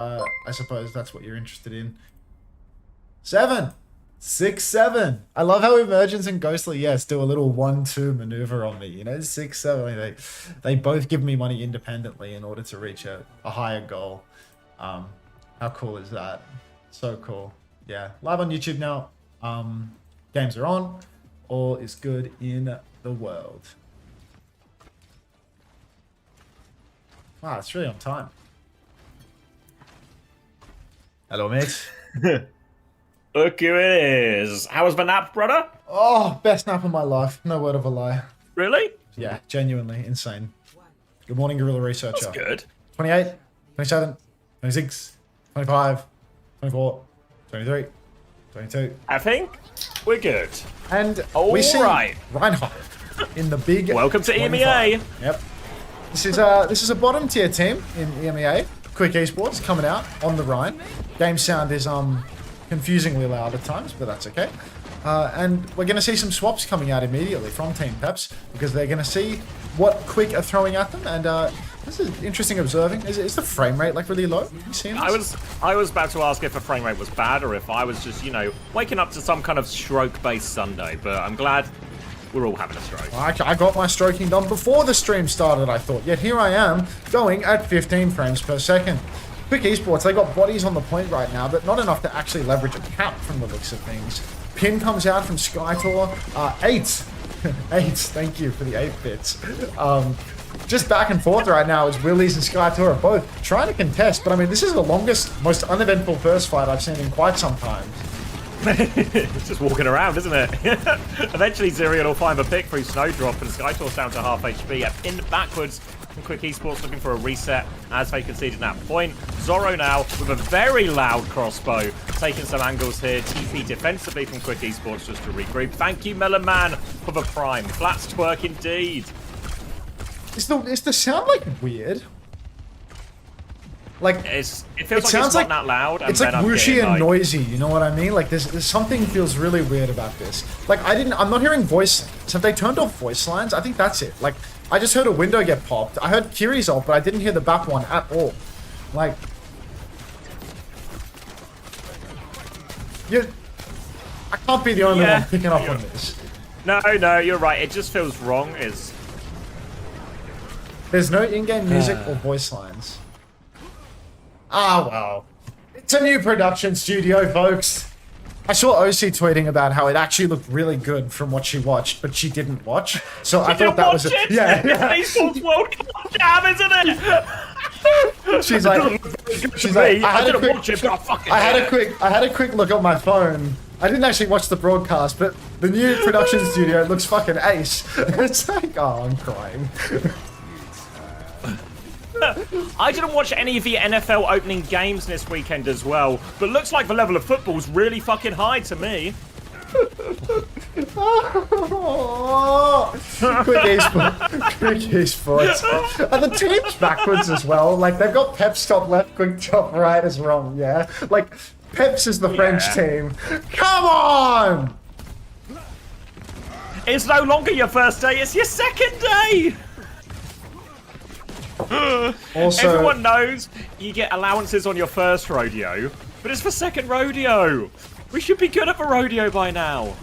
I suppose that's what you're interested in. 7! 6-7. I love how Emergence and Ghostly, yes, do a little 1-2 maneuver on me. You know, 6-7. They both give me money independently in order to reach a higher goal. How cool is that? So cool. Yeah, live on YouTube now. Games are on. All is good in the world. Wow, it's really on time. Hello, mate. Look who it is. How was the nap, brother? Oh, best nap of my life. No word of a lie. Really? Yeah, genuinely insane. Good morning, Guerrilla Researcher. That's good. 28, 27, 26, 25, 24, 23, 22. I think we're good. And All we see right. Reinhardt in the big Welcome to 25. EMEA. Yep. This is a bottom tier team in EMEA. Quick Esports coming out on the Rhine. Game sound is confusingly loud at times, but that's okay. And we're going to see some swaps coming out immediately from Team Peps because they're going to see what Quick are throwing at them. And this is interesting observing. Is the frame rate like really low? You seeing this? I was about to ask if the frame rate was bad or if I was just, you know, waking up to some kind of stroke-based Sunday, but I'm glad we're all having a stroke. I got my stroking done before the stream started, I thought. Yet here I am, going at 15 frames per second. Quick Esports, they got bodies on the point right now, but not enough to actually leverage a cap from the looks of things. Pin comes out from Skytor. 8. 8, thank you for the 8 bits. Just back and forth right now as Willies and Skytor are both trying to contest, but I mean, this is the longest, most uneventful first fight I've seen in quite some time. It's just walking around, isn't it? Eventually, Zerion will find the pick through Snowdrop, and Skytor's down to half HP. Pinned backwards. And Quick Esports looking for a reset as they conceded that point. Zorro now with a very loud crossbow, taking some angles here. TP defensively from Quick Esports just to regroup. Thank you, Melon Man, for the prime. Flats twerk indeed. Is the sound like weird? Like it feels like it's not that loud. It's like whooshy and noisy. You know what I mean? Like there's something feels really weird about this. Like I'm not hearing voice. So if they turned off voice lines, I think that's it. Like I just heard a window get popped. I heard Kiri's ult, but I didn't hear the back one at all. Like I can't be the only one picking up on this. No, you're right. It just feels wrong. There's no in-game music or voice lines. Ah, well. It's a new production studio, folks. I saw OC tweeting about how it actually looked really good from what she watched, but she didn't watch. So I thought that was it. Yeah. Esports World Cup jam, isn't it? She's like, I had a quick look at my phone. I didn't actually watch the broadcast, but the new production studio looks fucking ace. It's like, oh, I'm crying. I didn't watch any of the NFL opening games this weekend as well, but looks like the level of football's really fucking high to me. Quick Esports. And the team's backwards as well. Like, they've got Peps top left, Quick top right is wrong, yeah? Like, Peps is the French team. Come on! It's no longer your first day, it's your second day! Also, everyone knows you get allowances on your first rodeo, but it's the second rodeo. We should be good at the rodeo by now.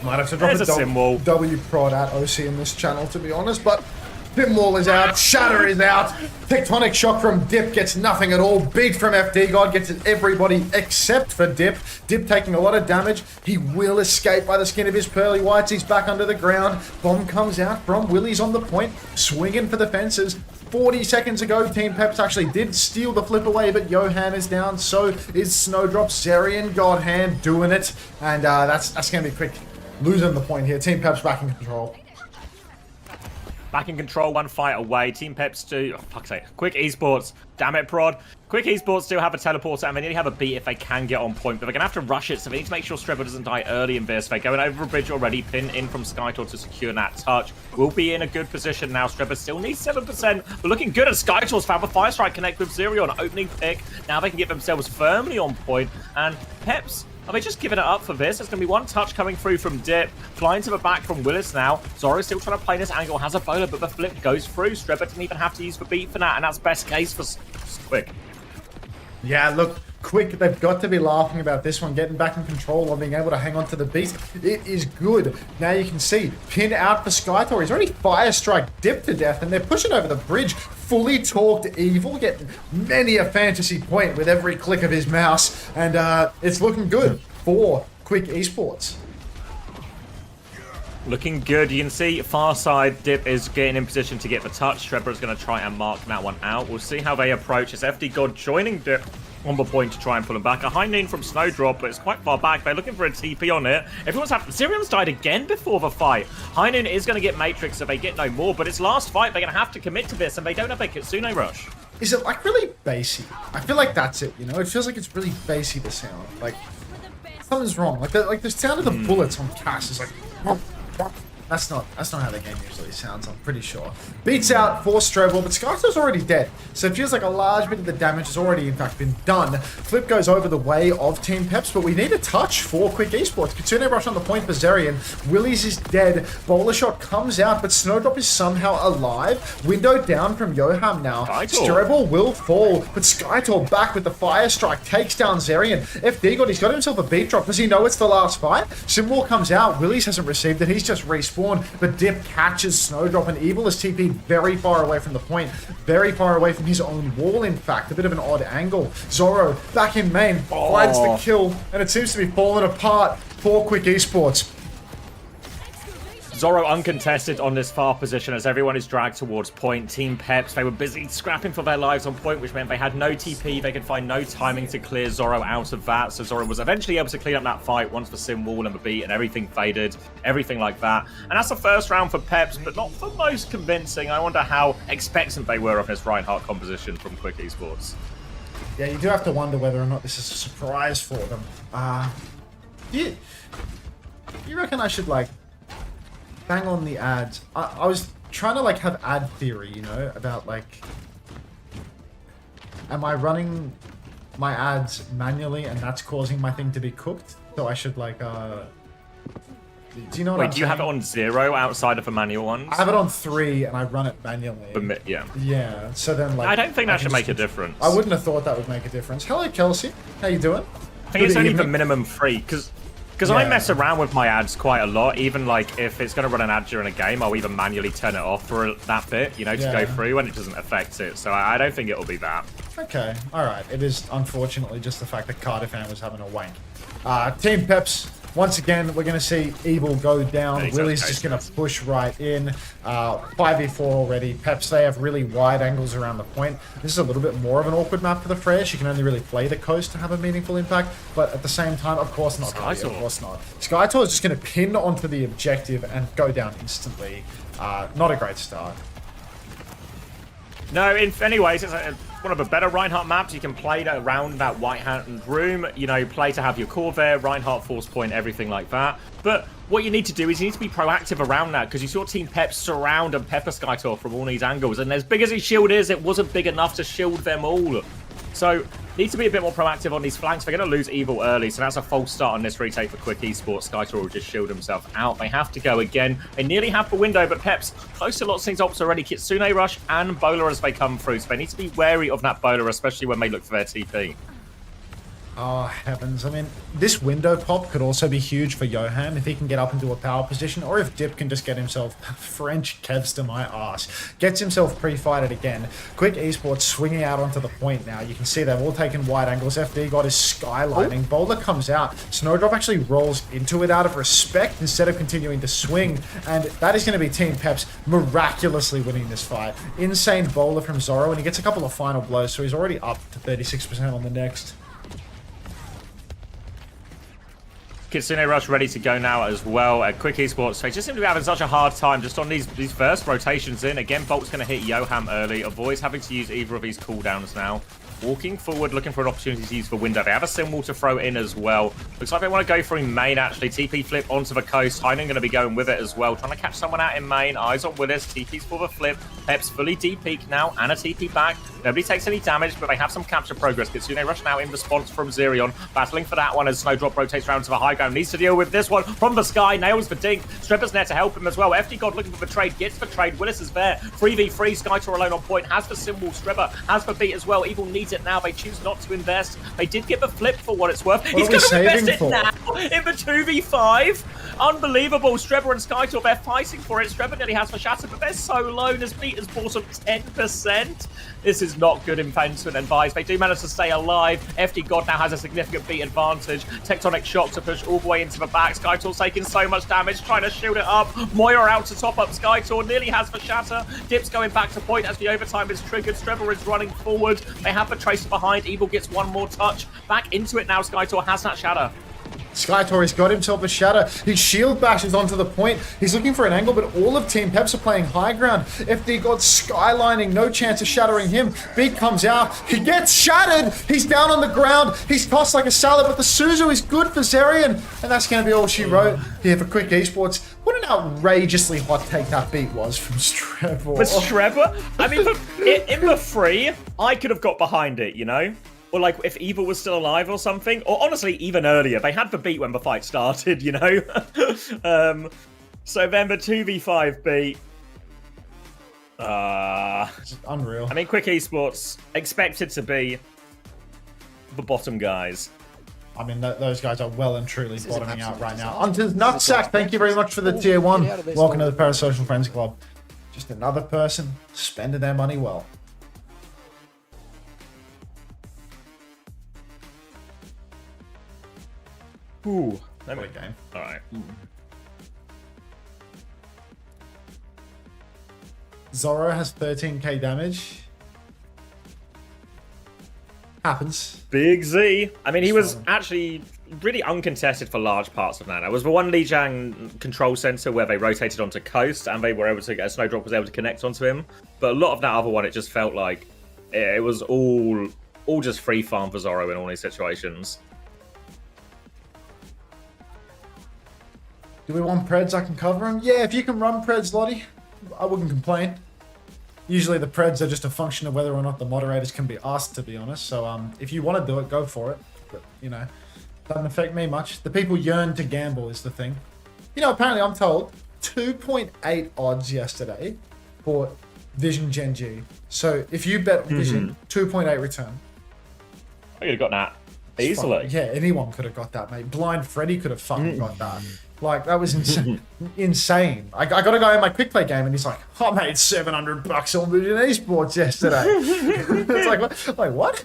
Might have to drop a W prod at OC in this channel, to be honest, but Pinball is out, Shatter is out, Tectonic Shock from Dip gets nothing at all, Beat from FD God gets everybody except for Dip. Dip taking a lot of damage, he will escape by the skin of his pearly whites, he's back under the ground, bomb comes out from Willie's on the point, swinging for the fences. 40 seconds ago, Team Peps actually did steal the flip away, but Johan is down, so is Snowdrop, Zerion, Godhand doing it, and that's gonna be quick. Losing the point here, Team Peps back in control. Back in control, one fight away. Team Peps do, oh, fuck's sake. Quick Esports, damn it, Prod. Quick Esports still have a teleporter, and they nearly have a beat if they can get on point, but they're going to have to rush it, so they need to make sure Strebber doesn't die early in this. They're going over a bridge already, pin in from Skytor to secure that touch. We'll be in a good position now. Strebber still needs 7%, but looking good as Skytor's found the Fire Strike connect with Zerion, opening pick. Now they can get themselves firmly on point, and Peps Are they just giving it up for this? There's going to be one touch coming through from Dip. Flying to the back from Willis now. Zoro's still trying to play this angle. Has a bowler, but the flip goes through. Streba didn't even have to use the beat for that. And that's best case for Quick. Yeah, look, Quick, they've got to be laughing about this one, getting back in control or being able to hang on to the beat. It is good. Now you can see, pin out for Skytor. He's already Fire Strike Dip to death, and they're pushing over the bridge. Fully torqued Evil, getting many a fantasy point with every click of his mouse. And it's looking good for Quick Esports. Looking good. You can see far side Dip is getting in position to get the touch. Trevor is going to try and mark that one out. We'll see how they approach. It's FD God joining Dip on the point to try and pull him back. A high noon from Snowdrop, but it's quite far back. They're looking for a TP on it. Everyone's happy. Zyrion's died again before the fight. High noon is going to get Matrix if they get no more, but it's last fight. They're going to have to commit to this, and they don't have a Kitsune rush. Is it like really bassy? I feel like that's it, you know? It feels like it's really bassy, the sound. Like, something's wrong. Like the sound of the bullets on Cass is like... That's not how the game usually sounds, I'm pretty sure. Beats out for Strobel, but Skytor's already dead. So it feels like a large bit of the damage has already, in fact, been done. Flip goes over the way of Team Peps, but we need a touch for Quick Esports. Kitsune rush on the point for Zerion. Willies is dead. Bowler shot comes out, but Snowdrop is somehow alive. Window down from Yoham now. Strobel will fall, but Skytor back with the Fire Strike. Takes down Zerion. FD God, he's got himself a beat drop. Does he know it's the last fight? Simwall comes out. Willies hasn't received it. He's just respawned. But Dip catches Snowdrop, and Evil is TP very far away from the point, very far away from his own wall, in fact. A bit of an odd angle. Zoro back in main, finds the kill, and it seems to be falling apart for Quick Esports. Zoro uncontested on this far position as everyone is dragged towards point. Team Peps, they were busy scrapping for their lives on point, which meant they had no TP. They could find no timing to clear Zoro out of that. So Zoro was eventually able to clean up that fight once the sim wall and the beat and everything faded, everything like that. And that's the first round for Peps, but not the most convincing. I wonder how expectant they were of this Reinhardt composition from Quick Esports. Yeah, you do have to wonder whether or not this is a surprise for them. You reckon I should, like, bang on the ads? I was trying to, like, have ad theory, you know, about, like, am I running my ads manually and that's causing my thing to be cooked? So I should, like, do you know what I'm do you have it on 0 outside of the manual ones? I have it on 3 and I run it manually. Yeah. Yeah, so then, like... I don't think that should make a difference. I wouldn't have thought that would make a difference. Hello, Kelsey. How you doing? I think it's only the minimum 3, because I mess around with my ads quite a lot. Even, like, if it's going to run an ad during a game, I'll even manually turn it off for that bit, you know, to go through, and it doesn't affect it. So I don't think it'll be that. Okay, alright. It is, unfortunately, just the fact that Cardiff was having a wank. Team Peps, once again, we're going to see Evil go down. Willie's just going to push right in. 5v4 already. Peps, they have really wide angles around the point. This is a little bit more of an awkward map for the Fresh. You can only really play the coast to have a meaningful impact, but at the same time, of course not. Of course not. Skytor is just going to pin onto the objective and go down instantly. Not a great start. No, in any ways, it's one of the better Reinhardt maps. You can play around that white-hand room, you know, play to have your core there, Reinhardt force point, everything like that. But what you need to do is you need to be proactive around that, because you saw Team Peps surround and pepper Skytor from all these angles, and as big as his shield is, it wasn't big enough to shield them all. So, need to be a bit more proactive on these flanks. They're going to lose Evil early, so that's a false start on this retake for Quick Esports. Skytor will just shield himself out. They have to go again. They nearly have the window, but Peps close to lots of things ops already. Kitsune rush and Bowler as they come through, so they need to be wary of that Bowler, especially when they look for their TP. Oh, heavens. I mean, this window pop could also be huge for Yoham if he can get up into a power position, or if Dip can just get himself French kevs to my ass. Gets himself pre-fighted again. Quick Esports swinging out onto the point now. You can see they've all taken wide angles. FD God is skylining. Bowler comes out. Snowdrop actually rolls into it out of respect instead of continuing to swing, and that is going to be Team Peps miraculously winning this fight. Insane Bowler from Zoro, and he gets a couple of final blows, so he's already up to 36% on the next. Kitsune Rush ready to go now as well. Quick Esports, they just seem to be having such a hard time just on these first rotations in. Again, Bolt's going to hit Yoham early. Avoids having to use either of these cooldowns now. Walking forward, looking for an opportunity to use for window. They have a symbol to throw in as well. Looks like they want to go through main, actually. TP flip onto the coast. Heinen going to be going with it as well. Trying to catch someone out in main. Eyes on Willis. TP's for the flip. Peps fully deep peek now. And a TP back. Nobody takes any damage, but they have some capture progress. Kitsune Rush now in response from Zerion. Battling for that one as Snowdrop rotates around to the high ground. Needs to deal with this one from the sky. Nails the dink. Stripper's there to help him as well. FD God looking for the trade. Gets the trade. Willis is there. 3v3. Skytor alone on point. Has the symbol. Stripper has the beat as well. Evil needs it now. They choose not to invest. They did get the flip for what it's worth. He's going to invest it now in the 2v5. Unbelievable. Strepper and Skytor, they're fighting for it. Strepper nearly has for Shatter, but they're so low. This beat is bottom 10%. This is not good in Fenton and Vice. They do manage to stay alive. FD God now has a significant beat advantage. Tectonic Shock to push all the way into the back. Skytor's taking so much damage, trying to shield it up. Moira out to top up Skytor, nearly has for Shatter. Dip's going back to point as the overtime is triggered. Strepper is running forward. They have the Tracer behind. Evil gets one more touch. Back into it now. Skytor has that Shatter. Skytor has got himself a shatter. His shield bashes onto the point. He's looking for an angle, but all of Team Peps are playing high ground. FD God skylining, no chance of shattering him. Beat comes out. He gets shattered. He's down on the ground. He's tossed like a salad, but the Suzu is good for Zerion. And that's going to be all she wrote here for Quick Esports. What an outrageously hot take that beat was from Strepper. But Strepper? I mean, in the free, I could have got behind it, you know? Or like if Evil was still alive or something. Or honestly, even earlier. They had the beat when the fight started, you know? So then the 2v5 beat. It's unreal. I mean, Quick Esports expected to be the bottom guys. I mean, those guys are well and truly bottoming out right now. Unter's Nutsack, thank you very much for the tier 1. Welcome to the Parasocial Friends Club. Just another person spending their money well. Ooh, what a game. Alright. Zoro has 13k damage. Happens. Big Z. I mean, he was actually really uncontested for large parts of that. It was the one Lijiang control center where they rotated onto coast and they were able to get a Snowdrop was able to connect onto him. But a lot of that other one, it just felt like it was all just free farm for Zoro in all these situations. Do we want Preds? I can cover him. Yeah, if you can run Preds, Lottie, I wouldn't complain. Usually the Preds are just a function of whether or not the moderators can be asked, to be honest. So if you want to do it, go for it. But, you know, doesn't affect me much. The people yearn to gamble is the thing. You know, apparently I'm told 2.8 odds yesterday for Vision Gen G. So if you bet Vision, 2.8 return. I could have got that easily. Yeah, anyone could have got that, mate. Blind Freddy could have fucking got that. Like, that was insane. I got a guy in my quick play game and he's like, I made $700 on Vision Esports yesterday. It's like, what? Like, what?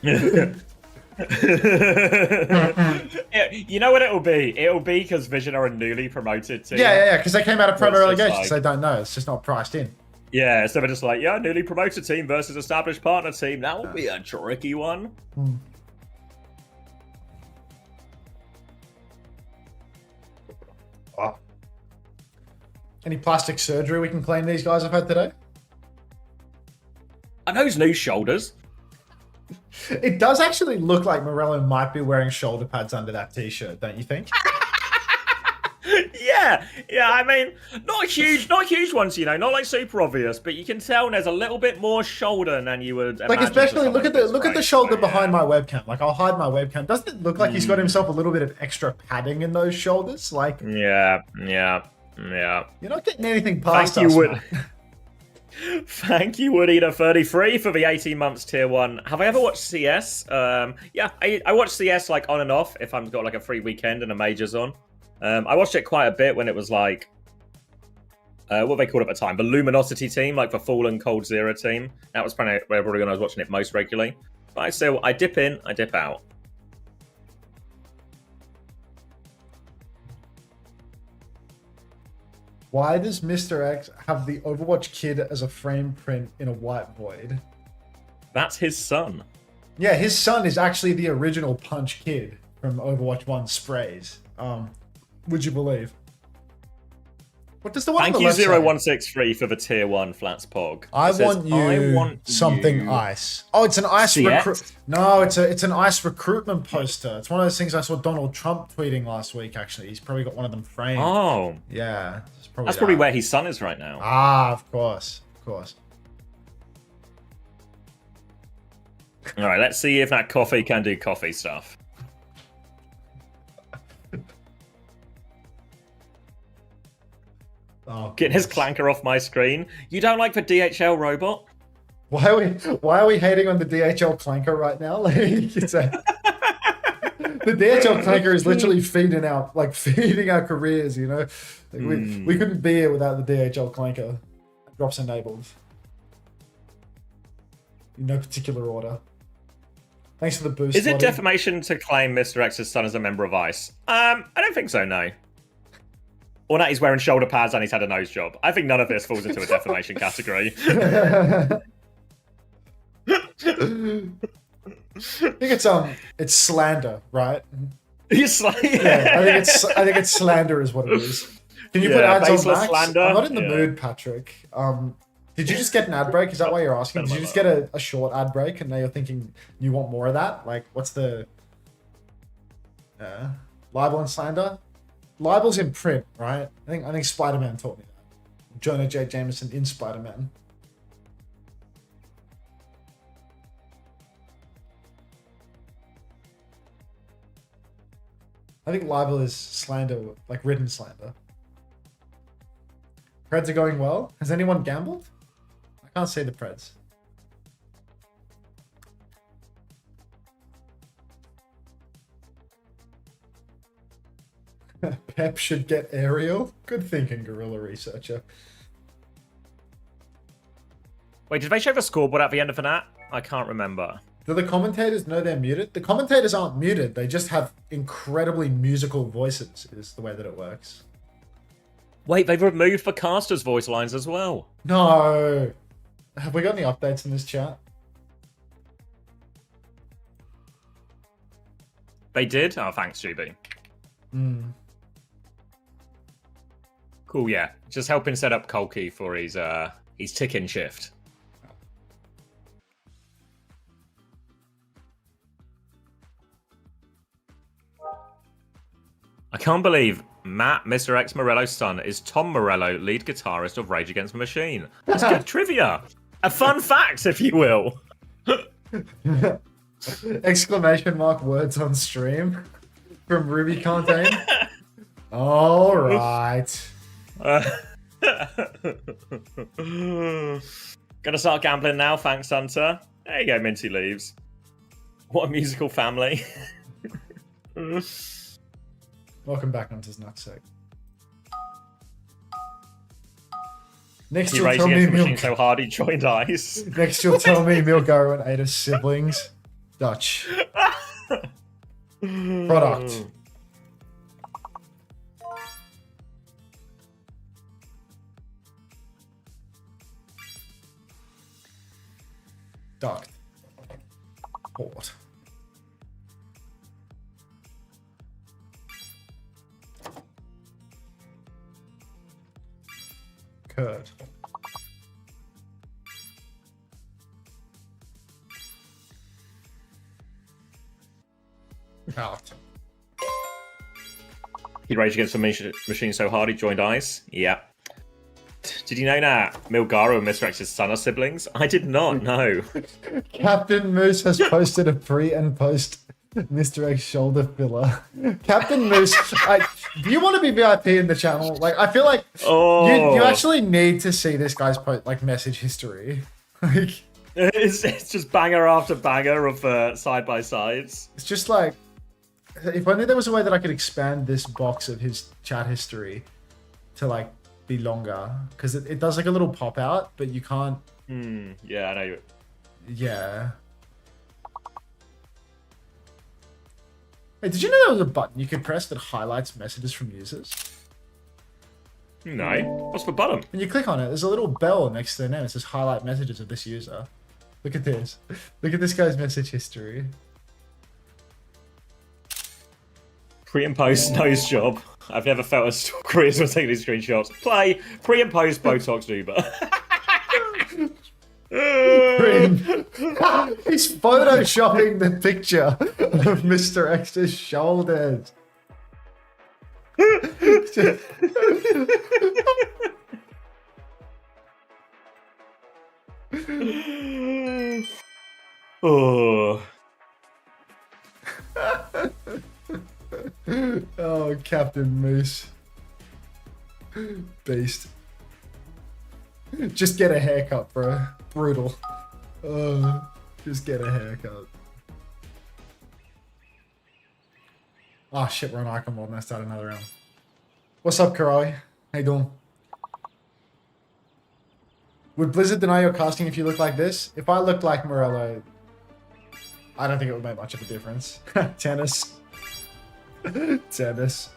You know what it'll be? It'll be because Vision are a newly promoted team. Yeah, because they came out of promo relegation, so they don't know. It's just not priced in. Yeah, so they're just like, yeah, newly promoted team versus established partner team. That will be a tricky one. Any plastic surgery we can claim these guys have had today? Are those new shoulders? It does actually look like Morello might be wearing shoulder pads under that t-shirt, don't you think? Yeah, I mean, not huge ones, you know, not like super obvious, but you can tell there's a little bit more shoulder than you would like, especially look at the shoulder behind my webcam. Like, I'll hide my webcam. Doesn't it look like he's got himself a little bit of extra padding in those shoulders? Like, yeah. You're not getting anything past us. Thank you, Wood-Eater33 for the 18 months tier 1. Have I ever watched CS? Yeah, I watch CS like on and off if I've got like a free weekend and a major's on. I watched it quite a bit when it was like, what they called it at the time, the Luminosity team, like the Fallen Cold Zero team. That was probably when I was watching it most regularly. But I dip in, I dip out. Why does Mr. X have the Overwatch kid as a frame print in a white void? That's his son. Yeah, his son is actually the original Punch kid from Overwatch 1 Sprays. Would you believe? What does the one Thank on the you, left say? 0163 for the tier 1 flats pog. I says, want something ice. Oh, it's an ice recruit. No, it's an ice recruitment poster. It's one of those things I saw Donald Trump tweeting last week. Actually, he's probably got one of them framed. Oh, yeah, that's probably where his son is right now. Ah, of course, of course. All right, let's see if that coffee can do coffee stuff. Oh, getting his clanker off my screen. You don't like the DHL robot? Why are we hating on the DHL clanker right now? Like, the DHL clanker is literally feeding our careers. You know, like we couldn't be here without the DHL clanker. Drops enabled. In no particular order. Thanks for the boost. Is it defamation to claim Mr. X's son as a member of ICE? I don't think so, no. Or that he's wearing shoulder pads and he's had a nose job. I think none of this falls into a defamation category. I think it's slander, right? You're slander. Yeah, I think it's slander is what it is. Can you put ads on Max? Slander? I'm not in the mood, Patrick. Did you just get an ad break? Is that why you're asking? Did you just get a short ad break and now you're thinking you want more of that? Like, what's the libel and slander? Libel's in print, right? I think Spider-Man taught me that. Jonah J. Jameson in Spider-Man. I think libel is slander, like written slander. Preds are going well. Has anyone gambled? I can't see the Preds. Pep should get aerial. Good thinking, Guerrilla Researcher. Wait, did they show the scoreboard at the end of that? I can't remember. Do the commentators know they're muted? The commentators aren't muted. They just have incredibly musical voices, is the way that it works. Wait, they've removed the casters' voice lines as well. No. Have we got any updates in this chat? They did? Oh, thanks, GB. Cool, yeah. Just helping set up Kolki for his tick-in shift. I can't believe Matt, Mr. X Morello's son, is Tom Morello, lead guitarist of Rage Against the Machine. That's good trivia. A fun fact, if you will. Exclamation mark words on stream from Ruby Contain. All right. Gonna start gambling now, thanks, Unter. There you go, Minty Leaves. What a musical family. Welcome back, Hunter's Nutsack. Next, He you'll raged tell me against the machine so hard he joined ICE. Next, you'll tell me Milgaro and Ada's siblings. Dutch. Product. Duct. Port. Curd. Out. He raged against the machine so hard he joined ICE. Yeah. Did you know that Milgaro and Mr. X's son are siblings? I did not know. Captain Moose has posted a pre and post Mr. X shoulder filler. Captain Moose, do you want to be VIP in the channel? Like, I feel like you actually need to see this guy's message history. Like, it's just banger after banger of side-by-sides. It's just like, if only there was a way that I could expand this box of his chat history to be longer, because it does a little pop out, but you can't. Yeah, I know. Yeah. Hey, did you know there was a button you could press that highlights messages from users? No. What's the button? When you click on it, there's a little bell next to their name. It says highlight messages of this user. Look at this. Look at this guy's message history. Pre and post nose job. I've never felt as stalkery as when taking these screenshots. Play pre and post Botox Uber. He's photoshopping the picture of Mr. X's shoulders. Oh. Oh, Captain Moose. Beast. Just get a haircut, bro. Brutal. Just get a haircut. Oh shit, we're on icon mode and I start another round. What's up, Karai? How you doing? Would Blizzard deny your casting if you look like this? If I looked like Morello, I don't think it would make much of a difference. Tennis. Tennis.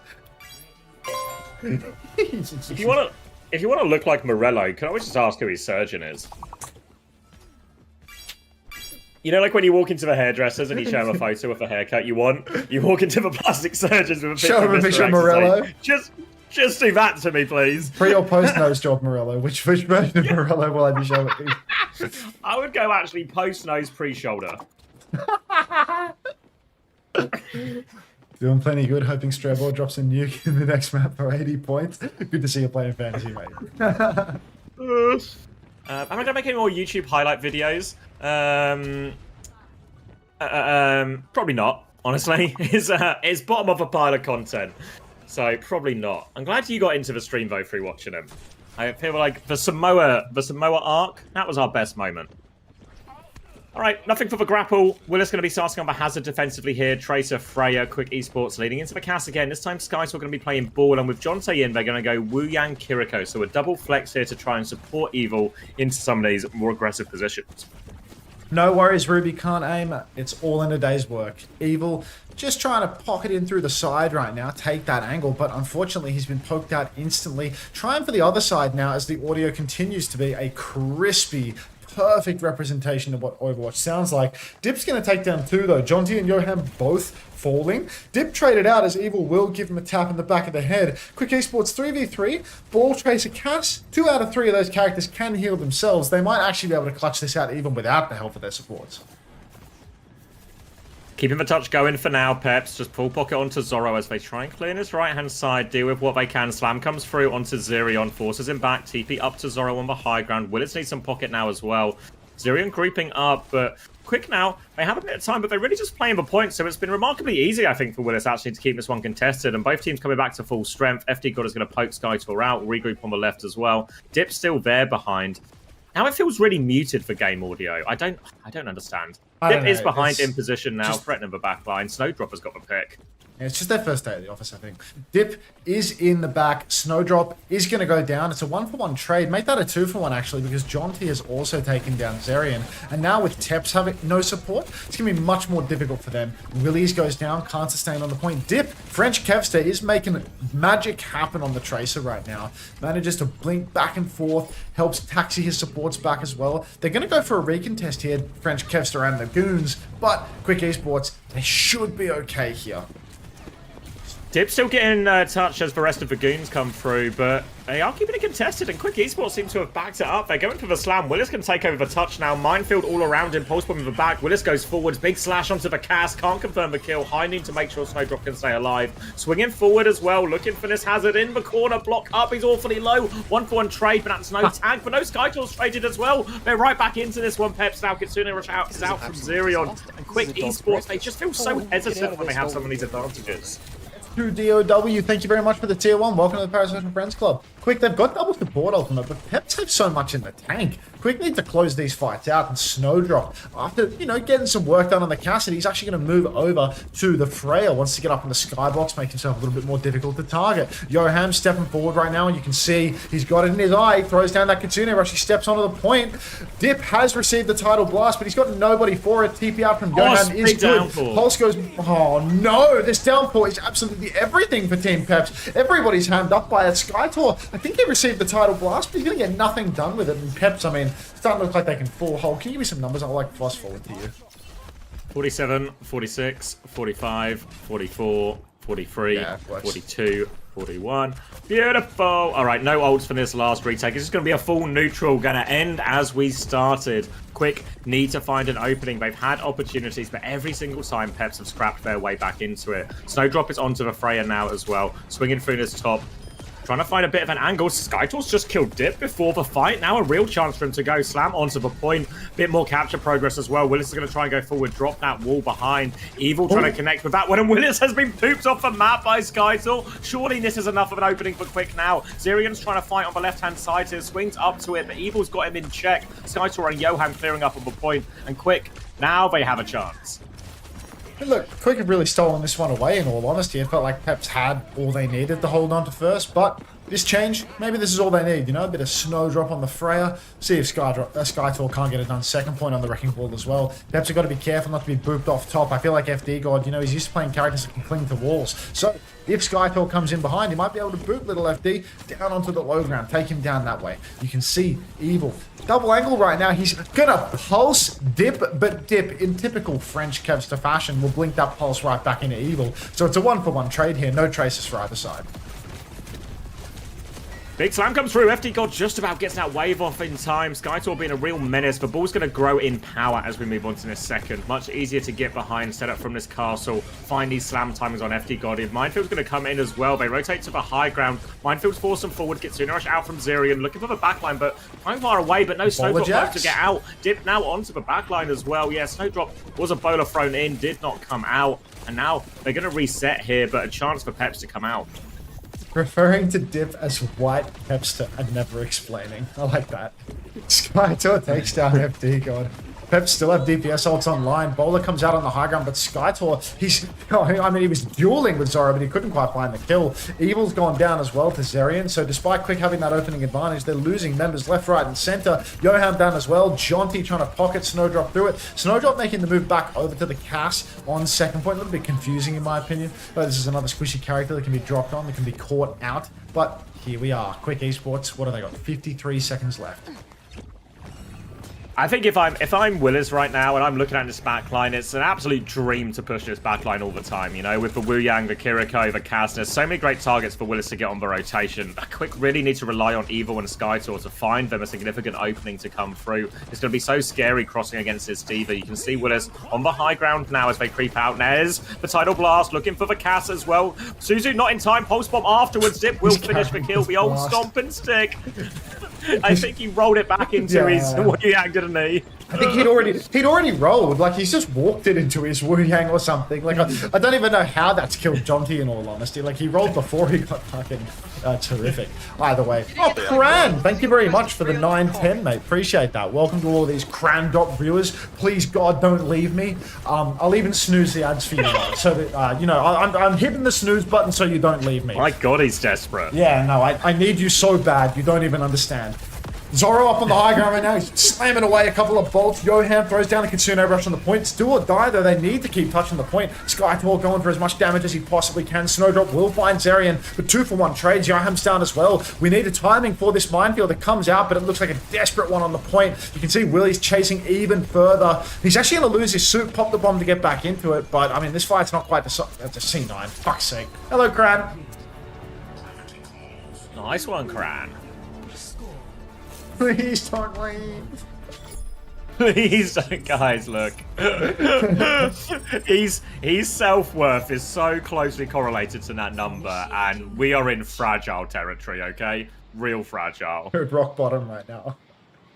If you want to look like Morello, you can always just ask who his surgeon is. You know, like when you walk into the hairdressers and you show them a photo of a haircut you want, you walk into the plastic surgeons with a picture of picture of Morello. Just do that to me, please. Pre or post nose job Morello? Which version of Morello will I be showing? I would go actually post nose, pre shoulder. Doing plenty good, hoping Stray drops a nuke in the next map for 80 points. Good to see you playing fantasy, mate. I'm not going to make any more YouTube highlight videos. Probably not, honestly. It's bottom of a pile of content. So, probably not. I'm glad you got into the stream, though, through watching him. I feel like the Samoa arc, that was our best moment. Alright, nothing for the grapple. Willis going to be starting on the hazard defensively here. Tracer, Freya, Quick Esports leading into the cast again. This time Sky's going to be playing ball, and with Jonte in, they're going to go Wu Yang Kiriko. So a double flex here to try and support Evil into some of these more aggressive positions. No worries, Ruby can't aim. It's all in a day's work. Evil just trying to pocket in through the side right now, take that angle, but unfortunately he's been poked out instantly. Trying for the other side now as the audio continues to be a crispy, perfect representation of what Overwatch sounds like. Dip's going to take down two though. Jonty and Johan both falling. Dip traded out as Evil will give him a tap in the back of the head. Quick Esports 3v3. Ball Tracer Cass. 2 out of 3 of those characters can heal themselves. They might actually be able to clutch this out even without the help of their supports. Keeping the touch going for now, Peps. Just pull pocket onto Zorro as they try and clear his right-hand side, deal with what they can. Slam comes through onto Zirion, forces him back. TP up to Zorro on the high ground. Willis needs some pocket now as well. Zirion creeping up, but Quick now, they have a bit of time, but they're really just playing the point, so it's been remarkably easy, I think, for Willis actually to keep this one contested, and both teams coming back to full strength. FD God is going to poke Skytor out, regroup on the left as well. Dip's still there behind. Now it feels really muted for game audio. I don't understand. Dip is behind in position now, threatening the back line. Snowdropper's got the pick. Yeah, it's just their first day at the office, I think. Dip is in the back. Snowdrop is going to go down. It's a 1-for-1 trade. Make that a 2-for-1, actually, because Jonty has also taken down Zerion. And now with Teps having no support, it's going to be much more difficult for them. Willies goes down, can't sustain on the point. Dip, French Kevster, is making magic happen on the Tracer right now. Manages to blink back and forth, helps taxi his supports back as well. They're going to go for a recontest here, French Kevster and the Goons, but Quick Esports, they should be okay here. Dip still getting touch as the rest of the Goons come through, but they are keeping it contested, and Quick Esports seem to have backed it up. They're going for the slam. Willis can take over the touch now. Minefield all around him. Pulse bomb in the back. Willis goes forwards. Big slash onto the cast. Can't confirm the kill. High need to make sure Snowdrop can stay alive. Swinging forward as well. Looking for this hazard in the corner. Block up. He's awfully low. 1-for-1 trade, but that's no tag. But no Skytor's traded as well. They're right back into this one. Peps now Qadsiah rush out from Zirion. And Quick Esports, they just feel so hesitant when they have some of these advantages. To DOW, thank you very much for the tier 1. Welcome to the Parasocial Friends Club. Quick, they've got double support ultimate, but Peps have so much in the tank. Quick need to close these fights out, and Snowdrop, after, getting some work done on the Cassidy, he's actually going to move over to the Freya. Wants to get up in the skybox, make himself a little bit more difficult to target. Johan stepping forward right now, and you can see he's got it in his eye. He throws down that Qadsiah rush, he steps onto the point. Dip has received the title blast, but he's got nobody for it. TP out from Johan is good. Downpour. Pulse goes, oh no, this downpour is absolutely everything for Team Peps. Everybody's hammed up by it. Skytor, I think he received the title blast, but he's going to get nothing done with it. And Peps, I mean, starting to look like they can full hold. Can you give me some numbers? I'll fast forward to you. 47, 46, 45, 44, 43, 42, 41. Beautiful. All right, no ults for this last retake. It's just going to be a full neutral. Going to end as we started. Quick, need to find an opening. They've had opportunities, but every single time Peps have scrapped their way back into it. Snowdrop is onto the Freya now as well. Swinging through this top. Trying to find a bit of an angle. Skytor's just killed Dip before the fight. Now a real chance for him to go. Slam onto the point. Bit more capture progress as well. Willis is going to try and go forward. Drop that wall behind. Evil trying to connect with that one. And Willis has been pooped off the map by Skytor. Surely this is enough of an opening for Quick now. Zerian's trying to fight on the left-hand side here. Swings up to it, but Evil's got him in check. Skytor and Johan clearing up on the point. And Quick, now they have a chance. Look, Quick have really stolen this one away, in all honesty. It felt like Peps had all they needed to hold on to first, but this change, maybe this is all they need, you know? A bit of Snowdrop on the Freya. See if Skytor can't get it done. Second point on the Wrecking Ball as well. Peps have got to be careful not to be booped off top. I feel like FD God, you know, he's used to playing characters that can cling to walls. So if Skytor comes in behind, he might be able to boot little FD down onto the low ground. Take him down that way. You can see Evil. Double angle right now. He's gonna pulse Dip, but Dip, in typical French Qadsiah fashion, will blink that pulse right back into Evil. So it's a 1-for-1 trade here. No traces for either side. Big slam comes through. FD God just about gets that wave off in time. Skytor being a real menace. The ball's going to grow in power as we move on to this second. Much easier to get behind, set up from this castle. Find these slam timings on FD God. If Mindfield's going to come in as well. They rotate to the high ground. Mindfield's force them forward. Gets Rush out from Zerian. Looking for the backline, but quite far away. But no Snowdrop to get out. Dip now onto the backline as well. Yeah, Snowdrop was a bowler thrown in. Did not come out. And now they're going to reset here, but a chance for Peps to come out. Referring to Dip as white Pepster and never explaining. I like that. Skytor takes down FD God. Peps still have DPS ults online. Bowler comes out on the high ground, but Skytor, he was dueling with Zora, but he couldn't quite find the kill. Evil's gone down as well to Zerian, so despite Quick having that opening advantage, they're losing members left, right, and center. Johan down as well. Jonty trying to pocket Snowdrop through it. Snowdrop making the move back over to the Cass on second point. A little bit confusing in my opinion, but this is another squishy character that can be dropped on, that can be caught out. But here we are. Quick Esports, what have they got? 53 seconds left. I think if I'm Willis right now and I'm looking at this backline, it's an absolute dream to push this backline all the time, you know, with the Wu Yang, the Kiriko, the Cass. There's so many great targets for Willis to get on the rotation. Quick really need to rely on Evil and Skytor to find them a significant opening to come through. It's going to be so scary crossing against this Diva. You can see Willis on the high ground now as they creep out. There's the Tidal Blast looking for the Cass as well. Suzu not in time. Pulse Bomb afterwards. Dip will finish the kill. The old stomp and stick. I think he rolled it back into his Wu Yang, didn't he? I think he'd already rolled. Like, he's just walked it into his Wu Yang or something. Like, I don't even know how that's killed Jonty, in all honesty. Like, he rolled before he got fucking terrific. Either way. Oh, Cran! Thank you very much for the 910, mate. Appreciate that. Welcome to all of these Cran.dot viewers. Please, God, don't leave me. I'll even snooze the ads for you guys. So that, you know, I'm hitting the snooze button so you don't leave me. My God, he's desperate. Yeah, no, I need you so bad. You don't even understand. Zoro up on the high ground right now. He's slamming away a couple of bolts. Johan throws down the Kitsune rush on the point. Do or die, though. They need to keep touching the point. Skytor going for as much damage as he possibly can. Snowdrop will find Zerian. But 2-for-1 trades. Johan's down as well. We need a timing for this minefield that comes out, but it looks like a desperate one on the point. You can see Willie's chasing even further. He's actually going to lose his suit. Pop the bomb to get back into it. But, I mean, this fight's not quite it's a C9. Fuck's sake. Hello, Cran. Nice one, Cran. Please don't leave. Please don't, guys, look. His self-worth is so closely correlated to that number, and we are in fragile territory, okay? Real fragile. We're at rock bottom right now.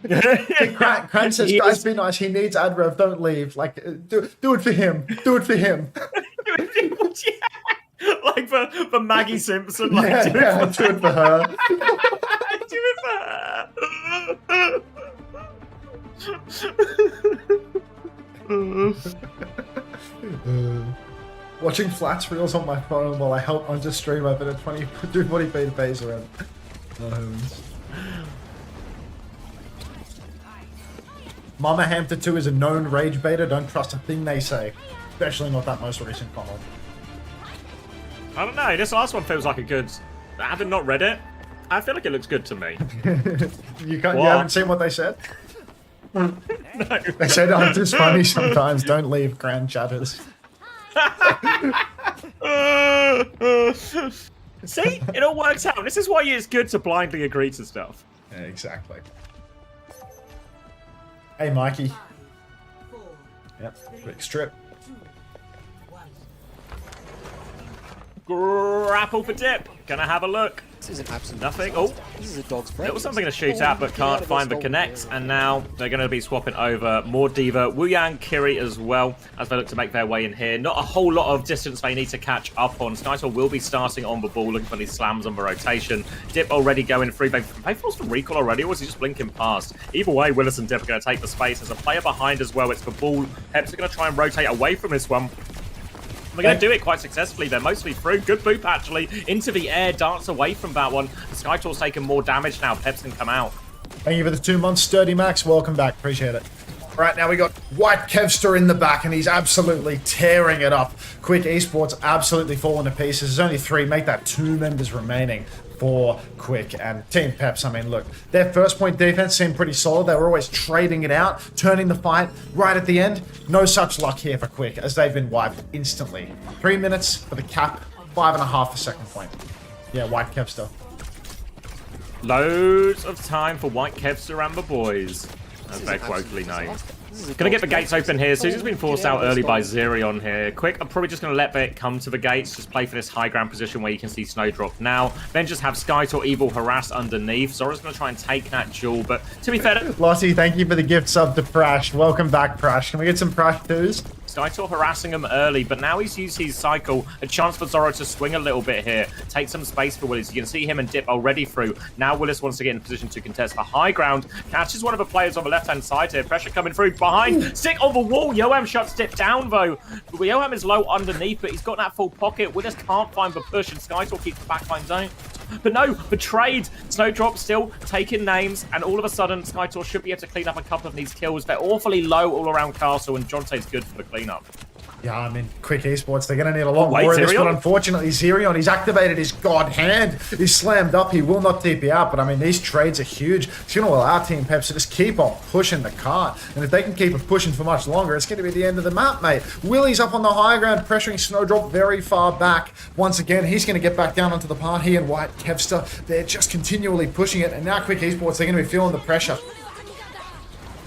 Cran says, guys, be nice. He needs ad rev. Don't leave. Like, do it for him. Do it for him. Like for Maggie Simpson. Like, yeah, do it for her. Do it for her. Watching flats reels on my phone while I help Unter stream up at a 240p phase around. Mama Hamster 2 is a known rage beta. Don't trust a thing they say. Especially not that most recent comment. I don't know, this last one feels like a good... Having not read it, I feel like it looks good to me. You haven't seen what they said? No. They said, I'm just funny sometimes. Don't leave, grand chatters. See? It all works out. This is why it's good to blindly agree to stuff. Yeah, exactly. Hey, Mikey. Yep, quick strip. Grapple for Dip. Gonna have a look. This is an absolute Nothing. disaster. Oh, This is a dog's break. there was something to shoot at, but can't find the connect. And now they're going to be swapping over more Diva, Wuyang, Kiri as well, as they look to make their way in here. Not a whole lot of distance they need to catch up on. Skytor will be starting on the ball, looking for these slams on the rotation. Dip already going through. They forced the recall already, or was he just blinking past? Either way, Willis and Dip are going to take the space. There's a player behind as well. It's the ball. Peps are going to try and rotate away from this one. They're going to do it quite successfully. They're mostly through. Good boop, actually. Into the air, dance away from that one. The Skytor's taking more damage now. Peps can come out. Thank you for the 2 months, Sturdy Max. Welcome back. Appreciate it. Right, now we got White Kevster in the back, and he's absolutely tearing it up. Quick Esports absolutely falling to pieces. There's only 3. Make that 2 members remaining for Quick and Team Peps. I mean, look, their first point defense seemed pretty solid. They were always trading it out, turning the fight right at the end. No such luck here for Quick, as they've been wiped instantly. 3 minutes for the cap, 5.5 for second point. Yeah, White Kevster. Loads of time for White Kevster and the boys, as they're quotely known. Gonna get the gates open here. Suzu's been forced out early by Zerion here. Quick, I'm probably just gonna let it come to the gates. Just play for this high ground position where you can see Snowdrop now. Then just have Skytor Evil harass underneath. Zora's gonna try and take that jewel, but to be fair, Lossie, thank you for the gift sub to Prash. Welcome back, Prash. Can we get some Prash 2s? Skytor harassing him early, but now he's used his cycle. A chance for Zoro to swing a little bit here. Take some space for Willis. You can see him and Dip already through. Now Willis wants to get in position to contest the high ground. Catches one of the players on the left-hand side here. Pressure coming through behind. Stick on the wall. Yoam shuts Dip down, though. Yoam is low underneath, but he's got that full pocket. Willis can't find the push, and Skytor keeps the backline zone. But no, betrayed. Snowdrop still taking names, and all of a sudden, Skytor should be able to clean up a couple of these kills. They're awfully low all around Castle, and Jonte's good for the cleanup. Yeah, I mean, Quick Esports, they're going to need a lot Wait, more of this, Zerion? but unfortunately, Zerion, he's activated his God hand. He's slammed up. He will not TP out, but I mean, these trades are huge. It's going to allow Team Peps to just keep on pushing the cart, and if they can keep it pushing for much longer, it's going to be the end of the map, mate. Willie's up on the high ground, pressuring Snowdrop very far back. Once again, he's going to get back down onto the part. He and White Kevster, they're just continually pushing it, and now Quick Esports, they're going to be feeling the pressure.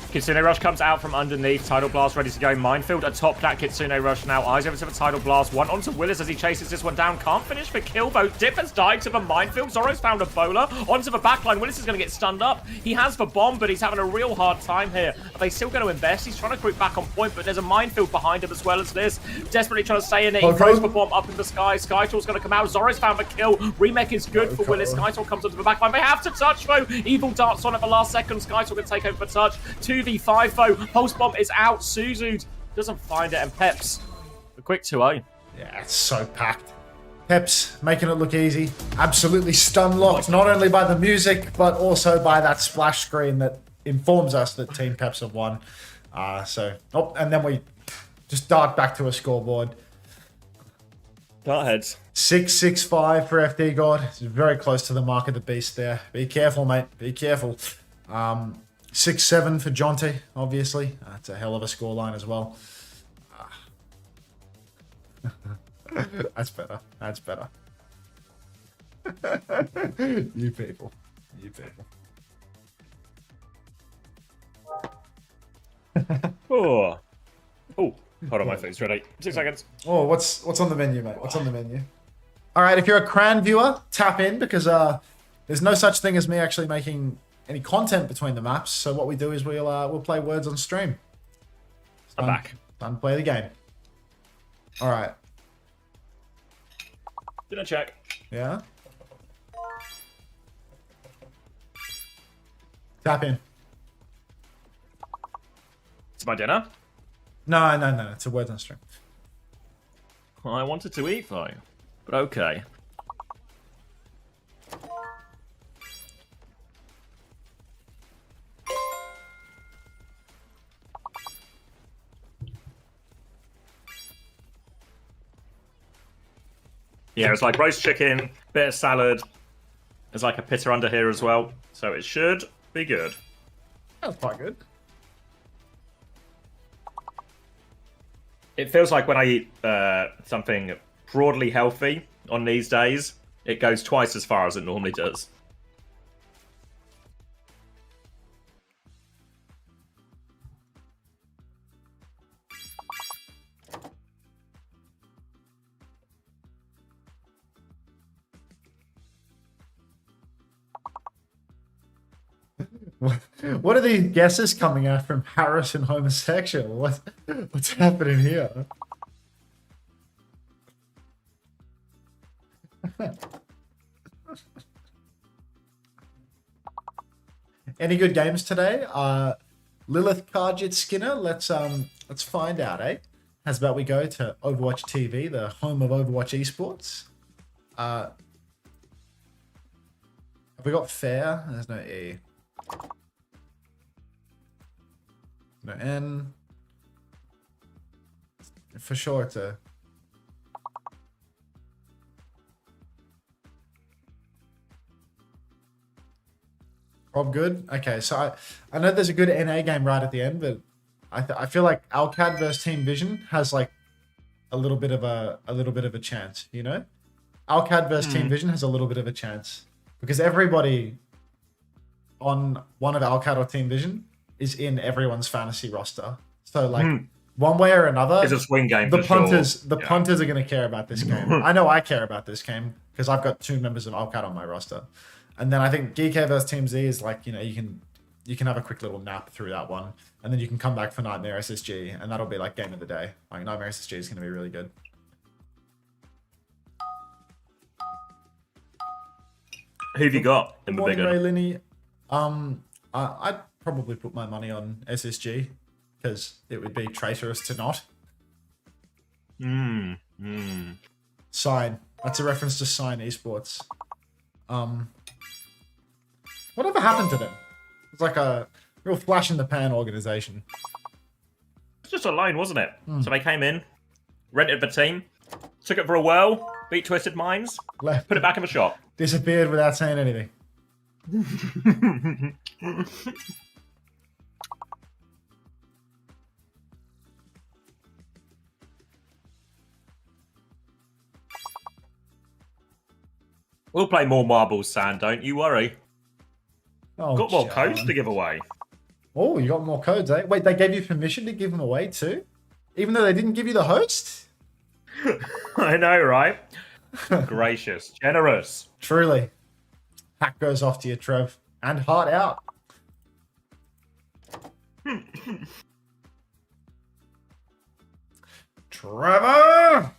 Kitsune Rush comes out from underneath. Tidal Blast ready to go. Minefield atop that Kitsune Rush now. Eyes over to the Tidal Blast. One onto Willis as he chases this one down. Can't finish the kill though. Dip has died to the Minefield. Zoro's found a bowler. Onto the backline. Willis is going to get stunned up. He has the bomb, but he's having a real hard time here. Are they still going to invest? He's trying to group back on point, but there's a Minefield behind him as well as this. Desperately trying to stay in it. He throws the bomb up in the sky. Skytor's going to come out. Zoro's found the kill. Remake is good for Willis. Skytor comes onto the backline. They have to touch though. Evil darts on at the last second. Skytor can take over the touch. 2v5 though. Pulse bomb is out. Suzu doesn't find it, and Peps the quick 2-0. Yeah, it's so packed. Peps making it look easy. Absolutely stun locked, not only by the music, but also by that splash screen that informs us that Team Peps have won. And then we just dart back to a scoreboard. Dart heads. 6-6-5 for FD God. It's very close to the mark of the beast there. Be careful, mate. Be careful. 6-7 for Jonte, obviously. That's a hell of a scoreline as well. That's better. That's better. You people. You people. Oh, hold on, my phone's ready. 6 seconds. Oh, what's on the menu, mate? What's on the menu? All right, if you're a Cran viewer, tap in because there's no such thing as me actually making any content between the maps. So what we do is we'll play words on stream. I'm back. Time to play the game. All right. Did I check? Yeah. Tap in. It's my dinner. No. It's a words on stream. I wanted to eat though, but okay. Yeah, it's like roast chicken, bit of salad. There's like a pitta under here as well, so it should be good. That's quite good. It feels like when I eat something broadly healthy on these days, it goes twice as far as it normally does. What are these guesses coming out from Harris and homosexual? What's happening here? Any good games today? Lilith Karjit Skinner. Let's find out, eh? How's about we go to Overwatch TV, the home of Overwatch Esports? Have we got fair? There's no E. No N. For sure it's a... Rob good? Okay, so I know there's a good NA game right at the end, but I feel like Alcad versus Team Vision has like a little bit of a chance, you know? Alcad versus Team Vision has a little bit of a chance because everybody on one of Alcad or Team Vision is in everyone's fantasy roster. So like one way or another, it's a swing game. The punters are going to care about this game. I know I care about this game because I've got 2 members of Alcad on my roster. And then I think Geekay versus Team Z is like, you know, you can have a quick little nap through that one, and then you can come back for Nightmare SSG, and that'll be like game of the day. Like Nightmare SSG is going to be really good. Who have you got in the big Ray Linney. I'd probably put my money on SSG because it would be traitorous to not. Sign. That's a reference to Sign Esports. Whatever happened to them? It's like a real flash in the pan organization. It's just a loan, wasn't it? So they came in, rented the team, took it for a whirl, beat Twisted Minds, Left. put it back in the shop. Disappeared without saying anything. We'll play more marbles, San, don't you worry. Oh, got more John. codes to give away. Oh, you got more codes, eh? Wait, they gave you permission to give them away too? Even though they didn't give you the host? I know, right? Gracious. Generous. Truly. Hat goes off to you, Trev. And heart out. Trevor!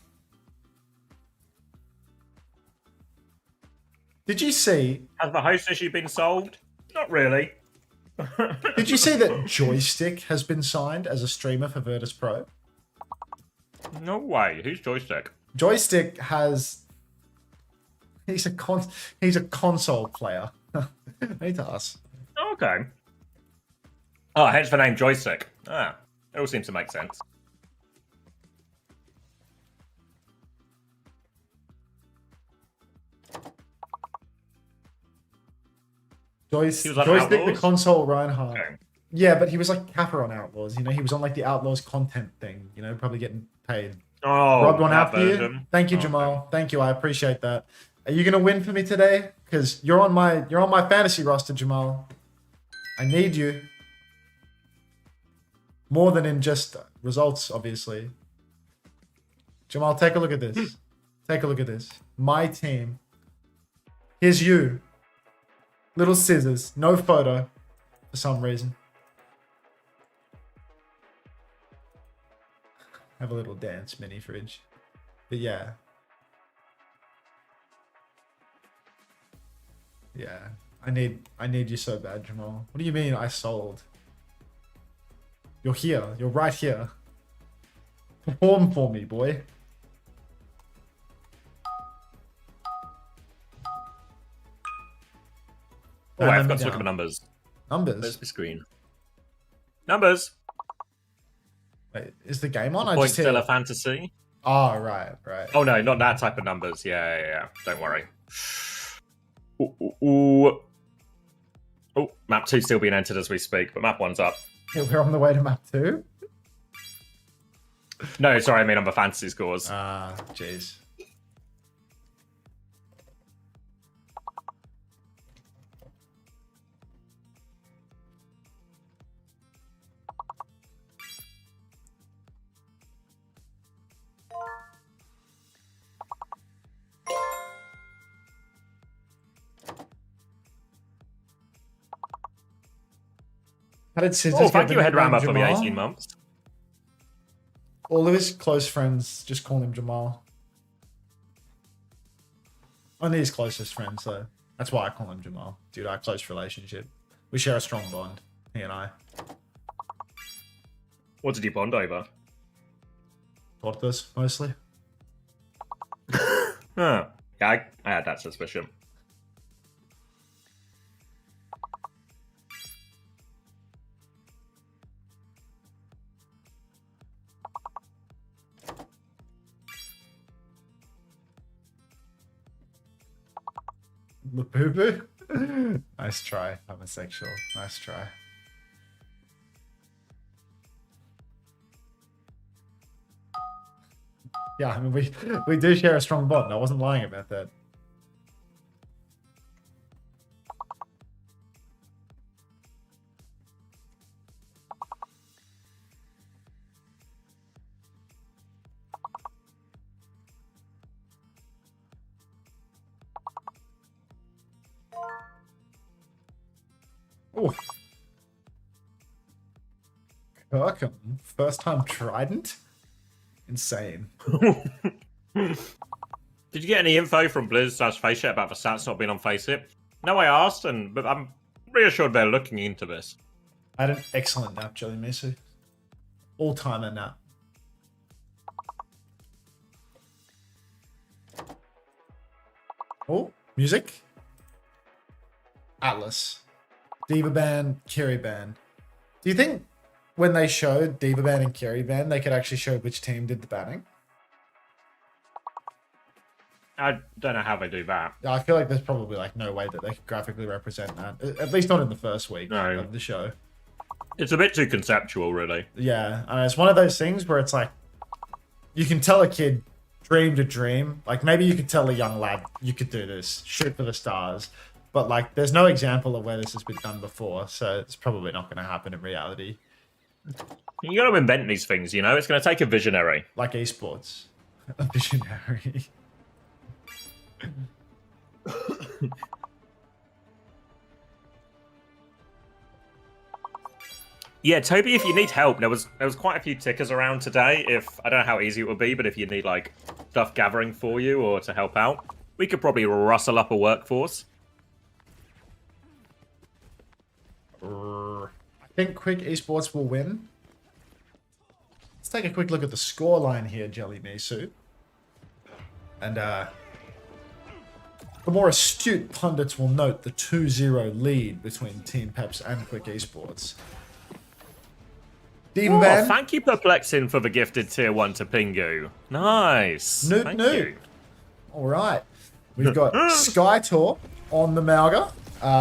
Did you see... Has the host issue been solved? Not really. Did you see that Joystick has been signed as a streamer for Virtus.pro? No way. Who's Joystick? Joystick has... He's a console player. Need to ask. Okay. Oh, hence the name Joystick. Ah, it all seems to make sense. Joystick, Outlaws? the console Reinhardt. Okay. Yeah, but he was like Kappa on Outlaws. You know, he was on like the Outlaws content thing. You know, probably getting paid. Oh, Robbed one that out for you. version. Thank you, Okay. Jamal. Thank you. I appreciate that. Are you gonna win for me today? Because you're on my fantasy roster, Jamal. I need you. More than in just results, obviously. Jamal, take a look at this. Take a look at this. My team. Here's you. Little scissors. No photo. For some reason. Have a little dance mini fridge. But yeah. Yeah. I need you so bad, Jamal. What do you mean I sold? You're here. You're right here. Perform for me, boy. Oh, I forgot to look at the numbers. Numbers? Where's the screen? Numbers! Wait, is the game on? Point Stellar Fantasy. Oh, right, right. Oh no, not that type of numbers. Yeah. Don't worry. Ooh. Oh, map 2's still being entered as we speak, but map 1's up. Yeah, we're on the way to map 2? No, sorry, I mean on the fantasy scores. Ah, jeez. How did Scissors Oh, thank you, Headrammer, for the Jamal? 18 months. All of his close friends just call him Jamal. Only his closest friends, though. That's why I call him Jamal. Due to our close relationship. We share a strong bond, he and I. What did you bond over? Tortas, mostly. Huh. Yeah, I had that suspicion. Boo-boo? Nice try, homosexual. Nice try. Yeah, I mean, we do share a strong bond. I wasn't lying about that. Oh. Kirkham, first time Trident? Insane. Did you get any info from Blizz/Faceit about the stats not being on Faceit? No, I asked, but I'm reassured they're looking into this. I had an excellent nap, Jelly Misu. All-timer nap. Oh, music. Atlas. Diva Band, Kiri Band. Do you think when they showed Diva Band and Kiri Band, they could actually show which team did the banning? I don't know how they do that. I feel like there's probably like no way that they could graphically represent that. At least not in the first week of the show. It's a bit too conceptual, really. Yeah, and it's one of those things where it's like, you can tell a kid dream to dream. Like maybe you could tell a young lad, you could do this, shoot for the stars. But like, there's no example of where this has been done before, so it's probably not going to happen in reality. You got to invent these things, you know? It's going to take a visionary. Like esports. A visionary. Yeah, Toby, if you need help, there was quite a few tickers around today. I don't know how easy it would be, but if you need like stuff gathering for you or to help out, we could probably rustle up a workforce. I think Quick Esports will win. Let's take a quick look at the scoreline here, Jelly Misu. And the more astute pundits will note the 2-0 lead between Team Peps and Quick Esports. Oh, thank you, Perplexing, for the gifted tier 1 to Pingu. Nice. Thank you. All right. We've got Skytor on the Malga.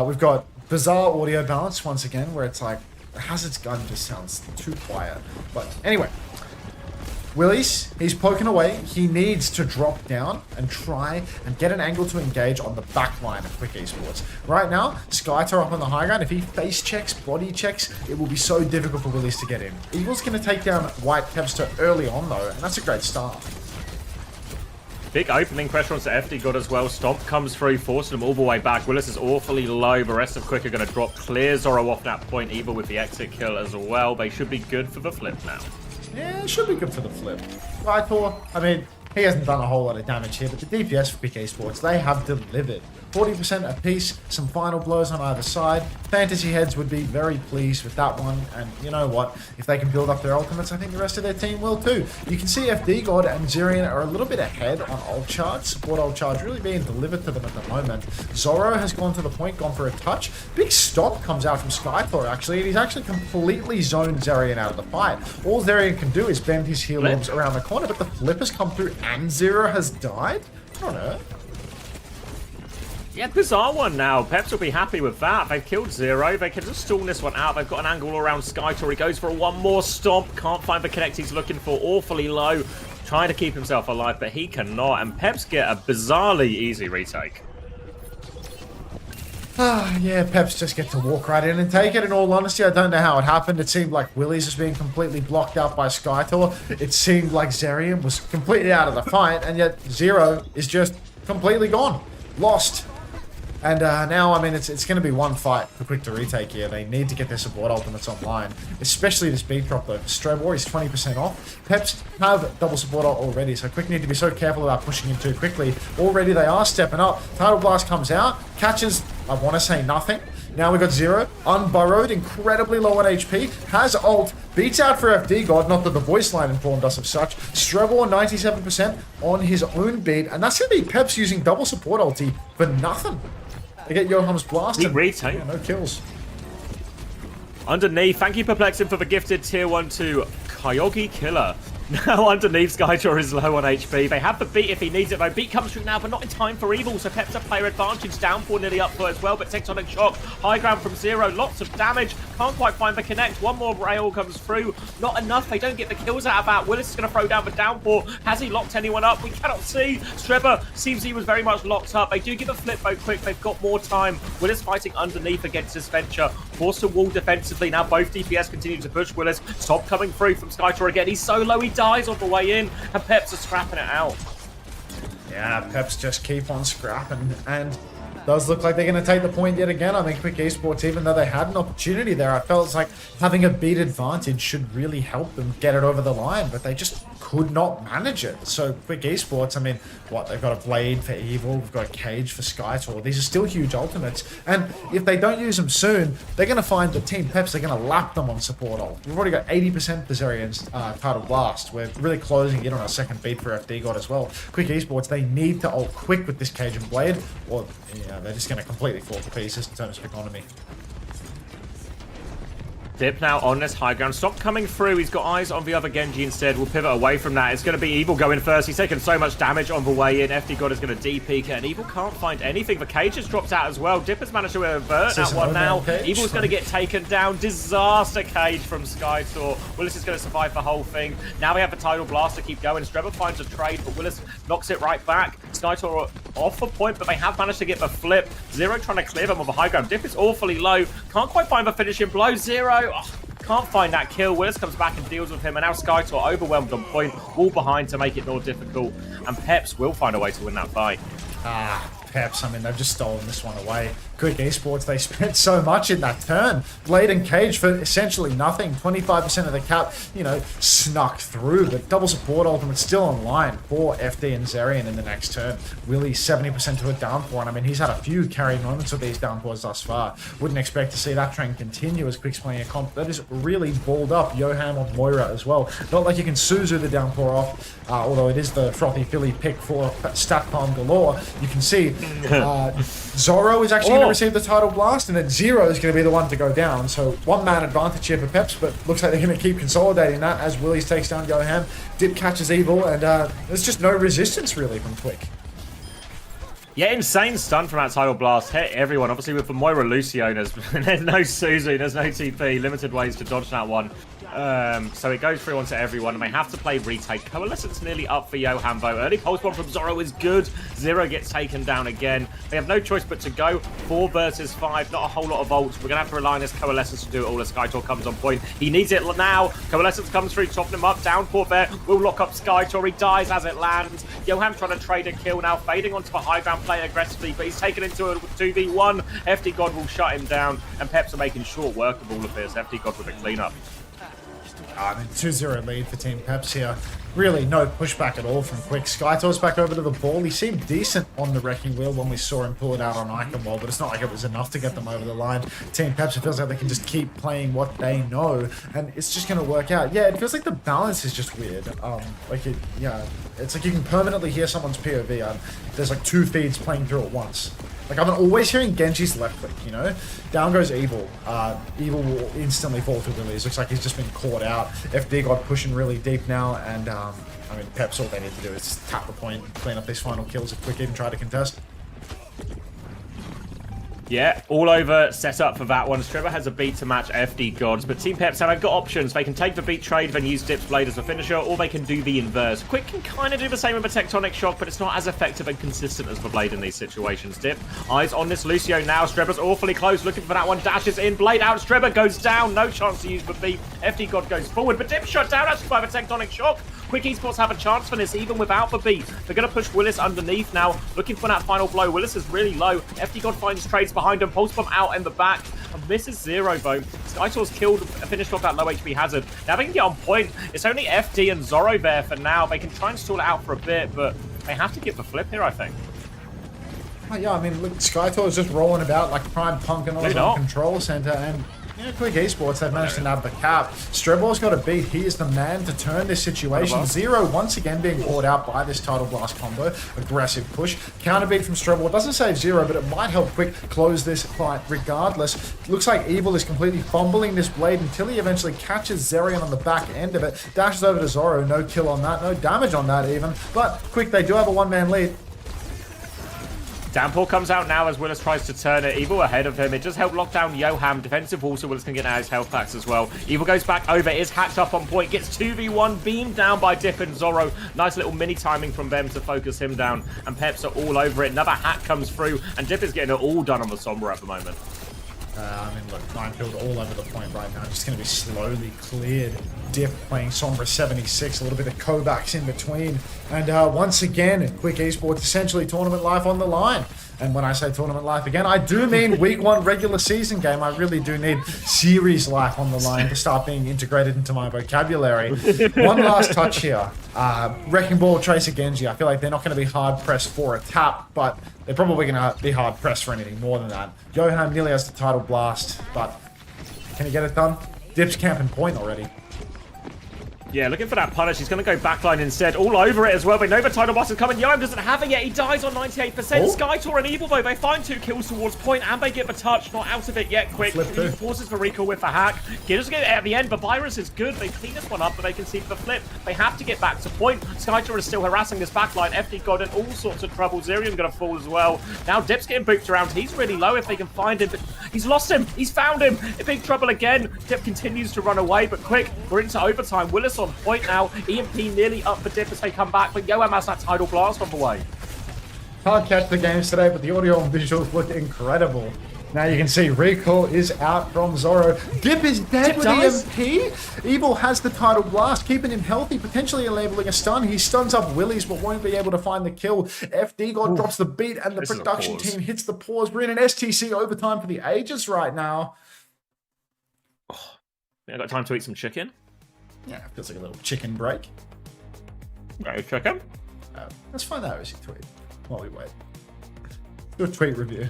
We've got bizarre audio balance once again, where it's like Hazard's gun just sounds too quiet. But anyway, Willis, he's poking away. He needs to drop down and try and get an angle to engage on the back line of Quick Esports. Right now, Skytor up on the high ground. If he face checks, body checks, it will be so difficult for Willis to get in. Eagle's going to take down White Pepster early on, though, and that's a great start. Big opening pressure onto FD God as well. Stomp comes through, forcing him all the way back. Willis is awfully low. The rest of Quick are going to drop. Clear Zorro off that point, either with the exit kill as well. They should be good for the flip now. Yeah, it should be good for the flip. Skytor, I mean, he hasn't done a whole lot of damage here, but the DPS for Quick Esports, they have delivered. 40% apiece, some final blows on either side. Fantasy Heads would be very pleased with that one, and you know what? If they can build up their ultimates, I think the rest of their team will too. You can see FD God and Zirian are a little bit ahead on ult charge. Support ult charge really being delivered to them at the moment. Zorro has gone to the point, gone for a touch. Big stop comes out from Skytor actually, and he's actually completely zoned Zirian out of the fight. All Zirian can do is bend his heel orbs around the corner, but the flip has come through and Zero has died? I don't know. Yeah, bizarre one now. Peps will be happy with that. They've killed Zero. They can just stall this one out. They've got an angle around Skytor. He goes for one more stomp. Can't find the connect he's looking for. Awfully low. Trying to keep himself alive, but he cannot. And Peps get a bizarrely easy retake. Yeah, Peps just get to walk right in and take it. In all honesty, I don't know how it happened. It seemed like Willy's was being completely blocked out by Skytor. It seemed like Zerian was completely out of the fight, and yet Zero is just completely gone. Lost. And now, I mean, it's going to be one fight for Quick to retake here. They need to get their support ultimates online, especially this beat drop though. Strebor is 20% off. Peps have double support ult already, so Quick need to be so careful about pushing him too quickly. Already they are stepping up. Tidal Blast comes out, catches, I want to say nothing. Now we got Zero, unburrowed, incredibly low on HP, has ult, beats out for FD God, not that the voice line informed us of such. Strebor 97% on his own beat, and that's going to be Peps using double support ulti for nothing. They get Joham's blast and retake. No kills. Underneath, thank you Perplexing for the gifted tier 1 to Kyogi Killer. Now underneath, Skyjaw is low on HP. They have the beat if he needs it though. Beat comes through now, but not in time for Evil, so Peps a player advantage. Downpour nearly up for as well, but Tectonic Shock. High ground from Zero, lots of damage. Can't quite find the connect. One more rail comes through. Not enough, they don't get the kills out of that. Willis is going to throw down the Downpour. Has he locked anyone up? We cannot see. Strebor seems he was very much locked up. They do give a flip though quick, they've got more time. Willis fighting underneath against this Venture. Forced to wall defensively. Now both DPS continue to push Willis. Stop coming through from Skyjaw again. He's so low, he dies on the way in. And Peps are scrapping it out. Yeah, Peps just keep on scrapping, and does look like they're going to take the point yet again. I think Quick Esports, even though they had an opportunity there, I felt like having a beat advantage should really help them get it over the line, but they just could not manage it. So Quick Esports, I mean, what, they've got a Blade for Evil, we've got a Cage for Skytor. These are still huge ultimates, and if they don't use them soon, they're going to find that Team Peps, they're going to lap them on support ult. We've already got 80% for Zerian's Tidal Blast. We're really closing in on our second beat for FD God as well. Quick Esports, they need to ult quick with this Cage and Blade, or they're just going to completely fall to pieces in terms of economy. Dip now on this high ground. Stop coming through. He's got eyes on the other Genji instead. We'll pivot away from that. It's going to be Evil going first. He's taken so much damage on the way in. FD God is going to D-peek it, and Evil can't find anything. The Cage has dropped out as well. Dip has managed to avert that one now. Evil's going to get taken down. Disaster Cage from Skytor. Willis is going to survive the whole thing. Now we have the Tidal Blast to keep going. Strebor finds a trade, but Willis knocks it right back. Skytor off the point, but they have managed to get the flip. Zero trying to clear them on the high ground. Dip is awfully low. Can't quite find the finishing blow. Zero. Oh, can't find that kill. Willis comes back and deals with him, and now Skytor overwhelmed on point, wall behind to make it more difficult, and Peps will find a way to win that fight. Peps, I mean, they've just stolen this one away. Quick Esports, they spent so much in that turn. Blade and Cage for essentially nothing. 25% of the cap, snuck through, but double support ultimate still online for FD and Zerian in the next turn. Willie 70% to a downpour, and I mean, he's had a few carry moments with these downpours thus far. Wouldn't expect to see that trend continue as Quick's playing a comp that is really balled up. Johan on Moira as well. Not like you can Suzu the downpour off, although it is the frothy Philly pick for stat farm galore. You can see Zorro is actually going to receive the Tidal Blast, and then Zero is going to be the one to go down. So one-man advantage here for Peps, but looks like they're going to keep consolidating that as Willies takes down Johan. Dip catches Evil, and there's just no resistance really from Quick. Yeah, insane stun from that Tidal Blast. Hit everyone. Obviously with the Moira Lucio, there's no Suzu, there's no TP. Limited ways to dodge that one. So it goes through onto everyone, and they have to play retake. Coalescence nearly up for Johan though. Early pulse bomb from Zorro is good. Zero gets taken down again. They have no choice but to go 4 versus 5. Not a whole lot of ults. We're going to have to rely on this Coalescence to do it all as Skytor comes on point. He needs it now. Coalescence comes through, topping him up. Downpour there will lock up Skytor. He dies as it lands. Johan trying to trade a kill now, fading onto the high ground, playing aggressively, but he's taken into a 2v1. FD God will shut him down, and Peps are making short work of all of this. FD God with a cleanup. I mean, 2-0 lead for Team Peps here. Really no pushback at all from Quick. Skytor's back over to the ball. He seemed decent on the Wrecking Wheel when we saw him pull it out on Iconwall, but it's not like it was enough to get them over the line. Team Peps, it feels like they can just keep playing what they know, and it's just going to work out. Yeah, it feels like the balance is just weird. It's like you can permanently hear someone's POV. There's like 2 feeds playing through at once. Like, I'm always hearing Genji's left click, Down goes Evil. Evil will instantly fall to Willies. Looks like he's just been caught out. FD got pushing really deep now, and, Peps, all they need to do is just tap the point, clean up these final kills if Quick even try to contest. Yeah, all over set up for that one. Strebor has a beat to match FD Gods, but Team Peps have got options. They can take the beat trade, then use Dip's Blade as a finisher, or they can do the inverse. Quick can kind of do the same with a Tectonic Shock, but it's not as effective and consistent as the Blade in these situations. Dip, eyes on this Lucio now. Strebor's awfully close, looking for that one. Dashes in, Blade out. Strebor goes down. No chance to use the beat. FD God goes forward, but Dip shut down actually by the Tectonic Shock. Quick Esports have a chance for this, even without the beat. They're going to push Willis underneath now, looking for that final blow. Willis is really low. FD God finds trades behind him. Pulse Bomb out in the back. And misses Zero, though. Skytor's killed, finished off that low HP Hazard. Now they can get on point. It's only FD and Zorro there for now. They can try and stall it out for a bit, but they have to give the flip here, I think. Oh, yeah, I mean, look, Skytor is just rolling about like Prime Punk and all on Control Center, and Quick Esports have managed to nab the cap. Streble's got a beat. He is the man to turn this situation. Zero once again being caught out by this Tidal Blast combo. Aggressive push. Counter beat from Streble. Doesn't save Zero, but it might help Quick close this fight regardless. Looks like Evil is completely fumbling this blade until he eventually catches Zerion on the back end of it. Dashes over to Zorro. No kill on that. No damage on that even. But Quick, they do have a one-man lead. Downpour comes out now as Willis tries to turn it. Evil ahead of him. It does help lock down Yoham. Defensive wall, so Willis can get out his health packs as well. Evil goes back over, is hacked up on point, gets 2v1, beamed down by Dip and Zorro. Nice little mini timing from them to focus him down. And Peps are all over it. Another hack comes through, and Dip is getting it all done on the Sombra at the moment. I mean, look, Minefield all over the point right now. Just going to be slowly cleared. Dip playing Sombra 76, a little bit of Kovacs in between. And once again, Quick Esports essentially tournament life on the line. And when I say tournament life again, I do mean week 1 regular season game. I really do need series life on the line to start being integrated into my vocabulary. One last touch here. Wrecking Ball, Tracer, Genji. I feel like they're not going to be hard pressed for a tap, but they're probably going to be hard pressed for anything more than that. Yohan nearly has the Tidal Blast, but can he get it done? Dip's camping point already. Yeah, looking for that punish. He's going to go backline instead. All over it as well. They know the Tidal Blast is coming. Yoam doesn't have it yet. He dies on 98%. Skytor and Evil, though, they find 2 kills towards point, and they get the touch. Not out of it yet. Quick. He forces the recall with the hack. Gitters get it at the end, but Virus is good. They clean this one up, but they can see the flip. They have to get back to point. Skytor is still harassing this backline. FD God in all sorts of trouble. Zerion going to fall as well. Now Dip's getting booped around. He's really low if they can find him, but he's lost him. He's found him. In big trouble again. Dip continues to run away, but Quick, we're into overtime. Willis on point now. EMP nearly up for Dip as they come back, but Yoam has that Tidal Blast on the way. Can't catch the games today, but the audio and visuals look incredible. Now you can see Recall is out from Zorro. Dip is dead with EMP. Evil has the Tidal Blast, keeping him healthy, potentially enabling a stun. He stuns up Willies, but won't be able to find the kill. FD God drops the beat, and the production team hits the pause. We're in an STC overtime for the ages right now. Oh, I got time to eat some chicken. Yeah, it feels like a little chicken break. Right, chicken? Let's find out who's tweet while we wait. Do a tweet review.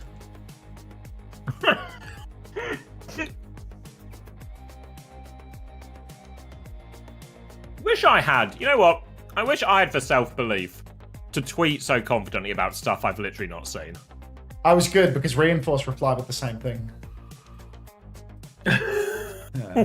Wish I had. You know what? I wish I had the self-belief to tweet so confidently about stuff I've literally not seen. I was good because Reinforce replied with the same thing.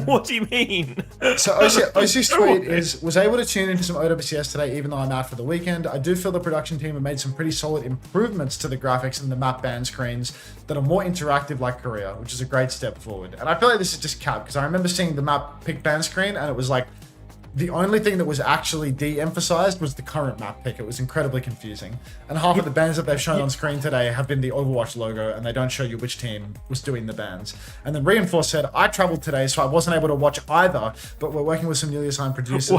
What do you mean? So OC's tweet was able to tune into some OWCS today, even though I'm out for the weekend. I do feel the production team have made some pretty solid improvements to the graphics and the map band screens that are more interactive like Korea, which is a great step forward. And I feel like this is just cap, because I remember seeing the map pick band screen and it was like, the only thing that was actually de-emphasized was the current map pick. It was incredibly confusing. And half of the bands that they've shown on screen today have been the Overwatch logo, and they don't show you which team was doing the bands. And then Reinforce said, I traveled today, so I wasn't able to watch either, but we're working with some newly assigned producers.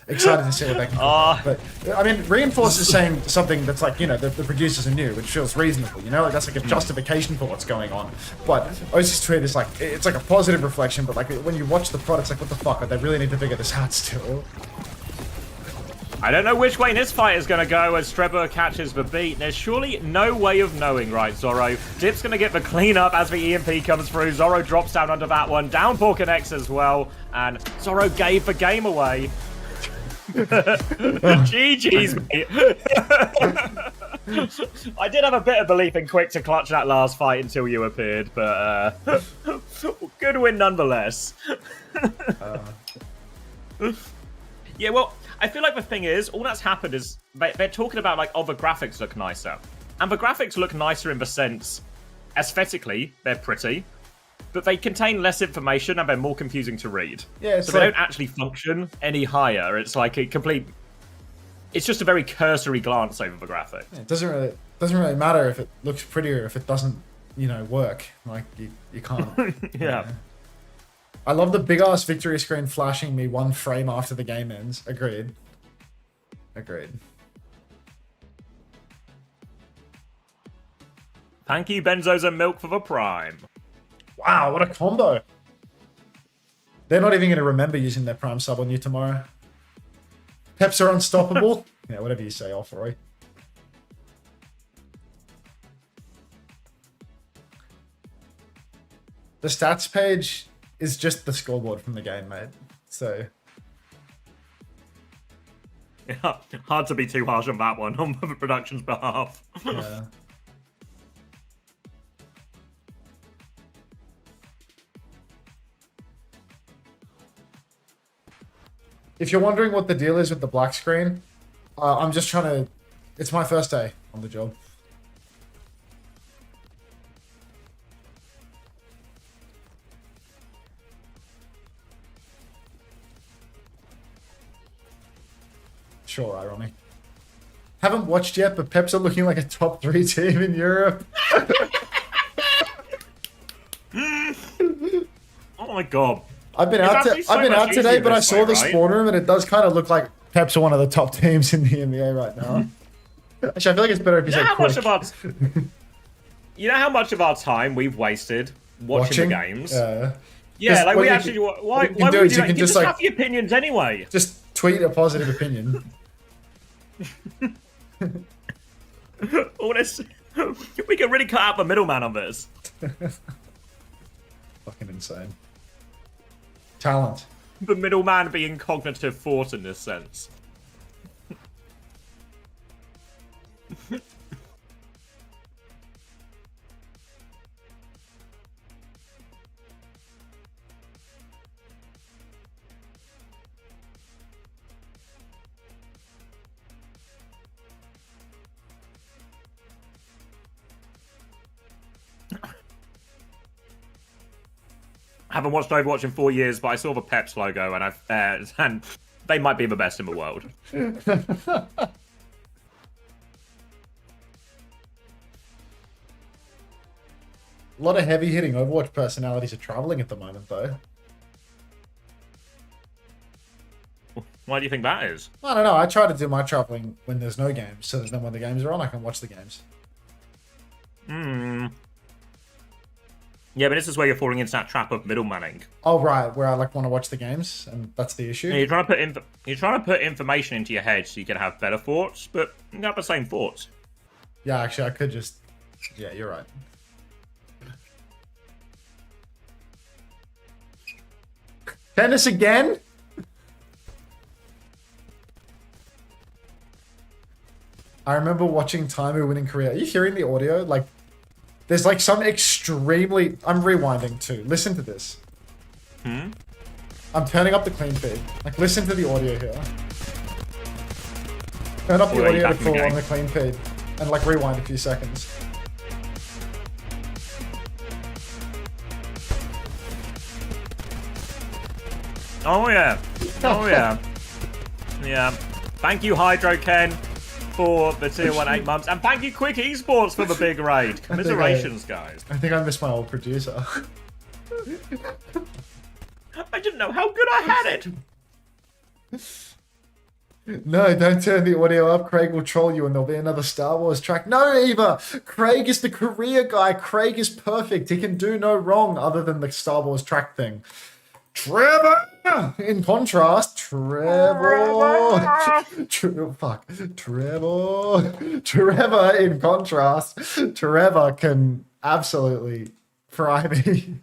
Excited to see what they can do. But, I mean, Reinforce is saying something that's like, you know, the producers are new, which feels reasonable, you know? Like, that's like a justification for what's going on. But OC's tweet is like, it's like a positive reflection, but like, when you watch the product, it's like, what the fuck? They really need to figure this out still. I don't know which way this fight is going to go as Strebber catches the beat. There's surely no way of knowing, right, Zorro? Dip's going to get the cleanup as the EMP comes through. Zorro drops down under that one. Downpour connects as well. And Zorro gave the game away. GG's, mate. I did have a bit of belief in Quick to clutch that last fight until you appeared, but good win nonetheless. Yeah, well, I feel like the thing is, all that's happened is they're talking about, like, oh, the graphics look nicer. And the graphics look nicer in the sense, aesthetically, they're pretty, but they contain less information and they're more confusing to read. Yeah, so they don't actually function any higher. It's like a complete... It's just a very cursory glance over the graphics. Yeah, it doesn't really matter if it looks prettier if it doesn't, you know, work. Like, you can't. Yeah. I love the big-ass victory screen flashing me one frame after the game ends. Agreed. Agreed. Thank you, Benzos and Milk, for the Prime. Wow, what a combo. They're not even going to remember using their Prime sub on you tomorrow. Peps are unstoppable. Yeah, whatever you say, Roy. The stats page is just the scoreboard from the game, mate. So... Yeah, hard to be too harsh on that one, on the production's behalf. Yeah. If you're wondering what the deal is with the black screen, I'm just trying to... It's my first day on the job. Sure, ironic. Haven't watched yet, but Peps are looking like a top 3 team in Europe. Oh my god. I've been out today, but I saw the spawn room, and it does kind of look like Peps are one of the top teams in the EMEA right now. Actually, I feel like it's better if you say quick. You know how much of our time we've wasted watching the games? Yeah, just, like we actually... Why would we do that? You can just like, have the opinions anyway. Just tweet a positive opinion. All this... We can really cut out the middleman on this. Fucking insane. Talent. The middleman being cognitive force in this sense. I haven't watched Overwatch in 4 years, but I saw the Peps logo, and and they might be the best in the world. A lot of heavy-hitting Overwatch personalities are traveling at the moment, though. Why do you think that is? I don't know. I try to do my traveling when there's no games, so then when the games are on, I can watch the games. Yeah, but this is where you're falling into that trap of middlemaning. Oh, right, where I like want to watch the games, and that's the issue. Yeah, you're trying to put information into your head so you can have better thoughts, but you have the same thoughts. Yeah, actually, I could just... Yeah, you're right. Tennis again? I remember watching Taimu win in Korea. Are you hearing the audio? Like, there's like some extremely... I'm rewinding too. Listen to this. I'm turning up the clean feed. Like, listen to the audio here. Turn up the audio to full on the clean feed. And like rewind a few seconds. Oh yeah. Oh yeah. Yeah. Thank you, Hydro Ken, for the tier 1 8 months, and thank you Quick Esports for the big raid. Commiserations, guys. I think I missed my old producer. I didn't know how good I had it. No, don't turn the audio up. Craig will troll you and there'll be another Star Wars track. No, Eva! Craig is the Korea guy. Craig is perfect. He can do no wrong other than the Star Wars track thing. Trevor! In contrast, Trevor, in contrast, Trevor can absolutely fry me.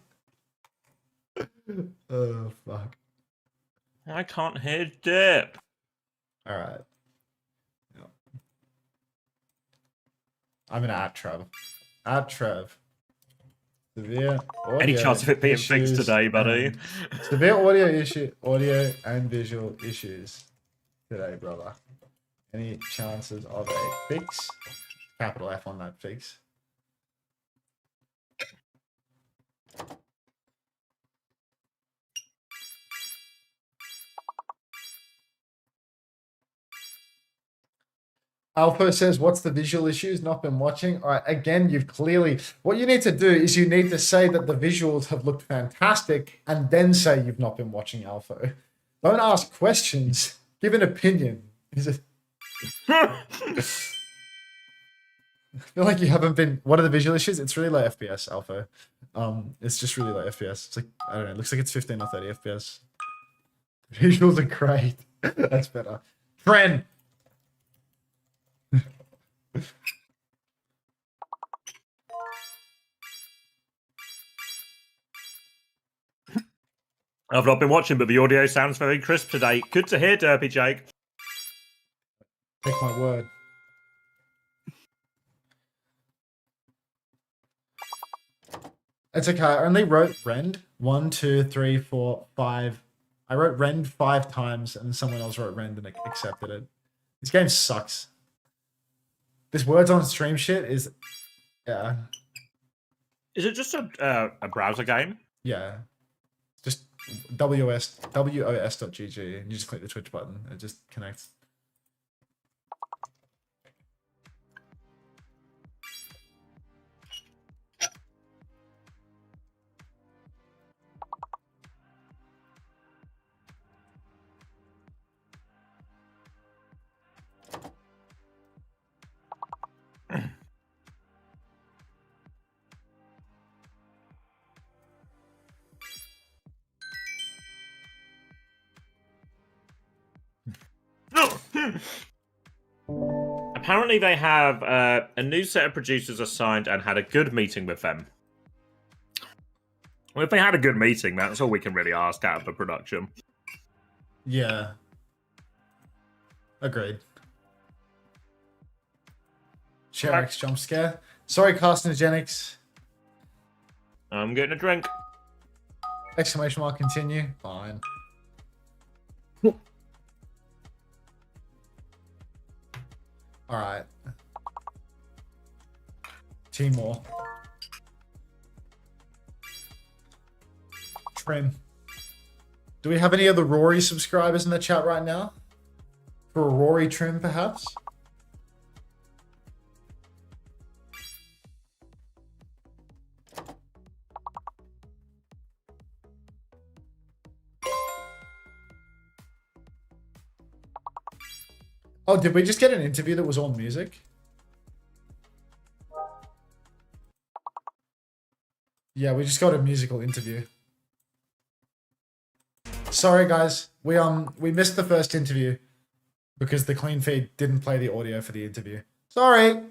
Oh, fuck. I can't hear dip. All right. Yep. I'm going to @ Trev. @ Trev. Severe audio Any chance of it being fixed today, buddy? Severe audio and visual issues today, brother. Any chances of a fix? Capital F on that fix. Alpha says, what's the visual issues? Not been watching. All right, again, you've clearly... What you need to do is you need to say that the visuals have looked fantastic and then say you've not been watching Alpha. Don't ask questions. Give an opinion. Is it... I feel like you haven't been. What are the visual issues? It's really low FPS, Alpha. It's just really low FPS. It's like, I don't know. It looks like it's 15 or 30 FPS. Visuals are great. That's better. Friend. I've not been watching, but the audio sounds very crisp today. Good to hear, Derpy Jake. Take my word. It's okay. I only wrote Rend 1, 2, 3, 4, 5. I wrote Rend 5 times, and someone else wrote Rend and accepted it. This game sucks. This words on stream shit is, yeah. Is it just a browser game? Yeah. Just WOS.GG, and you just click the Twitch button. It just connects. Apparently they have a new set of producers assigned and had a good meeting with them. Well, if they had a good meeting, that's all we can really ask out of the production. Yeah. Agreed. Sherrick's jump scare. Sorry, carcinogenics. I'm getting a drink. Exclamation mark, continue. Fine. Alright. Timor. Trim. Do we have any other Rory subscribers in the chat right now? For a Rory trim, perhaps? Oh, did we just get an interview that was all music? Yeah, we just got a musical interview. Sorry guys, we missed the first interview because the clean feed didn't play the audio for the interview. Sorry.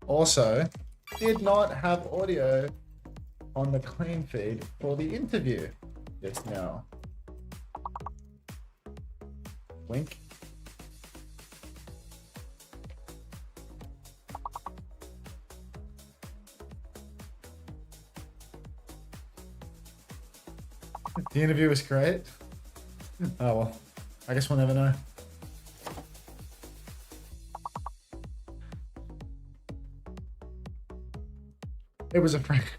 Also, did not have audio on the clean feed for the interview just now. Wink. The interview was great. Oh well, I guess we'll never know. It was a prank.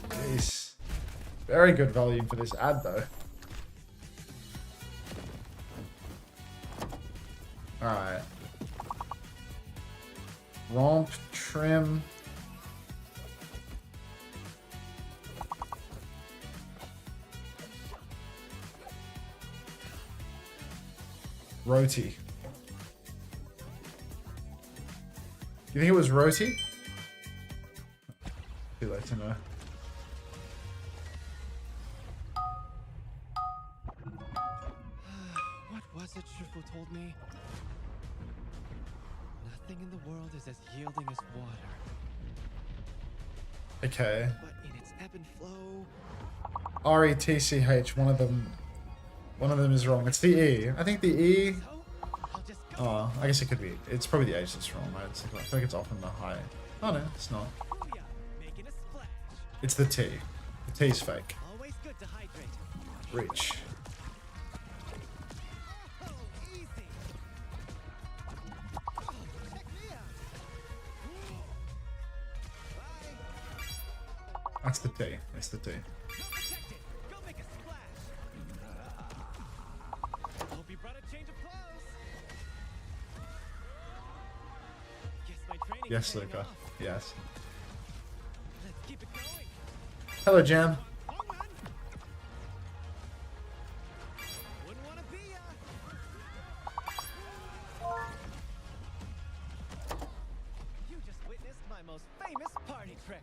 Jeez. Very good volume for this ad though. Alright. Romp, trim. Roti. You think it was roti? Too late to know. What was it Shifu told me? Nothing in the world is as yielding as water. Okay. But in its ebb and flow... R-E-T-C-H, one of them is wrong. It's the E. I think the E... So, I'll just go. Oh, I guess it could be. It's probably the H that's wrong, right? It's like, I think it's often the high. Oh no, it's not. Booyah, making a splash. It's the T. The T's fake. Always good to hydrate. Reach. Oh, easy. Oh, check me out. Bye. That's the T. That's the T. Go protect it. Go make a splash. Hope you brought a change of clothes. Guess my training Yes, is paying Luca. off. Yes. Keep it going. Hello, Jam. Long run. Wouldn't want to be ya. You just witnessed my most famous party trick.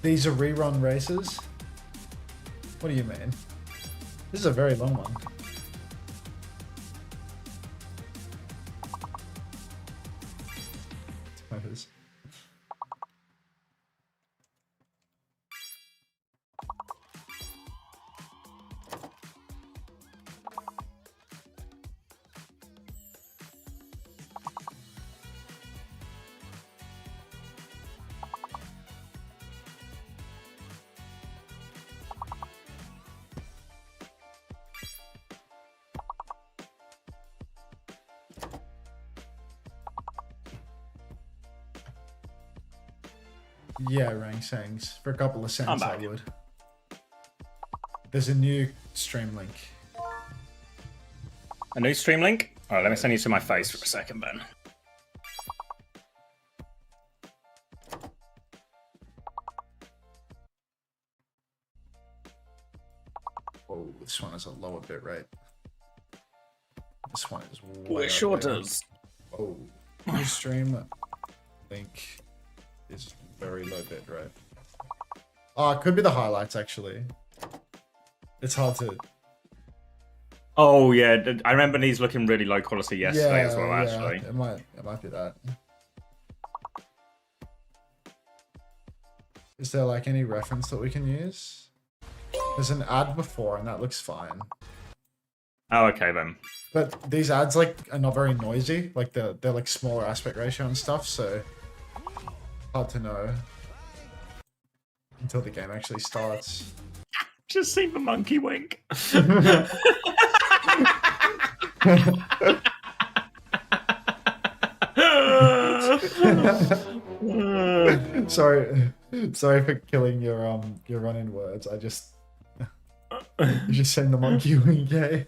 These are rerun races? What do you mean? This is a very long one. Smokers. Yeah, Rang Sangs. For a couple of cents, I would. There's a new stream link. A new stream link? Alright, let me send you to my face for a second, Ben. Oh, this one has a lower bit rate. This one is way Well, it sure up there. does. Oh, new stream link is very low bit rate. Oh, it could be the highlights actually. It's hard to. Oh yeah, I remember these looking really low quality yesterday as well. Yeah, Actually, it might be that. Is there like any reference that we can use? There's an ad before, and that looks fine. oh okay then. But these ads like are not very noisy. Like they're like smaller aspect ratio and stuff, so hard to know until the game actually starts. Just seen the monkey wink. Sorry for killing your run-in words. I just you just send the monkey wink, eh?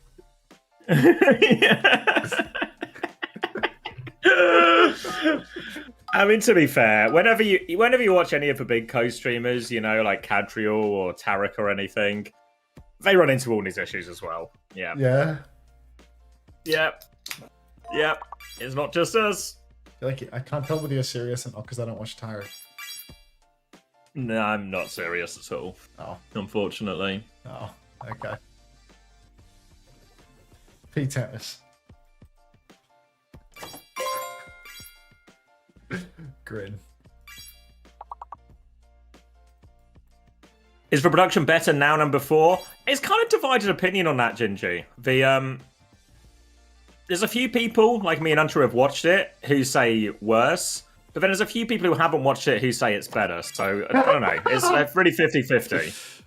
I mean, to be fair, whenever you watch any of the big co-streamers, you know, like Qadsiah or Tarek or anything, they run into all these issues as well. Yeah. Yeah. Yep. Yep. It's not just us. Like I can't tell whether you're serious or not because I don't watch Tarek. No, I'm not serious at all. Oh. Unfortunately. Oh. Okay. P-Tennis. Grin. Is the production better now than before? It's kind of divided opinion on that, Gingy. There's a few people, like me and Unter, have watched it, who say worse. But then there's a few people who haven't watched it who say it's better. So, I don't know. It's really 50-50.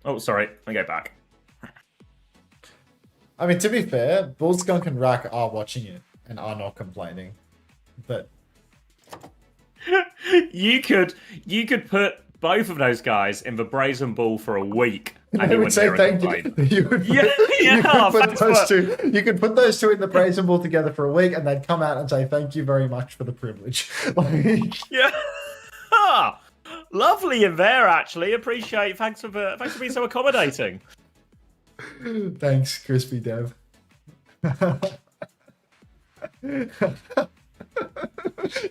Oh, sorry. Let me go back. I mean, to be fair, Bull Skunk and Rack are watching it and are not complaining. But you could put both of those guys in the Brazen Bull for a week, and they you would wouldn't say hear a thank complaint. you. You could put those two in the Brazen Bull together for a week, and they'd come out and say thank you very much for the privilege. Like, Yeah. Ah, lovely in there, actually. Appreciate. Thanks for being so accommodating. Thanks, Crispy Dev.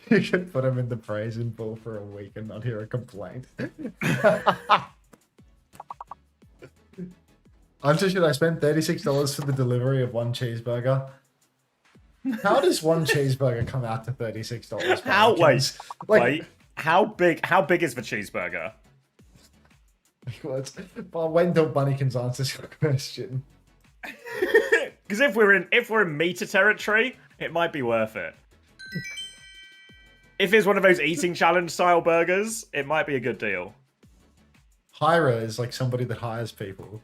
You could put him in the Brazen Bull for a week and not hear a complaint. Hunter, should I spend $36 for the delivery of one cheeseburger? How does one cheeseburger come out to $36? How? Wait. How big is the cheeseburger? Well, wait until Bunnykins answers your question. Because if we're in meter territory, it might be worth it. If it's one of those eating challenge style burgers, it might be a good deal. Hirer is like somebody that hires people.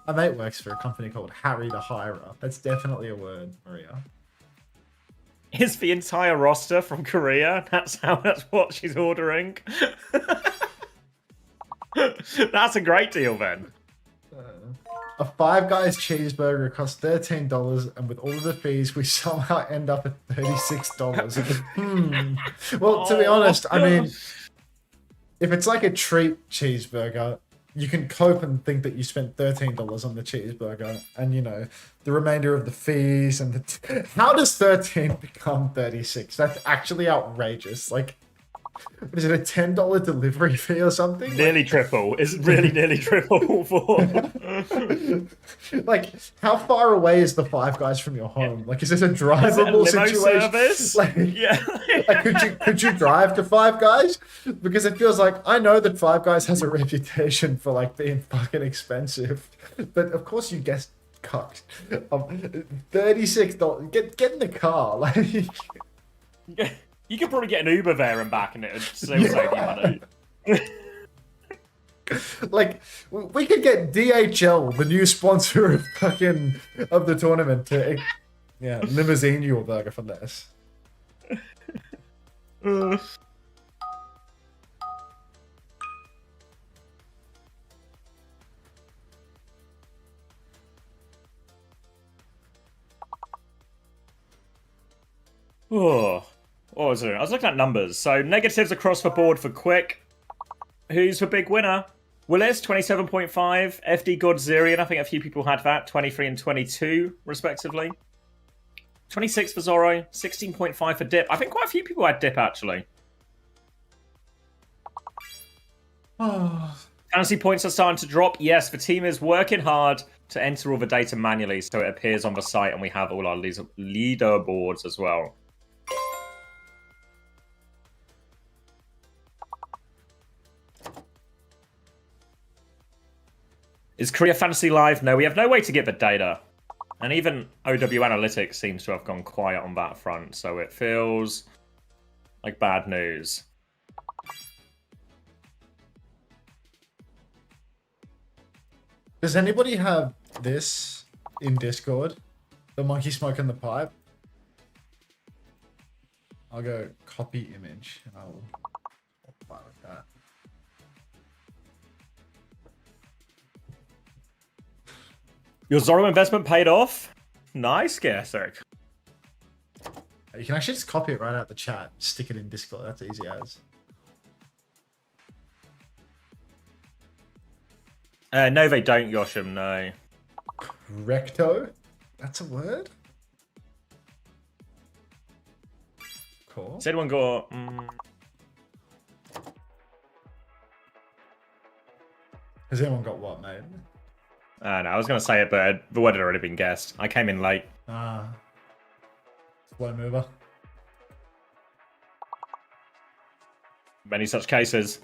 My mate works for a company called Harry the Hirer. That's definitely a word, Maria. Is the entire roster from Korea? That's what she's ordering. That's a great deal then. A Five Guys cheeseburger costs $13, and with all of the fees, we somehow end up at $36. Well, to be honest, I mean, if it's like a treat cheeseburger, you can cope and think that you spent $13 on the cheeseburger, and you know the remainder of the fees and the. How does 13 become 36? That's actually outrageous. Like. What is it, a $10 delivery fee or something? Nearly triple. It's really nearly triple for... Like, how far away is the Five Guys from your home? Like, is this a drivable situation? Service? Like, yeah. Like, could you drive to Five Guys? Because it feels like, I know that Five Guys has a reputation for, like, being fucking expensive. But, of course, you guessed cucked. $36. Get in the car. Like... You could probably get an Uber there and back, and it would still save you money. Like, we could get DHL, the new sponsor of the tournament, to limousine you a burger for less. Oh. What was it? I was looking at numbers. So negatives across the board for Quick. Who's the big winner? Willis, 27.5. FD Godzirian, I think a few people had that. 23 and 22, respectively. 26 for Zorro. 16.5 for Dip. I think quite a few people had Dip, actually. Fantasy points are starting to drop. Yes, the team is working hard to enter all the data manually so it appears on the site and we have all our leaderboards as well. Is Korea Fantasy live? No, we have no way to get the data. And even OW Analytics seems to have gone quiet on that front, so it feels like bad news. Does anybody have this in Discord? The monkey smoke in the pipe? I'll go copy image and I'll file like that. Your Zorro investment paid off? Nice guess, Eric. You can actually just copy it right out the chat, stick it in Discord. That's easy as. No, they don't, Yoshim, no. Recto? That's a word? Cool. Has anyone got... Has anyone got what, mate? No, I was going to say it, but the word had already been guessed. I came in late. Slow mover. Many such cases.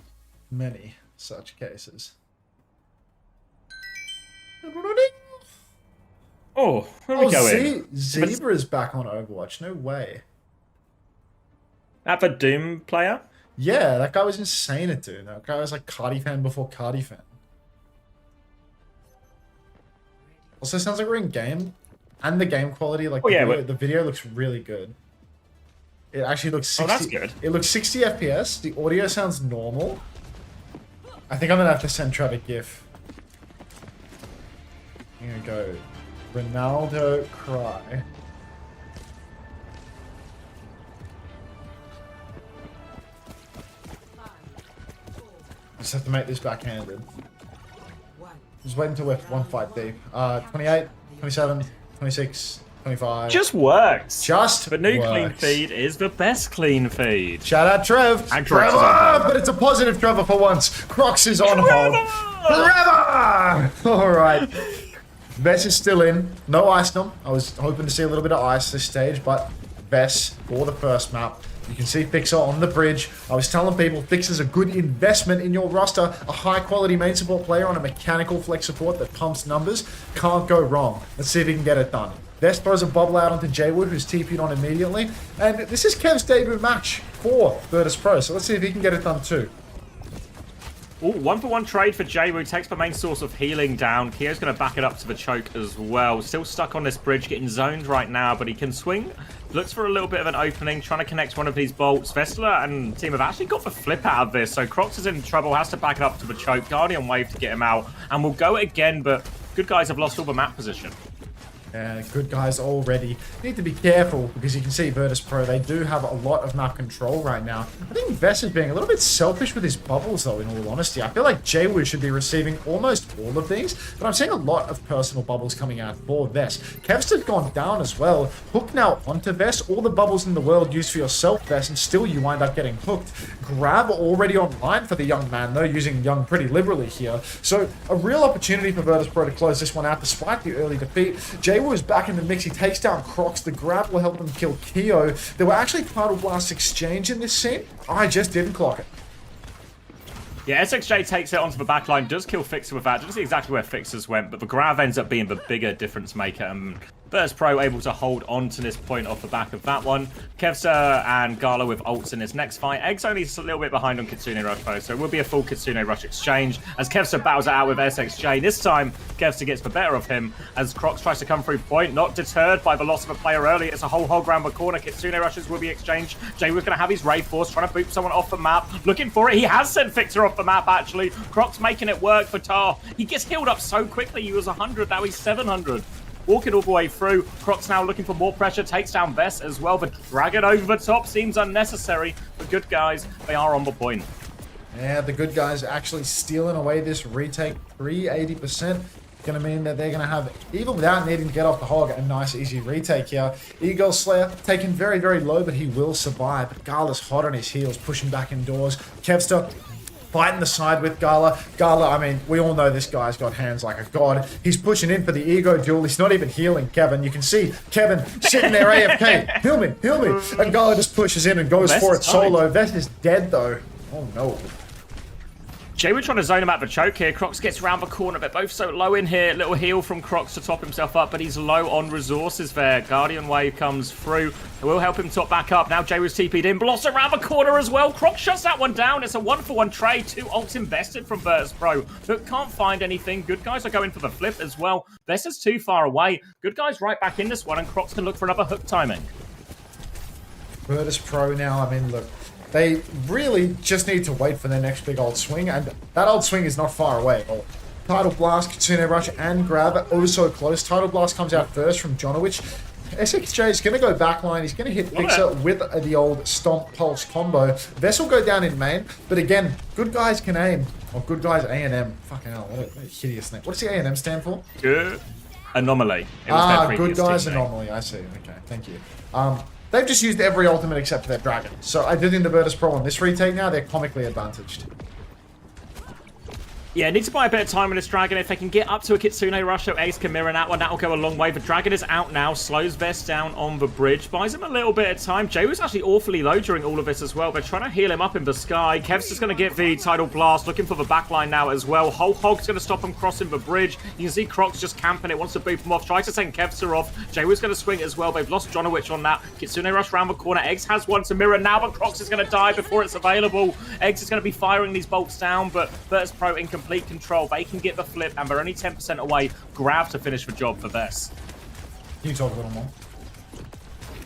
Many such cases. Oh, where are we going? Zebra is back on Overwatch. No way. That the Doom player? Yeah, that guy was insane at Doom. That guy was like Cardi fan before Cardi fan. Also, sounds like we're in game, and the game quality, like the video looks really good. It actually looks 60. Oh, that's good. It looks 60 FPS. The audio sounds normal. I think I'm gonna have to send Trev a GIF. I'm gonna go Ronaldo cry. I just have to make this backhanded. Just wait until we're one fight deep. 28, 27, 26, 25. Just works. Just The new works. clean feed is the best clean feed. Shout out Trev. And Trevor, Crocs is on hold. but it's a positive Trevor for once. Crocs is on hold. Trevor! All right. Vess is still in. No ice storm. I was hoping to see a little bit of ice this stage, but Vess for the first map You can see Fixer on the bridge. I was telling people Fixer's a good investment in your roster. A high-quality main support player on a mechanical flex support that pumps numbers. Can't go wrong. Let's see if he can get it done. Vest throws a bubble out onto Jaywood, who's TP'd on immediately. And this is Kev's debut match for Virtus.pro, so let's see if he can get it done too. Ooh, 1-for-1 trade for Jaywood. Takes the main source of healing down. Kio's going to back it up to the choke as well. Still stuck on this bridge, getting zoned right now, but he can swing. Looks for a little bit of an opening, trying to connect one of these bolts. Vestler and team have actually got the flip out of this, so Crocs is in trouble, has to back it up to the choke. Guardian wave to get him out, and we'll go again, but good guys have lost all the map position. Good guys already. Need to be careful because you can see Virtus.pro, they do have a lot of map control right now. I think Vest is being a little bit selfish with his bubbles though, in all honesty. I feel like Jaywood should be receiving almost all of these, but I'm seeing a lot of personal bubbles coming out for Vest. Kev's gone down as well. Hook now onto Vest. All the bubbles in the world used for yourself, Vest, and still you wind up getting hooked. Grab already online for the young man though, using young pretty liberally here. So a real opportunity for Virtus.pro to close this one out despite the early defeat. Jaywood is back in the mix. He takes down Crocs. The grab will help him kill Keo. There were actually Tidal Blast exchange in this scene. I just didn't clock it. Yeah, SXJ takes it onto the backline, does kill Fixer with that. Doesn't see exactly where Fixers went, but the grab ends up being the bigger difference maker. And Virtus.pro able to hold on to this point off the back of that one. Qadsiah and Gala with ults in this next fight. Egg's only a little bit behind on Kitsune Rush though, so it will be a full Kitsune Rush exchange as Qadsiah battles it out with SXJ. This time, Qadsiah gets the better of him as Crocs tries to come through point, not deterred by the loss of a player early. It's a whole hog round the corner. Kitsune Rushes will be exchanged. Jay was going to have his Ray Force, trying to boot someone off the map. Looking for it. He has sent Fixer off the map, actually. Crocs making it work for Tar. He gets healed up so quickly. He was 100, now he's 700. Walking all the way through. Crocs now looking for more pressure. Takes down Vest as well. But dragging over the top seems unnecessary. The good guys, they are on the point. Yeah, the good guys actually stealing away this retake. 380%. Going to mean that they're going to have, even without needing to get off the hog, a nice easy retake here. Eagle Slayer taken very, very low, but he will survive. But Gala's hot on his heels, pushing back indoors. Kevster fighting the side with Gala. Gala, I mean, we all know this guy's got hands like a god. He's pushing in for the ego duel. He's not even healing Kevin. You can see Kevin sitting there AFK. Heal me, heal me. And Gala just pushes in and goes for it solo. Vest is dead though. Oh no. Jay, we're trying to zone him out the choke here. Crocs gets around the corner. They're both so low in here. Little heal from Crocs to top himself up, but he's low on resources there. Guardian Wave comes through. It will help him top back up. Now Jay was TP'd in. Bloss around the corner as well. Crocs shuts that one down. It's a 1-for-1 trade. 2 ults invested from Virtus.pro, but can't find anything. Good guys are going for the flip as well. This is too far away. Good guys right back in this one, and Crocs can look for another hook timing. Virtus.pro now, I mean, look. They really just need to wait for their next big old swing, and that old swing is not far away at all. Tidal Blast, Kitsune Rush, and Grab are oh so close. Tidal Blast comes out first from Jonowich. SXJ is going to go backline. He's going to hit Fixer with the old Stomp Pulse combo. Vest will go down in main, but again, good guys can aim. Or good guys A&M. Fucking hell, what a hideous name. What does the A&M stand for? Good Anomaly. It was their good guys team Anomaly. I see. Okay, thank you. They've just used every ultimate except for their dragon. So I do think the Virtus.pro on this retake now, they're comically advantaged. Yeah, need to buy a bit of time with this dragon. If they can get up to a Kitsune Rush, so Ace can mirror that one, that'll go a long way. The dragon is out now, slows Vest down on the bridge, buys him a little bit of time. Jay was actually awfully low during all of this as well. They're trying to heal him up in the sky. Kev's just going to get the Tidal Blast, looking for the backline now as well. Whole Hog's going to stop him crossing the bridge. You can see Crocs just camping it, wants to boot him off, tries to send Kevster off. Jay was going to swing as well. They've lost Jonowich on that. Kitsune Rush around the corner. Eggs has one to mirror now, but Crocs is going to die before it's available. Eggs is going to be firing these bolts down, but Virtus.pro in complete control. They can get the flip, and they're only 10% away. Grab to finish the job for Vest. Can you talk a little more?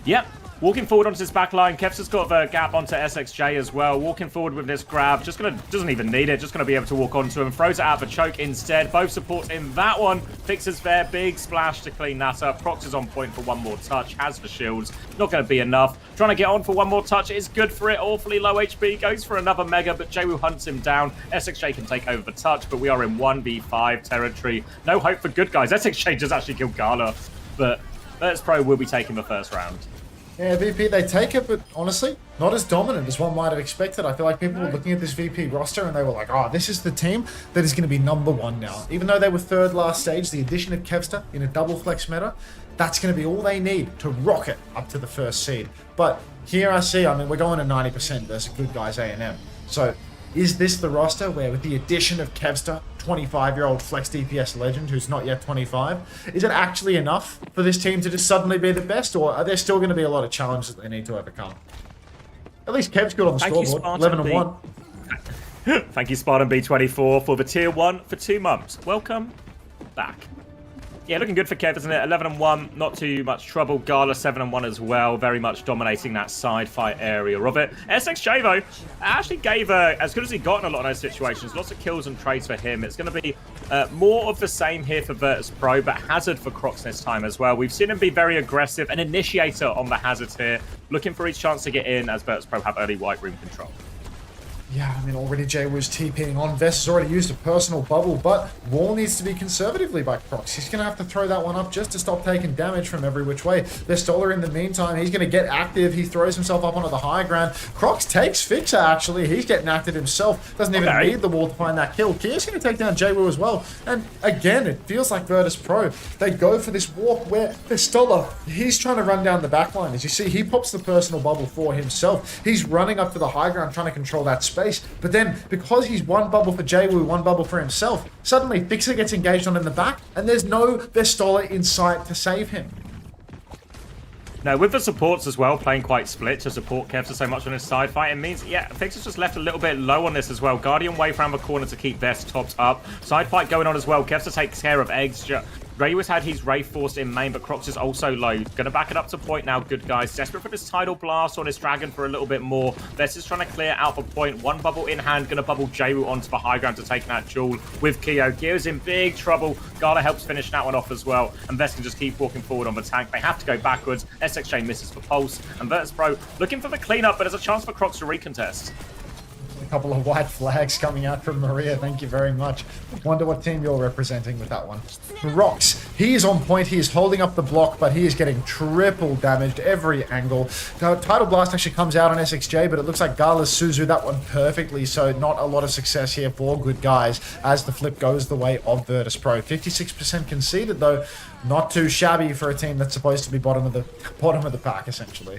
Yep. Walking forward onto this back line. Kev's has got the gap onto SXJ as well. Walking forward with this grab. Doesn't even need it. Just going to be able to walk onto him. Throws it out the choke instead. Both supports in that one. Fixes there. Big splash to clean that up. Prox is on point for one more touch. Has the shields. Not going to be enough. Trying to get on for one more touch. Is good for it. Awfully low HP. Goes for another mega, but Jewu hunts him down. SXJ can take over the touch, but we are in 1v5 territory. No hope for good guys. SXJ just actually killed Gala, but Virtus.pro will be taking the first round. Yeah, VP, they take it, but honestly, not as dominant as one might have expected. I feel like people were looking at this VP roster and they were like, oh, this is the team that is going to be #1 now. Even though they were third last stage, the addition of Kevster in a double flex meta, that's going to be all they need to rocket up to the first seed. But here I see, I mean, we're going to 90% versus Good Guys A&M. So is this the roster where with the addition of Kevster, 25-year-old flex DPS legend who's not yet 25, is it actually enough for this team to just suddenly be the best, or are there still going to be a lot of challenges that they need to overcome? At least Kev's good on the scoreboard, 11-1. Thank you, Spartan B24, for the tier 1 for 2 months. Welcome back. Yeah, looking good for Kev, isn't it? 11-1, not too much trouble. Gala 7-1 as well, very much dominating that side fight area of it. SXJ, though, actually gave as good as he got in a lot of those situations. Lots of kills and trades for him. It's going to be more of the same here for Virtus.pro, but Hazard for Crocs this time as well. We've seen him be very aggressive, an initiator on the Hazards here, looking for each chance to get in as Virtus.pro have early white room control. Yeah, I mean, already Jay was TPing on. Vest has already used a personal bubble, but Wall needs to be conservatively by Crocs. He's going to have to throw that one up just to stop taking damage from every which way. Vestola, in the meantime, he's going to get active. He throws himself up onto the high ground. Crocs takes Fixer, actually. He's getting active himself. Doesn't even need the wall to find that kill. Kia's going to take down Jay as well. And again, it feels like Virtus.pro. They go for this walk where Vestola, he's trying to run down the back line. As you see, he pops the personal bubble for himself. He's running up to the high ground, trying to control that space. But then, because he's one bubble for Jaywu, one bubble for himself, suddenly Fixer gets engaged on in the back, and there's no Vestola in sight to save him. Now, with the supports as well, playing quite split to support Kevster so much on his side fight, it means, yeah, Fixer's just left a little bit low on this as well. Guardian wave around the corner to keep Vest topped up. Side fight going on as well. Kevster takes care of Eggs. Ray has had his Wraith forced in main, but Crocs is also low. Gonna back it up to point now, Good Guys. Desperate for this Tidal Blast on his Dragon for a little bit more. Vest is trying to clear out the point. One bubble in hand, gonna bubble Jaywu onto the high ground to take that duel with Keo. Keo's in big trouble. Gala helps finish that one off as well. And Vest can just keep walking forward on the tank. They have to go backwards. SXJ misses for Pulse. And Virtus.pro looking for the cleanup, but there's a chance for Crocs to recontest. A couple of white flags coming out from Maria. Thank you very much. Wonder what team you're representing with that one. Rocks. He is on point. He is holding up the block, but he is getting triple damaged every angle. Tidal Blast actually comes out on SXJ, but it looks like Gala Suzu that one perfectly. So not a lot of success here for Good Guys as the flip goes the way of Virtus.pro. 56% conceded though. Not too shabby for a team that's supposed to be bottom of the pack essentially.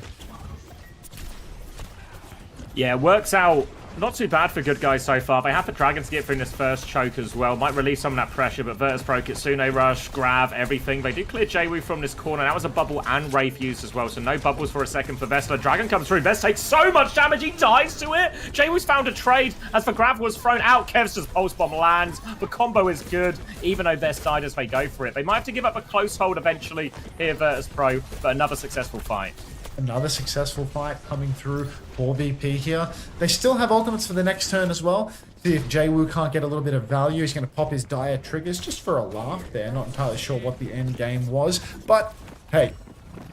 Yeah, works out. Not too bad for Good Guys so far. They have the Dragon to get through this first choke as well. Might release some of that pressure, but Virtus.pro, Kitsune Rush, Grav, everything. They do clear Jaywu from this corner. That was a bubble and Wraith used as well, so no bubbles for a second for Vestler. Dragon comes through. Vest takes so much damage, he dies to it. Jaywu's found a trade as the Grav was thrown out. Kevster's Pulse Bomb lands. The combo is good, even though Vest died as they go for it. They might have to give up a close hold eventually here, Virtus.pro, but another successful fight. Another successful fight coming through for VP here. They still have ultimates for the next turn as well. See if Jaywu can't get a little bit of value. He's going to pop his dire triggers just for a laugh there. Not entirely sure what the end game was. But, hey,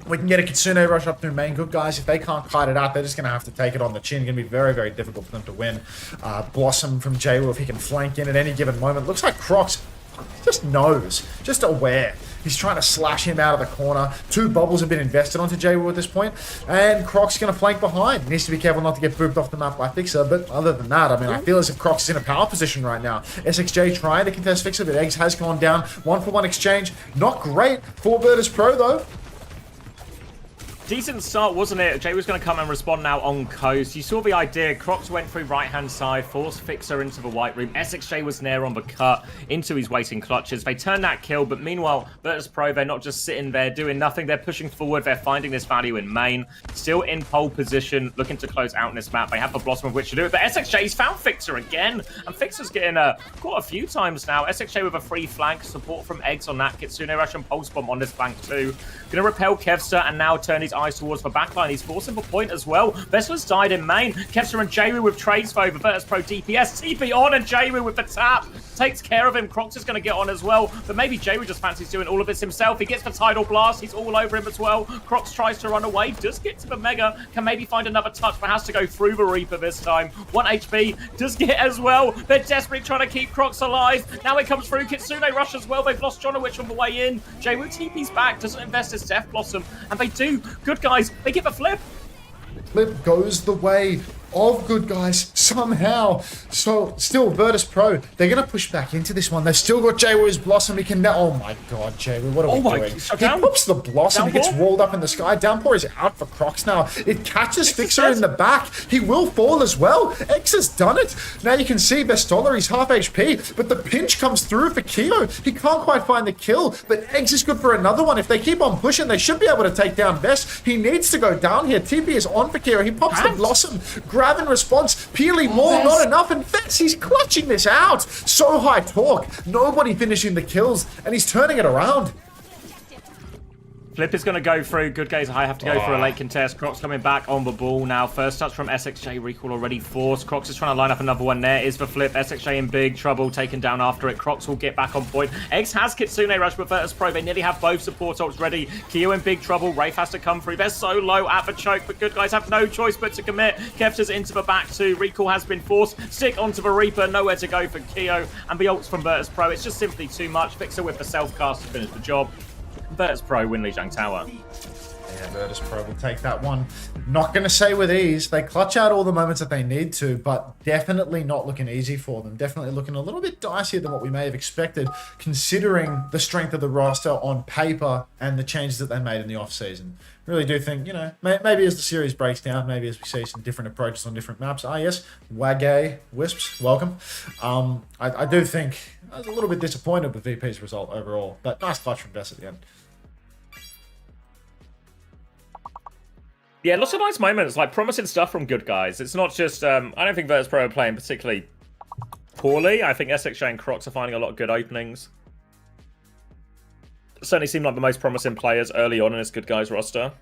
we can get a Kitsune Rush up through main. Good Guys, if they can't kite it out, they're just going to have to take it on the chin. It's going to be very, very difficult for them to win. Blossom from Jaywu, if he can flank in at any given moment. Looks like Crocs just knows, just aware. He's trying to slash him out of the corner. 2 bubbles have been invested onto Jaywu at this point, and Croc's going to flank behind. He needs to be careful not to get booped off the map by Fixer, but other than that, I mean, I feel as if Crocs is in a power position right now. SXJ trying to contest Fixer, but Eggs has gone down. 1-for-1 exchange. Not great for Virtus.pro, though. Decent start, wasn't it? Jay was going to come and respond now on coast. You saw the idea. Crocs went through right-hand side, forced Fixer into the white room. SXJ was near on the cut into his waiting clutches. They turned that kill, but meanwhile, Virtus.pro, they're not just sitting there doing nothing. They're pushing forward. They're finding this value in main. Still in pole position, looking to close out in this map. They have the Blossom of which to do it, but SXJ's found Fixer again, and Fixer's getting quite a few times now. SXJ with a free flank, support from Eggs on that. Kitsune Rush and Pulse Bomb on this flank too. Going to repel Kevster and now turn his eyes towards the backline. He's forcing the point as well. Vestler's died in main. Kevster and Jaywu with trades for over. Virtus.pro DPS. TP on and Jaywu with the tap. Takes care of him. Crocs is going to get on as well. But maybe Jaywu just fancies doing all of this himself. He gets the Tidal Blast. He's all over him as well. Crocs tries to run away. Does get to the Mega. Can maybe find another touch, but has to go through the Reaper this time. 1 HP. Does get as well. They're desperately trying to keep Crocs alive. Now it comes through. Kitsune Rush as well. They've lost Jonowich on the way in. Jaywu TP's back. Doesn't invest his Death Blossom. And they do. Good Guys. They give a flip. Flip goes the way of Good Guys somehow. So still Virtus.pro, they're going to push back into this one. They've still got Jaywoo's Blossom. He can now, oh my god, Jaywoo, what are we doing? So He pops the Blossom, he gets walled up in the sky. Downpour is out for Crocs now. It catches Fixer in the back. He will fall as well. X has done it. Now you can see Vestola, he's half HP, but the pinch comes through for Keo. He can't quite find the kill, but Eggs is good for another one. If they keep on pushing, they should be able to take down Vest. He needs to go down here. TP is on for Keo. He pops the Blossom. Grab in response. Peely more, not enough, and Vest, he's clutching this out. So high torque. Nobody finishing the kills, and he's turning it around. Flip is going to go through. Good Guys high have to go for a late contest. Crocs coming back on the ball now. First touch from SXJ. Recall already forced. Crocs is trying to line up another one there. Is for Flip. SXJ in big trouble. Taken down after it. Crocs will get back on point. Eggs has Kitsune Rush, but Virtus.pro, they nearly have both support ults ready. Keo in big trouble. Wraith has to come through. They're so low at the choke, but Good Guys have no choice but to commit. Kefta's into the back too. Recall has been forced. Stick onto the Reaper. Nowhere to go for Keo. And the ults from Virtus.pro. It's just simply too much. Fixer with the self-cast to finish the job. Virtus.pro win Lijiang Tower. Yeah, Virtus.pro will take that one. Not going to say with ease. They clutch out all the moments that they need to, but definitely not looking easy for them. Definitely looking a little bit dicier than what we may have expected, considering the strength of the roster on paper and the changes that they made in the off-season. Really do think, you know, maybe as the series breaks down, maybe as we see some different approaches on different maps. Ah, yes, Wagay Wisps, welcome. I do think I was a little bit disappointed with VP's result overall, but nice clutch from Vest at the end. Yeah, lots of nice moments, like promising stuff from Good Guys. It's not just, I don't think Virtus.pro are playing particularly poorly. I think SXJ and Crocs are finding a lot of good openings. Certainly seem like the most promising players early on in this Good Guys roster.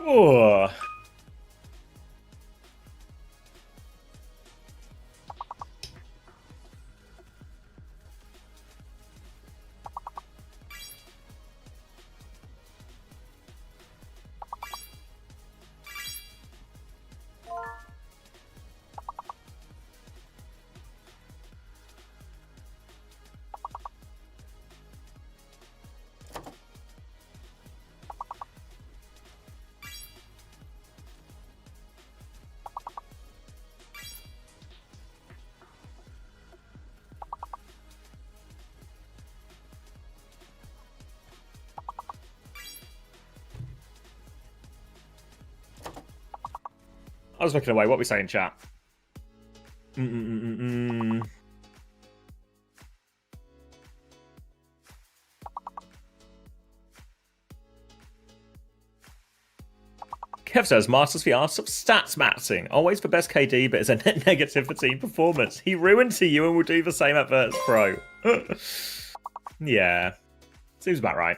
Oh. I was looking away. What are we saying, chat? Kev says, Masters the art of stats matching. Always for best KD, but it's a net negative for team performance. He ruined to you and will do the same at Virtus.pro. Yeah. Seems about right.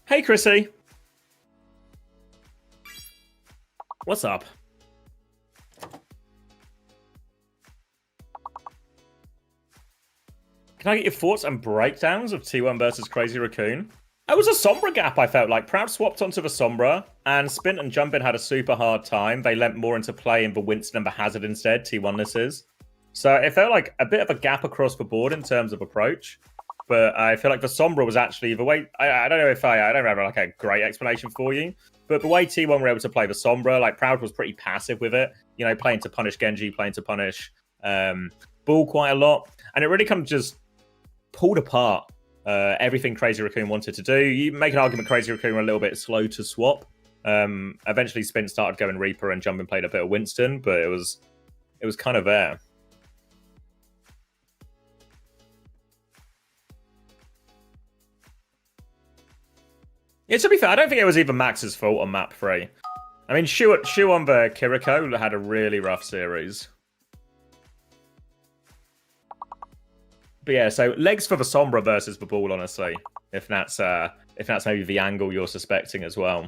Hey, Chrissy. What's up? Can I get your thoughts and breakdowns of T1 versus Crazy Raccoon? It was a Sombra gap, I felt like. Proud swapped onto the Sombra, and Spint and Jumpin had a super hard time. They lent more into play in the Winston and the Hazard instead, T1 this is. So it felt like a bit of a gap across the board in terms of approach. But I feel like the Sombra was actually the way... I don't know if I don't have like a great explanation for you. But the way T1 were able to play the Sombra, like Proud was pretty passive with it. You know, playing to punish Genji, playing to punish Bull quite a lot. And it really kind of just pulled apart everything Crazy Raccoon wanted to do. You make an argument Crazy Raccoon were a little bit slow to swap. Eventually Spin started going Reaper and Jumpin played a bit of Winston, but it was kind of there. Yeah, to be fair, I don't think it was even Max's fault on map 3. I mean, Shu on the Kiriko had a really rough series. But yeah, so legs for the Sombra versus the Ball, honestly. If that's maybe the angle you're suspecting as well.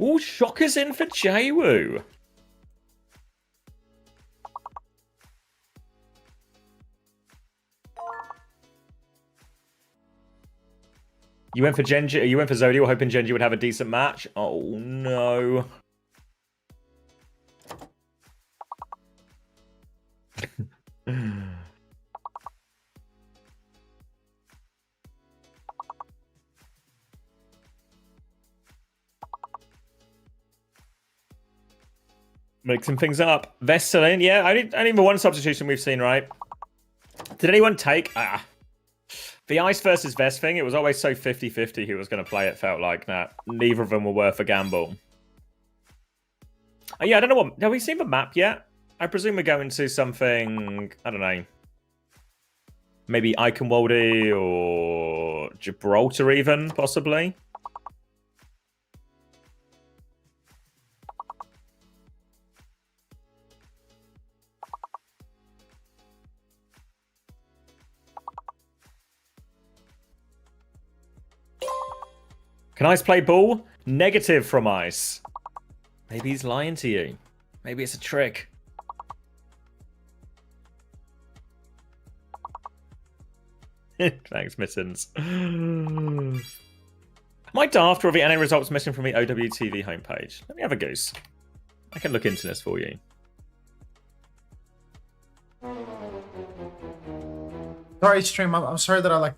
Ooh, Shocker's in for Jwoo. You went for Genji. You went for Zodiac, hoping Genji would have a decent match. Oh no. Mixing things up. Vesselin, yeah, only the one substitution we've seen, right? Did anyone take... the Ice versus Vest thing, it was always so 50-50 who was going to play it, felt like that. Neither of them were worth a gamble. Yeah, I don't know what... Have we seen the map yet? I presume we're going to something... I don't know. Maybe Eichenwalde or Gibraltar even, possibly. Can Ice play ball? Negative from Ice. Maybe he's lying to you. Maybe it's a trick. Thanks, Mittens. Am I daft or are the NA results missing from the OWTV homepage? Let me have a goose. I can look into this for you. Sorry, stream. I'm sorry that I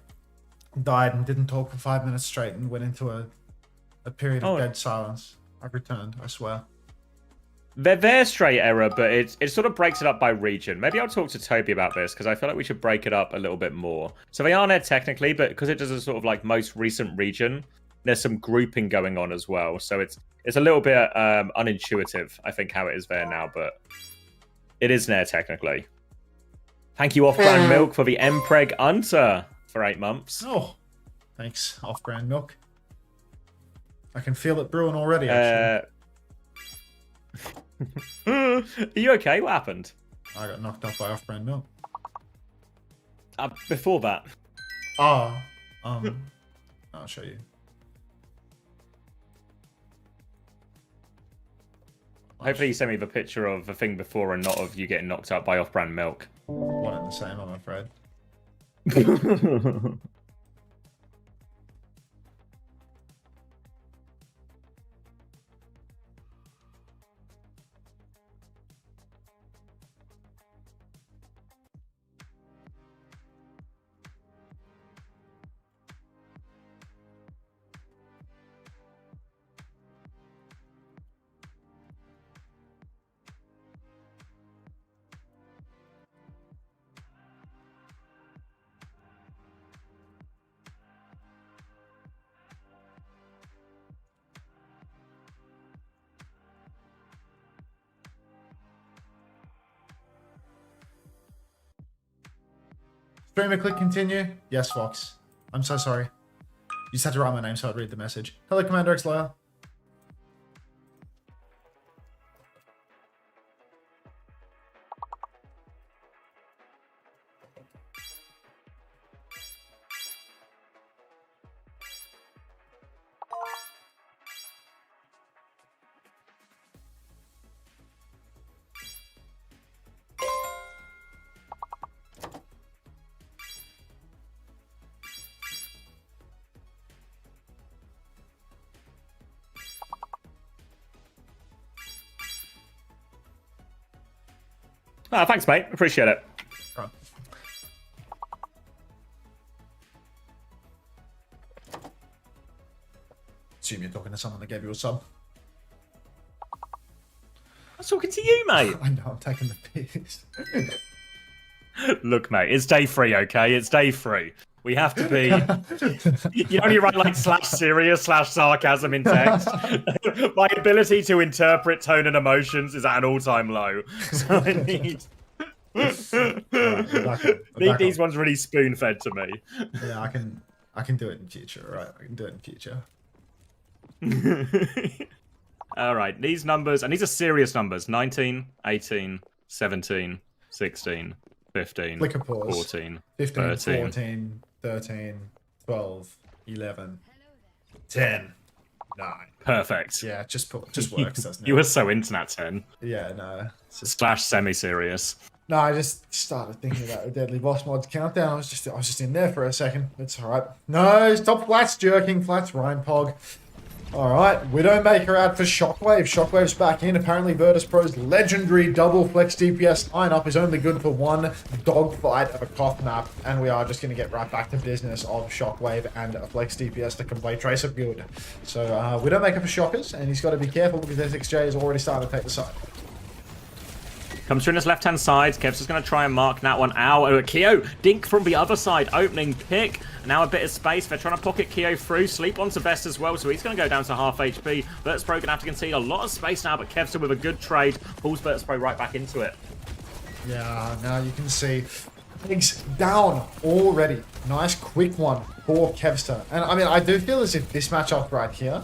died and didn't talk for 5 minutes straight and went into a period of dead silence. I've returned, I swear. They're their straight error, but it sort of breaks it up by region. Maybe I'll talk to Toby about this, because I feel like we should break it up a little bit more. So they are there technically, but because it does a sort of most recent region, there's some grouping going on as well. So it's a little bit unintuitive, I think, how it is there now, but it is there technically. Thank you, Off-Brand Milk, for the Mpreg Unter for 8 months. Oh, thanks, Off-Brand Milk. I can feel it brewing already, actually. Are you okay? What happened? I got knocked out by Off-Brand Milk. Before that. I'll show you. Hopefully you send me the picture of the thing before and not of you getting knocked out by Off-Brand Milk. One and the same, I'm afraid. Streamer, click continue. Yes, Fox. I'm so sorry. You just had to write my name so I'd read the message. Hello, Commander X Layer. Thanks, mate. Appreciate it. Right. Assume you're talking to someone that gave you a sub. I was talking to you, mate. I know, I'm taking the piss. Look, mate, it's day 3, okay? It's day 3. We have to be. You only write like /serious/sarcasm in text. My ability to interpret tone and emotions is at an all-time low. So I need. Need these ones really spoon-fed to me. Yeah, I can do it in future, right? I can do it in future. All right, these numbers, and these are serious numbers: 19, 18, 17, 16, 15, Flick a pause. 14, 15, 13. 14, 13, 12, 11, 10, 9. Perfect. Yeah, just works, doesn't it? You were so into that 10. Yeah, no. It's just... / semi-serious. No, I just started thinking about the Deadly Boss Mods countdown. I was just in there for a second. It's alright. No, stop flats jerking, flats Ryan Pog. Alright, Widowmaker out for Shockwave. Shockwave's back in. Apparently Virtus.pro's legendary double flex DPS lineup is only good for one dogfight of a cough map. And we are just going to get right back to business of Shockwave and a flex DPS to complete Tracer build. So Widowmaker for Shockers, and he's got to be careful because SXJ is already starting to take the side. Comes through in his left-hand side. Kev's just going to try and mark that one out. Oh, Keo, Dink from the other side, opening pick. Now a bit of space. They're trying to pocket Keo through. Sleep onto Best as well, so he's going to go down to half HP. Virtus.pro going to have to concede a lot of space now, but Kev still with a good trade. Pulls Virtus.pro right back into it. Yeah, now you can see Pigs down already. Nice quick one for Kevster. And I mean, I do feel as if this matchup right here,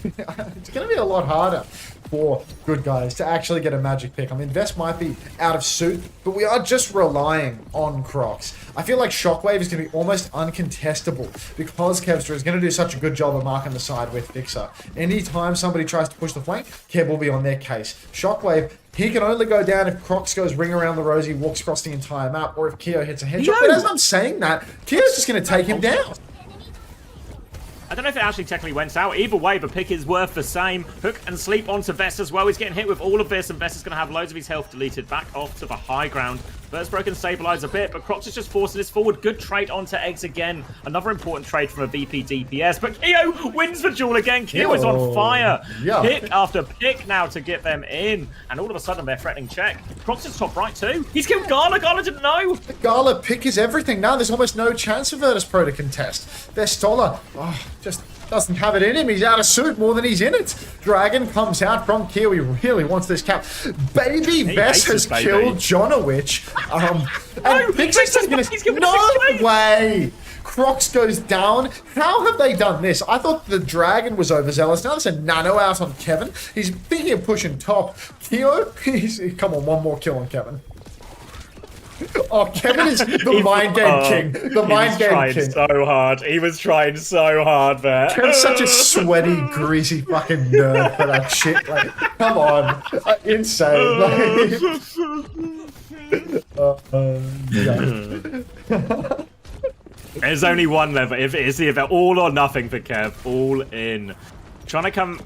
it's going to be a lot harder for good guys to actually get a magic pick. I mean, Vest might be out of suit, but we are just relying on Crocs. I feel like Shockwave is going to be almost uncontestable because Kevster is going to do such a good job of marking the side with Fixer. Anytime somebody tries to push the flank, Kev will be on their case. Shockwave, he can only go down if Crocs goes ring around the rosy, walks across the entire map, or if Keo hits a headshot. But as I'm saying that, Keo's just going to take him down. I don't know if it actually technically went out. Either way, the pick is worth the same. Hook and Sleep onto Vest as well. He's getting hit with all of this, and Vest is going to have loads of his health deleted back off to the high ground. Virtus.pro can stabilize a bit, but Crocs is just forcing this forward. Good trade onto Eggs again. Another important trade from a VP DPS, but Keo wins the duel again. Keo is on fire. Yeah. Pick after pick now to get them in, and all of a sudden they're threatening check. Crocs is top right too. He's killed Gala. Gala didn't know. The Gala pick is everything. Now there's almost no chance for Virtus.pro to contest. Vestola, just doesn't have it in him. He's out of suit more than he's in it. Dragon comes out from Keo. He really wants this cap. Baby Vest has killed Jonowich. And Pixie's just gonna... No way! Crocs goes down. How have they done this? I thought the Dragon was overzealous. Now there's a nano out on Kevin. He's thinking of pushing top. Keo, come on, one more kill on Kevin. Oh, Kevin is the mind game king. The mind game king. So hard. He was trying so hard there. Kevin's such a sweaty, greasy fucking nerd for that shit. Like, come on. Insane. Yeah. There's only one level. If it is either all or nothing for Kev. All in. Trying to come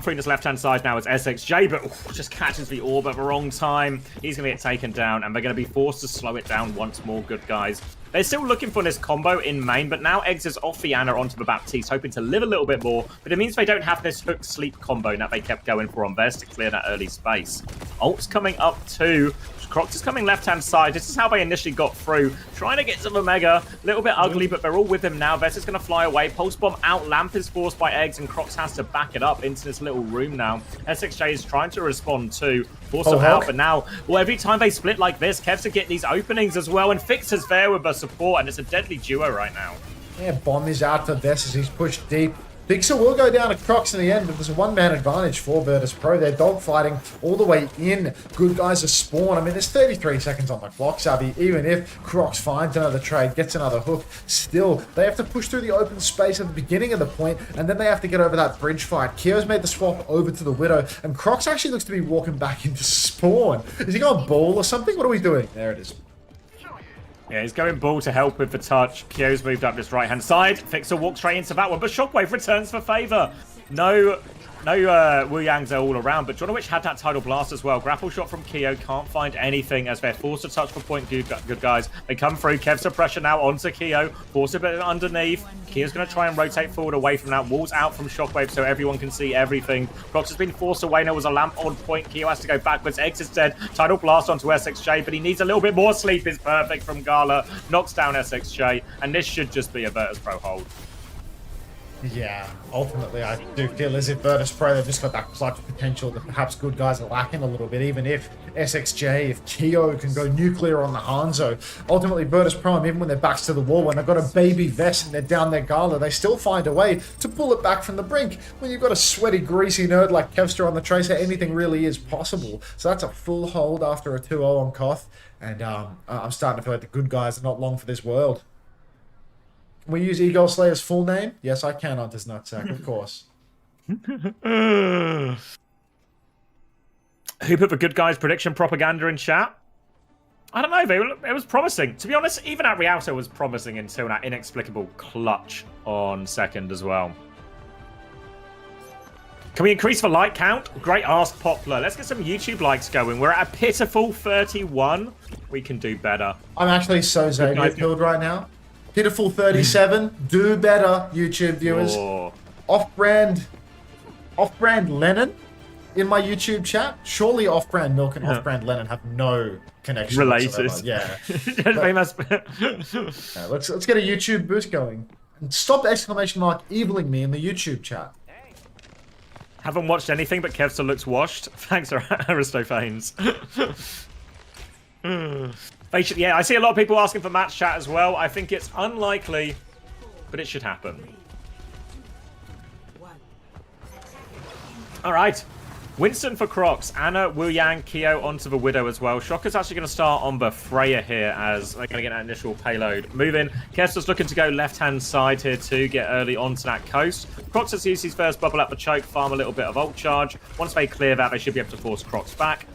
through in this left-hand side now is SXJ, but just catches the orb at the wrong time. He's going to get taken down, and they're going to be forced to slow it down once more, good guys. They're still looking for this combo in main, but now Eggs is off the Anna onto the Baptiste, hoping to live a little bit more, but it means they don't have this hook-sleep combo that they kept going for on Vest to clear that early space. Ult's coming up too. Crocs is coming left-hand side. This is how they initially got through. Trying to get to the Mega. A little bit ugly, but they're all with him now. Vest is going to fly away. Pulse Bomb out. Lamp is forced by Eggs, and Crocs has to back it up into this little room now. SXJ is trying to respond too. Force them out, but now, well, every time they split like this, Kevs are getting these openings as well, and Fixer's there with the support, and it's a deadly duo right now. Yeah, Bomb is out for Vest as he's pushed deep. Fixer will go down to Crocs in the end, but there's a one-man advantage for Virtus.pro. They're dogfighting all the way in. Good guys are spawn. I mean, there's 33 seconds on the clock, Sabi. Even if Crocs finds another trade, gets another hook, still, they have to push through the open space at the beginning of the point, and then they have to get over that bridge fight. Keo's made the swap over to the Widow, and Crocs actually looks to be walking back into spawn. Is he going ball or something? What are we doing? There it is. Yeah, he's going ball to help with the touch. Kyo's moved up this right-hand side. Fixer walks straight into that one, but Shockwave returns for favor. No Wu Yang's all around, but Jonowich had that tidal blast as well. Grapple shot from Keo, can't find anything as they're forced to touch for point. Good guys. They come through. Kev's the pressure now onto Keo. Force a bit underneath. Keo's going to try and rotate forward away from that. Walls out from Shockwave so everyone can see everything. Crocs has been forced away. There was a lamp on point. Keo has to go backwards. X is dead. Tidal blast onto SXJ, but he needs a little bit more. Sleep is perfect from Gala. Knocks down SXJ, and this should just be a Virtus.pro hold. Yeah, ultimately I do feel as if Virtus.pro, they've just got that clutch potential that perhaps good guys are lacking a little bit, even if SXJ, if Keo can go nuclear on the Hanzo. Ultimately Virtus.pro, even when their backs to the wall, when they've got a baby vest and they're down their Gala, they still find a way to pull it back from the brink. When you've got a sweaty, greasy nerd like Kevster on the Tracer, anything really is possible. So that's a full hold after a 2-0 on Koth, and I'm starting to feel like the good guys are not long for this world. Can we use Eagle Slayer's full name? Yes, I can on this nutsack, of course. Who put the good guys' prediction propaganda in chat? I don't know, it was promising. To be honest, even at Rialto was promising until that inexplicable clutch on second as well. Can we increase the like count? Great ask, Poplar. Let's get some YouTube likes going. We're at a pitiful 31. We can do better. I'm actually so Xavier-pilled right now. Pitiful 37. Do better, YouTube viewers. Oh. Off-brand Lennon in my YouTube chat. Surely off-brand Milk and off-brand Lennon have no connection related. whatsoever. Yeah. They must be. Let's get a YouTube boost going. And stop exclamation mark eviling me in the YouTube chat. Haven't watched anything, but Kevster looks washed. Thanks, Aristophanes. Yeah, I see a lot of people asking for match chat as well. I think it's unlikely, but it should happen. All right. Winston for Crocs. Anna, Wu Yang, Keo onto the Widow as well. Shocker's actually going to start on the Freya here as they're going to get that initial payload. Move in. Kester's looking to go left-hand side here to get early onto that coast. Crocs has used his first bubble at the choke, farm a little bit of ult charge. Once they clear that, they should be able to force Crocs back.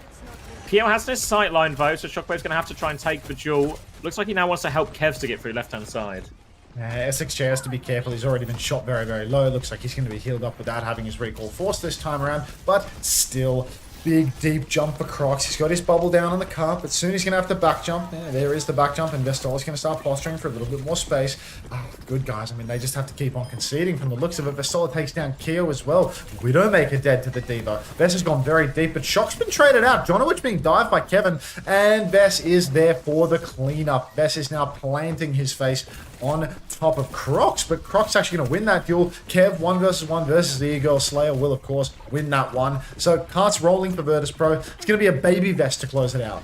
Keo has no sightline though, so Shockwave's going to have to try and take the duel. Looks like he now wants to help Kevs to get through left-hand side. SXJ has to be careful. He's already been shot very, very low. Looks like he's going to be healed up without having his recall force this time around, but still big, deep jump for Crocs. He's got his bubble down on the carpet. Soon he's going to have to back jump. Yeah, there is the back jump, and Vestola's going to start posturing for a little bit more space. Oh, good guys. I mean, they just have to keep on conceding from the looks of it. Vestola takes down Keo as well. Widowmaker dead to the Diva. Vess has gone very deep, but Shock's been traded out. Jonowich being dived by Kevin, and Vess is there for the cleanup. Vess is now planting his face on top of Crocs, but Crocs actually going to win that duel. Kev, 1 versus 1 versus the Eagle Slayer will, of course, win that one. So carts rolling for Virtus.pro. It's going to be a baby vest to close it out.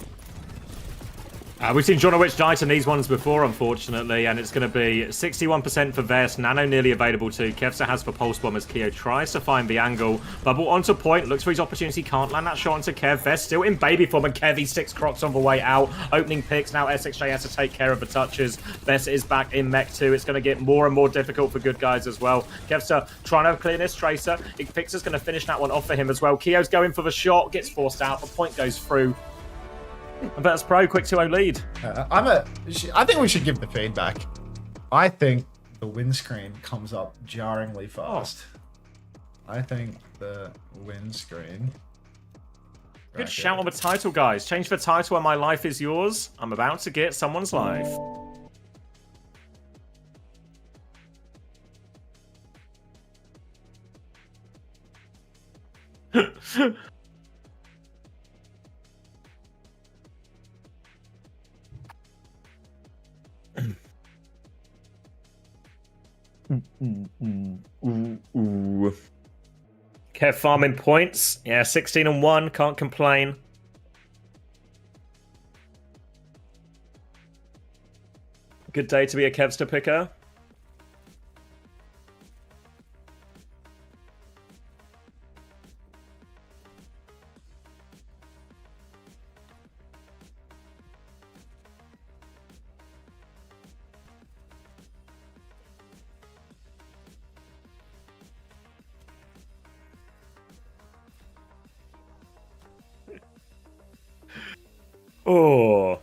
We've seen Jonowich die to these ones before, unfortunately, and it's going to be 61% for Vest. Nano nearly available too. Kevster has for Pulse Bomb as Keo tries to find the angle. Bubble onto point, looks for his opportunity, can't land that shot onto Kev. Vest still in baby form, and Kev, he sticks Crocs on the way out. Opening picks, now SXJ has to take care of the touches. Vest is back in mech 2. It's going to get more and more difficult for good guys as well. Kevster trying to clear this Tracer. Fixer's going to finish that one off for him as well. Keo's going for the shot, gets forced out, the point goes through. And Virtus.pro, quick 2-0 lead. I think we should give the feedback. I think the windscreen comes up jarringly fast. I think the windscreen... Good shout on the title, guys. Change the title and My Life Is Yours. I'm about to get someone's life. Kev farming points. Yeah, 16-1. Can't complain. Good day to be a Kevster picker. Oh.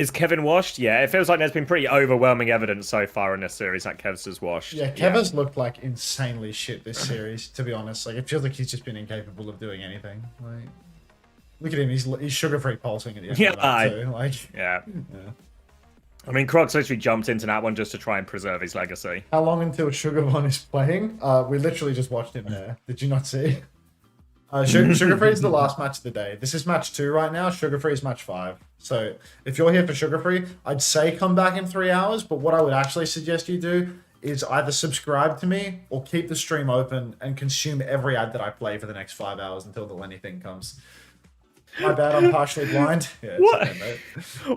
Is Kevin washed? Yeah, it feels like there's been pretty overwhelming evidence so far in this series that Kev's is washed. Yeah, Kevin's looked like insanely shit this series, to be honest. Like, it feels like he's just been incapable of doing anything. Like, look at him, he's sugar-free pulsing at the end of that too. Like, yeah. I mean, Crocs literally jumped into that one just to try and preserve his legacy. How long until Sugarvon is playing? We literally just watched him there. Did you not see? Sugar-free is the last match of the day. This is match 2 right now. Sugar-free is match 5. So if you're here for Sugar-free, I'd say come back in 3 hours. But what I would actually suggest you do is either subscribe to me or keep the stream open and consume every ad that I play for the next 5 hours until the Lenny thing comes. My bad, I'm partially blind. Yeah, what? Okay,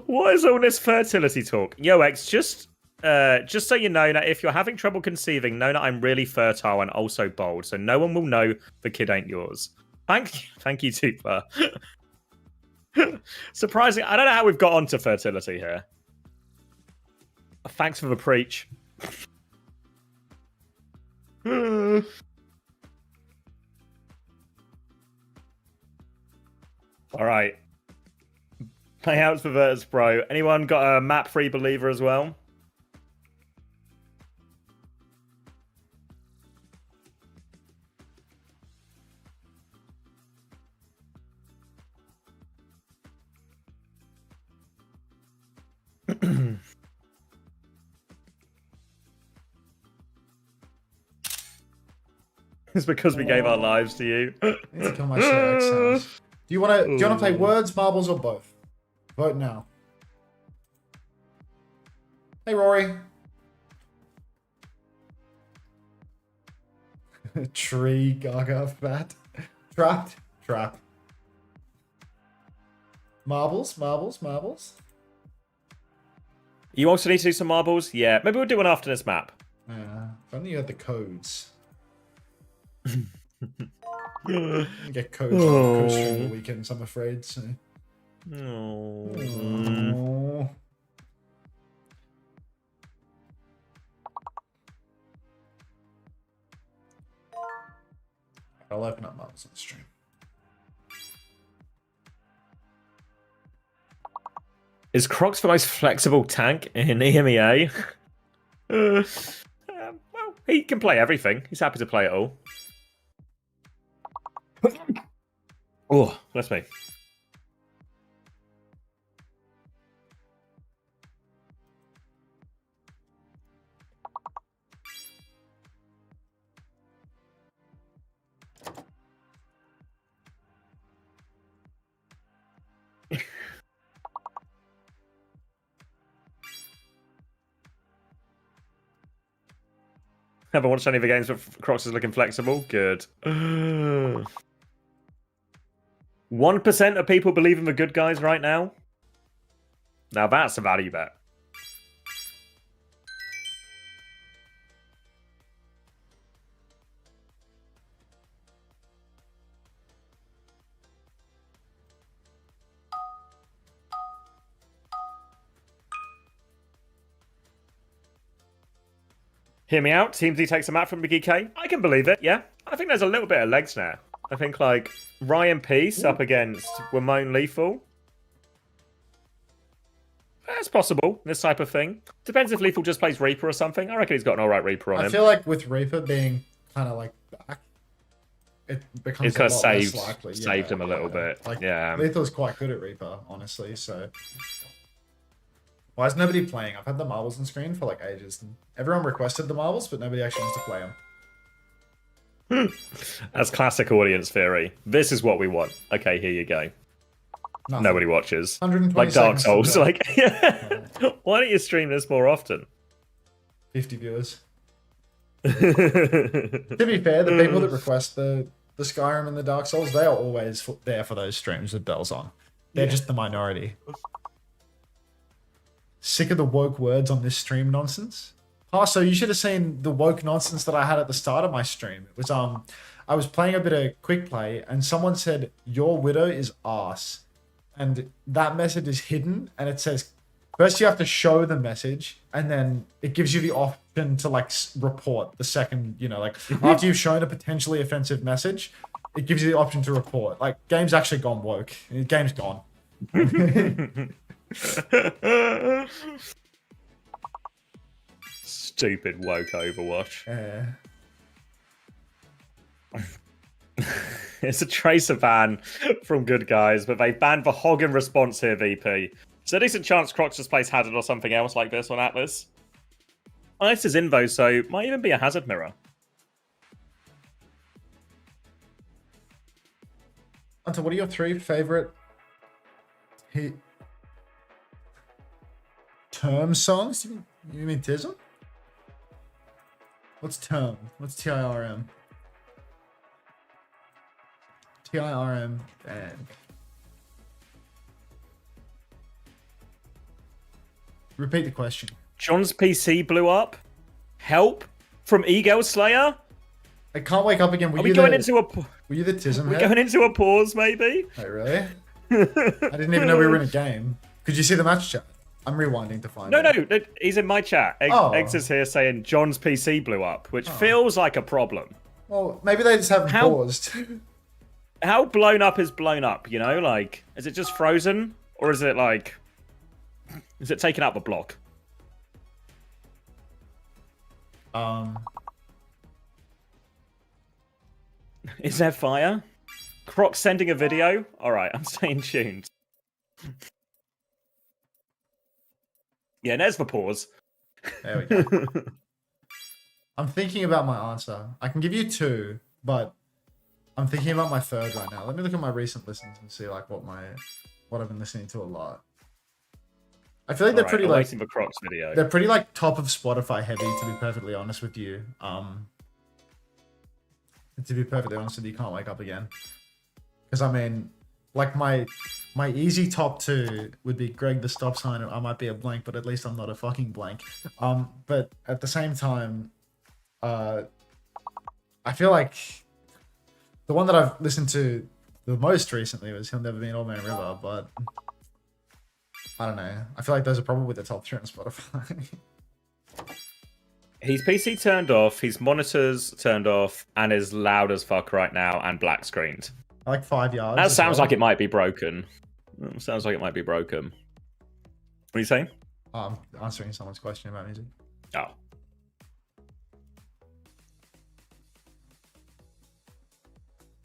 What is all this fertility talk? Yo, X, just so you know that if you're having trouble conceiving, know that I'm really fertile and also bold, so no one will know the kid ain't yours. Thank you, Tupa. Surprising. I don't know how we've got onto fertility here. Thanks for the preach. All right. Payouts for Virtus.pro. Anyone got a map-free believer as well? It's because we gave our lives to you. Look how much that sounds. Do you want to play words, marbles, or both? Vote now. Hey, Rory. Tree, Gaga, fat. Trapped, trap. Marbles, marbles, marbles. You also need to do some marbles? Yeah, maybe we'll do one after this map. Yeah, if only you had the codes. Get codes during the weekends, I'm afraid. So. Oh. I'll open up marbles on the stream. Is Crocs the most flexible tank in EMEA? Well, he can play everything. He's happy to play it all. Oh, bless me. Haven't watched any of the games, but Crocs is looking flexible. Good. 1% of people believe in the good guys right now. Now that's a value bet. Hear me out. Team D takes a map from Geekay. I can believe it, yeah. I think there's a little bit of legs now. I think, like, Ryan Peace up against Ramon Lethal. That's possible, this type of thing. Depends if Lethal just plays Reaper or something. I reckon he's got an alright Reaper on him. I feel like with Reaper being kind of like back, it becomes it's kind a of lot less likely. Saved him a little bit. Like, yeah. Lethal's quite good at Reaper, honestly, so... Why is nobody playing? I've had the marbles on screen for like ages. And everyone requested the marbles, but nobody actually wants to play them. That's classic audience theory. This is what we want. Okay, here you go. Nothing. Nobody watches. 120 like Dark seconds Souls. Like, why don't you stream this more often? 50 viewers. To be fair, the people that request the Skyrim and the Dark Souls, they are always there for those streams with bells on. They're just the minority. Sick of the woke words on this stream nonsense. Oh, so you should have seen the woke nonsense that I had at the start of my stream. It was I was playing a bit of quick play and someone said your widow is arse, and that message is hidden and it says first you have to show the message and then it gives you the option to like report the second, you know, like after you've shown a potentially offensive message, it gives you the option to report. Like, game's actually gone woke. Game's gone. Stupid woke Overwatch. Yeah. It's a tracer ban from good guys, but they banned the hog in response here, VP. So a decent chance Crocs just plays Hazard or something else like this on Atlas. Well, this is Invo, so might even be a Hazard mirror. Unter, what are your 3 favorite term songs? You mean Tism? What's term? What's TIRM? TIRM and repeat the question. John's PC blew up. Help from Eagle Slayer. I can't wake up again. Were you the Tism? We're going into a pause, maybe. Wait, really? I didn't even know we were in a game. Could you see the match chat? I'm rewinding to find it. No, he's in my chat. Eggs is here saying John's PC blew up, which feels like a problem. Well, maybe they just haven't paused. How blown up is blown up, you know? Like, is it just frozen? Or is it like... Is it taken out the block? Is there fire? Croc sending a video? Alright, I'm staying tuned. Yeah, there's the pause. There we go. I'm thinking about my answer. I can give you 2, but I'm thinking about my 3rd right now. Let me look at my recent listens and see like what I've been listening to a lot. I feel like they're pretty like the Crocs video. They're pretty like top of Spotify heavy, to be perfectly honest with you. To be perfectly honest with you, can't wake up again. Because I mean, like my easy top 2 would be Greg the Stop Sign. I might be a blank, but at least I'm not a fucking blank. But at the same time, I feel like the one that I've listened to the most recently was He'll Never Be an Old Man River, but I don't know. I feel like those are probably the top 3 on Spotify. His PC turned off, his monitors turned off, and is loud as fuck right now and black screened. I like 5 yards. That sounds like it might be broken. Sounds like it might be broken. What are you saying? I'm answering someone's question about music. Oh.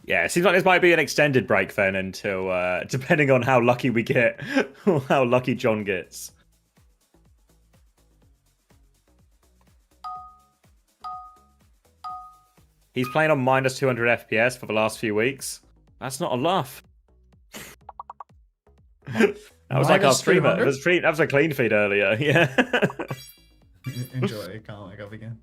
Yeah, it seems like this might be an extended break then until, depending on how lucky we get, or how lucky John gets. He's playing on minus 200 FPS for the last few weeks. That's not a laugh. That was like our streamer. That was a clean feed earlier. Yeah. Enjoy it. Can't wake up again.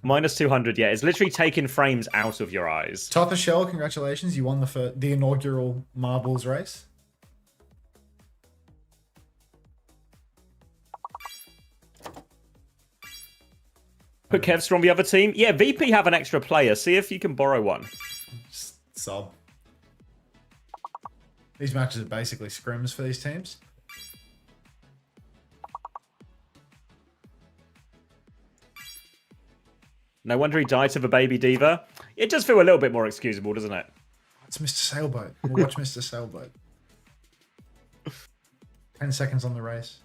Minus 200. Yeah, it's literally taking frames out of your eyes. Tother Shell, congratulations! You won the inaugural marbles race. Put Kevster on the other team. Yeah, VP have an extra player. See if you can borrow one. Sub. These matches are basically scrims for these teams. No wonder he died to the baby diva. It does feel a little bit more excusable, doesn't it? It's Mr. Sailboat. We'll watch Mr. Sailboat. 10 seconds on the race.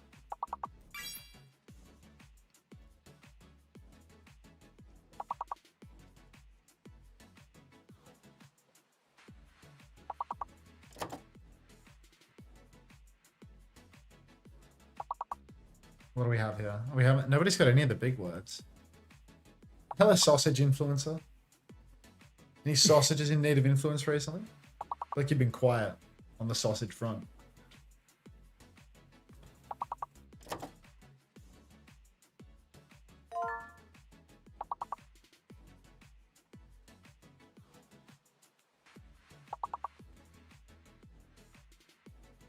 What do we have here? We haven't. Nobody's got any of the big words. Tell a sausage influencer. Any sausages in need of influence recently? Like you've been quiet on the sausage front.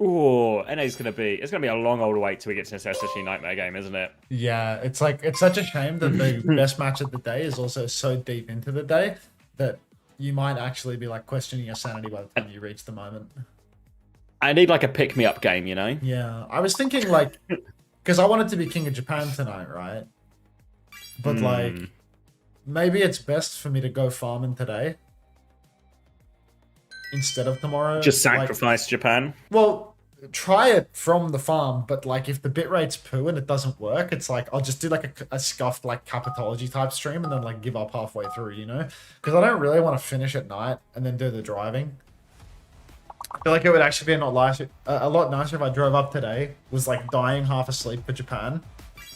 Oh, and it's gonna be a long old wait till we get to this SSG Nightmare game, isn't it? Yeah, it's such a shame that the best match of the day is also so deep into the day that you might actually be like questioning your sanity by the time you reach the moment. I need like a pick me up game, you know? Yeah, I was thinking like, because I wanted to be King of Japan tonight, right? But like, maybe it's best for me to go farming today instead of tomorrow. Just sacrifice Japan. Well, try it from the farm, but like if the bitrate's poo and it doesn't work, it's like I'll just do like a scuffed like capitology type stream and then like give up halfway through, you know? Because I don't really want to finish at night and then do the driving. I feel like it would actually be a lot nicer if I drove up today, was like dying half asleep for Japan,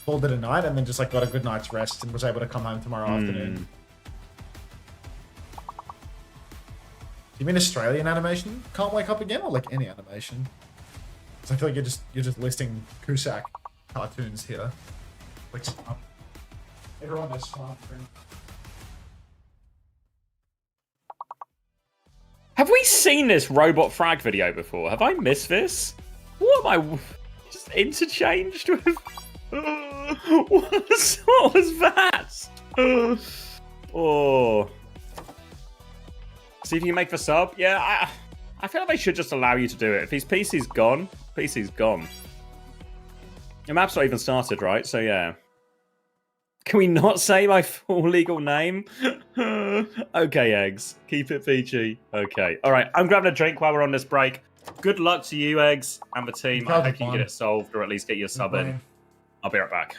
called it a night, and then just like got a good night's rest and was able to come home tomorrow afternoon. You mean Australian animation can't wake up again, or like any animation? Because I feel like you're just listing Cusack cartoons here. Like, everyone knows smart screen. Have we seen this robot frag video before? Have I missed this? What am I just interchanged with? What was that? Oh. See if you can make the sub. Yeah, I feel like they should just allow you to do it. If his PC's gone, PC's gone. The map's not even started, right? So yeah. Can we not say my full legal name? Okay, Eggs. Keep it PG. Okay. All right. I'm grabbing a drink while we're on this break. Good luck to you, Eggs, and the team. I hope you can get it solved or at least get your sub in. I'll be right back.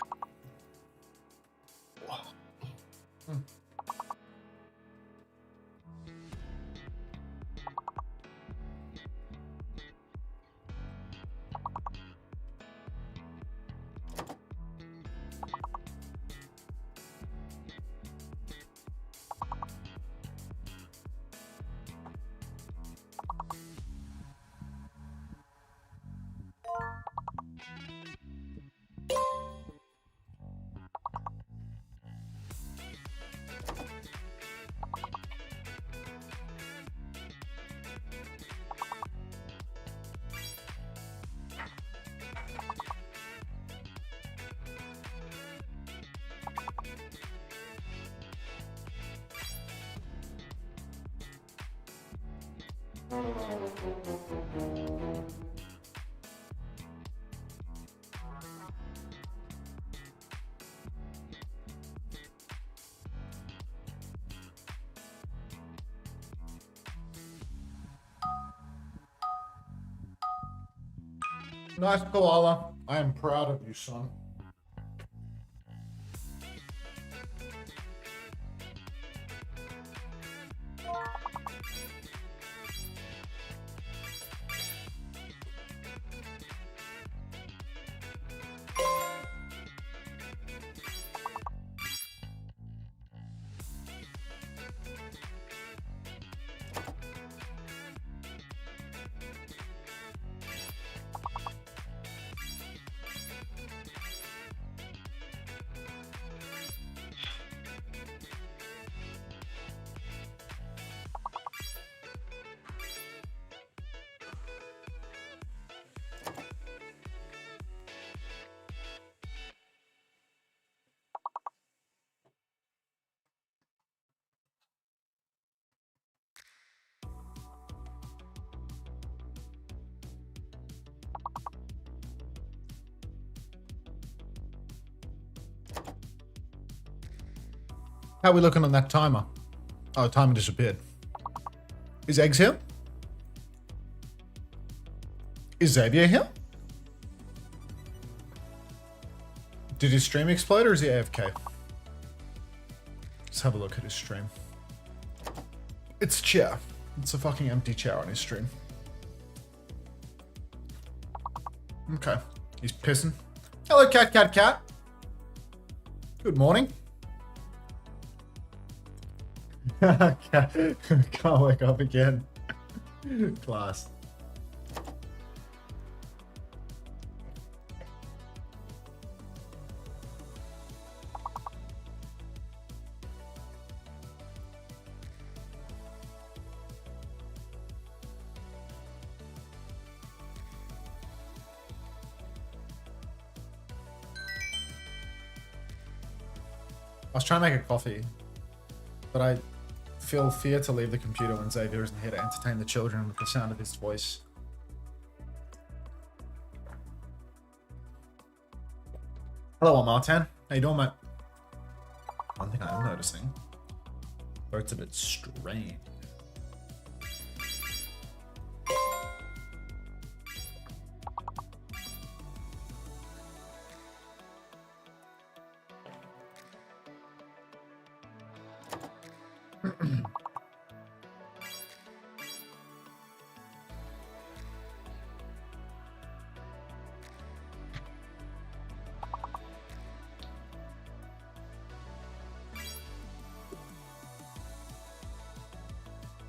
Nice koala. I am proud of you, son. How are we looking on that timer? Oh, timer disappeared. Is Eggs here? Is Xavier here? Did his stream explode or is he AFK? Let's have a look at his stream. It's a chair. It's a fucking empty chair on his stream. Okay. He's pissing. Hello, cat. Good morning. Can't wake up again. Class. I was trying to make a coffee, but I feel fear to leave the computer when Xavier isn't here to entertain the children with the sound of his voice. Hello, Martin. How you doing, mate? One thing I am noticing, it's a bit strange.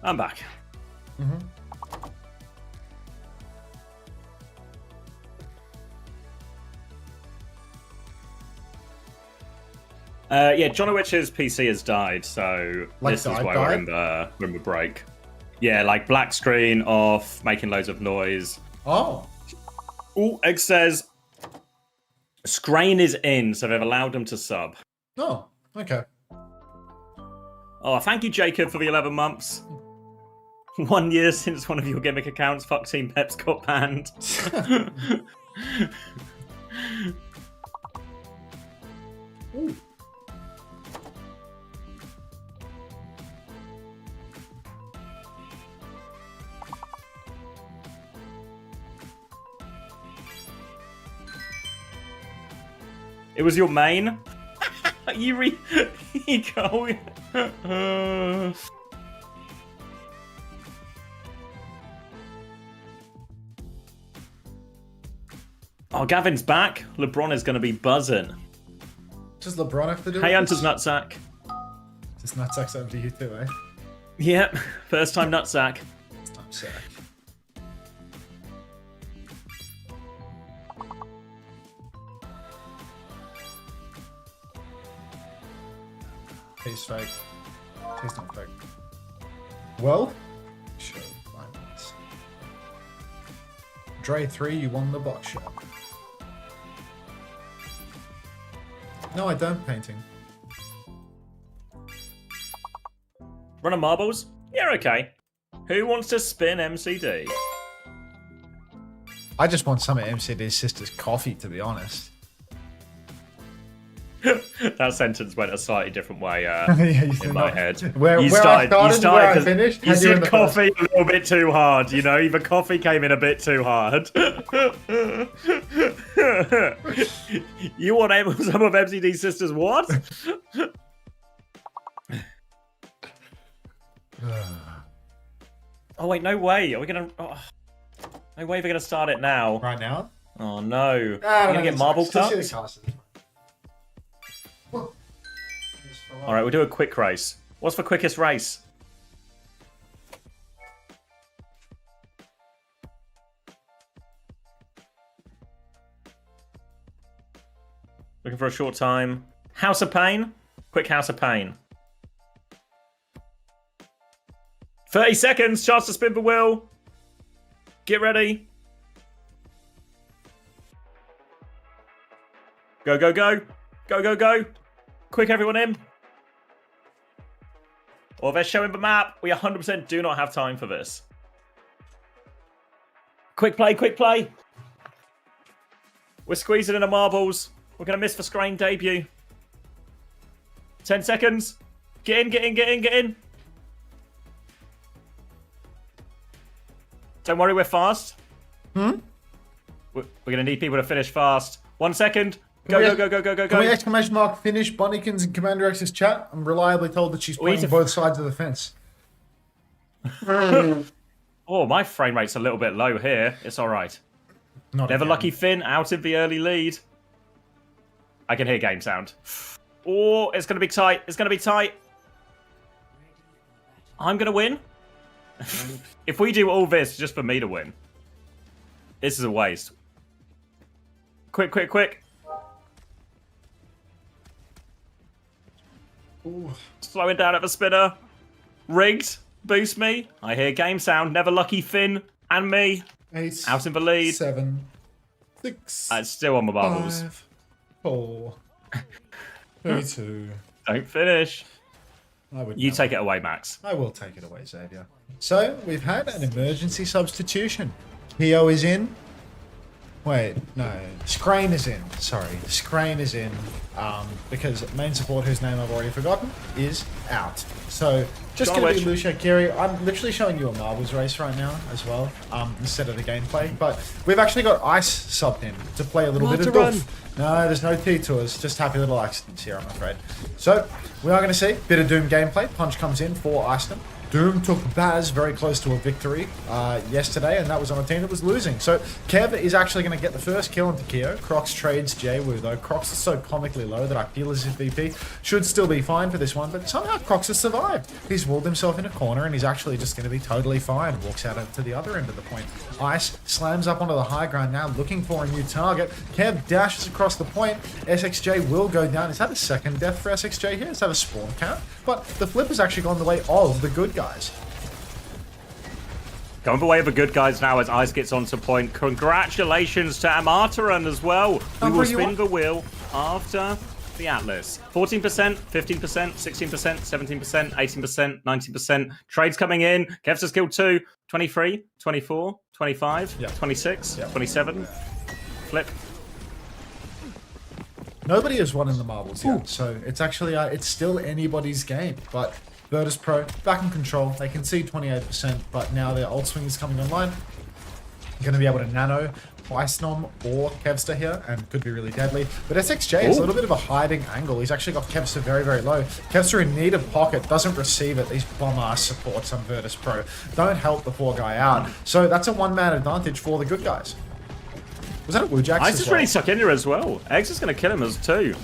I'm back. Yeah, Jonowich's PC has died, so Like this is died, why died? we're in the break. Yeah, like black screen off, making loads of noise. Oh. Oh, Egg says Scrain is in, so they've allowed him to sub. Oh, okay. Oh, thank you, Jacob, for the 11 months. 1 year since one of your gimmick accounts, Fuck Team Peps, got banned. Ooh. It was your main? you go. Oh, Gavin's back. LeBron is going to be buzzing. Does LeBron have to do Hey, it? Hunter's nutsack. Just nutsack's over to you too, eh? Yep, first time nutsack. I'm sick. He's fake. He's not fake. Well, sure, fine. Dre 3, you won the box shop. No, I don't painting. Running marbles? Yeah, okay. Who wants to spin MCD? I just want some of MCD's sister's coffee, to be honest. That sentence went a slightly different way Yeah, you in my head. Where I started and where I finished. You had you in said the coffee a little bit too hard, you know? The coffee came in a bit too hard. You want some of MCD's sister's what? Oh wait, no way. Are we gonna? Oh, no way. We're gonna start it now. Right now? Oh no. We're Ah, gonna get marble cups. All right, we'll do a quick race. What's the quickest race? Looking for a short time. House of Pain. Quick House of Pain. 30 seconds. Chance to spin the wheel. Get ready. Go, go, go. Go, go, go. Quick, everyone in. Or they're showing the map. We 100% do not have time for this. Quick play, quick play. We're squeezing in the marbles. We're going to miss the Scrain debut. 10 seconds. Get in, get in, get in, get in. Don't worry, we're fast. We're going to need people to finish fast. 1 second. Go, go, go, go, go, go, Can we go. exclamation mark finish Bonnikins in Commander X's chat? I'm reliably told that she's playing to- both sides of the fence. Oh, my frame rate's a little bit low here. It's all right. Not Never again. Lucky Finn out of the early lead. I can hear game sound. Oh, it's going to be tight. It's going to be tight. I'm going to win. If we do all this just for me to win, this is a waste. Quick, quick, quick. Ooh. Slowing down at the spinner. Rigged. Boost me. I hear game sound. Never Lucky Finn and me. 8, Out in the lead. 7, 6, It's still on my bubbles. 5, 4, 32. Don't finish. I would You never. take it away, Max. I will take it away, Xavier. So, we've had an emergency substitution. Pio is in. Wait, no. Scrain is in. Sorry. Scrain is in. Because main support, whose name I've already forgotten, is out. So, just going to be Knowledge. Lucia Kiri. I'm literally showing you a marbles race right now as well, instead of the gameplay. But we've actually got Ice subbed in to play a little bit of run. Doof. No, there's no T-Tours, just happy little accidents here, I'm afraid. So, we are going to see a bit of Doom gameplay. Punch comes in for Iceland. Doom took Baz very close to a victory yesterday, and that was on a team that was losing. So Kev is actually going to get the first kill into Keo. Crocs trades Jwoo, though. Crocs is so comically low that I feel as if VP should still be fine for this one, but somehow Crocs has survived. He's walled himself in a corner, and he's actually just going to be totally fine. Walks out to the other end of the point. Ice slams up onto the high ground now, looking for a new target. Kev dashes across the point. SXJ will go down. Is that a second death for SXJ here? Is that a spawn count? But the flip has actually gone the way of the good guys. Going the way of the good guys now as Ice gets onto point. Congratulations to Amartaran as well. We will spin the wheel after the Atlas. 14%, 15%, 16%, 17%, 18%, 19%. Trades coming in. Kev's has killed 2, 23, 24, 25, 26, 27. Flip. Nobody has won in the marbles yet, so it's actually it's still anybody's game. But Virtus.pro back in control. They can see 28%, but now their ult swing is coming online. Going to be able to nano Icenom or Qadsiah here, and could be really deadly. But SXJ is a little bit of a hiding angle. He's actually got Qadsiah very, very low. Qadsiah in need of pocket, doesn't receive it. These bomb-ass supports on Virtus.pro don't help the poor guy out. So that's a one-man advantage for the good guys. Was that a Wujax? Ice is really stuck in here as well. Eggs is going to kill him as too.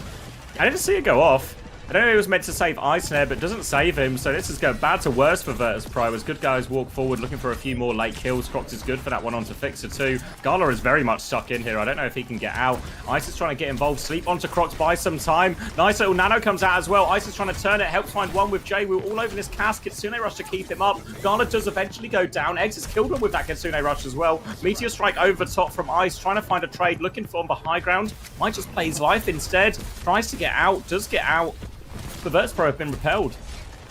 I didn't see it go off. I don't know if he was meant to save Ice there, but doesn't save him, so this is going bad to worse for Virtus.pro as good guys walk forward looking for a few more late kills. Crocs is good for that one onto Fixer too. Gala is very much stuck in here. I don't know if he can get out. Ice is trying to get involved. Sleep onto Crocs, buy some time. Nice little nano comes out as well. Ice is trying to turn it, helps find one with Jwoo all over this cast. Kitsune rush to keep him up. Gala does eventually go down. Eggs has killed him with that Kitsune rush as well. Meteor strike over top from Ice, trying to find a trade, looking for him on the high ground. Might just play his life instead. Tries to get out, does get out. The Virtus.pro have been repelled.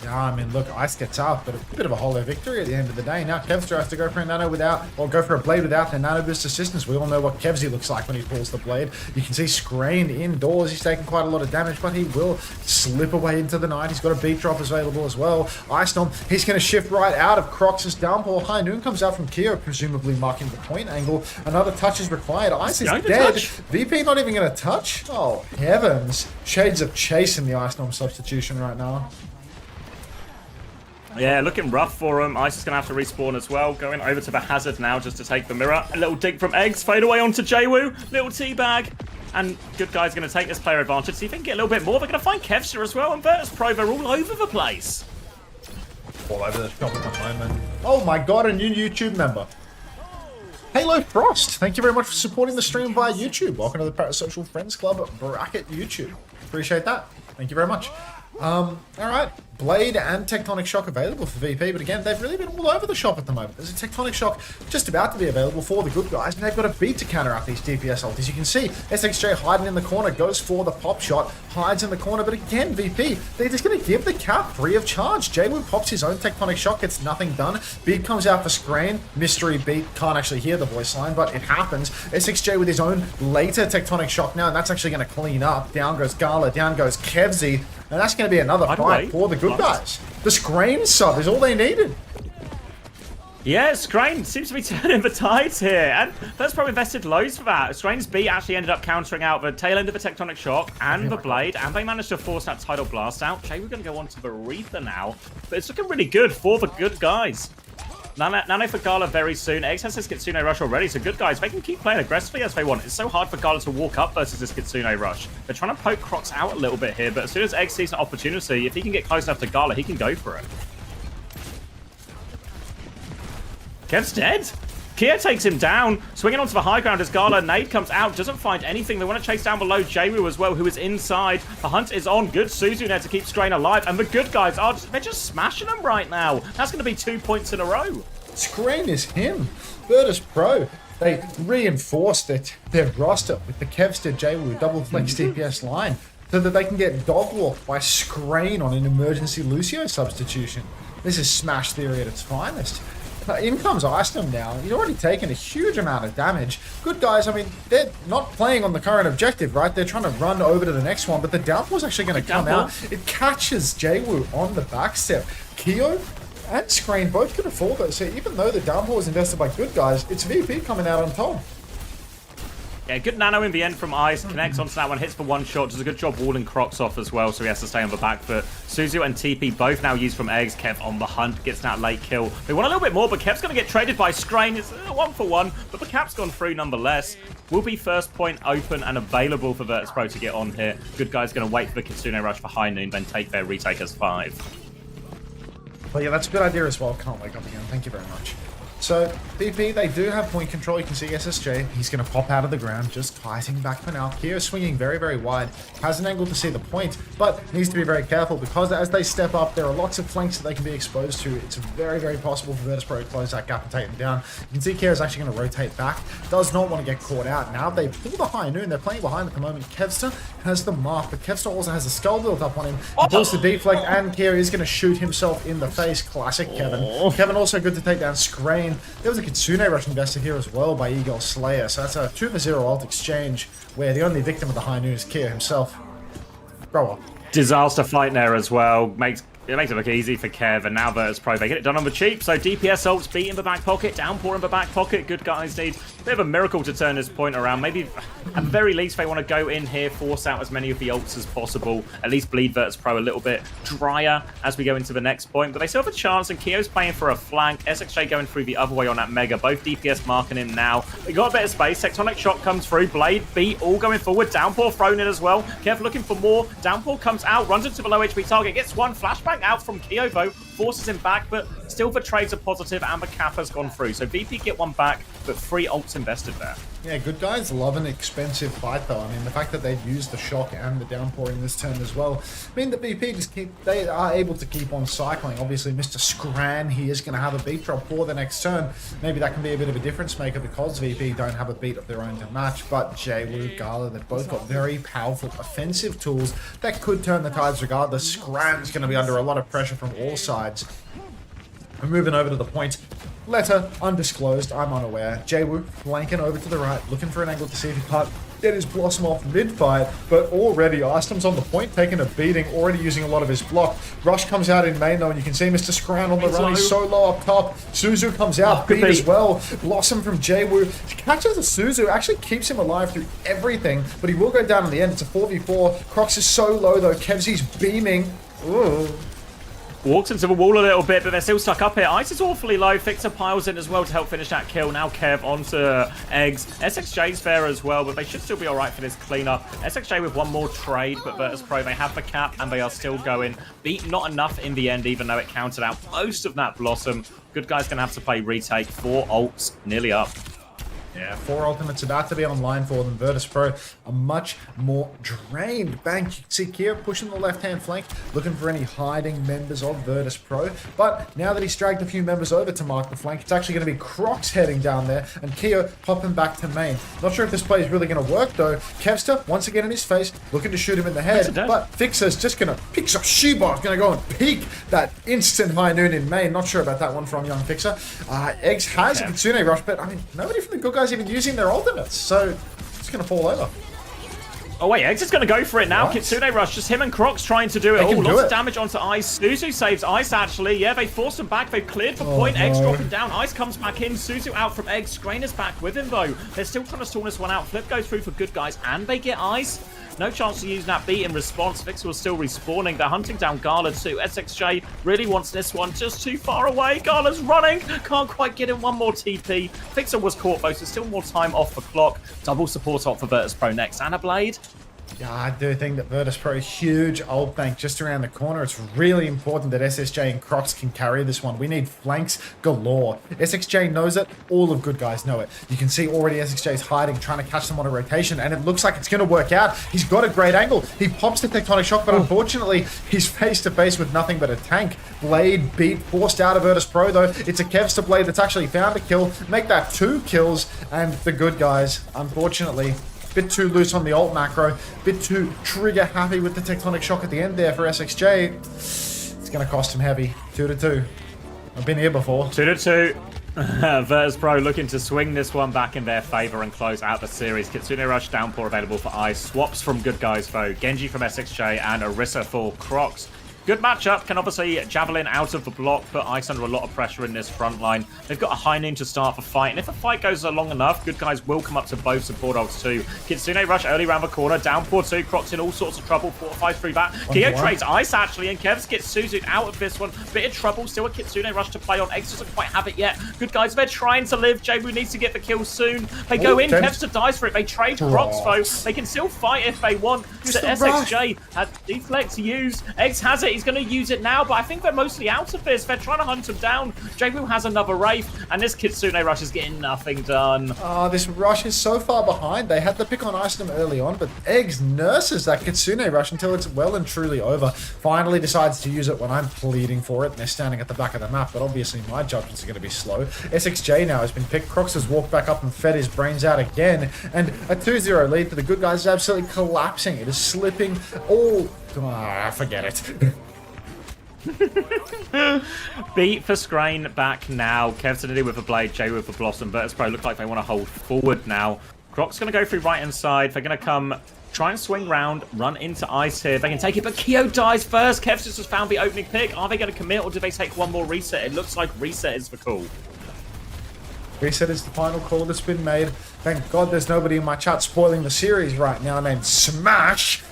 Yeah, I mean, look, Ice gets out, but a bit of a hollow victory at the end of the day. Now Qadsiah has to go for a nano without, or go for a blade without the nano boost assistance. We all know what Qadsiah looks like when he pulls the blade. You can see Screen indoors. He's taking quite a lot of damage, but he will slip away into the night. He's got a beat drop available as well. Icenom, he's going to shift right out of Crocs' downpour. High Noon comes out from Keo, presumably marking the point angle. Another touch is required. Ice is dead. VP not even going to touch? Oh, heavens. Shades of Chase in the Icenom substitution right now. Yeah, looking rough for him. Ice is going to have to respawn as well. Going over to the Hazard now just to take the mirror. A little dig from Eggs. Fade away onto Jwoo. Little teabag. And good guy's going to take this player advantage. See if he can get a little bit more. They're going to find Qadsiah as well. And Virtus.pro, they're all over the place. All over the shop at the moment. Oh my god, a new YouTube member. Halo Frost, thank you very much for supporting the stream via YouTube. Welcome to the Parasocial Friends Club bracket YouTube. Appreciate that. Thank you very much. Alright, Blade and Tectonic Shock available for VP, but again, they've really been all over the shop at the moment. There's a Tectonic Shock just about to be available for the good guys, and they've got a beat to counteract these DPS ultis. You can see SXJ hiding in the corner, goes for the pop shot, hides in the corner, but again, VP, they're just going to give the cap free of charge. Jwoo pops his own Tectonic Shock, gets nothing done. Beat comes out for Screen, mystery beat, can't actually hear the voice line, but it happens. SXJ with his own later Tectonic Shock now, and that's actually going to clean up. Down goes Gala, down goes Qadsiah, and that's going to be another fight for the good guys. The Screen sub is all they needed. Yeah, Screen seems to be turning the tides here. And that's probably invested loads for that. Screen's B actually ended up countering out the tail end of the Tectonic Shock and the Blade. And they managed to force that Tidal Blast out. Jay, we're going to go on to the Aretha now. But it's looking really good for the good guys. Nano for Gala very soon. Eggs has this Kitsune Rush already, so good guys, they can keep playing aggressively as they want. It's so hard for Gala to walk up versus this Kitsune Rush. They're trying to poke Crocs out a little bit here, but as soon as Eggs sees an opportunity, if he can get close enough to Gala, he can go for it. Kev's dead. Kia takes him down, swinging onto the high ground as Gala. Nade comes out, doesn't find anything. They want to chase down below Jwoo as well, who is inside. The hunt is on. Good Suzu there to keep Screen alive, and the good guys are they're just smashing them right now. That's going to be 2 points in a row. Screen is him. Virtus.pro, they reinforced their roster with the Qadsiah Jwoo double flex DPS line so that they can get dog walked by Screen on an emergency Lucio substitution. This is Smash Theory at its finest. In comes Icenom now. He's already taken a huge amount of damage. Good guys, I mean, they're not playing on the current objective, right? They're trying to run over to the next one, but the downpour's actually going to come out. It catches Jwoo on the backstep. Keo and Screen both could afford it. So even though the downpour was invested by good guys, it's VP coming out on top. Yeah, good nano in the end from Ice. Connects onto that one, hits for one shot. Does a good job walling Crocs off as well, so he has to stay on the back foot. Suzu and TP both now used from Eggs. Kev on the hunt, gets that late kill. They want a little bit more, but Kev's going to get traded by Scrain. It's 1-for-1, but the cap's gone through nonetheless. Will be first point open and available for Virtus.pro to get on here. Good guy's going to wait for the Kitsune rush for high noon, then take their retake as 5. Well, yeah, that's a good idea as well. Can't wake up again. Thank you very much. So, BP, they do have point control. You can see SSJ. He's going to pop out of the ground, just fighting back for now. Keo swinging very, very wide. Has an angle to see the point, but needs to be very careful because as they step up, there are lots of flanks that they can be exposed to. It's very, very possible for Virtus.pro to close that gap and take them down. You can see Keo's actually going to rotate back. Does not want to get caught out. Now they pull the high noon. They're playing behind at the moment. Kevster has the mark, but Kevster also has a skull built up on him. He pulls the deflect, and Keo is going to shoot himself in the face. Classic Kevin. Kevin also good to take down Scrain. There was a Kitsune rush invested here as well by Eagle Slayer, so that's a 2-0 ult exchange where the only victim of the high noon is Keo himself. Grow up. Disaster fight there as well. It makes it look easy for Kev, and now Virtus.pro, they get it done on the cheap. So DPS ults beat in the back pocket, downpour in the back pocket. Good guys need a bit of a miracle to turn this point around. Maybe, at the very least, they want to go in here, force out as many of the ults as possible, at least bleed Virtus.pro a little bit drier as we go into the next point. But they still have a chance, and Keo's playing for a flank. SXJ going through the other way on that Mega. Both DPS marking him now. They got a bit of space. Tectonic Shock comes through. Blade, beat, all going forward. Downpour thrown in as well. Kev looking for more. Downpour comes out, runs into the low HP target, gets one flashbang out from Keo, though, forces him back, but still the trades are positive and the cap has gone through. So VP get one back, but 3 ults invested there. Yeah, good guys love an expensive fight though. I mean, the fact that they've used the shock and the downpour in this turn as well mean that VP they are able to keep on cycling. Obviously, Mr. Scran, he is going to have a beat drop for the next turn. Maybe that can be a bit of a difference maker because VP don't have a beat of their own to match, but Jwoo, Gala, they've both got very powerful offensive tools that could turn the tides regardless. Scran's going to be under a lot of pressure from all sides. We're moving over to the point. Letter undisclosed, I'm unaware. Jwoo flanking over to the right, looking for an angle to see if he can't get his Blossom off mid-fight, but already Iceland's on the point, taking a beating, already using a lot of his block. Rush comes out in main though, and you can see Mr. Scran on the run. He's so low up top. Suzu comes out, beat as well. Blossom from Jwoo catches the Suzu, actually keeps him alive through everything, but he will go down in the end. It's a 4v4. Crocs is so low though. Kevsy's beaming. Ooh. Walks into the wall a little bit, but they're still stuck up here. Ice is awfully low. Fixer piles in as well to help finish that kill. Now Kev onto Eggs. SXJ's there as well, but they should still be all right for this cleanup. SXJ with one more trade, but Virtus.pro, they have the cap, and they are still going. Beat not enough in the end, even though it counted out most of that Blossom. Good guy's going to have to play retake. 4 ults, nearly up. Yeah, 4 ultimates about to be online for them. Virtus.pro a much more drained bank. You can see Keo pushing the left-hand flank, looking for any hiding members of Virtus.pro. But now that he's dragged a few members over to mark the flank, it's actually going to be Crocs heading down there, and Keo popping back to main. Not sure if this play is really going to work, though. Kevster, once again in his face, looking to shoot him in the head. But Fixer's just going to pick up Sheba, going to go and peek that instant high noon in main. Not sure about that one from young Fixer. Eggs has a Kitsune rush, but I mean, nobody from the good guys even using their ultimates, so it's going to fall over. Oh wait, Eggs is going to go for it now. What? Kitsune rush, just him and Crocs trying to do it. Oh, lots of damage onto Ice. Suzu saves Ice actually. Yeah, they forced him back. They've cleared the point. Eggs dropping down. Ice comes back in. Suzu out from Eggs. Scrain is back with him though. They're still trying to stall this one out. Flip goes through for good guys, and they get Ice. No chance to use that beat in response. Vixer was still respawning. They're hunting down Gala too. SXJ really wants this one just too far away. Gala's running. Can't quite get in one more TP. Vixer was caught though, so still more time off the clock. Double support ult for Virtus.pro next. And a Blade. Yeah, I do think that Virtus.pro huge ult bank just around the corner. It's really important that SSJ and Crocs can carry this one. We need flanks galore. SXJ knows it. All of good guys know it. You can see already SXJ's hiding, trying to catch them on a rotation, and it looks like it's going to work out. He's got a great angle. He pops the Tectonic Shock, but unfortunately, he's face to face with nothing but a tank. Blade beat, forced out of Virtus.pro though. It's a Kevster Blade that's actually found a kill. Make that 2 kills, and the good guys, unfortunately, bit too loose on the ult macro, bit too trigger happy with the Tectonic Shock at the end there for SXJ. It's going to cost him heavy. 2-2. I've been here before. 2-2. Virtus.pro looking to swing this one back in their favor and close out the series. Kitsune Rush downpour available for Ice. Swaps from good guys though. Genji from SXJ and Orisa for Crocs. Good matchup. Can obviously Javelin out of the block, put Ice under a lot of pressure in this front line. They've got a high noon to start the fight, and if the fight goes long enough, good guys will come up to both support ults too. Kitsune rush early around the corner, down 4-2, Croc's in all sorts of trouble, 4-5-3 back. Kyo trades Ice actually, and Kevs gets Suzu out of this one. Bit of trouble, still a Kitsune rush to play on. Eggs doesn't quite have it yet. Good guys, they're trying to live. Jabu needs to get the kill soon. They go in, Kevs to dies for it. They trade Crocs though. They can still fight if they want. So SXJ has deflect to use. Eggs has it, he's going to use it now, but I think they're mostly out of this. They're trying to hunt him down. Jabu has another Wraith, and this Kitsune rush is getting nothing done. Oh, this rush is so far behind. They had the pick on Ice early on, but Eggs nurses that Kitsune rush until it's well and truly over. Finally decides to use it when I'm pleading for it, and they're standing at the back of the map, but obviously my judgments are going to be slow. SXJ now has been picked. Crocs has walked back up and fed his brains out again, and a 2-0 lead for the good guys is absolutely collapsing. It is slipping all... forget it. Beat for Scrain back now. Kev's to do with the Blade, Jay with the Blossom. Virtus.pro look like they want to hold forward now. Croc's going to go through right hand side. They're going to come, try and swing round, run into Ice here. They can take it, but Kyo dies first. Kev's just found the opening pick. Are they going to commit, or do they take one more reset? It looks like reset is the call. Reset is the final call that's been made. Thank God there's nobody in my chat spoiling the series right now named Smash.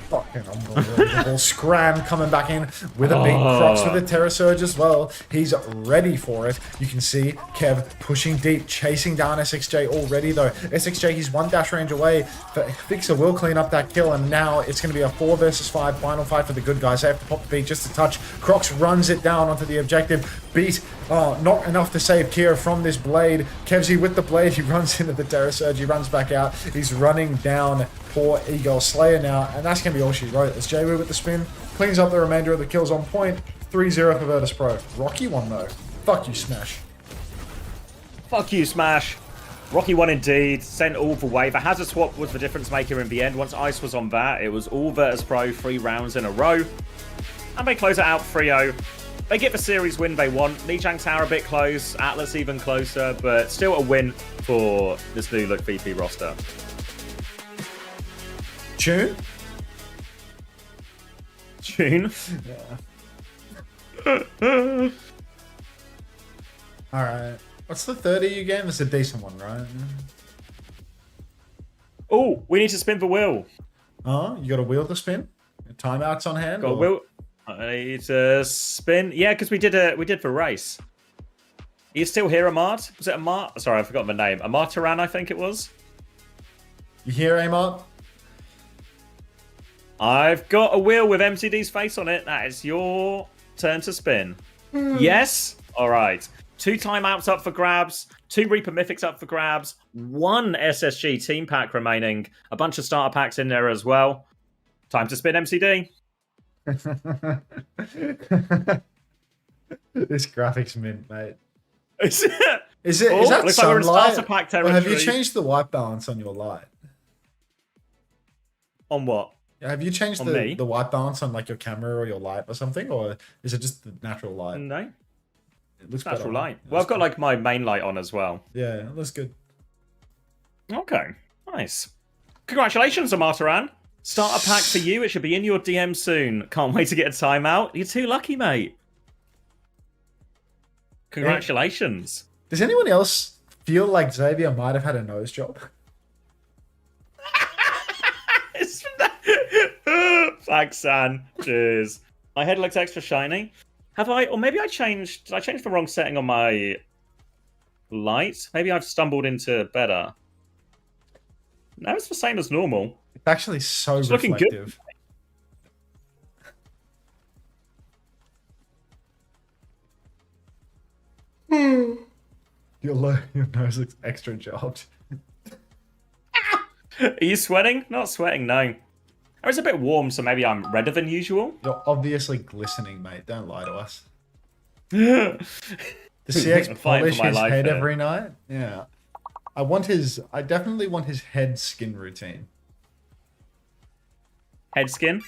Fucking unbelievable. Scram coming back in with a big Crocs with a Terror Surge as well. He's ready for it. You can see Kev pushing deep, chasing down SXJ already though. SXJ, he's one dash range away. Fixer will clean up that kill, and now it's going to be a 4 versus 5 final fight for the good guys. They have to pop the beat just a touch. Crocs runs it down onto the objective. Beat, not enough to save Kira from this Blade. Kevsy with the Blade, he runs into the Terror Surge, he runs back out. He's running down poor Eagle Slayer now, and that's going to be all she wrote. As Jwu with the spin, cleans up the remainder of the kills on point. 3-0 for Virtus.pro. Rocky one though. Fuck you, Smash. Fuck you, Smash. Rocky one indeed. Sent all the way. The hazard swap was the difference maker in the end. Once Ice was on that, it was all Virtus.pro 3 rounds in a row. And they close it out 3-0. They get the series win they want. Lijiang Tower a bit close. Atlas even closer, but still a win for this new look VP roster. Tune? Tune? Yeah. Alright. What's the 30 you game? It's a decent one, right? Oh, we need to spin the wheel. Oh, you got a wheel to spin? Timeouts on hand? Got a wheel. I need to spin. Yeah, because we did the race. Are you still here, Amart? Was it Amart? Sorry, I forgot the name. Amart Taran, I think it was. You here, Amart? I've got a wheel with MCD's face on it. That is your turn to spin. Yes? All right. 2 timeouts up for grabs. 2 Reaper Mythics up for grabs. 1 SSG team pack remaining. A bunch of starter packs in there as well. Time to spin MCD. This graphics mint, mate. Is it? Is that looks like we're in sunlight? starter pack Or territory. have you changed the white balance on your light? On what? Have you changed the white balance on like your camera or your light or something, or is it just the natural light? No. It looks Natural better. light. Well, I've got like my main light on as well. Yeah, it looks good. Okay. Nice. Congratulations, Amataran. Starter pack for you. It should be in your DM soon. Can't wait to get a timeout. You're too lucky, mate. Congratulations. Does anyone else feel like Xavier might have had a nose job? Thanks, San. Cheers. My head looks extra shiny. Have I? Or maybe I changed... Did I change the wrong setting on my light? Maybe I've stumbled into better. No, it's the same as normal. It's actually so it's reflective. Looking good. Your nose looks extra jobbed. Are you sweating? Not sweating, no. Oh, it's a bit warm, so maybe I'm redder than usual. You're obviously glistening, mate. Don't lie to us. Does CX polish his head every night? Yeah. I definitely want his head skin routine. Head skin?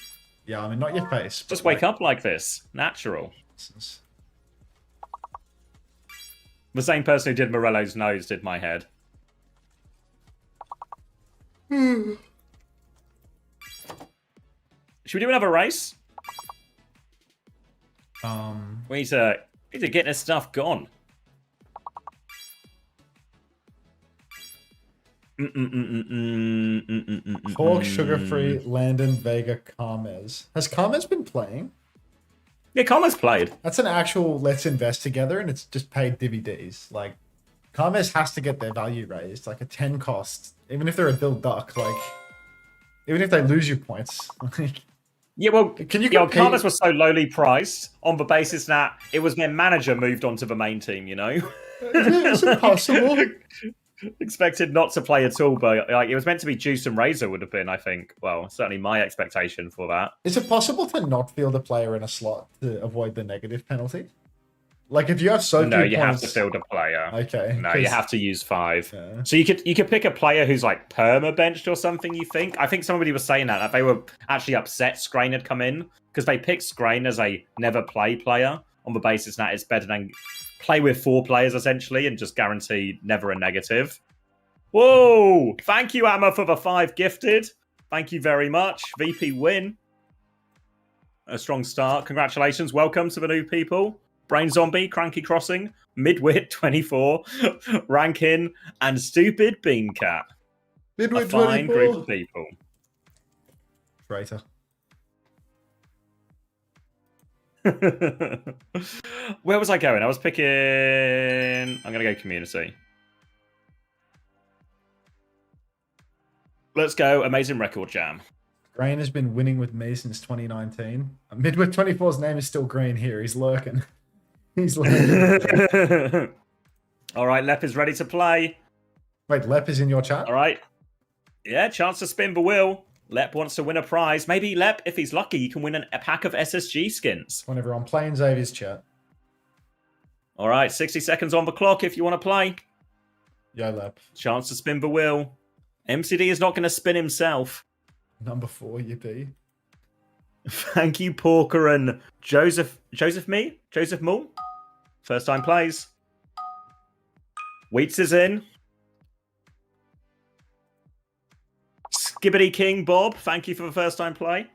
Yeah, I mean, not your face. Just wake up like this. Natural. The same person who did Morello's nose did my head. Should we do another race? We need to get this stuff gone. Hawk, Sugar-Free, Landon, Vega, Carmez. Has Carmez been playing? Yeah, Carmez played. That's an actual let's invest together, and it's just paid DVDs. Like, Carmez has to get their value raised. Like, a 10 cost. Even if they're a Bill Duck, like... Even if they lose you points. Yeah, well, Can you Carmez was so lowly priced on the basis that it was their manager moved on to the main team, you know? Is it possible? Expected not to play at all, but like it was meant to be Juice and Razor would have been, I think. Well, certainly my expectation for that. Is it possible to not field a player in a slot to avoid the negative penalty? Like if you have so no, few you points... have to field a player. Okay. No, you have to use 5. Yeah. So you could pick a player who's like perma benched or something. You think? I think somebody was saying that they were actually upset Scrain had come in because they picked Scrain as a never play player on the basis that it's better than play with 4 players essentially and just guarantee never a negative. Whoa! Thank you, Amma, for the 5 gifted. Thank you very much. VP win. A strong start. Congratulations. Welcome to the new people. Brain Zombie, Cranky Crossing, Midwit 24, Rankin, and Stupid Bean Cat. Midwit a fine 24. group of people. Traitor. Where was I going? I was picking... I'm going to go community. Let's go Amazing Record Jam. Green has been winning with me since 2019. Midwit 24's name is still Green here. He's lurking. He's lurking. All right, Lep is ready to play. Wait, Lep is in your chat? All right. Yeah, chance to spin the wheel. Lep wants to win a prize. Maybe Lep, if he's lucky, he can win a pack of SSG skins. Whenever I'm playing Xavier's chat. All right, 60 seconds on the clock if you want to play. Yo, Lep. Chance to spin the wheel. MCD is not going to spin himself. Number 4, you be. Thank you, Porker and Joseph Mull. First time plays. Wheats is in. Skibbity King Bob, thank you for the first time play.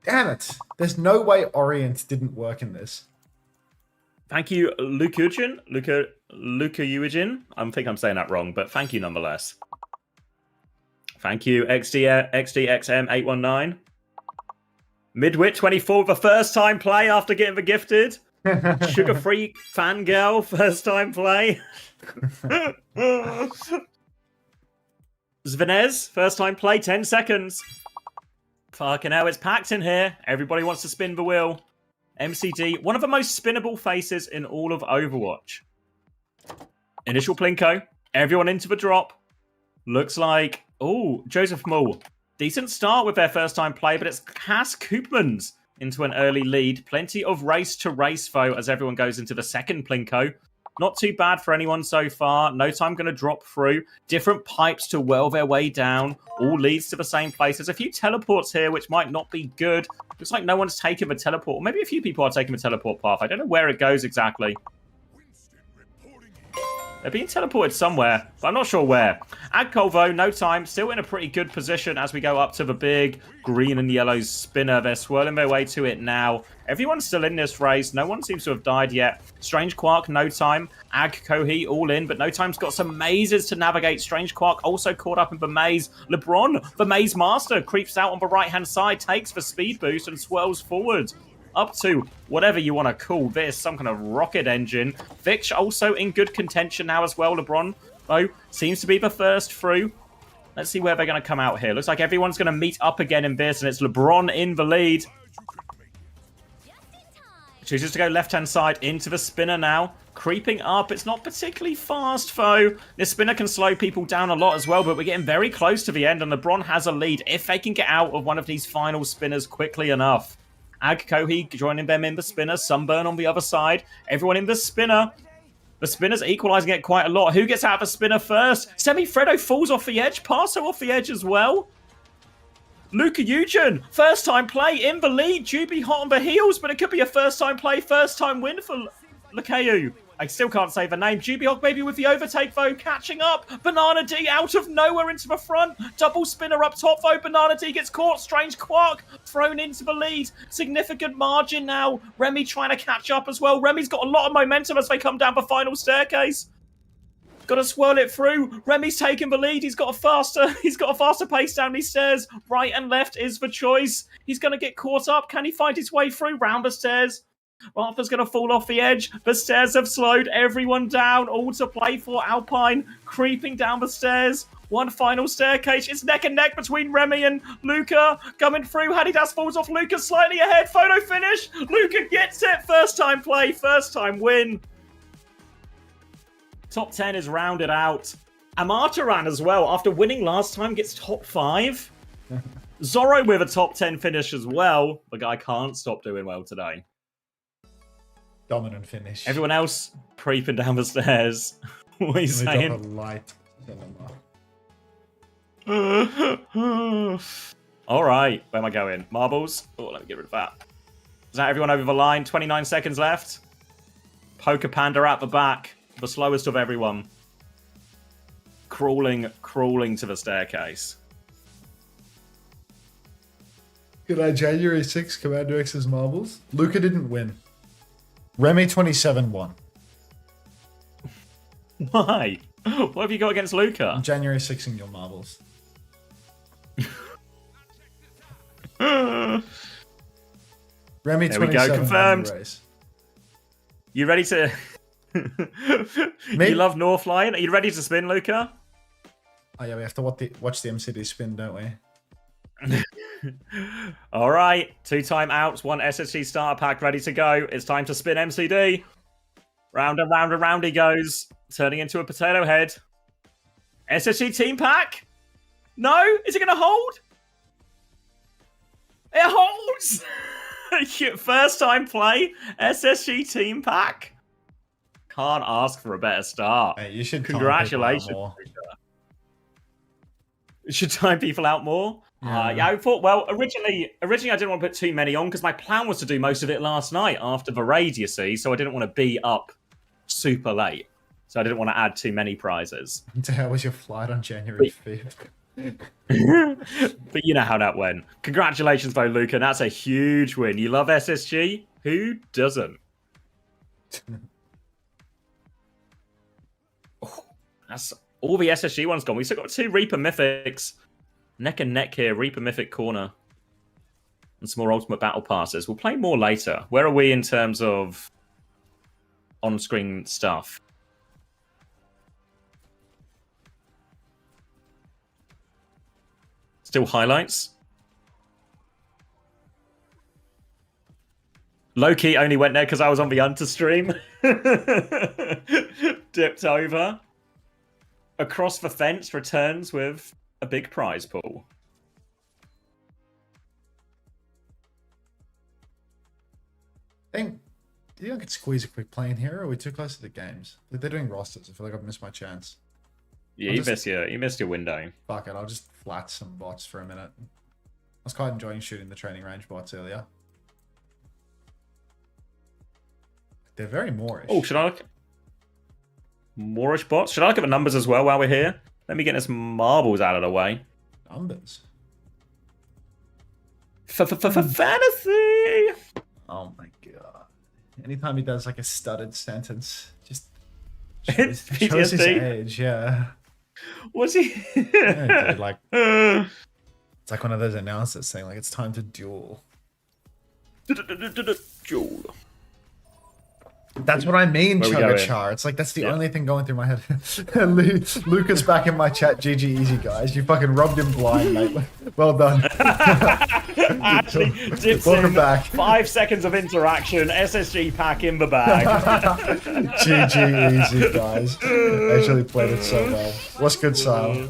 Damn it. There's no way Orient didn't work in this. Thank you, Luka Eugen. I think I'm saying that wrong, but thank you nonetheless. Thank you, XDXM819. Midwit 24 the first time play after getting the gifted. Sugar Free Fangirl first time play. Zvenez first time play 10 seconds. Fucking hell, it's packed in here. Everybody wants to spin the wheel. MCD, one of the most spinnable faces in all of Overwatch. Initial Plinko. Everyone into the drop. Looks like... Oh, Joseph Mull. Decent start with their first time play, but it's Cass Koopmans into an early lead. Plenty of race to race, though, as everyone goes into the second Plinko. Not too bad for anyone so far. No time going to drop through. Different pipes to whirl their way down. All leads to the same place. There's a few teleports here, which might not be good. Looks like no one's taken the teleport. Or maybe a few people are taking the teleport path. I don't know where it goes exactly. They're being teleported somewhere, but I'm not sure where. Agcolvo, no time. Still in a pretty good position as we go up to the big green and yellow spinner. They're swirling their way to it now. Everyone's still in this race. No one seems to have died yet. Strange Quark, no time. Ag Kohi, all in, but no time's got some mazes to navigate. Strange Quark also caught up in the maze. LeBron, the maze master, creeps out on the right-hand side, takes the speed boost and swirls forward. Up to whatever you want to call this, some kind of rocket engine. Vich also in good contention now as well. LeBron, though, seems to be the first through. Let's see where they're going to come out here. Looks like everyone's going to meet up again in this, and it's LeBron in the lead. Chooses to go left-hand side into the spinner now. Creeping up. It's not particularly fast, though. This spinner can slow people down a lot as well, but we're getting very close to the end, and LeBron has a lead if they can get out of one of these final spinners quickly enough. Ag Kohi joining them in the spinner. Sunburn on the other side. Everyone in the spinner. The spinner's equalizing it quite a lot. Who gets out of the spinner first? Semi-Fredo falls off the edge. Passo off the edge as well. Luka Eugen, first time play in the lead. Juby hot on the heels, but it could be a first time play, first time win for Lakeu. I still can't say the name. GB Hog Baby with the overtake, though, catching up. Banana D out of nowhere into the front. Double spinner up top, though. Banana D gets caught. Strange Quark thrown into the lead. Significant margin now. Remy trying to catch up as well. Remy's got a lot of momentum as they come down the final staircase. Got to swirl it through. Remy's taking the lead. He's got a faster pace down these stairs. Right and left is the choice. He's going to get caught up. Can he find his way through? Round the stairs. Arthur's going to fall off the edge. The stairs have slowed everyone down. All to play for. Alpine creeping down the stairs. One final staircase. It's neck and neck between Remy and Luca. Coming through. Hadidas falls off. Luca slightly ahead. Photo finish. Luca gets it. First time play. First time win. Top 10 is rounded out. Amartaran as well, after winning last time, gets top 5. Zorro with a top 10 finish as well. The guy can't stop doing well today. Dominant finish. Everyone else creeping down the stairs. What are you saying? A light. All right, where am I going? Marbles? Oh, let me get rid of that. Is that everyone over the line? 29 seconds left. Poker Panda at the back. The slowest of everyone. Crawling to the staircase. Good eye, January 6th, Commander X's marbles. Luca didn't win. Remy 27 won. Why? What have you got against Luca? January 6th in your marbles. Remy 27 there we go, confirmed. Race. You ready to... You love Northline. Are you ready to spin, Luca? Oh yeah, we have to watch the MCD spin, don't we? All right, 2 timeouts, 1 SSG starter pack ready to go. It's time to spin MCD. Round and round and round he goes, turning into a potato head. SSG team pack? No? Is it going to hold? It holds! First time play, SSG team pack. Can't ask for a better start. Hey, you should Congratulations. You should time people out more. Yeah, I thought, well, originally I didn't want to put too many on because my plan was to do most of it last night after the raid, you see, so I didn't want to be up super late. So I didn't want to add too many prizes. So how was your flight on January 5th? But you know how that went. Congratulations, though, Luca. That's a huge win. You love SSG? Who doesn't? That's all the SSG ones gone. We've still got 2 Reaper Mythics. Neck and neck here. Reaper Mythic corner. And some more Ultimate Battle Passes. We'll play more later. Where are we in terms of on-screen stuff? Still highlights. Low-key only went there because I was on the Unter stream. Dipped over. Across the fence returns with a big prize pool. Do you think I could squeeze a quick play in here, or are we too close to the games? They're doing rosters. I feel like I've missed my chance. Yeah, you missed your window. Fuck it, I'll just flat some bots for a minute. I was quite enjoying shooting the training range bots earlier. They're very Moorish. Oh, should I look? Moorish bots? Should I look at the numbers as well while we're here? Let me get this marbles out of the way. Numbers? Fantasy! Oh my god. Anytime he does like a stuttered sentence, just It's shows his PTSD. age, yeah. Was he? Yeah, dude, like, it's like one of those announcers saying like it's time to duel. Duel. That's what I mean, Where we going? Chugachar. It's like that's the only thing going through my head. Lucas back in my chat. GG easy, guys. You fucking rubbed him blind, mate. Well done. Actually, dips Welcome in. back. 5 seconds of interaction. SSG pack in the bag. GG easy, guys. Actually played it so well. What's good, Sile?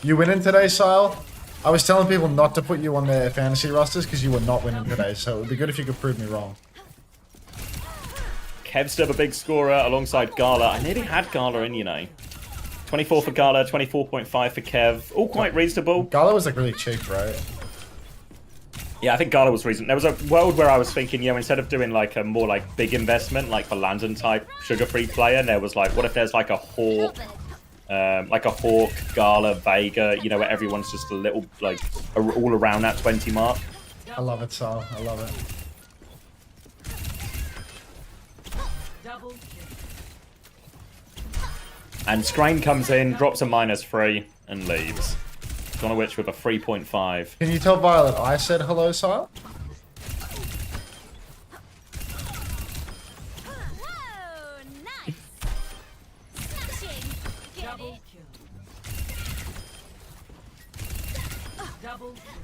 You winning today, Sile? I was telling people not to put you on their fantasy rosters because you were not winning today, so it would be good if you could prove me wrong. Kevster, a big scorer alongside Gala. I nearly had Gala in, you know. 24 for Gala, 24.5 for Kev. All quite reasonable. Gala was like really cheap, right? Yeah, I think Gala was reason. There was a world where I was thinking, instead of doing like a more like big investment, like for Landon type sugar-free player, there was like, what if there's like a Hawk, Gala, Vega, where everyone's just a little like all around that 20 mark. I love it, Sal. I love it. And Scrain comes in, drops a -3, and leaves. Donowich with a 3.5. Can you tell Violet I said hello, Sal? Whoa, nice. Smashing. Get it. Double kill.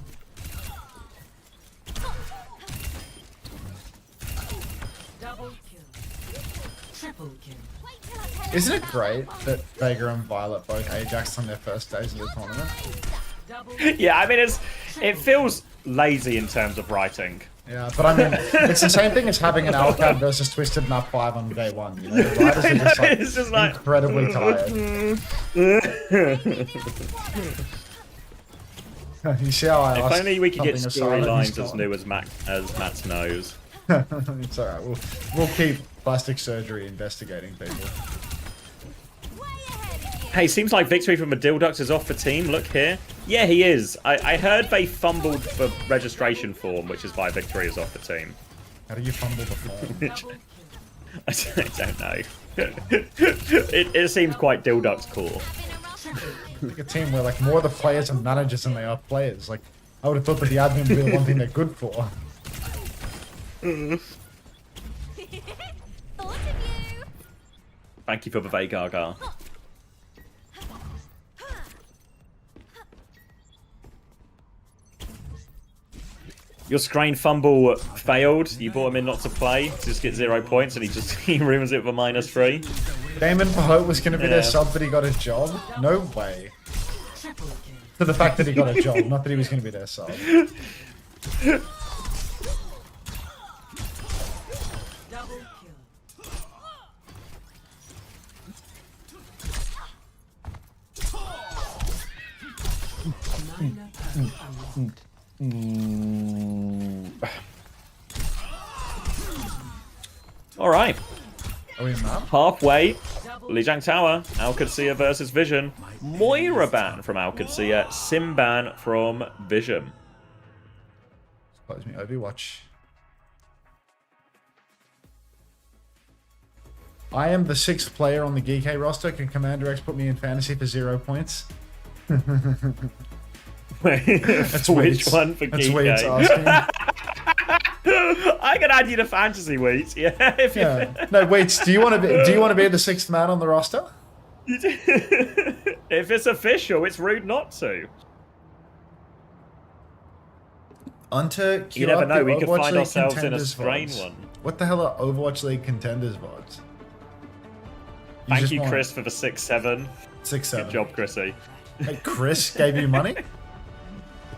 Double kill. Triple kill. Wait till I tell Isn't you it great that Vega and Violet both Ajaxed on their first days of the tournament? Yeah, I mean, it feels lazy in terms of writing. Yeah, but I mean, it's the same thing as having an Alcad versus Twisted Map 5 on day one. The writers are just like incredibly tired. You see how I If asked only we could get something aside, storylines he's as gone. new as Matt's nose. It's alright, we'll keep plastic surgery investigating people. way ahead of you. Hey, seems like Victory from Adildux is off the team. Look here. Yeah, he is. I heard they fumbled the registration form, which is why Victory is off the team. How do you fumble the form? I don't know. it seems quite Dildux core. Like a team where like more of the players are managers than they are players. Like I would have thought that the admin would be the one thing they're good for. Thought of you. Thank you for the Veigaga. Your Scrain fumble failed. You brought him in not to play, to just get 0 points, and he ruins it with a -3. Damon Pahot was going to be their Yeah. sub, but he got a job? No way. For the fact that he got a job, not that he was going to be their sub. Double kill. All right, Are we in map? halfway. Lijiang Tower, Qadsiah versus Vision. Moira ban from Qadsiah, Sim ban from Vision. Close me, Overwatch. I am the 6th player on the Geekay roster. Can Commander X put me in fantasy for 0 points? That's which one for That's Weeds Geekay? asking. I can add you to fantasy weeks. Yeah, if you Yeah. No, Weeds, do you want to be the 6th man on the roster? if it's official, it's rude not to. Unter, You never know. We could find ourselves in a strain one. What the hell are Overwatch League contenders VODs? Thank you, Chris, for the 6-7. 6-7. Good job, Chrissy. Hey, Chris gave you money?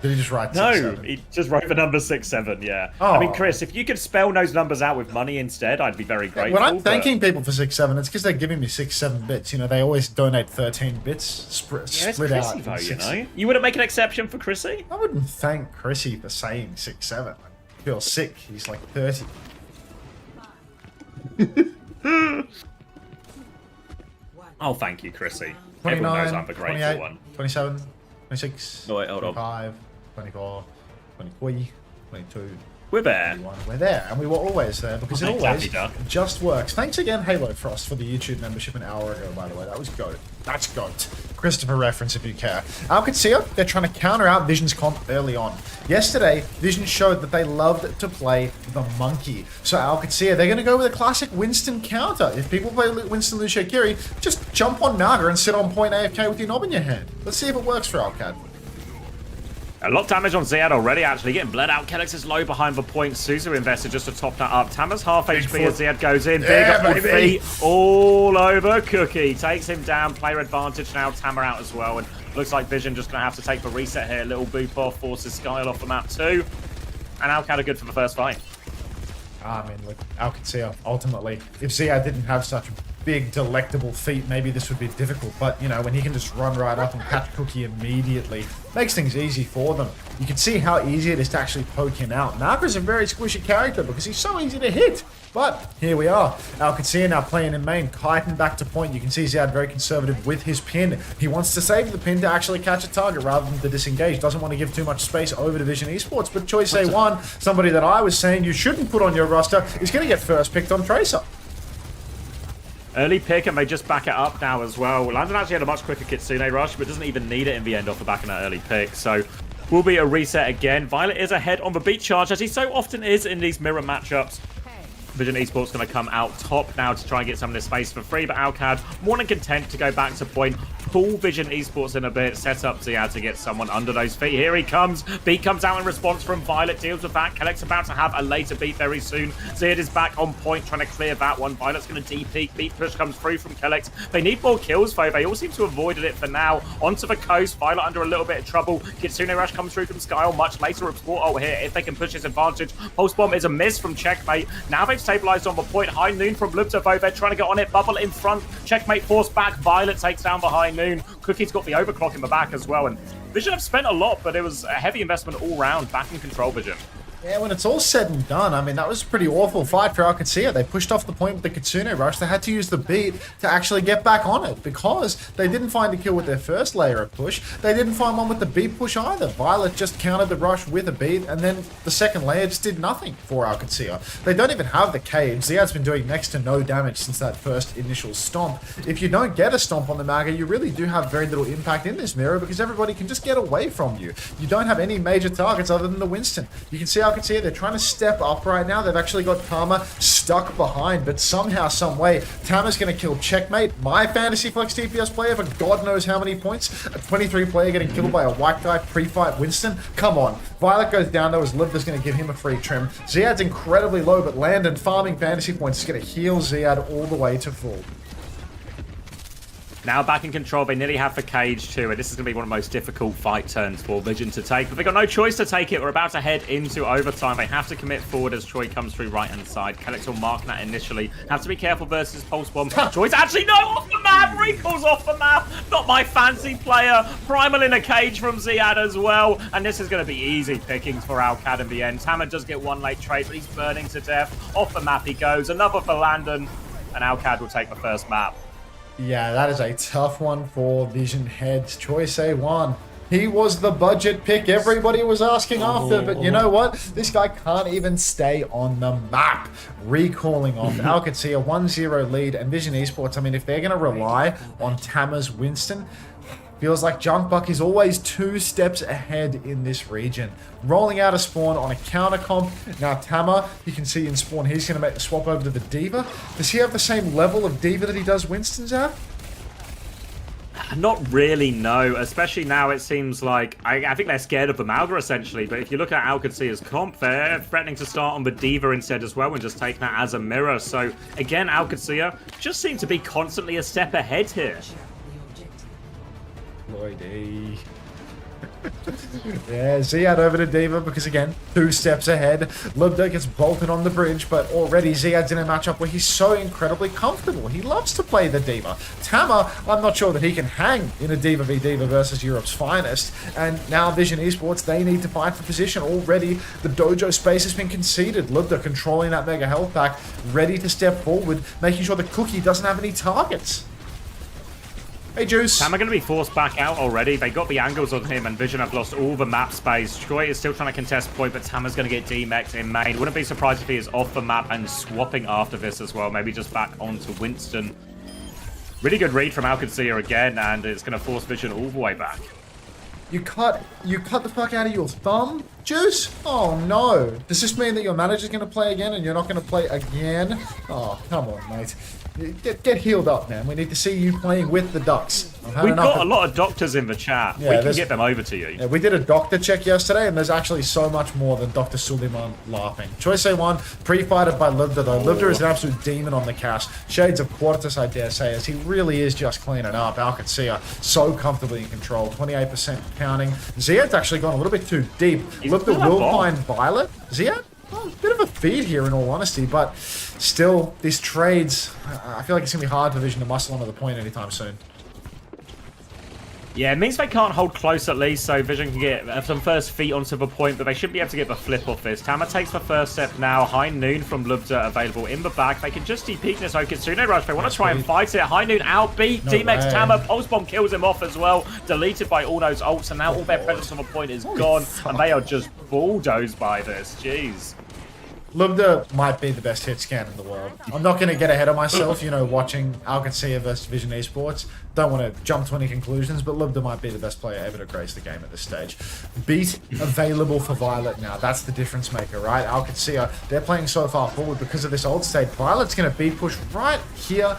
Did he just write 6-7? No, he just wrote the number 6-7. Yeah. I mean, Oh. Chris, if you could spell those numbers out with money instead, I'd be very grateful. When I'm but- thanking people for 6-7, it's because they're giving me 6-7 bits. You know, they always donate 13 bits Yeah, it's split out. Chrissy, though, in you six- know. You wouldn't make an exception for Chrissy? I wouldn't thank Chrissy for saying 6-7. I feel sick. He's like 30. Oh, thank you, Chrissy. Everyone knows 29, I'm the grateful 28, one. 27, 26, No, wait, hold on. 25, 24, 23, 22, We're there. 21. We're there, and we were always there because it Thanks, always Happy Duck. just works. Thanks again, Halo Frost, for the YouTube membership an hour ago, by the way. That was GOAT. That's GOAT. Christopher reference if you care. Qadsiah, they're trying to counter out Vision's comp early on. Yesterday, Vision showed that they loved to play the monkey. So Qadsiah, they're going to go with a classic Winston counter. If people play Winston Lucio Kiri, just jump on Naga and sit on point AFK with your knob in your hand. Let's see if it works for Alcad. A lot of damage on Ziyad already, actually. Getting bled out. Kellex is low behind the point. Suzu invested just to top that up. Tamer's half HP foot. as Ziyad goes in. Yeah, Big up baby. feet all over Cookie. Takes him down. Player advantage now. Tamer out as well. And looks like Vision just going to have to take the reset here. Little boop off. Forces Skyle off the map too. And Alcad are good for the first fight. I mean, look, Qadsiah, ultimately, if Ziyad didn't have such big, delectable feat, maybe this would be difficult. But, you know, when he can just run right up and catch Cookie immediately, makes things easy for them. You can see how easy it is to actually poke him out. Narka's a very squishy character because he's so easy to hit. But here we are. Qadsiah now playing in main, kiting back to point. You can see Ziad very conservative with his pin. He wants to save the pin to actually catch a target rather than to disengage. Doesn't want to give too much space over to Vision Esports. But Qadsiah, somebody that I was saying you shouldn't put on your roster, is going to get first picked on Tracer. Early pick, and they just back it up now as well. Landon actually had a much quicker Kitsune rush, but doesn't even need it in the end off the back of that early pick. So will be a reset again. Violet is ahead on the beat charge, as he so often is in these mirror matchups. Vision Esports going to come out top now to try and get some of this space for free, but Alcad more than content to go back to point, pull Vision Esports in a bit, set up Ziad to get someone under those feet. Here he comes. Beat comes out in response from Violet, deals with that. Kelleck's about to have a later beat very soon. Ziad is back on point, trying to clear that one. Violet's going to D-peek. Beat push comes through from Kelleck. They need more kills, though. They all seem to have avoided it for now. Onto the coast. Violet under a little bit of trouble. Kitsune Rush comes through from Skyle much later. Report ult here if they can push this advantage. Pulse Bomb is a miss from Checkmate. Now they've stabilized on the point. High Noon from Lubta, though. They're trying to get on it. Bubble in front. Checkmate forced back. Violet takes down the High Noon. Cookie's got the overclock in the back as well. And Vision have spent a lot, but it was a heavy investment all round. Back in control, Vision. Yeah, when it's all said and done, I mean, that was a pretty awful fight for Qadsiah. They pushed off the point with the Kitsune Rush. They had to use the beat to actually get back on it because they didn't find a kill with their first layer of push. They didn't find one with the beat push either. Violet just countered the rush with a beat, and then the second layer just did nothing for Qadsiah. They don't even have the cage. Ziad's been doing next to no damage since that first initial stomp. If you don't get a stomp on the Maga, you really do have very little impact in this mirror because everybody can just get away from you. You don't have any major targets other than the Winston. You can see Qadsiah, they're trying to step up right now. They've actually got Karma stuck behind, but somehow, some way, Tama's going to kill Checkmate, my Fantasy Flex DPS player, for God knows how many points. A 23 player getting killed by a white guy pre-fight Winston. Come on. Violet goes down though, as Livda's going to give him a free trim. Ziad's incredibly low, but Landon farming fantasy points is going to heal Ziad all the way to full. Now back in control, they nearly have the cage too, and this is going to be one of the most difficult fight turns for Vision to take. But they've got no choice to take it. We're about to head into overtime. They have to commit forward as Troy comes through right-hand side. Kellex will mark that initially. Have to be careful versus Pulse Bomb. Troy's actually, no, off the map! Recalls off the map! Not my fancy player. Primal in a cage from Ziad as well. And this is going to be easy pickings for Alcad in the end. Hammer does get one late trade, but he's burning to death. Off the map he goes. Another for Landon. And Alcad will take the first map. Yeah, that is a tough one for Vision heads. Qadsiah won. He was the budget pick everybody was asking after, but you know what? This guy can't even stay on the map. Recalling off Qadsiah, 1-0 lead, and Vision Esports, I mean, if they're going to rely on Tama's Winston, feels like Junkbuck is always 2 steps ahead in this region. Rolling out a spawn on a counter comp. Now Tama, you can see in spawn, he's going to make the swap over to the D.Va. Does he have the same level of D.Va that he does Winston's at? Not really, no. Especially now it seems like, I think they're scared of the Malga essentially, but if you look at Qadsiah's comp, they're threatening to start on the D.Va instead as well and just take that as a mirror. So again, Qadsiah just seem to be constantly a step ahead here. Lloydie. Yeah, Ziad over to D.Va because, again, 2 steps ahead. Lubda gets bolted on the bridge, but already Ziad's in a matchup where he's so incredibly comfortable. He loves to play the D.Va. Tama, I'm not sure that he can hang in a D.Va v D.Va versus Europe's finest. And now Vision Esports, they need to fight for position. Already, the dojo space has been conceded. Lubda controlling that mega health pack, ready to step forward, making sure the Cookie doesn't have any targets. Hey, Juice. Tama going to be forced back out already. They got the angles on him, and Vision have lost all the map space. Troy is still trying to contest point, but Tama's going to get D-mexed in main. Wouldn't be surprised if he is off the map and swapping after this as well. Maybe just back onto Winston. Really good read from Qadsiah again, and it's going to force Vision all the way back. You cut the fuck out of your thumb, Juice? Oh no. Does this mean that your manager's going to play again and you're not going to play again? Oh, come on, mate. Get healed up, man. We need to see you playing with the Ducks. We've got a lot of doctors in the chat. Yeah, we can get them over to you. Yeah, we did a doctor check yesterday, and there's actually so much more than Dr. Suleiman laughing. Qadsiah won, pre-fighted by Livda, though. Livda is an absolute demon on the cast. Shades of Quartus, I dare say, as he really is just cleaning up. Qadsiah so comfortably in control, 28% counting. Ziad's actually gone a little bit too deep. Livda will find Violet. Ziad? well, a bit of a feed here in all honesty, but still, these trades, I feel like it's going to be hard for Vision to muscle onto the point anytime soon. Yeah, it means they can't hold close at least, so Vision can get some first feet onto the point, but they should be able to get the flip off this. Tama takes the first step now. High Noon from Lubda available in the back. They can just de-peek this Kitsune Rush. They want to try and fight it. High Noon outbeat. No D-Mex way. Tama. Pulse Bomb kills him off as well. Deleted by all those ults, and now all their presence on the point is gone, and they are just bulldozed by this. Jeez. Lubda might be the best hit scan in the world. I'm not going to get ahead of myself, you know, watching Qadsiah versus Vision Esports. Don't want to jump to any conclusions, but Lubda might be the best player ever to grace the game at this stage. Beat available for Violet now. That's the difference maker, right? Qadsiah, they're playing so far forward because of this old state. Violet's going to beat push right here.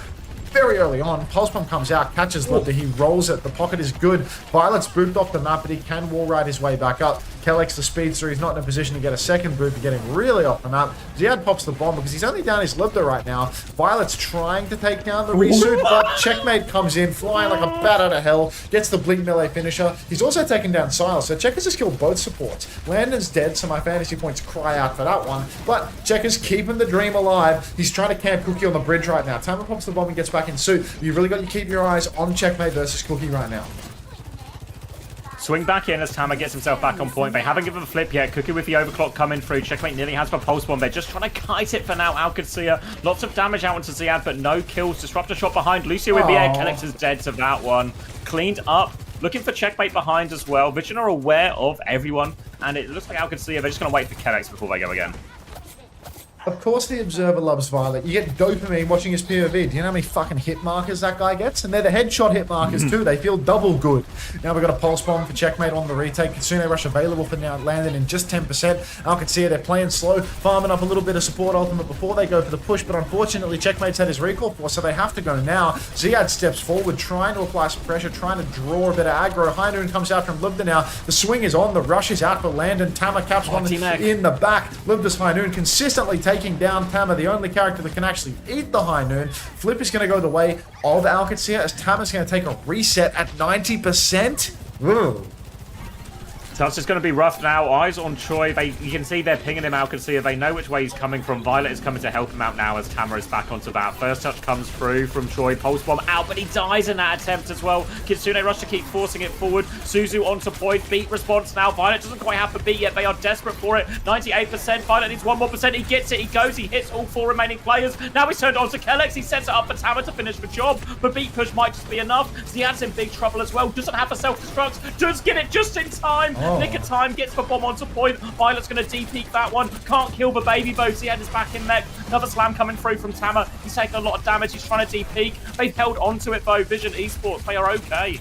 Very early on, Pulse Bomb comes out, catches Lubda, he rolls it, the pocket is good. Violet's booped off the map, but he can wall ride his way back up. Kellex, the speedster, he's not in a position to get a second boop to get him really off the map. Ziad pops the bomb because he's only down his Lubda right now. Violet's trying to take down the resuit, but Checkmate comes in, flying like a bat out of hell, gets the blink melee finisher. He's also taken down Silas, so Checkers has killed both supports. Landon's dead, so my fantasy points cry out for that one, but Checkers keeping the dream alive. He's trying to camp Cookie on the bridge right now. Tama pops the bomb and gets back in suit. You've really got to keep your eyes on Checkmate versus Cookie right now. Swing back in as Tama gets himself back on point. They haven't given the flip yet. Cookie with the overclock coming through. Checkmate nearly has the pulse bomb. They're just trying to kite it for now. Qadsiah. Lots of damage out onto Ziad, but no kills. Disruptor shot behind. Lucio with the air. Kellex is dead to that one. Cleaned up. Looking for Checkmate behind as well. Vision are aware of everyone, and it looks like Qadsiah. They're just going to wait for Kellex before they go again. Of course the Observer loves Violet. You get dopamine watching his POV. Do you know how many fucking hit markers that guy gets? And they're the headshot hit markers too. They feel double good. Now we've got a Pulse Bomb for Checkmate on the retake. Kitsune Rush available for now, landing in just 10%. Qadsiah, they're playing slow, farming up a little bit of support ultimate before they go for the push, but unfortunately Checkmate's had his recall force, so they have to go now. Ziad steps forward, trying to apply some pressure, trying to draw a bit of aggro. High Noon comes out from Lubda now. The swing is on, the rush is out for Landon. Tama caps one in the back. Lubda's High Noon consistently taking down Tama, the only character that can actually eat the High Noon. Flip is going to go the way of Qadsiah as Tama's going to take a reset at 90%. Whoa. So it's just going to be rough now. Eyes on Choi. You can see they're pinging him out. Qadsiah. They know which way he's coming from. Violet is coming to help him out now as Tama is back onto that. First touch comes through from Choi. Pulse Bomb out, but he dies in that attempt as well. Kitsune Rush to keep forcing it forward. Suzu onto point. Beat response now. Violet doesn't quite have the beat yet. They are desperate for it. 98%. Violet needs 1 more percent. He gets it. He goes. He hits all 4 remaining players. Now he's turned on to Kellex. He sets it up for Tama to finish the job. But beat push might just be enough. Ziad's in big trouble as well. Doesn't have a self-destruct. Does get it just in time. Nick of time. Gets the bomb onto point. Violet's going to de-peek that one. Can't kill the baby boat. Ziad is back in mech. Another slam coming through from Tama. He's taking a lot of damage. He's trying to de-peek. They've held onto it though. Vision Esports, they are okay.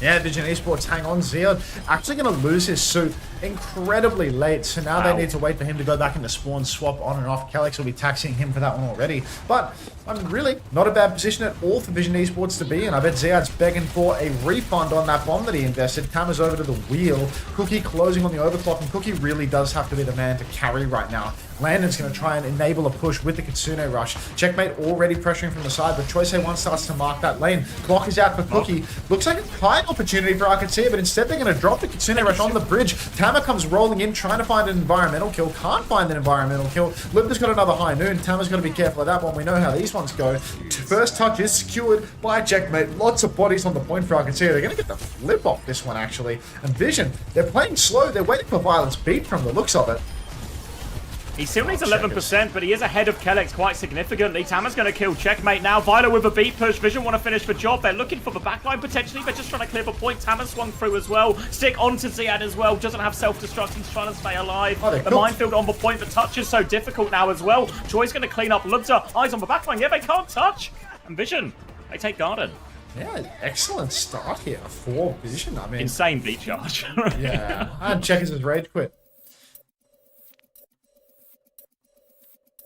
Yeah, Vision Esports hang on. Ziad actually going to lose his suit incredibly late, so now they need to wait for him to go back into spawn, swap on and off. Kellex will be taxing him for that one already, but I'm really not a bad position at all for Vision Esports to be in. I bet Ziad's begging for a refund on that bomb that he invested. Tama's over to the wheel. Cookie closing on the overclock, and Cookie really does have to be the man to carry right now. Landon's going to try and enable a push with the Kitsune Rush. Checkmate already pressuring from the side, but Choice A1 starts to mark that lane. Clock is out for Cookie. Looks like a tight opportunity for Qadsiah, but instead they're going to drop the Kitsune Rush on the bridge. Tama comes rolling in, trying to find an environmental kill. Can't find an environmental kill. Lubda's got another High Noon. Tama's got to be careful of that one. We know how these ones go. First touch is secured by Checkmate. Lots of bodies on the point for Qadsiah. They're going to get the flip off this one, actually. And Vision, they're playing slow. They're waiting for Violence beat from the looks of it. He still needs 11%, but he is ahead of Kellex quite significantly. Tama's going to kill Checkmate now. Violet with a beat push. Vision want to finish the job. They're looking for the backline potentially. They're just trying to clear a point. Tama swung through as well. Stick onto Ziad as well. Doesn't have self-destruct. He's trying to stay alive. The minefield on the point. The touch is so difficult now as well. Choi's going to clean up. Lubda, eyes on the backline. Yeah, they can't touch. And Vision, they take Garden. Yeah, excellent start here for Vision. I mean, insane beat charge. Yeah, and Checkers' rage quit.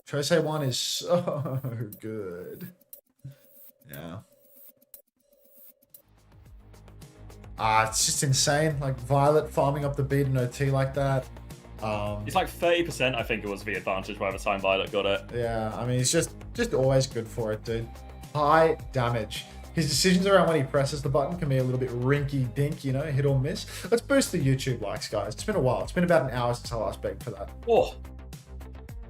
Choice A1 is so good. Yeah. It's just insane. Like Violet farming up the beat in OT like that. It's like 30%, I think it was the advantage by the time Violet got it. Yeah, I mean, it's just always good for it, dude. High damage. His decisions around when he presses the button can be a little bit rinky-dink, you know, hit or miss. Let's boost the YouTube likes, guys. It's been a while. It's been about an hour since I last begged for that. Oh,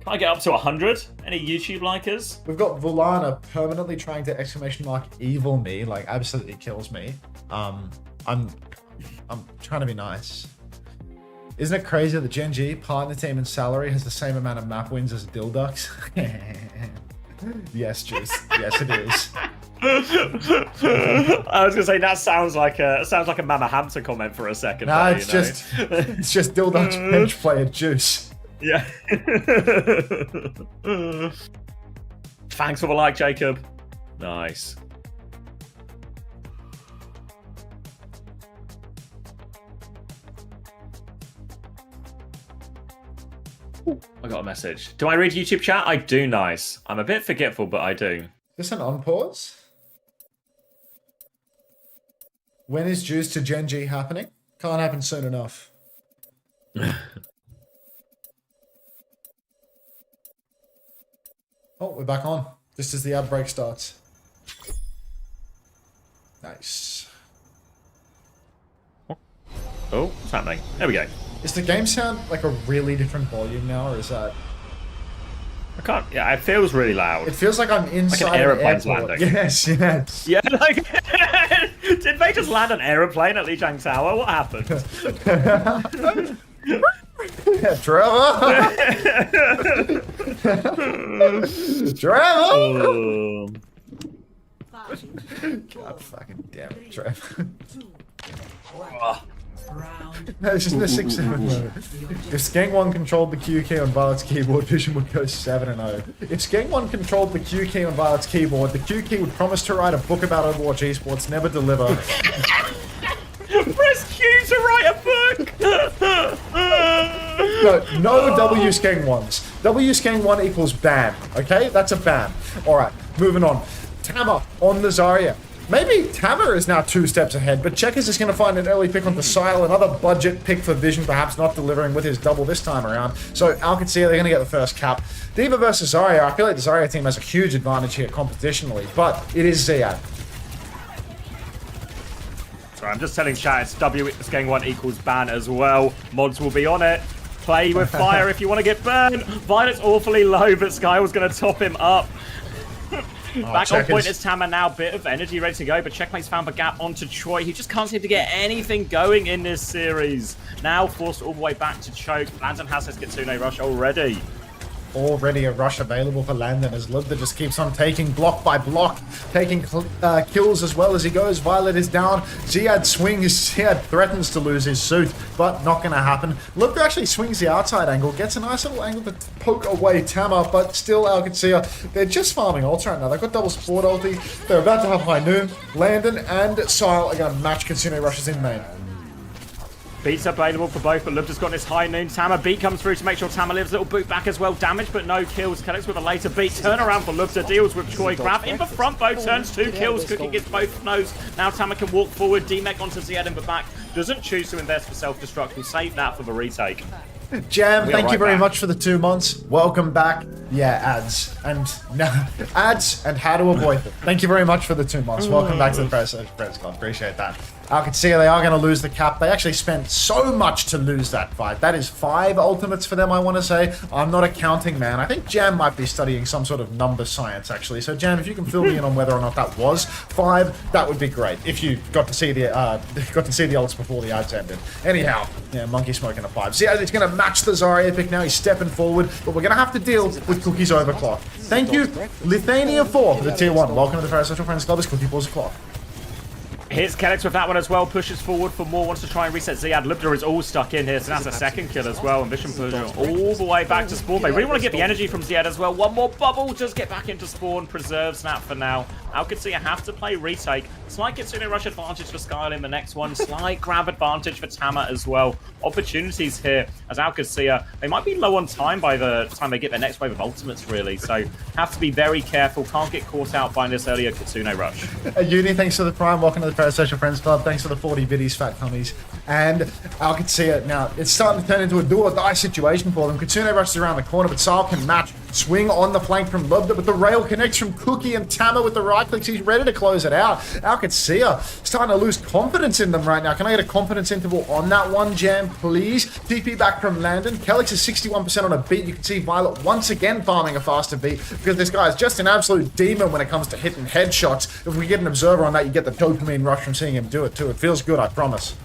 Can I get up to 100? Any YouTube likers? We've got Vulana permanently trying to exclamation mark evil me, like absolutely kills me. I'm trying to be nice. Isn't it crazy that the Gen G partner team in salary has the same amount of map wins as Dildux? Yes, Juice. Yes, it is. I was gonna say that sounds like a Mama Hampton comment for a second. Nah, there, it's just Dildux bench player Juice. Yeah. Thanks for the like, Jacob. Nice. Ooh, I got a message. Do I read YouTube chat? I do. Nice. I'm a bit forgetful, but I do. Is this an on pause? When is Juice to Gen G happening? Can't happen soon enough. Oh, we're back on. Just as the ad break starts. Nice. Oh, what's happening? There we go. Is the game sound like a really different volume now, or is that... I can't... Yeah, it feels really loud. It feels like I'm inside like an aeroplane's airport. landing. Yes, yes. Yeah, like... Did they just land an aeroplane at Lijiang Tower? What happened? Yeah, Trevor! Trevor! God fucking damn it, Trevor. No, it's just the 6-7 moment. If Skeng 1 controlled the Q key on Violet's keyboard, Vision would go 7-0. If Skeng 1 controlled the Q key on Violet's keyboard, the Q key would promise to write a book about Overwatch esports, never deliver. Press Q to write a book! No W Skeng 1s. W Skeng 1 equals ban, okay? That's a ban. Alright, moving on. Tama on the Zarya. Maybe Tama is now 2 steps ahead, but Checkers is going to find an early pick on Qadsiah, another budget pick for Vision, perhaps not delivering with his double this time around. So Qadsiah, they're going to get the first cap. D.Va versus Zarya, I feel like the Zarya team has a huge advantage here competitionally, but it is Ziad. Sorry, I'm just telling chat it's W Skeng 1 equals ban as well. Mods will be on it. Play with fire if you want to get burned. Violet's awfully low, but Sky was going to top him up. Back on point is Tama now, bit of energy ready to go, but Checkmate's found the gap onto Troy. He just can't seem to get anything going in this series. Now forced all the way back to choke. Landon has his Kitsune rush already. Already a rush available for Landon as Libda just keeps on taking block by block, taking kills as well as he goes. Violet is down. Ziad swings. Ziad threatens to lose his suit, but not going to happen. Libda actually swings the outside angle, gets a nice little angle to poke away Tama, but still Qadsiah, they're just farming ults right now. They've got double support ulti. They're about to have high noon. Landon and Sile are going to match Kitsune rushes in main. Beats available for both, but Libda's got this high noon. Tama beat comes through to make sure Tama lives. Little boot back as well. Damage, but no kills. Kellex with a later beat. Turn around for Libda. Deals with Troy. Grab in the front. Both turns. 2 kills. Cookie gets both nose. Now Tama can walk forward. D-Mech onto Ziad in the back. Doesn't choose to invest for self-destruct. We'll save that for the retake. Jam, thank you very much for the 2 months. Welcome back. Yeah, ads. And ads and how to avoid them. Thank you very much for the 2 months. Welcome back to the Press Club. Appreciate that. Qadsiah, they are going to lose the cap. They actually spent so much to lose that fight. That is 5 ultimates for them, I want to say. I'm not a counting man. I think Jam might be studying some sort of number science, actually. So, Jam, if you can fill me in on whether or not that was 5, that would be great. If you got to see the ults before the ads ended. Anyhow, yeah, Monkey smoking a 5. See, it's going to match the Zarya pick now. He's stepping forward, but we're going to have to deal with Cookie's overclock. Thank you, Lithuania 4 for the tier 1. Welcome to the Ferris Social Friends Club. It's Cookie Pulls O'Clock. Hits Kellex with that one as well, pushes forward for more, wants to try and reset Ziad. Libda is all stuck in here, so that's a second kill as well. And Vision pushes all the way back to spawn. They really want to get the energy from Ziad as well. One more bubble, just get back into spawn, preserves that for now. Qadsiah have to play retake. Slight Kitsune rush advantage for Skyle in the next one. Slight grab advantage for Tama as well. Opportunities here as Qadsiah, they might be low on time by the time they get their next wave of ultimates, really. So have to be very careful. Can't get caught out by this earlier Kitsune rush. Uni, thanks for the prime. Welcome to the Parasocial Friends Club. Thanks for the 40 biddies, fat tummies. And Qadsiah, now it's starting to turn into a do or die situation for them. Kitsune rushes around the corner, but Sal can match Swing on the flank from Lubda, but the rail connects from Cookie and Tama with the right clicks. He's ready to close it out. Qadsiah starting to lose confidence in them right now. Can I get a confidence interval on that one, Jam, please? TP back from Landon. Kelix is 61% on a beat. You can see Violet once again farming a faster beat because this guy is just an absolute demon when it comes to hitting headshots. If we get an observer on that, you get the dopamine rush from seeing him do it too. It feels good, I promise.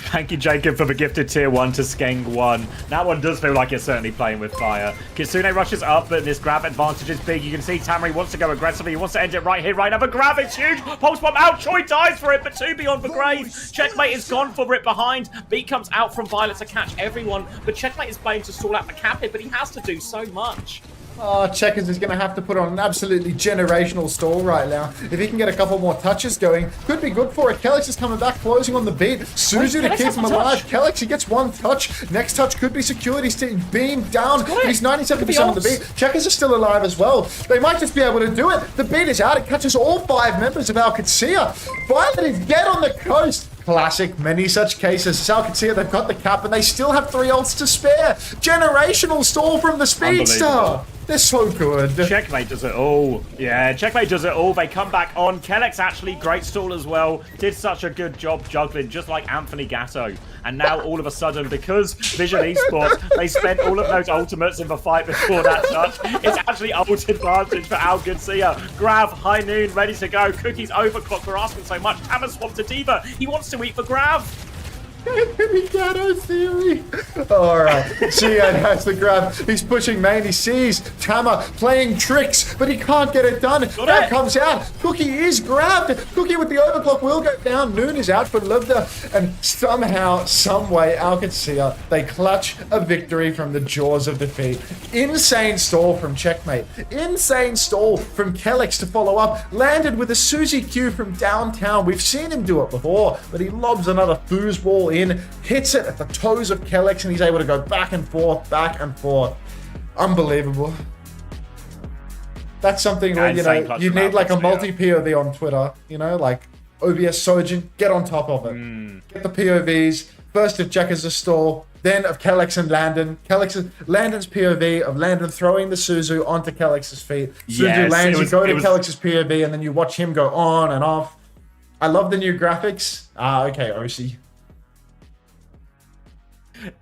Thank you, Jacob, for the gifted tier 1 to Skeng 1. That one does feel like you're certainly playing with fire. Kitsune rushes up, but this grab advantage is big. You can see Tamari wants to go aggressively. He wants to end it right here, right now. But grab, it's huge. Pulse bomb out. Choi dies for it, but 2 beyond for Grave. Checkmate is gone for it behind. Beat comes out from Violet to catch everyone, but Checkmate is playing to stall out the cap hit, but he has to do so much. Oh, Checkers is going to have to put on an absolutely generational stall right now. If he can get a couple more touches going, could be good for it. Kelix is coming back, closing on the beat. Suzu to keep him alive. Kelix, he gets one touch. Next touch could be secured. He's beamed down. He's 97% on the beat. Checkers are still alive as well. They might just be able to do it. The beat is out. It catches all 5 members of Qadsiah. Violet is dead on the coast. Classic, many such cases. Qadsiah, they've got the cap and they still have 3 ults to spare. Generational stall from the Speedster. They're so good. Checkmate does it all. Yeah, Checkmate does it all. They come back on. Kellex actually, great stall as well. Did such a good job juggling, just like Anthony Gatto. And now, all of a sudden, because Vision Esports, they spent all of those ultimates in the fight before that touch. It's actually ult advantage for Qadsiah. Grav, High Noon, ready to go. Cookie's overclock for asking so much. Tama swapped to Diva. He wants to eat for Grav. Gatto theory. Alright, Xian has the grab. He's pushing main. He sees Tama playing tricks, but he can't get it done. That comes out. Cookie is grabbed. Cookie with the overclock will go down. Noon is out for Lubda. And somehow, someway, Qadsiah, they clutch a victory from the jaws of defeat. Insane stall from Checkmate. Insane stall from Kelix to follow up. Landed with a Suzy Q from downtown. We've seen him do it before, but he lobs another foosball in, hits it at the toes of Kelix, and he's able to go back and forth, back and forth. Unbelievable. That's something where, you know, you need like a multi-POV on Twitter, you know, like OBS Sojin, get on top of it. Get the POVs, first of Jack as a stall, then of Kelix and Landon. Landon's POV of Landon throwing the Suzu onto Kelix's feet. Suzu lands, you go to Kelix's POV, and then you watch him go on and off. I love the new graphics. Okay, OC.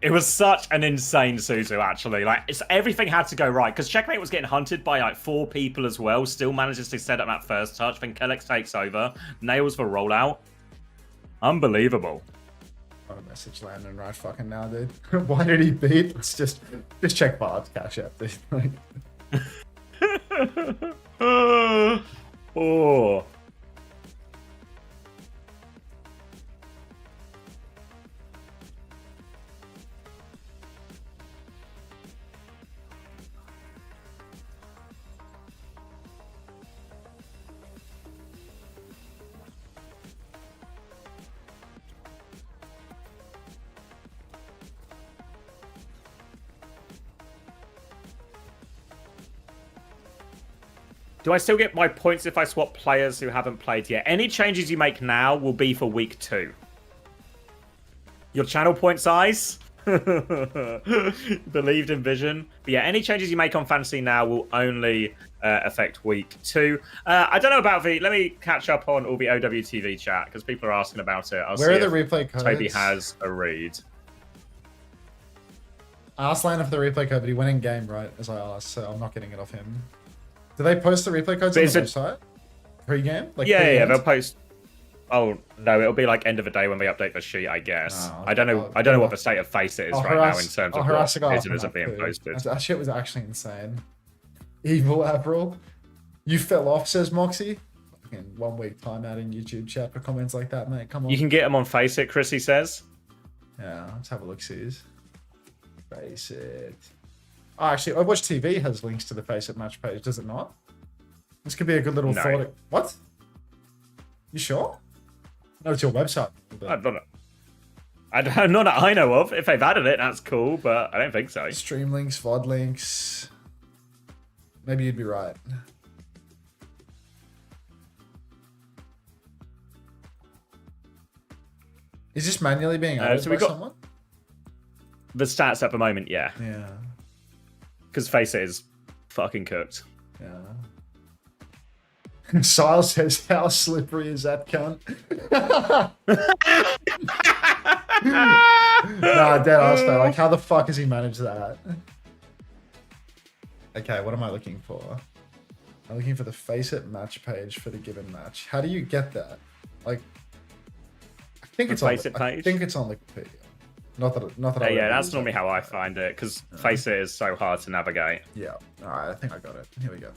It was such an insane Suzu, actually. Like, everything had to go right, because Checkmate was getting hunted by, like, 4 people as well, still manages to set up that first touch, then Kellex takes over, nails the rollout. Unbelievable. What a message Landon right fucking now, dude. Why did he beat? Let's just check Bard's cash app, dude. Oh. Do I still get my points if I swap players who haven't played yet? Any changes you make now will be for week 2. Your channel point size? Believed in vision. But yeah, any changes you make on Fantasy now will only affect week 2. I don't know about let me catch up on all the OWTV chat, because people are asking about it. Where are the replay codes? Toby has a read. I asked Landon for the replay code, but he went in game, right, as I asked, so I'm not getting it off him. Do they post the replay codes on the website? Pre-game? Like yeah, they'll post. Oh no, it'll be like end of the day when they update the sheet, I guess. I don't know what the state of face it is right now in terms of what visitors are being posted. That shit was actually insane. Evil Avril. You fell off, says Moxie. Fucking 1 week timeout in YouTube chat for comments like that, mate. Come on. You can get them on Face It, Chrissy says. Yeah, let's have a look, see. Face It. Oh, actually, Overwatch TV has links to the Face It match page, does it not? This could be a good little thought. What? You sure? No, it's your website. I don't know. Not that I know of. If they've added it, that's cool, but I don't think so. Stream links, VOD links. Maybe you'd be right. Is this manually being added by someone? The stats at the moment, yeah. Yeah. Because Face It is fucking cooked. Yeah. Sile says, how slippery is that cunt? Nah, dead ass though. Like, how the fuck has he managed that? Okay, what am I looking for? I'm looking for the Face It match page for the given match. How do you get that? Like, I think it's on. Face It page? I think it's on Wikipedia. Not that. I Yeah, that's use normally it. how I find it, because Face It is so hard to navigate. Yeah. All right. I think I got it. Here we go.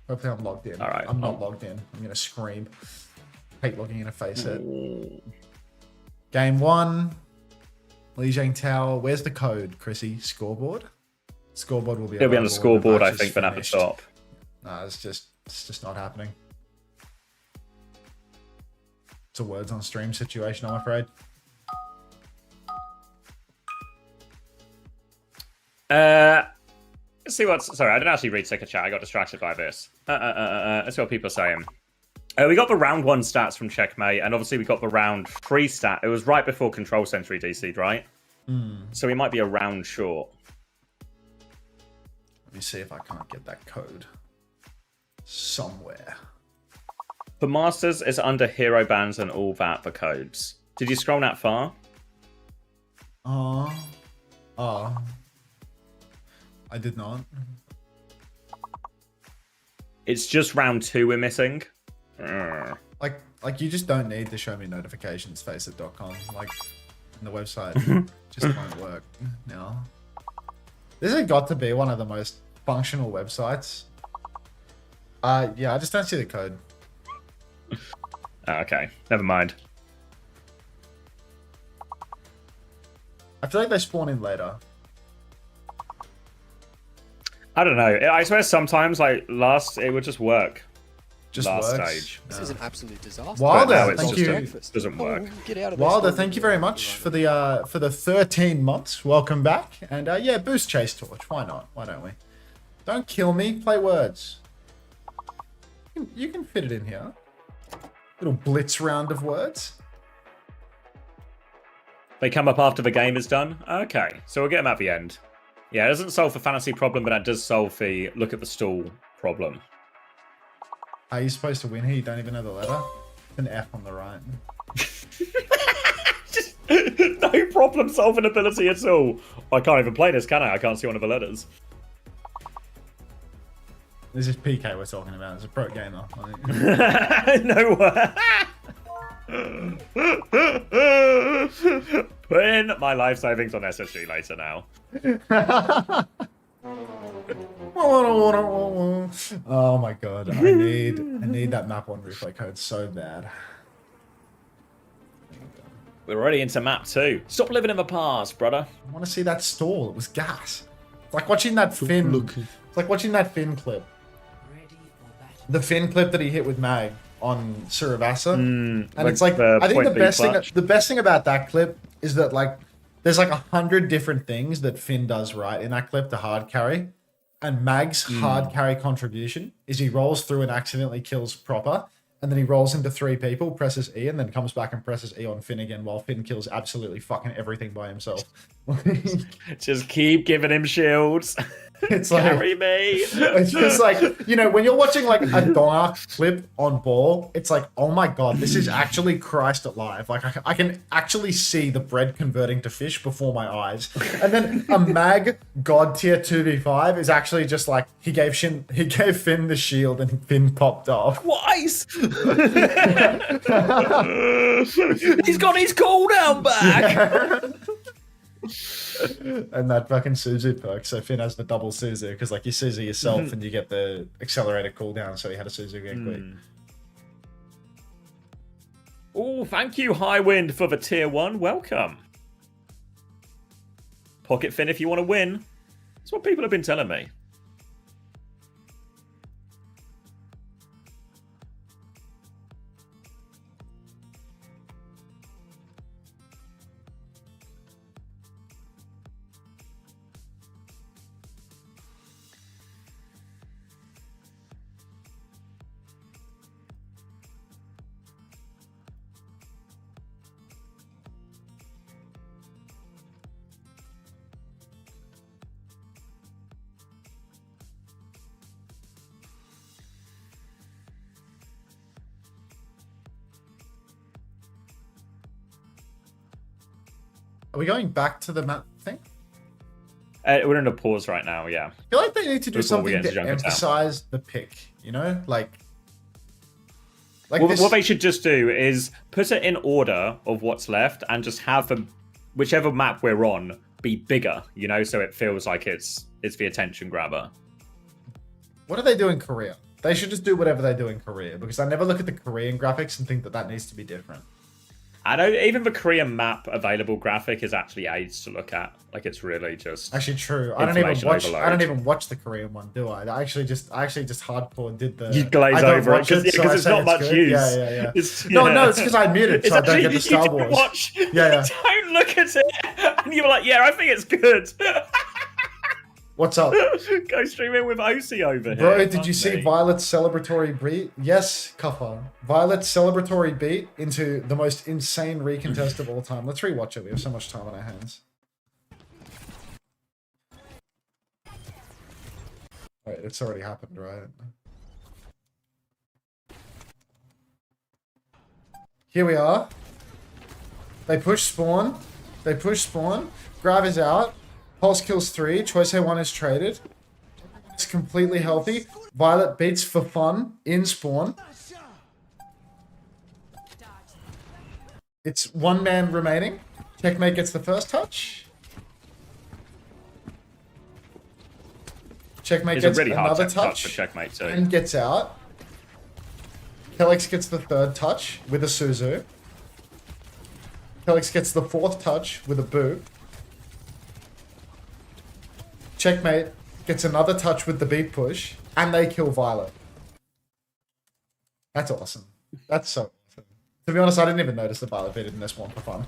Hopefully I'm logged in. All right. I'm not logged in. I'm gonna scream. Hate logging in a Face It. Game 1. Li Jiang Tower. Where's the code, Chrissy? Scoreboard. Scoreboard will be. It'll be on the available when scoreboard, I match is think, but at the finished. top. Nah, it's just not happening. It's a words on stream situation, I'm afraid. Let's see what's... Sorry, I didn't actually read second chat. I got distracted by this. Let's see what people are saying. We got the round 1 stats from Checkmate, and obviously we got the round 3 stat. It was right before Control Century DC'd, right? So we might be a round short. Let me see if I can't get that code somewhere. For Masters, it's under hero bans and all that for codes. Did you scroll that far? I did not. It's just round 2 we're missing. Like you just don't need to show me notifications, faceit.com. Like, the website just won't work now. This has got to be one of the most functional websites. Yeah, I just don't see the code. Okay, never mind. I feel like they spawn in later. I don't know. I swear sometimes, like, it would just work. Just last works. stage. This is an absolute disaster. Wilder, Now it's thank just you. Doesn't work. Get out of this Wilder, storm thank you you're very in much right for the 13 months. Welcome back. And yeah, boost Chase Torch. Why not? Why don't we? Don't kill me. Play words. You can fit it in here. Little blitz round of words. They come up after the game is done? Okay, so we'll get them at the end. Yeah, it doesn't solve the fantasy problem, but that does solve the look at the stall problem. Are you supposed to win here? You don't even know the letter? An F on the right. Just no problem solving ability at all. I can't even play this, can I? I can't see one of the letters. This is PK we're talking about. It's a pro gamer. No way. Put in my life savings on SSG later now. Oh my god, I need that map 1 replay code so bad. We're already into map 2. Stop living in the past, brother. I want to see that stall. It was gas. It's like watching that Finn. It's like watching that Finn clip. The Finn clip that he hit with Mag on Suravasa. And like it's like, the I think point the B best thing about that clip is that, like, there's like 100 different things that Finn does right in that clip to hard carry. And Mag's hard carry contribution is he rolls through and accidentally kills Proper, and then he rolls into 3 people, presses E, and then comes back and presses E on Finn again while Finn kills absolutely fucking everything by himself. Just keep giving him shields. It's like, Carry me. it's just like, you know, when you're watching like a dark clip on ball, it's like, oh my god, this is actually Christ alive. Like I can actually see the bread converting to fish before my eyes. And then a Mag God tier 2v5 is actually just like he gave Finn the shield and Finn popped off. Twice. He's got his cooldown back. And that fucking Suzu perk, so Finn has the double Suzu because like you Suzu yourself and you get the accelerated cooldown, so he had a Suzu again quick. Oh, thank you, Highwind, for the tier 1. Welcome. Pocket Finn if you want to win. That's what people have been telling me. Are we going back to the map thing? We're in a pause right now, yeah. I feel like they need to do Before we something get to into Junkertown. emphasize the pick, you know? Like What they should just do is put it in order of what's left and just have them, whichever map we're on, be bigger, you know, so it feels like it's the attention grabber. What do they do in Korea? They should just do whatever they do in Korea, because I never look at the Korean graphics and think that that needs to be different. I know even the Korean map available graphic is actually aids to look at. Like it's really just Actually, true. I don't even information watch. overload. I don't even watch the Korean one, do I? I actually just hardcore did the. You glaze I don't over it watch because so I it's say not much good. use. Yeah. It's, No, yeah. no, it's because I muted, so I don't get the Star you Wars. didn't watch. Yeah. Don't look at it. And you were like, yeah, I think it's good. What's up, Go stream in with OC over here. bro? Did Fuck you see me. Violet's celebratory beat? Yes, Kaffa. Violet's celebratory beat into the most insane recontest of all time. Let's rewatch it. We have so much time on our hands. Wait, it's already happened, right? Here we are. They push spawn. Grav is out. Pulse kills 3. Choice A1 is traded. It's completely healthy. Violet beats for fun in spawn. It's one man remaining. Checkmate gets the first touch. Checkmate It's a gets really hard another touch for touch checkmate too. and gets out. Kellex gets the third touch with a Suzu. Kellex gets the fourth touch with a boot. Checkmate gets another touch with the beat push, and they kill Violet. That's awesome. That's so awesome. To be honest, I didn't even notice the Violet beat in this one for fun.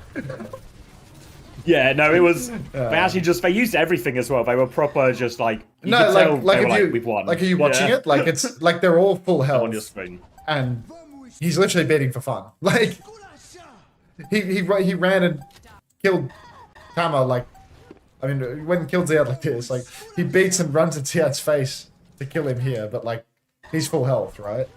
Yeah, no, it was. They actually they used everything as well. They were proper, just like you could tell they were like, we've won. Like, are you watching it? Like, it's like they're all full health, on your screen. and he's literally beating for fun. Like, he ran and killed Tama. Like, I mean, he went and killed Ziad like this. Like, he beats and runs at Ziad's face to kill him here, but like, he's full health, right?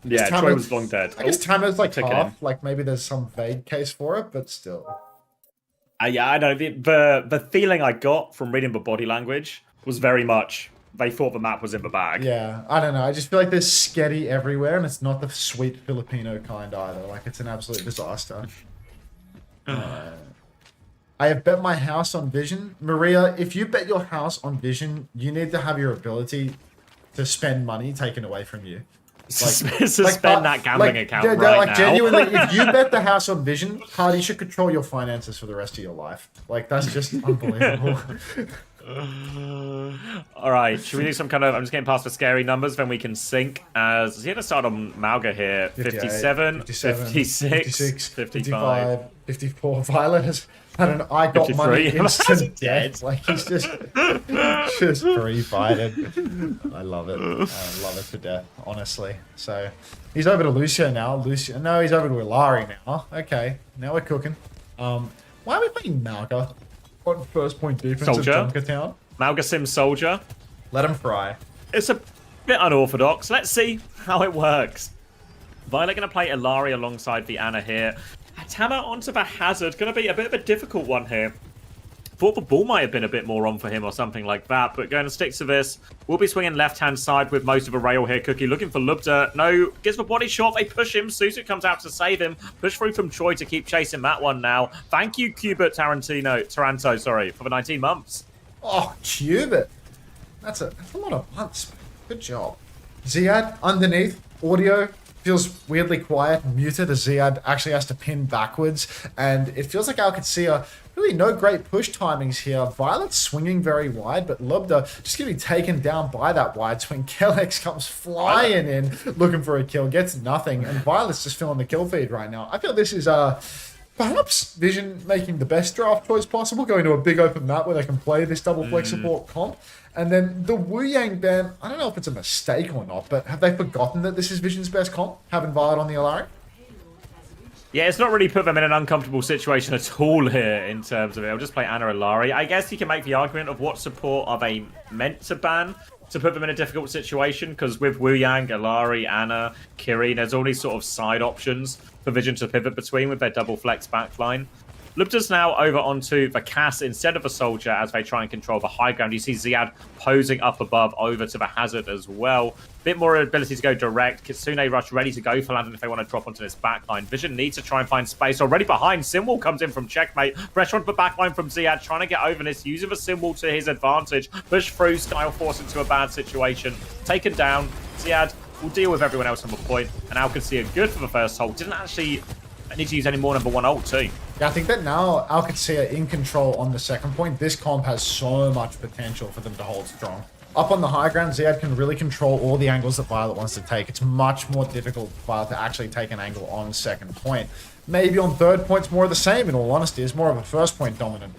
Yeah, Tama- Troy was long dead. I guess Tama's like took it half. in. Like, maybe there's some vague case for it, but still. Yeah, I know. The feeling I got from reading the body language was very much they thought the map was in the bag. Yeah, I don't know. I just feel like there's sketty everywhere, and it's not the sweet Filipino kind either. Like, it's an absolute disaster. I have bet my house on Vision. Maria, if you bet your house on Vision, you need to have your ability to spend money taken away from you. Suspend that gambling account yeah, right like, now. genuinely, if you bet the house on Vision, Hardy should control your finances for the rest of your life. Like, that's just unbelievable. All right, should we do some kind of? I'm just getting past the scary numbers, then we can sync. As he's gonna start on Malga here. 57, 56, 55. 54. Violet has had an I got money 53. instant dead. Like, he's just free fighting. I love it. I love it to death, honestly. So he's over to Lucio now. No, he's over to Ilari now. Okay, now we're cooking. Why are we playing Malga on first point defense Soldier. at Junkertown? Malga Sim Soldier. Let him fry. It's a bit unorthodox. Let's see how it works. Violet going to play Ilari alongside the Ana here. Tama onto the Hazard. Going to be a bit of a difficult one here. Thought the ball might have been a bit more on for him or something like that, but going to stick to this. We'll be swinging left-hand side with most of a rail here. Cookie looking for Lubda. No, gets the body shot. They push him. Susu comes out to save him. Push through from Choi to keep chasing that one now. Thank you, Cubert Taranto, sorry, for the 19 months. Oh, Cubit. That's a lot of months. Good job. Ziad underneath. Audio feels weirdly quiet, muted, as Ziad actually has to pin backwards. And it feels like Qadsiah, really no great push timings here. Violet's swinging very wide, but Lubda just getting taken down by that wide swing. Kellex comes flying in, looking for a kill, gets nothing. And Violet's just filling the kill feed right now. I feel this is perhaps Vision making the best draft choice possible, going to a big open map where they can play this double flex support comp. And then the Wu Yang ban, I don't know if it's a mistake or not, but have they forgotten that this is Vision's best comp, having Violet on the Ilari? Yeah, it's not really put them in an uncomfortable situation at all here in terms of it. I'll just play Ana Ilari. I guess you can make the argument of what support are they meant to ban to put them in a difficult situation, because with Wu Yang, Ilari, Ana, Kiri, there's all these sort of side options for Vision to pivot between with their double flex backline. Lupta's now over onto the Cass instead of a soldier as they try and control the high ground. You see Ziad posing up above over to the Hazard as well. Bit more ability to go direct. Kitsune Rush ready to go for Landon if they want to drop onto this backline. Vision needs to try and find space. Already behind, Simwall comes in from Checkmate. Pressure onto the backline from Ziad, trying to get over this, using the Simwall to his advantage. Push through, Style Force into a bad situation. Taken down. Ziad will deal with everyone else on the point. And Qadsiah good for the first hold. Didn't actually need to use any more number 1 ult too. Yeah, I think that now Qadsiah in control on the second point. This comp has so much potential for them to hold strong. Up on the high ground, Ziad can really control all the angles that Violet wants to take. It's much more difficult for Violet to actually take an angle on second point. Maybe on third point's more of the same, in all honesty. It's more of a first point dominant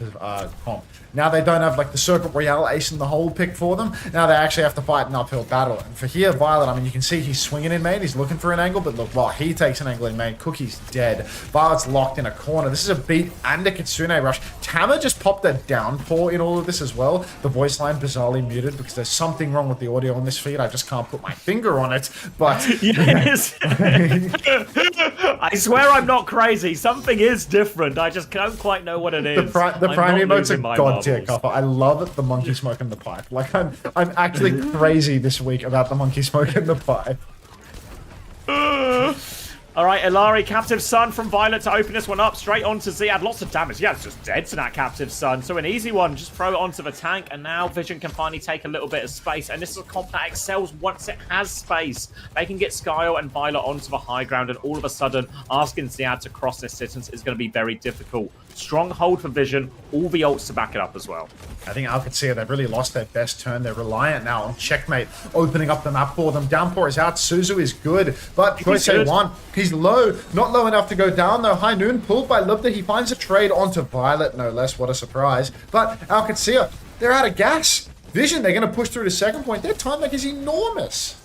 comp. Now they don't have like the Circuit Royale ace in the hole pick for them. Now they actually have to fight an uphill battle. And for here, Violet, I mean, you can see he's swinging in main. He's looking for an angle, but look, while he takes an angle in main, Cookie's dead. Violet's locked in a corner. This is a beat and a Kitsune Rush. Tama just popped a downpour in all of this as well. The voice line bizarrely muted because there's something wrong with the audio on this feed. I just can't put my finger on it, but... Yes! I swear I'm not crazy. Something is different. I just don't quite know what it is. The prime emote's a god tier cover. I love the monkey smoke in the pipe. Like I'm actually crazy this week about the monkey smoke in the pipe. All right, Ilari, Captive Sun from Violet to open this one up. Straight onto Ziad. Lots of damage. Yeah, it's just dead to that Captive Sun. So an easy one. Just throw it onto the tank. And now Vision can finally take a little bit of space. And this is a comp that excels once it has space. They can get Skyle and Violet onto the high ground. And all of a sudden, asking Ziad to cross this distance is going to be very difficult. Strong hold for Vision. All the ults to back it up as well. I think Qadsiah, they've really lost their best turn. They're reliant now on Checkmate opening up the map for them. Downpour is out. Suzu is good. But Qadsiah won. He's low. Not low enough to go down, though. High Noon pulled by Lubda. He finds a trade onto Violet, no less. What a surprise. But Qadsiah, they're out of gas. Vision, they're going to push through to second point. Their time back is enormous.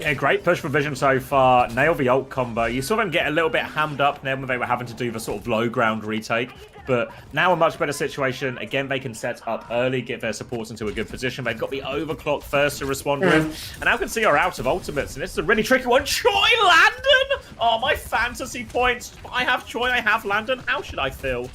Yeah, great push for Vision so far. Nail the ult combo. You saw them get a little bit hammed up then when they were having to do the sort of low ground retake. But now a much better situation. Again, they can set up early, get their supports into a good position. They've got the overclock first to respond with. And Qadsiah are out of ultimates. And this is a really tricky one. Choi Landon! Oh, my fantasy points. I have Choi, I have Landon. How should I feel?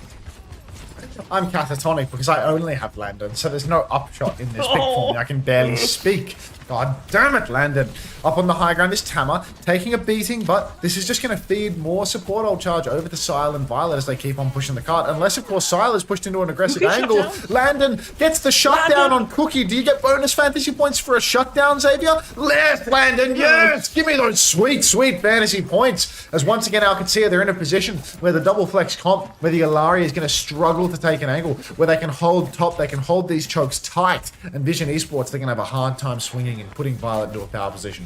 I'm catatonic because I only have Landon, so there's no upshot in this pick for me. I can barely speak. God damn it, Landon. Up on the high ground is Tama, taking a beating, but this is just going to feed more support ult charge over to Sile and Violet as they keep on pushing the cart. Unless, of course, Sile is pushed into an aggressive angle. Landon gets the shutdown on Cookie. Do you get bonus fantasy points for a shutdown, Xavier? Yes, Landon, yes! Give me those sweet, sweet fantasy points. As once again, Qadsiah, they're in a position where the double flex comp, where the Ilari is going to struggle to take an angle, where they can hold top, they can hold these chokes tight, and Vision Esports, they're going to have a hard time swinging and putting Violet into a power position.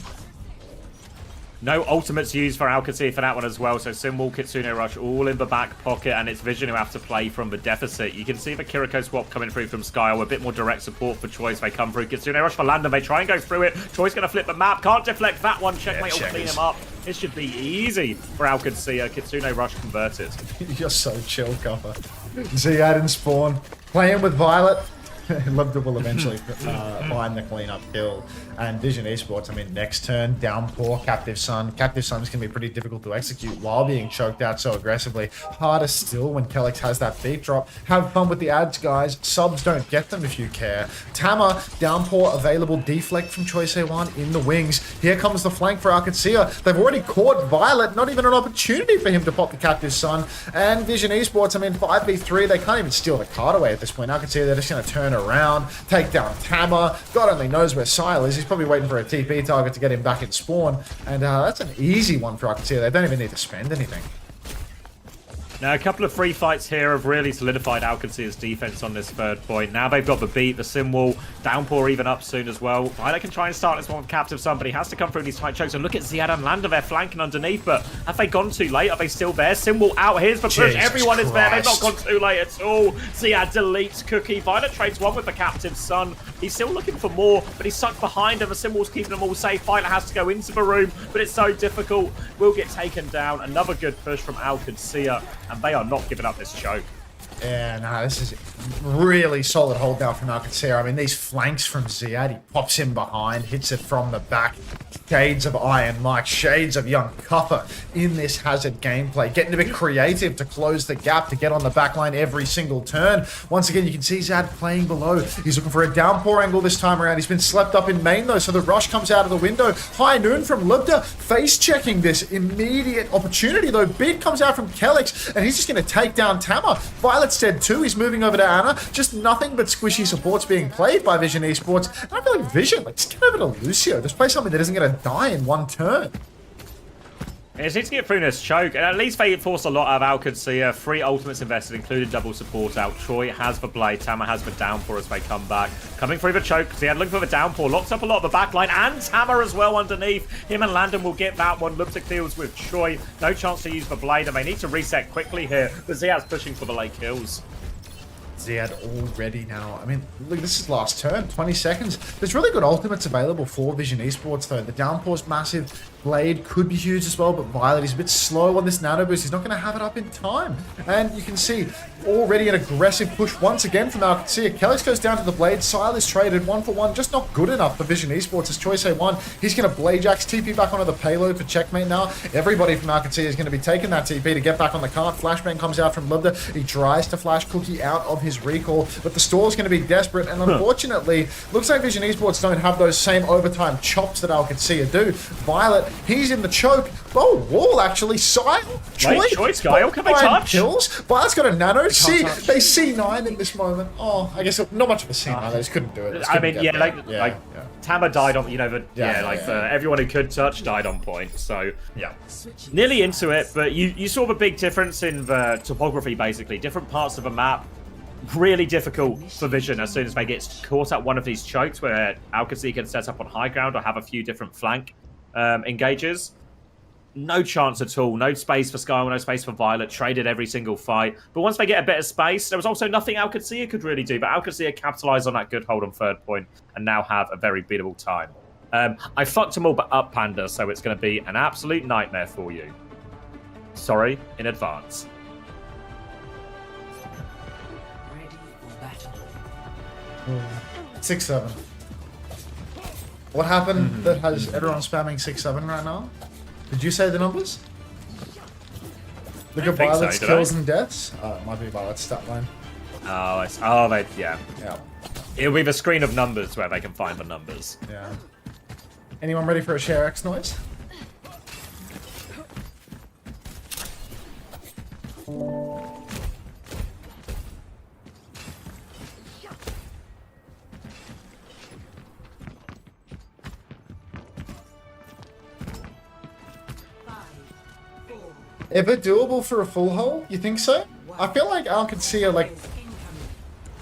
No ultimates used for Qadsiah for that one as well, so Simwall, Kitsune Rush all in the back pocket, and it's Vision who have to play from the deficit. You can see the Kiriko swap coming through from Skyle, a bit more direct support for Choice. They come through, Kitsune Rush for Landon, they try and go through it. Choice going to flip the map, can't deflect that one, Checkmate will clean him up. This should be easy for Qadsiah. Kitsune Rush converted. You're so chill, Copper. Ziad and Spawn, playing with Violet. Lubda will eventually find the cleanup kill. And Vision Esports, I mean, next turn, downpour, Captive Sun. Captive Sun's going to be pretty difficult to execute while being choked out so aggressively. Harder still when Kellex has that beat drop. Have fun with the ads, guys. Subs don't get them if you care. Tama, downpour, available deflect from Choice A1 in the wings. Here comes the flank for Qadsiah. They've already caught Violet. Not even an opportunity for him to pop the Captive Sun. And Vision Esports, I mean, 5v3, they can't even steal the card away at this point. Qadsiah, they're just going to turn around, take down Tama. God only knows where Sile is. He's probably waiting for a TP target to get him back in spawn. And that's an easy one for Qadsiah. They don't even need to spend anything. Now, a couple of free fights here have really solidified Qadsiah's defense on this third point. Now they've got the beat, the sim wall, downpour even up soon as well. Violet can try and start this one with Captive Sun, but he has to come through these tight chokes. And look at Ziad and Lander, they're flanking underneath, but have they gone too late? Are they still there? Sim wall out, here's the push. Jesus Everyone is there, they've not Christ. gone too late at all. Ziad deletes Cookie. Violet trades one with the Captive Sun. He's still looking for more, but he's stuck behind and the sim wall's keeping them all safe. Violet has to go into the room, but it's so difficult. Will get taken down. Another good push from Qadsiah, and they are not giving up this choke. Yeah, no, this is really solid hold down from Qadsiah. I mean, these flanks from Ziad, he pops in behind, hits it from the back. Shades of Iron Mike, shades of Young Copper in this Hazard gameplay. Getting a bit creative to close the gap, to get on the back line every single turn. Once again, you can see Zad playing below. He's looking for a downpour angle this time around. He's been slept up in main, though, so the rush comes out of the window. High Noon from Libda, face-checking this immediate opportunity, though. Bid comes out from Kelix, and he's just going to take down Tama. Violet's dead too. He's moving over to Anna. Just nothing but squishy supports being played by Vision Esports. And I feel like Vision, like, just get over to Lucio. Just play something that isn't going to die in one turn. It needs to get through this choke, and at least they force a lot out of Qadsiah. 3 ultimates invested, including double support out. Troy has the blade, Tama has the downpour as they come back. Coming through the choke, Ziad looking for the downpour, locks up a lot of the back line, and Tama as well underneath. Him and Landon will get that one. Luptic deals with Troy. No chance to use the blade, and they need to reset quickly here, but Ziad's pushing for the late kills. Ziad already now. I mean, look, this is last turn, 20 seconds. There's really good ultimates available for Vision Esports, though. The downpour's massive. Blade could be huge as well, but Violet is a bit slow on this nano boost. He's not going to have it up in time. And you can see already an aggressive push once again from Qadsiah. Kelix goes down to the blade. Sile is traded 1-for-1, just not good enough for Vision Esports. As Choice A1, he's going to Bladejax TP back onto the payload for checkmate now. Everybody from Qadsiah is going to be taking that TP to get back on the cart. Flashbang comes out from Libda. He tries to flash Cookie out of his recall, but the store's going to be desperate. And unfortunately, looks like Vision Esports don't have those same overtime chops that Qadsiah do. Violet, he's in the choke. Oh, wall actually. Sile, Choice, Guile, can they touch? Kills. Violet's got a nano. They C9 in this moment. Oh, I guess not much of a C9. They just couldn't do it. I mean, yeah, Tama died on, you know, everyone who could touch died on point. So yeah, nearly into it, but you saw the big difference in the topography. Basically, different parts of the map. Really difficult for Vision as soon as they get caught at one of these chokes where Qadsiah can set up on high ground or have a few different flank engages. No chance at all. No space for Skywell, no space for Violet. Traded every single fight. But once they get a bit of space, there was also nothing Qadsiah could really do. But Qadsiah capitalized on that good hold on third point and now have a very beatable time. I fucked them all up, Panda, so it's going to be an absolute nightmare for you. Sorry in advance. 6-7. What happened that has everyone spamming 6-7 right now? Did you say the numbers? Look at Violet's kills and deaths. It might be Violet's stat line. Yeah. It'll be the screen of numbers where they can find the numbers. Yeah. Anyone ready for a share X noise? Ever doable for a full hole? You think so? I feel like Qadsiah, like,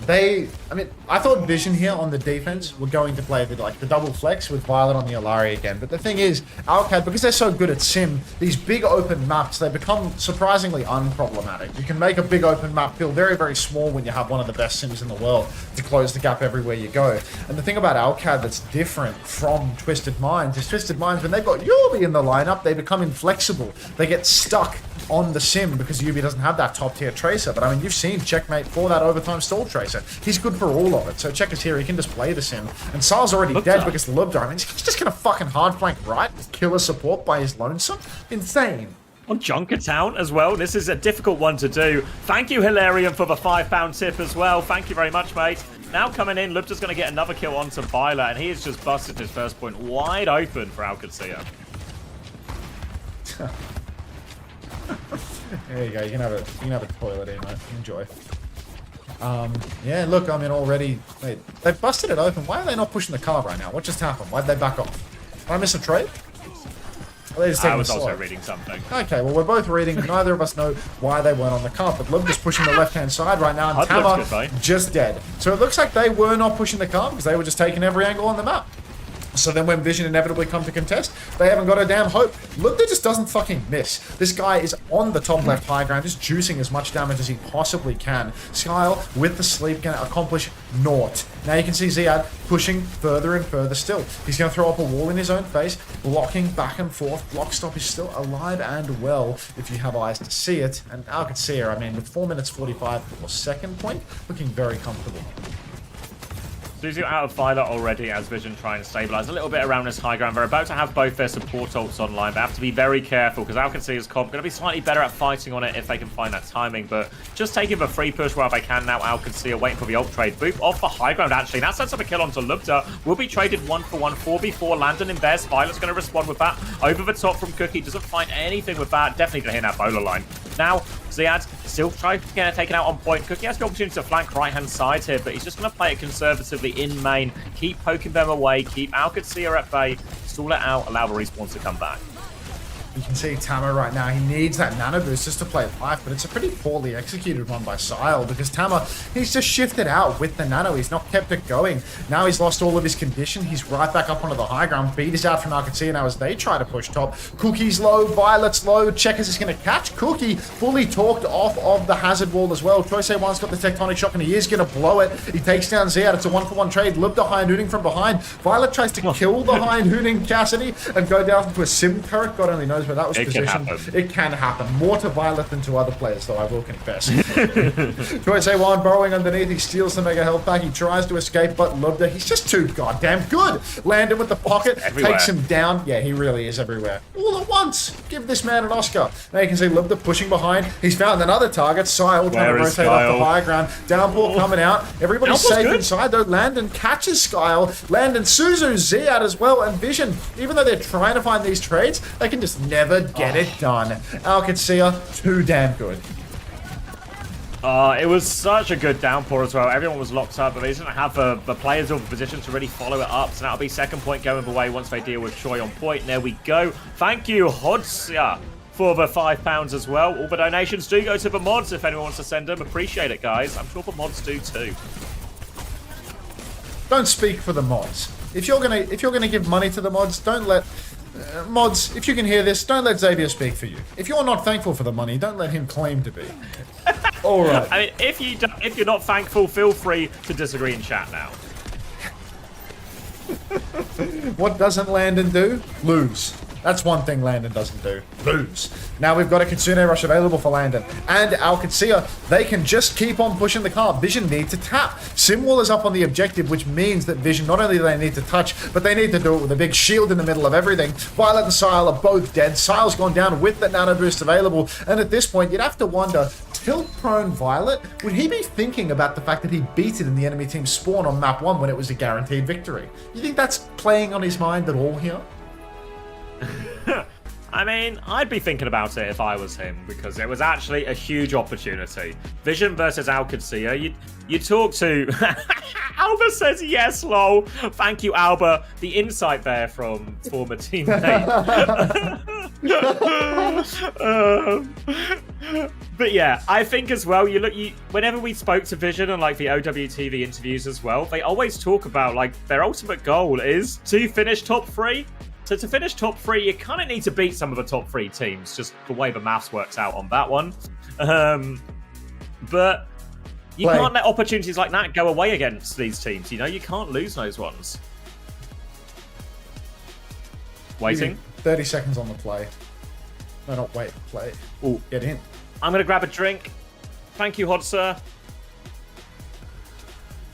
I thought Vision here on the defense were going to play the double flex with Violet on the Alari again. But the thing is, Alcad, because they're so good at sim, these big open maps, they become surprisingly unproblematic. You can make a big open map feel very, very small when you have one of the best sims in the world to close the gap everywhere you go. And the thing about Alcad that's different from Twisted Minds is Twisted Minds, when they've got Yubi in the lineup, they become inflexible. They get stuck on the sim because Yubi doesn't have that top tier tracer. But I mean, you've seen Checkmate for that overtime stall tracer. He's good for all of it. So Check is here, he can just play the sim. And Sal's already dead because the Lubda. I mean, he's just gonna fucking hard flank right, kill a support by his lonesome. Insane. On Junkertown as well. This is a difficult one to do. Thank you, Hilarion, for the £5 tip as well. Thank you very much, mate. Now coming in, Lubda's going to get another kill onto Violet, and he has just busted his first point wide open for Qadsiah. There you go. You can have a toilet in, mate. Enjoy. Yeah, look, I mean, already they've busted it open. Why are they not pushing the car right now? What just happened? Why did they back off? Did I miss a trade? I was also reading something. Okay, well, we're both reading. Neither of us know why they weren't on the cart, but Lub is pushing the left-hand side right now, and Tama just dead. So it looks like they were not pushing the cart because they were just taking every angle on the map. So then when Vision inevitably come to contest, they haven't got a damn hope. Lubda just doesn't fucking miss. This guy is on the top left high ground, just juicing as much damage as he possibly can. Skyle, with the sleep, can accomplish naught. Now you can see Ziad pushing further and further still. He's going to throw up a wall in his own face. blocking back and forth. Block stop is still alive and well if you have eyes to see it. And Qadsiah, I mean, with 4 minutes 45 for second point, looking very comfortable. Suzu out of Violet already as Vision try and stabilize a little bit around this high ground. They're about to have both their support ults online. They have to be very careful because Qadsiah's comp going to be slightly better at fighting on it if they can find that timing. But just taking the free push while they can now. Qadsiah waiting for the ult trade. Boop off the high ground actually. That sets up a kill onto Lubda. Will be traded 1-for-1, 4v4. Landon in best. Violet's going to respond with that. Over the top from Cookie. Doesn't find anything with that. Definitely going to hit that bowler line. Now, Ziad still trying to get taken out on point. Cookie has the opportunity to flank right-hand side here, but he's just going to play it conservatively in main. Keep poking them away, keep Qadsiah at bay, stall it out, allow the respawns to come back. You can see Tamo right now, he needs that nano boost just to play life, but it's a pretty poorly executed one by Sile because Tamo, he's just shifted out with the nano, he's not kept it going. Now he's lost all of his condition, he's right back up onto the high ground. Beat is out from Qadsiah now as they try to push top. Cookie's low, Violet's low, Checkers is going to catch Cookie, fully talked off of the hazard wall as well. Qadsiah got the tectonic shock and he is going to blow it. He takes down Ziad, it's a 1-for-1 trade. Lubda high nooning from behind. Violet tries to kill the high nooning Cassidy and go down to a sim turret. God only knows where that was positioned. It can happen. More to Violet than to other players, though, I will confess. Qadsiah burrowing underneath. He steals the mega health pack. He tries to escape, but Lubda, he's just too goddamn good. Landon with the pocket, takes him down. Yeah, he really is everywhere. All at once. Give this man an Oscar. Now you can see Lubda pushing behind. He's found another target. Sile trying to rotate off the high ground. Downpour coming out. Everybody's safe inside, though. Landon catches Skyle. Landon, Suzu, Ziad as well, and Vision. Even though they're trying to find these trades, they can just never get it done. Qadsiah, too damn good. It was such a good downpour as well. Everyone was locked up, but they didn't have the players or the position to really follow it up. So that'll be second point going away once they deal with Choi on point. And there we go. Thank you, Qadsiah, for the £5 as well. All the donations do go to the mods if anyone wants to send them. Appreciate it, guys. I'm sure the mods do too. Don't speak for the mods. If you're gonna give money to the mods, don't let mods. If you can hear this, don't let Xavier speak for you. If you're not thankful for the money, don't let him claim to be. All right. I mean, if you're not thankful, feel free to disagree in chat now. What doesn't Landon do? Lose. That's one thing Landon doesn't do. Lose. Now we've got a Kitsune Rush available for Landon. And Qadsiah, they can just keep on pushing the car. Vision need to tap. Simwall is up on the objective, which means that Vision, not only do they need to touch, but they need to do it with a big shield in the middle of everything. Violet and Sile are both dead. Sile's gone down with the nano boost available. And at this point, you'd have to wonder, tilt-prone Violet, would he be thinking about the fact that he beat it in the enemy team's spawn on map 1 when it was a guaranteed victory? You think that's playing on his mind at all here? I mean, I'd be thinking about it if I was him, because it was actually a huge opportunity. Vision versus Qadsiah. You talk to... Alba says yes, lol. Thank you, Alba. The insight there from former teammate. But yeah, I think as well, whenever we spoke to Vision and like the OWTV interviews as well, they always talk about like their ultimate goal is to finish top 3. So to finish top 3, you kind of need to beat some of the top 3 teams, just the way the maths works out on that one. But you can't let opportunities like that go away against these teams. You know, you can't lose those ones. Waiting. 30 seconds on the play. No, not wait. Play. Ooh. Get in. I'm going to grab a drink. Thank you, Qadsiah.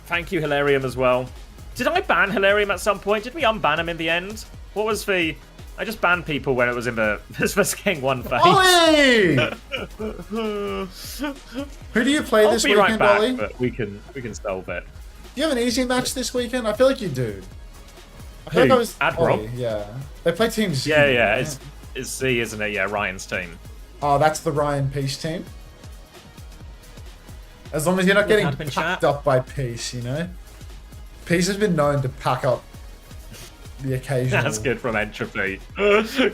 Thank you, Hilarium, as well. Did I ban Hilarium at some point? Did we unban him in the end? What was the... I just banned people when it was in the King 1 phase. Ollie! Who do you play this weekend, right back, Ollie? But we can solve it. Do you have an easy match this weekend? I feel like you do. I feel like I was... Admiral? Yeah. They play teams... Yeah. It's C, isn't it? Yeah, Ryan's team. Oh, that's the Ryan Peace team? As long as you're not getting packed up by Peace, you know? Peace has been known to pack up the occasional... That's good from Entropy.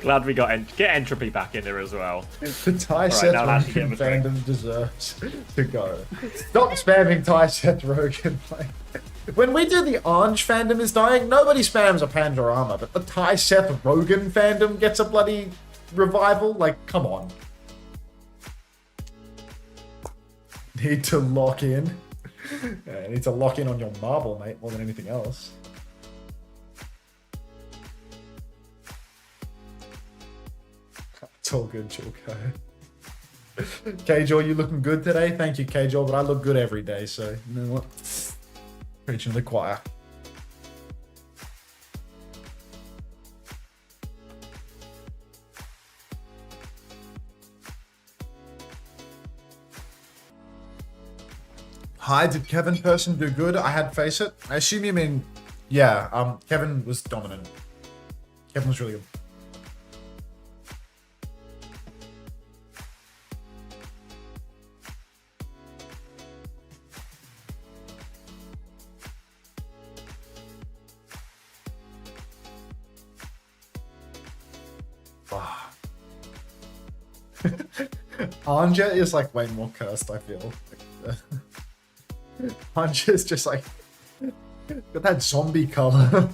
Glad we got get Entropy back in there as well. The Thai Seth Rogan fandom deserves to go. Stop spamming Thai Seth Rogan. When we do the Orange fandom is dying, nobody spams a Pandorama, but the Thai Seth Rogan fandom gets a bloody revival? Like, come on. Need to lock in. Yeah, need to lock in on your marble, mate, more than anything else. all good, Chilko. K-Jaw, you looking good today? Thank you, K-Jaw, but I look good every day, so you know what? Preaching to the choir. Hi, did Kevin person do good? I had face it. I assume you mean, yeah, Kevin was dominant. Kevin was really good. Anja is like way more cursed, I feel. Anja is just like got that zombie color.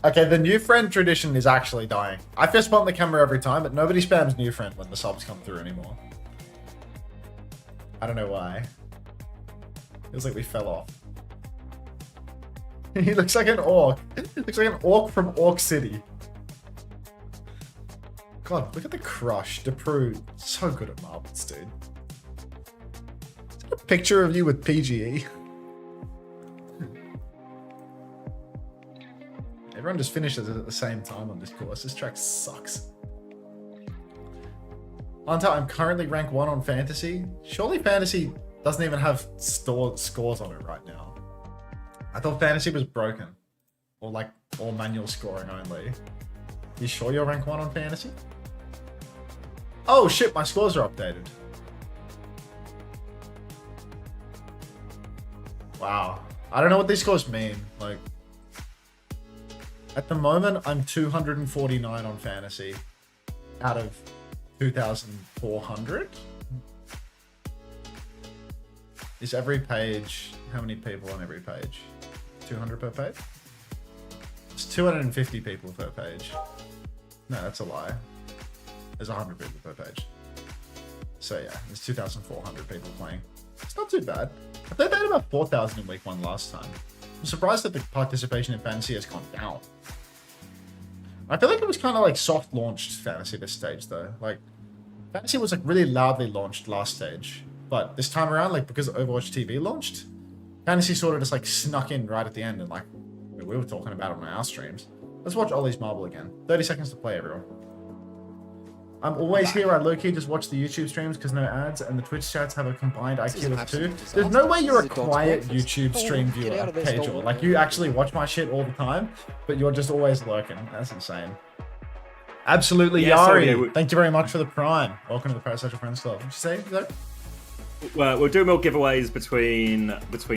Okay, the new friend tradition is actually dying. I fist bump the camera every time, but nobody spams new friend when the subs come through anymore. I don't know why. Feels like we fell off. He looks like an orc. Looks like an orc from Orc City. God, look at the crush. Depru, so good at marbles, dude. Is that a picture of you with PGE? Everyone just finishes at the same time on this course. This track sucks. Unter, I'm currently rank 1 on Fantasy. Surely Fantasy doesn't even have scores on it right now. I thought Fantasy was broken. Or like all manual scoring only. You sure you're rank 1 on Fantasy? Oh shit, my scores are updated. Wow. I don't know what these scores mean. Like, at the moment, I'm 249 on Fantasy out of 2,400. Is every page, how many people on every page? 200 per page? It's 250 people per page. No, that's a lie. There's 100 people per page. So yeah, there's 2,400 people playing. It's not too bad. I think they had about 4,000 in week 1 last time. I'm surprised that the participation in Fantasy has gone down. I feel like it was kind of like soft launched Fantasy this stage though. Like, Fantasy was like really loudly launched last stage. But this time around, like because Overwatch TV launched, Fantasy sort of just like snuck in right at the end and like we were talking about it on our streams. Let's watch Ollie's Marble again. 30 seconds to play, everyone. I'm always here. I low-key just watch the YouTube streams because no ads, and the Twitch chats have a combined IQ of 2. There's no way you're a quiet YouTube stream viewer, Casual. Like, you actually watch my shit all the time, but you're just always lurking. That's insane. Absolutely, Yeah, Yari. so, yeah, Thank you very much for the prime. Welcome to the Parasocial Friends Club. What'd you say? Well, we'll do more giveaways between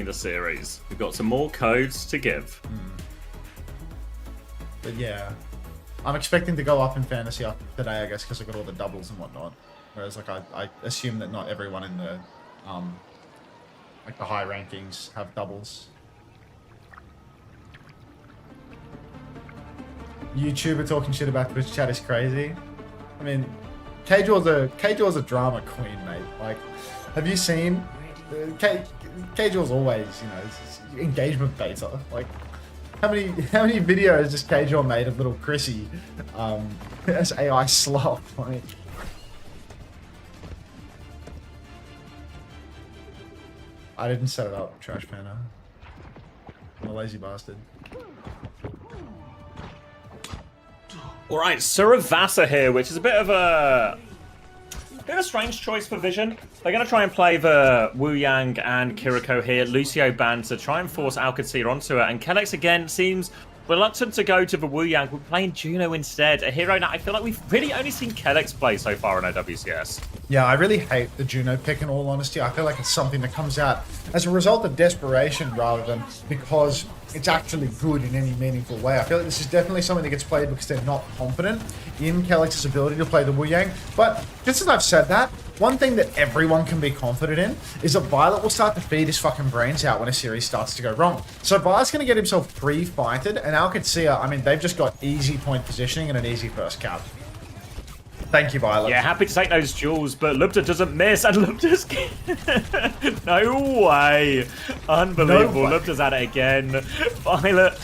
the series. We've got some more codes to give. But yeah, I'm expecting to go up in Fantasy up today, I guess, because I got all the doubles and whatnot. Whereas, like, I assume that not everyone in the, like, the high rankings have doubles. YouTuber talking shit about Twitch chat is crazy. I mean, K-Jaw's a drama queen, mate. Like, have you seen... K-Jaw's always, you know, engagement beta. Like, how many videos just K-Jaw made of little Chrissy as AI slop? Like, I didn't set it up, Trash Panda. I'm a lazy bastard. Alright, Suravasa here, which is a bit of a strange choice for Vision. They're going to try and play the Wu Yang and Kiriko here. Lucio banned to try and force Qadsiah onto it. And Kellex again seems reluctant to go to the Wu Yang. We're playing Juno instead. A hero now. I feel like we've really only seen Kellex play so far in OWCS. Yeah, I really hate the Juno pick in all honesty. I feel like it's something that comes out as a result of desperation rather than because it's actually good in any meaningful way. I feel like this is definitely something that gets played because they're not confident in Kellex's ability to play the Wu Yang. But just as I've said that, one thing that everyone can be confident in is that Violet will start to feed his fucking brains out when a series starts to go wrong. So Violet's going to get himself pre-fighted, and Qadsiah, I mean, they've just got easy point positioning and an easy first cap. Thank you, Violet. Yeah, happy to take those jewels, but Lubda doesn't miss, and Lubda's... no way. Unbelievable. No way. Lubda's at it again. Violet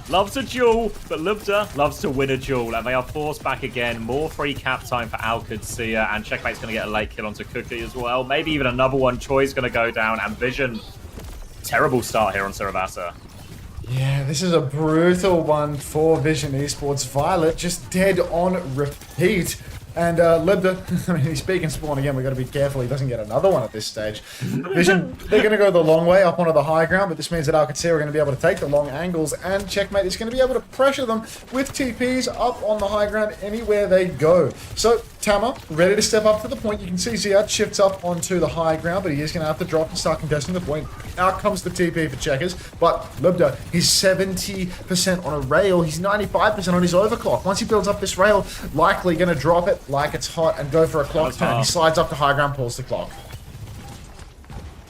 loves a jewel, but Lubda loves to win a jewel, and they are forced back again. More free cap time for Qadsiah, and Checkmate's going to get a late kill onto Cookie as well. Maybe even another one. Choi's going to go down, and Vision. Terrible start here on Saravasa. Yeah, this is a brutal one for Vision Esports. Violet just dead on repeat. And Libda, I mean, he's speaking spawn again. We've got to be careful he doesn't get another one at this stage. Vision, they're going to go the long way up onto the high ground, but this means that Qadsiah are going to be able to take the long angles, and Checkmate is going to be able to pressure them with TPs up on the high ground anywhere they go. So, Tama, ready to step up to the point. You can see Ziad shifts up onto the high ground, but he is going to have to drop and start contesting the point. Out comes the TP for Checkers, but Libda, he's 70% on a rail. He's 95% on his overclock. Once he builds up this rail, likely going to drop it like it's hot and go for a clock turn. He slides up to high ground, pulls the clock.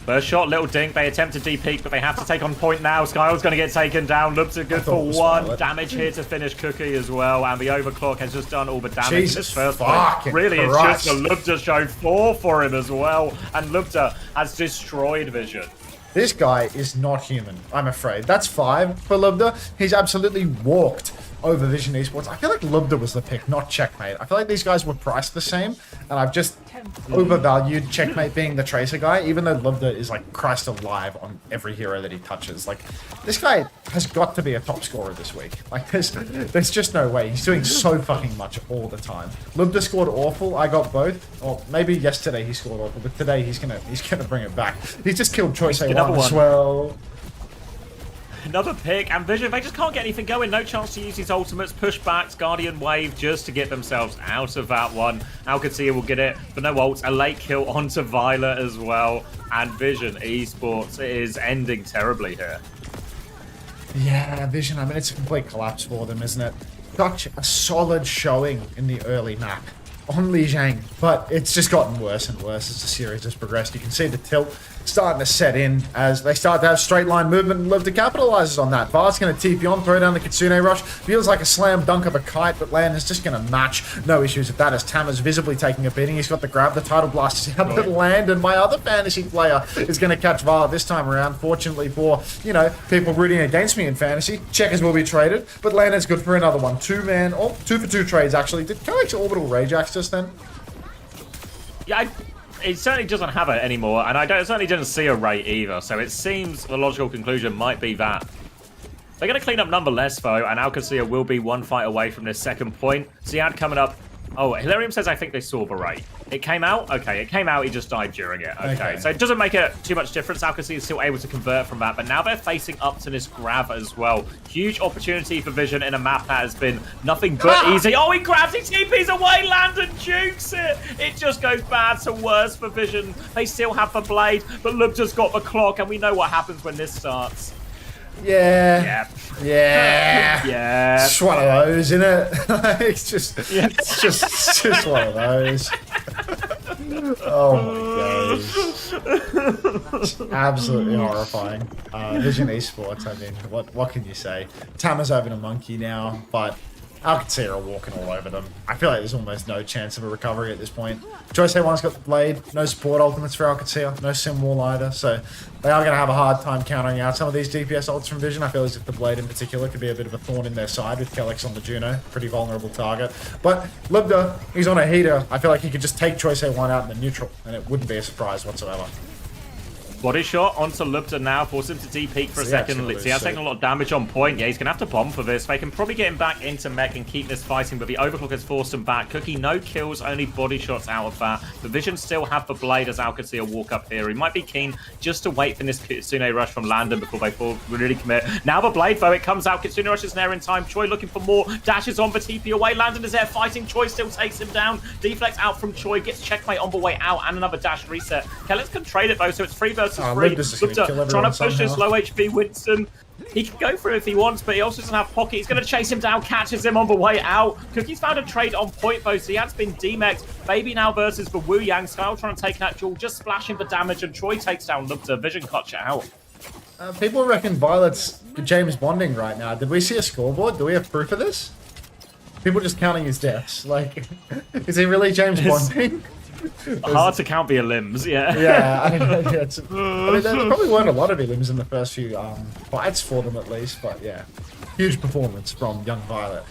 First shot, little dink. They attempt to deep-peek, but they have to take on point now. Skyle's going to get taken down. Lubda good for one. Damage here to finish Cookie as well. And the overclock has just done all the damage. Jesus this first point really is just a Lubda show 4 for him as well. And Lubda has destroyed Vision. This guy is not human, I'm afraid. That's 5 for Lubda. He's absolutely walked over Vision Esports. I feel like Lubda was the pick, not Checkmate. I feel like these guys were priced the same, and I've just overvalued Checkmate being the Tracer guy, even though Lubda is like Christ alive on every hero that he touches. Like, this guy has got to be a top scorer this week. Like, there's just no way. He's doing so fucking much all the time. Lubda scored awful. I got both. Or maybe yesterday he scored awful, but today he's gonna bring it back. He's just killed Choice A1 as well. Another pick, and Vision, they just can't get anything going. No chance to use his ultimates. Push back, Guardian Wave, just to get themselves out of that one. Qadsiah will get it, but no ults. A late kill onto Violet as well. And Vision Esports is ending terribly here. Yeah, Vision, I mean, it's a complete collapse for them, isn't it? Such a solid showing in the early map on Li Jiang, but it's just gotten worse and worse as the series has progressed. You can see the tilt starting to set in as they start to have straight line movement, and Lubda capitalizes on that. Vard's going to TP on, throw down the Kitsune Rush. Feels like a slam dunk of a kite, but Land is just going to match. No issues with that as Tama's visibly taking a beating. He's got the grab, the title blast is out, but Land and my other fantasy player is going to catch Violet this time around. Fortunately for, you know, people rooting against me in fantasy, Checkers will be traded, but Land is good for another one. 2-man, or 2 for 2 trades actually. Did Coax Orbital Rage Axe just then? Yeah, it certainly doesn't have it anymore, and I certainly didn't see a rate either, so it seems the logical conclusion might be that. They're going to clean up nonetheless, though, and Qadsiah will be 1 fight away from this second point. Ziad coming up. Oh, Hilarium says, I think they saw the rate. It came out? Okay, it came out, he just died during it. Okay, so it doesn't make it too much difference. Qadsiah is still able to convert from that, but now they're facing up to this grab as well. Huge opportunity for Vision in a map that has been nothing but easy. Oh, he grabs, he TPs away, Landon jukes it. It just goes bad to worse for Vision. They still have the blade, but Lubda's got the clock, and we know what happens when this starts. Yeah. It's one of those, isn't it? it's just one of those. Oh my god. It's absolutely horrifying. Vision Esports, I mean, what can you say? Tama's over to Monkey now, but Qadsiah are walking all over them. I feel like there's almost no chance of a recovery at this point. Choice A1's got the blade, no support ultimates for Qadsiah, no sim wall either, so they are going to have a hard time countering out some of these DPS ults from Vision. I feel as if the blade in particular could be a bit of a thorn in their side with Kellex on the Juno. Pretty vulnerable target. But Lubda, he's on a heater. I feel like he could just take Choice A1 out in the neutral, and it wouldn't be a surprise whatsoever. Body shot onto Lubda now, force him to deep-peek for a second. Ziad's taking a lot of damage on point. Yeah, he's going to have to bomb for this. They can probably get him back into mech and keep this fighting, but the overclock has forced him back. Cookie, no kills, only body shots out of that. The Vision still have the blade as Qadsiah walk up here. He might be keen just to wait for this Kitsune Rush from Landon before they really commit. Now the blade, though, it comes out. Kitsune Rush is there in time. Choi looking for more. Dashes on for TP away. Landon is there fighting. Choi still takes him down. Deflex out from Choi. Gets Checkmate on the way out and another dash reset. Kellex can trade it, though, so it's 3 versus 3. Trying to push this low HP Winston. He can go for it if he wants, but he also doesn't have pocket. He's going to chase him down, catches him on the way out. Cookie's found a trade on point, though, so he has been demexed. Baby now versus the Wu Yang. Skyle trying to take that duel, just splashing for damage, and Choi takes down Lubda. Vision cuts it out. People reckon Violet's James Bonding right now. Did we see a scoreboard? Do we have proof of this? People just counting his deaths. Like, is he really James Bonding? Hard to count the limbs, yeah. Yeah, I mean, there probably weren't a lot of limbs in the first few fights for them at least, but yeah. Huge performance from Young Violet.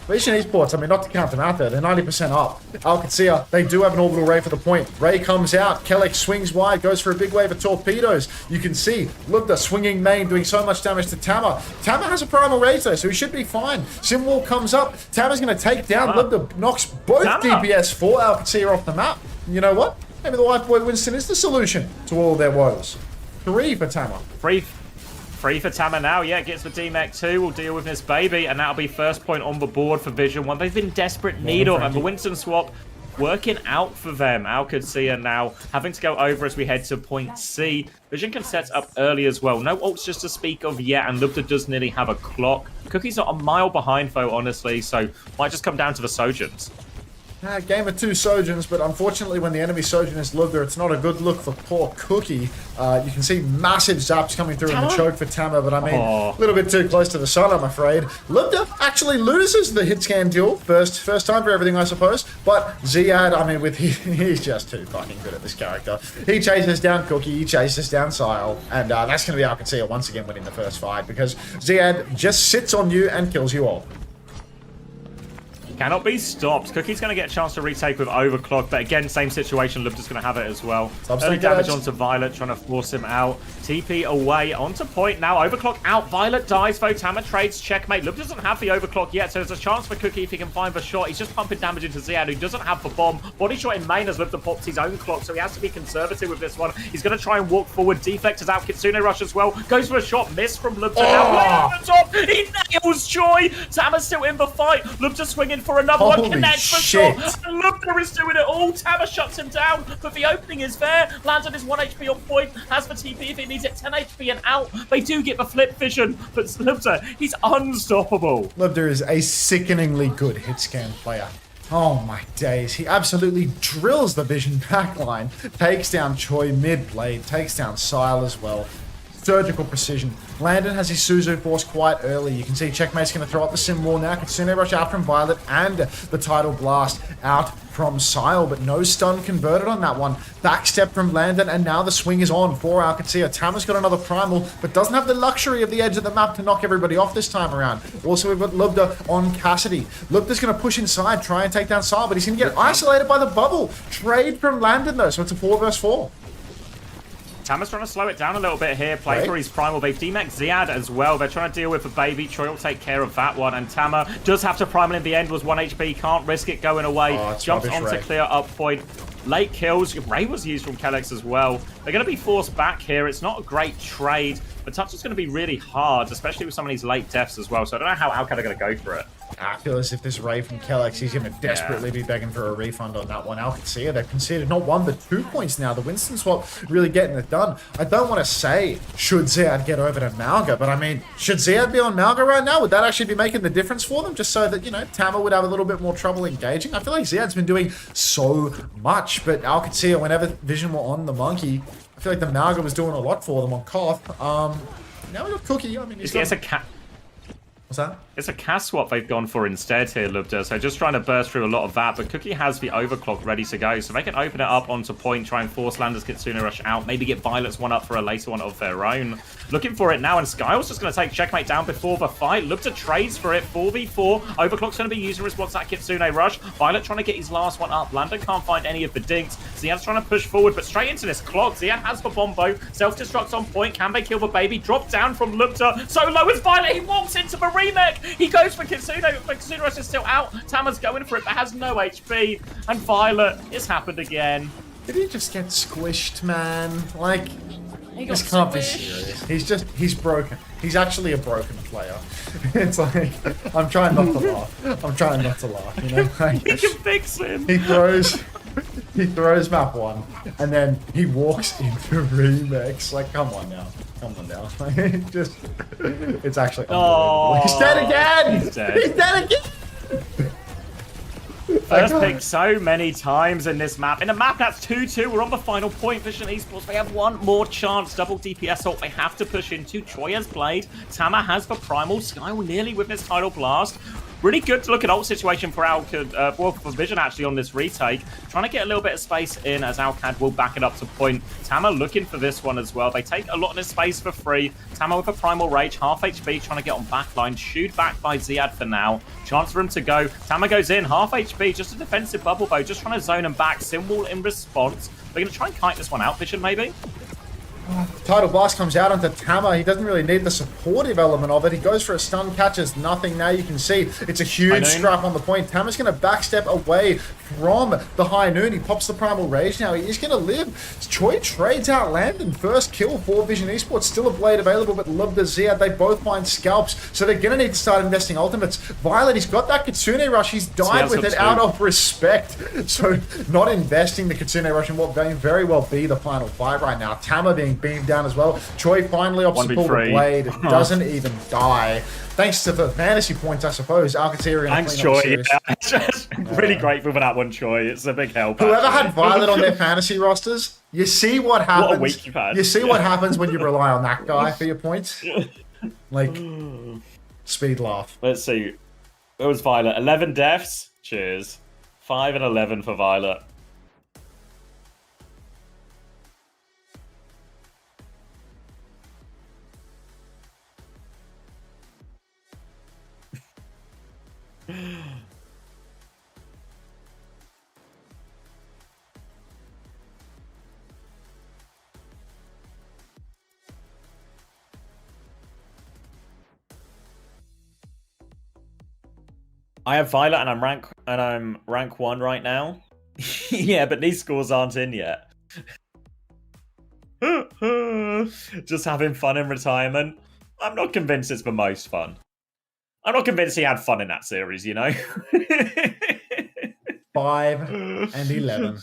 Vision Esports, I mean, not to count them out there, they're 90% up. Qadsiah, they do have an orbital ray for the point. Ray comes out, Kellex swings wide, goes for a big wave of torpedoes. You can see Lubda swinging main, doing so much damage to Tama. Tama has a primal raise though, so he should be fine. Simwall comes up, Tama's going to take down Lubda, knocks both DPS for Qadsiah off the map. And you know what? Maybe the White Boy Winston is the solution to all their woes. 3 for Tama. Free for Tama now, yeah, gets the DMEC 2, will deal with this baby, and that'll be first point on the board for Vision, one they've been in desperate need of, and the Winston swap working out for them. Qadsiah now having to go over as we head to point C. Vision can set up early as well. No ults just to speak of yet, and Lubda does nearly have a clock. Cookie's not a mile behind, though, honestly, so might just come down to the Sojans. Game of 2 Sojans, but unfortunately when the enemy Sojan is Lubda, it's not a good look for poor Cookie. You can see massive zaps coming through in the choke for Tama, but I mean, a little bit too close to the sun, I'm afraid. Lubda actually loses the hit scan duel, first time for everything, I suppose, but Ziad, I mean, he's just too fucking good at this character. He chases down Cookie, he chases down Sile, and that's going to be Qadsiah once again winning the first fight, because Ziad just sits on you and kills you all. Cannot be stopped. Cookie's going to get a chance to retake with Overclock, but again, same situation. Lubda's going to have it as well. Early damage onto Violet, trying to force him out. TP away onto point now. Overclock out. Violet dies, though. Tama trades checkmate. Lubda doesn't have the Overclock yet, so there's a chance for Cookie if he can find the shot. He's just pumping damage into Ziad, who doesn't have the bomb. Body shot in main as Lubda pops his own clock, so he has to be conservative with this one. He's going to try and walk forward. Deflect is out. Kitsune rush as well. Goes for a shot. Miss from Lubda. Now over the top. He nails Joy. Tama's still in the fight. Lubda swinging for another one. Connects for shot. And Lubda is doing it all. Tama shuts him down, but the opening is there. Landon is 1 HP on point. Has the TP if he needs it. 10 HP and out. They do get the flip vision, but Lubda, he's unstoppable. Lubda is a sickeningly good hit scan player. Oh my days, he absolutely drills the Vision backline, takes down Choi mid-blade, takes down Sile as well. Surgical precision. Landon has his Suzu force quite early. You can see Checkmate's going to throw up the sim wall now. Kitsune rush out from Violet and the Tidal Blast out from Sile, but no stun converted on that one. Backstep from Landon, and now the swing is on for Qadsiah. Tama's got another primal, but doesn't have the luxury of the edge of the map to knock everybody off this time around. Also, we've got Lubda on Cassidy. Lubda's going to push inside, try and take down Sile, but he's going to get isolated by the bubble. Trade from Landon, though, so it's a 4 versus 4. Tama's trying to slow it down a little bit here, play for his primal. They've DMEC Ziad as well. They're trying to deal with the baby. Troy will take care of that one, and Tama does have to primal in the end, was 1 HP, can't risk it going away. Jumps on to clear up point. Late kills. Ray was used from Kellex as well. They're going to be forced back here. It's not a great trade, but touch is going to be really hard, especially with some of these late deaths as well, so I don't know how Alcad are going to go for it. I feel as if this Ray from Kellex, he's going to desperately be begging for a refund on that one. Qadsiah, they've conceded not 1 but 2 points now. The Winston swap really getting it done. I don't want to say, should Ziad get over to Malga, but I mean, should Ziad be on Malga right now? Would that actually be making the difference for them? Just so that, you know, Tama would have a little bit more trouble engaging? I feel like Ziad's been doing so much, but Qadsiah, whenever Vision were on the Monkey, I feel like the Malga was doing a lot for them on Koth. Now we got Cookie. I mean, it's a cat. What's that? It's a cast swap they've gone for instead here, Lubda. So just trying to burst through a lot of that. But Cookie has the overclock ready to go. So they can open it up onto point, try and force Landers Kitsune rush out. Maybe get Violet's one up for a later one of their own. Looking for it now. And Skyle's just going to take checkmate down before the fight. Lubda trades for it. 4v4. Overclock's going to be used in response to that Kitsune rush. Violet trying to get his last one up. Landon can't find any of the dinks. Ziad's trying to push forward, but straight into this clock. Ziad has the bombo. Self-destruct's on point. Can they kill the baby? Drop down from Lubda. So low as Violet. He walks into the remake. He goes for Kitsune, but Kitsune rush is still out. Tama's going for it, but has no HP. And Violet, it's happened again. Did he just get squished, man? Like, This can't be serious. He's broken. He's actually a broken player. It's like, I'm trying not to laugh. I'm trying not to laugh, you know? Like, You can fix him. he throws map 1, and then he walks into remix. Like, come on now. Come on now. Like, just, it's actually unbelievable. He's dead again! He's dead. He's dead again! First pick so many times in this map. In a map that's 2-2, we're on the final point. Vision Esports, they have one more chance. Double DPS ult they have to push into. Troy has played. Tama has the primal. Skyle nearly with his Tidal Blast. Really good looking ult situation for for Vision actually on this retake. Trying to get a little bit of space in as Alcad will back it up to point. Tama looking for this one as well. They take a lot of this space for free. Tama with a Primal Rage, half HP, trying to get on backline. Shoot back by Ziad for now. Chance for him to go. Tama goes in, half HP, just a defensive bubble bow, just trying to zone him back. Symbol in response. They're going to try and kite this one out, Vision maybe? Tidal Blast comes out onto Tama. He doesn't really need the supportive element of it. He goes for a stun, catches nothing. Now you can see it's a huge scrap on the point. Tama's going to backstep away from the High Noon. He pops the Primal Rage now. He is going to live. Choi trades out Landon. First kill for Vision Esports. Still a blade available, but love the Ziad. They both find scalps, so they're going to need to start investing ultimates. Violet, he's got that Kitsune Rush. He's died with it out of respect. So not investing the Kitsune Rush in what may very well be the final fight right now. Tama being beamed down as well. Choi finally opts to pull the blade. Doesn't even die. Thanks to the fantasy points, I suppose. Qadsiah. Thanks, Choi. Yeah. Just really grateful for that one, Choi. It's a big help. Whoever had Violet on their fantasy rosters, you see what happens. What a week you've had. You see what happens when you rely on that guy for your points. Like, speed laugh. Let's see. It was Violet. 11 deaths. Cheers. 5 and 11 for Violet. I have Violet and I'm rank 1 right now. Yeah, but these scores aren't in yet. Just having fun in retirement. I'm not convinced it's the most fun. I'm not convinced he had fun in that series, you know? 5 and 11. All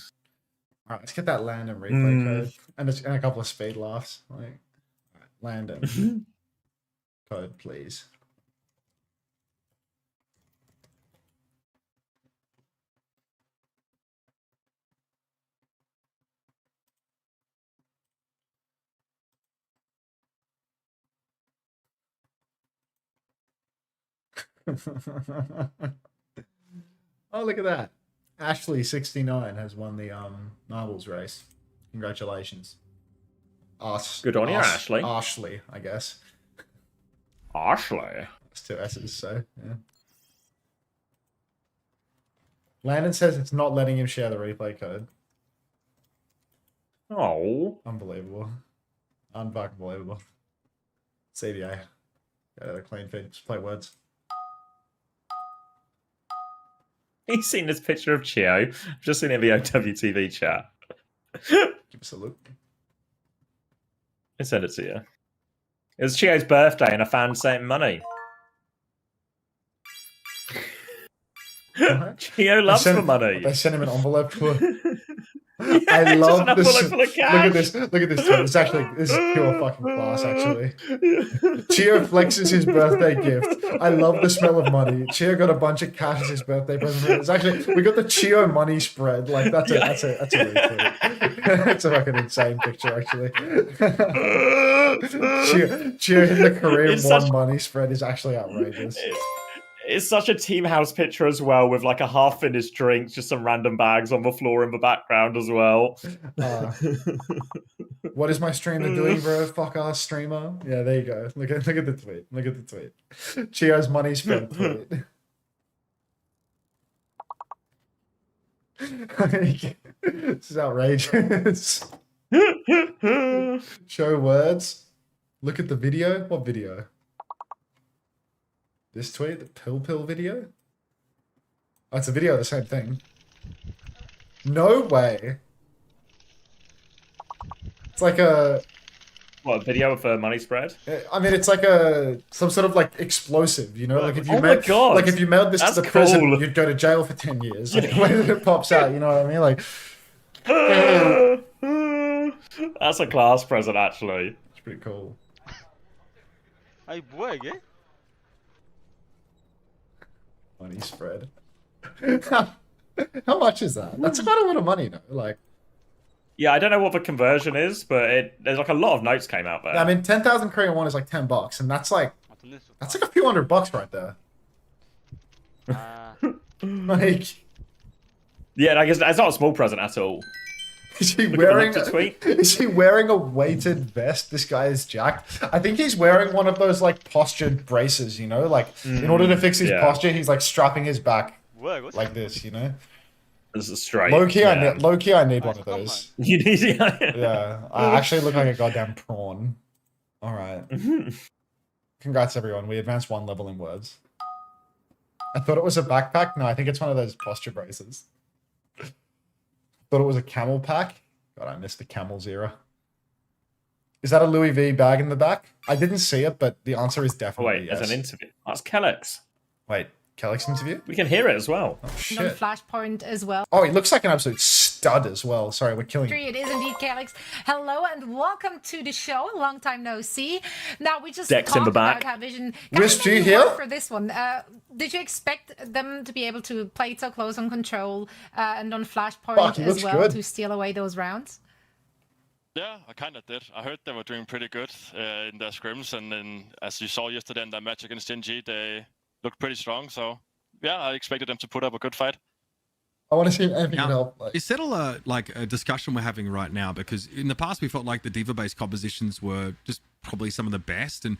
right, let's get that Landon replay code and a couple of speed laughs. Like, all right, Landon code, please. Oh, look at that. Ashley69 has won the marbles race. Congratulations. Good on you, Ashley. Ashley, I guess. Ashley. It's 2 S's, so yeah. Landon says it's not letting him share the replay code. Oh. Unbelievable. Unfucking believable. CDA. Go to the clean feed. Just play words. He's seen this picture of Chio. I've just seen it in the OWTV chat. Give us a look. I sent it to you. It was Chio's birthday and a fan sent him money. Chio loves the money. They sent him an envelope for... Yeah, I love this. Full of cash. Look at this. Look at this. It's actually, this is pure fucking class, actually. Chio flexes his birthday gift. I love the smell of money. Chio got a bunch of cash as his birthday present. It's actually, we got the Chio money spread. Like, that's a retweet. That's a fucking insane picture, actually. Chio in the Korean money spread is actually outrageous. It's such a team house picture as well, with like a half-finished drink, just some random bags on the floor in the background as well. What is my streamer doing, bro? Fuck ass streamer. Yeah, there you go. Look at the tweet. Look at the tweet. Chio's money spent tweet. This is outrageous. Show words. Look at the video. What video? This tweet, the pill video? Oh, it's a video of the same thing. No way. It's like a... What, a video of a money spread? I mean, it's like some sort of like explosive, you know? Like if you my God. Like if you mailed this That's to the cool. president, you'd go to jail for 10 years. Like, when it pops out, you know what I mean? Like... That's a class present, actually. It's pretty cool. Ay, bueg, eh? Money spread. How much is that? That's quite a lot of money, though. Like, yeah, I don't know what the conversion is, but there's like a lot of notes came out there. I mean, 10,000 Korean won is like $10, and that's like a few $100 right there. Like, Yeah, I guess that's not a small present at all. is he Look at the wearing? Unter tweet. Is he wearing a weighted vest? This guy is jacked. I think he's wearing one of those like postured braces. You know, like in order to fix his yeah. posture, he's like strapping his back What? like this. You know, This is straight. low key, yeah. I need one of those. You need Yeah, I actually look like a goddamn prawn. All right. Congrats, everyone. We advanced 1 level in words. I thought it was a backpack. No, I think it's one of those posture braces. Thought it was a camel pack. God, I missed the camels era. Is that a Louis V bag in the back? I didn't see it, but the answer is Oh, definitely wait, yes. there's an interview. That's Kellex. Wait, Kellex interview? We can hear it as well. Oh, On shit. Flashpoint as well. Oh, he looks like an absolute stud as well. Sorry, we're killing It is indeed Calix. Hello and welcome to the show. Long time no see. Now we just Dex in talked the back. about how Vision Wish, do you of hear? worked for this one. Did you expect them to be able to play it so close on control and on Flashpoint Fuck, he as looks well good. to steal away those rounds? Yeah, I kind of did. I heard they were doing pretty good in their scrims, and then as you saw yesterday in that match against NG, they looked pretty strong. So yeah, I expected them to put up a good fight. I want to see if anything can Now, help. Like, is that a discussion we're having right now? Because in the past we felt like the diva-based compositions were just probably some of the best, and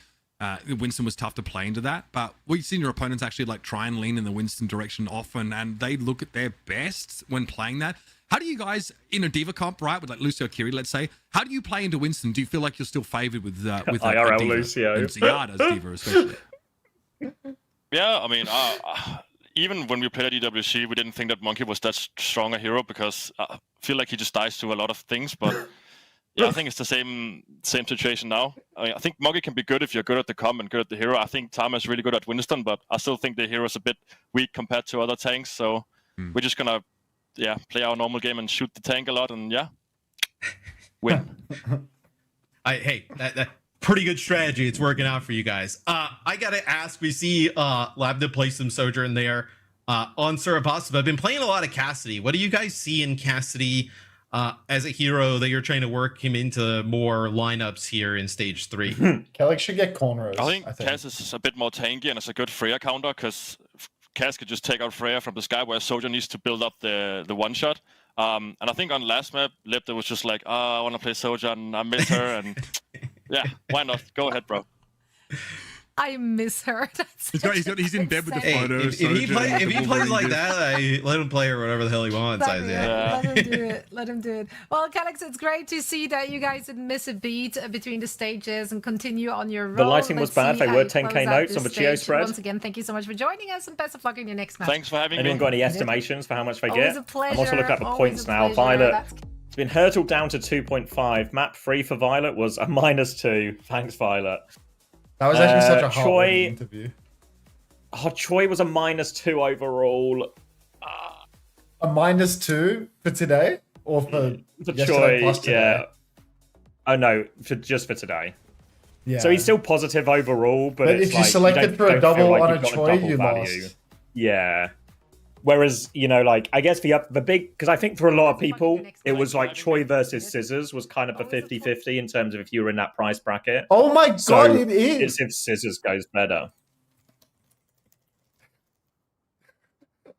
Winston was tough to play into that. But we've seen your opponents actually like try and lean in the Winston direction often, and they look at their best when playing that. How do you guys in a diva comp, right, with like Lucio Kiri, let's say? How do you play into Winston? Do you feel like you're still favored with IRL a diva? Lucio. And Ziyada's diva especially. Yeah, I mean, even when we played at EWC, we didn't think that Monkey was that strong a hero because I feel like he just dies to a lot of things. But yeah, I think it's the same situation now. I mean, I think Monkey can be good if you're good at the comp and good at the hero. I think Tama is really good at Winston, but I still think the hero is a bit weak compared to other tanks. So we're just gonna play our normal game and shoot the tank a lot and win. Hey, that pretty good strategy. It's working out for you guys. I gotta ask. We see Labda play some Sojourn there on Surapos, but I've been playing a lot of Cassidy. What do you guys see in Cassidy as a hero that you're trying to work him into more lineups here in stage 3? Kellex should get corners. I think Cass is a bit more tanky and it's a good Freya counter because Cass could just take out Freya from the sky, where Soldier needs to build up the one shot. And I think on last map, Lepta was just like, I want to play Soldier and I miss her. And yeah, why not? Go ahead, bro. I miss her. He's in bed with the Hey, photos. if he plays like that, I let him play or whatever the hell he wants. Let him do it. Let him do it. Well, Calix, it's great to see that you guys didn't miss a beat between the stages and continue on your roll. The lighting was bad. They were 10k close out notes this on the Geo stage. spread. Once again, thank you so much for joining us and best of luck in your next match. Thanks for having Anyone me. got any estimations for how much they Always get? a pleasure. I'm also looking up the Always points a now. pleasure. Violet, That's- it's been hurtled down to 2.5. Map 3 for Violet was a -2. Thanks, Violet. That was actually such a hot Choi- interview. Oh, Choi was a -2 overall. A -2 for today? Or for yesterday Choi, plus today? yeah. Oh no, just for today. Yeah. So he's still positive overall, but it's if you like, selected don't- for a don't feel double like on you've a got Choi, double you value. lost. Yeah. Whereas, like, I guess the big, because I think for a lot of people, it was like Choi versus Scissors was kind of a 50-50 in terms of if you were in that price bracket. Oh my god, So it is! it's if Scissors goes better.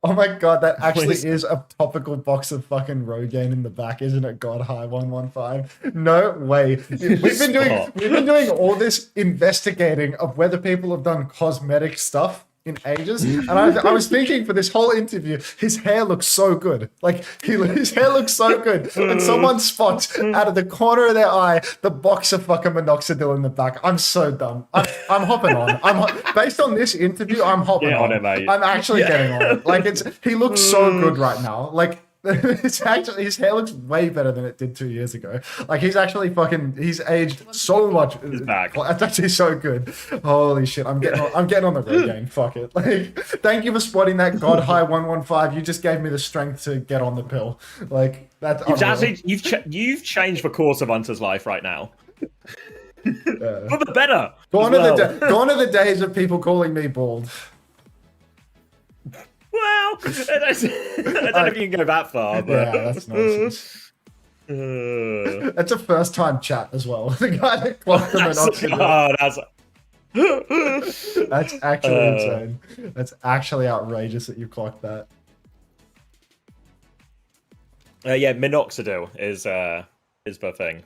Oh my god, that actually Please. is a topical box of fucking Rogaine in the back, isn't it? God high 115. No way. We've been doing all this investigating of whether people have done cosmetic stuff in ages, and I was thinking for this whole interview, his hair looks so good. Like his hair looks so good, and someone spots out of the corner of their eye the box of fucking minoxidil in the back. I'm so dumb. I'm hopping on. Based on this interview, I'm hopping Get on on. it, mate. I'm actually getting on it. Like he looks so good right now. Like it's actually his hair looks way better than it did 2 years ago. Like he's aged so much. He's back. It's actually so good. Holy shit! I'm getting on the road game. Fuck it. Like thank you for spotting that God high 115. You just gave me the strength to get on the pill. Like that's You've changed the course of Unter's life right now. For the better. Gone are the days of people calling me bald. Well, I don't know if you can go that far, but Yeah, that's nonsense. That's a first time chat as well. The guy that clocked the minoxidil. oh, that's That's actually insane. That's actually outrageous that you clocked that. Yeah, minoxidil is the thing.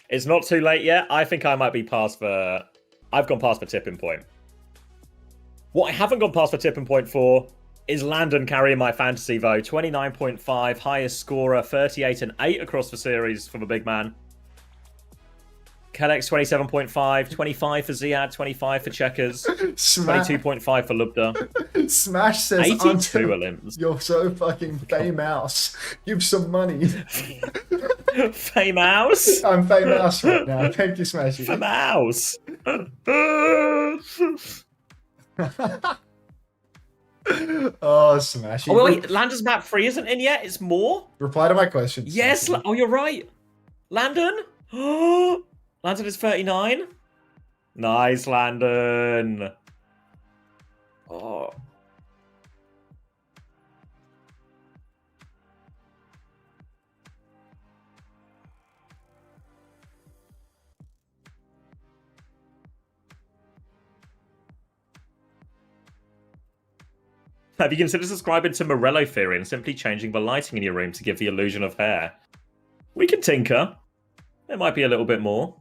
It's not too late yet. I think I might be past the... I've gone past the tipping point. What I haven't gone past the tipping point for is Landon carrying my fantasy, though. 29.5, highest scorer, 38 and 8 across the series for the big man. Kalex, 27.5, 25 for Ziad, 25 for Checkers, 22.5 for Lubda. Smash says, 82 Unter, Olymps. you're so fucking famous. Give some money. Famous? I'm famous right now. Thank you, Smashy. Famous. Oh, Smashy. Oh, wait, Landon's map 3 isn't in yet? It's more? Reply to my question. Yes. Smashy. Oh, you're right. Landon? Landon is 39. Nice, Landon. Oh. Have you considered subscribing to Morello Theory and simply changing the lighting in your room to give the illusion of hair? We can tinker. There might be a little bit more.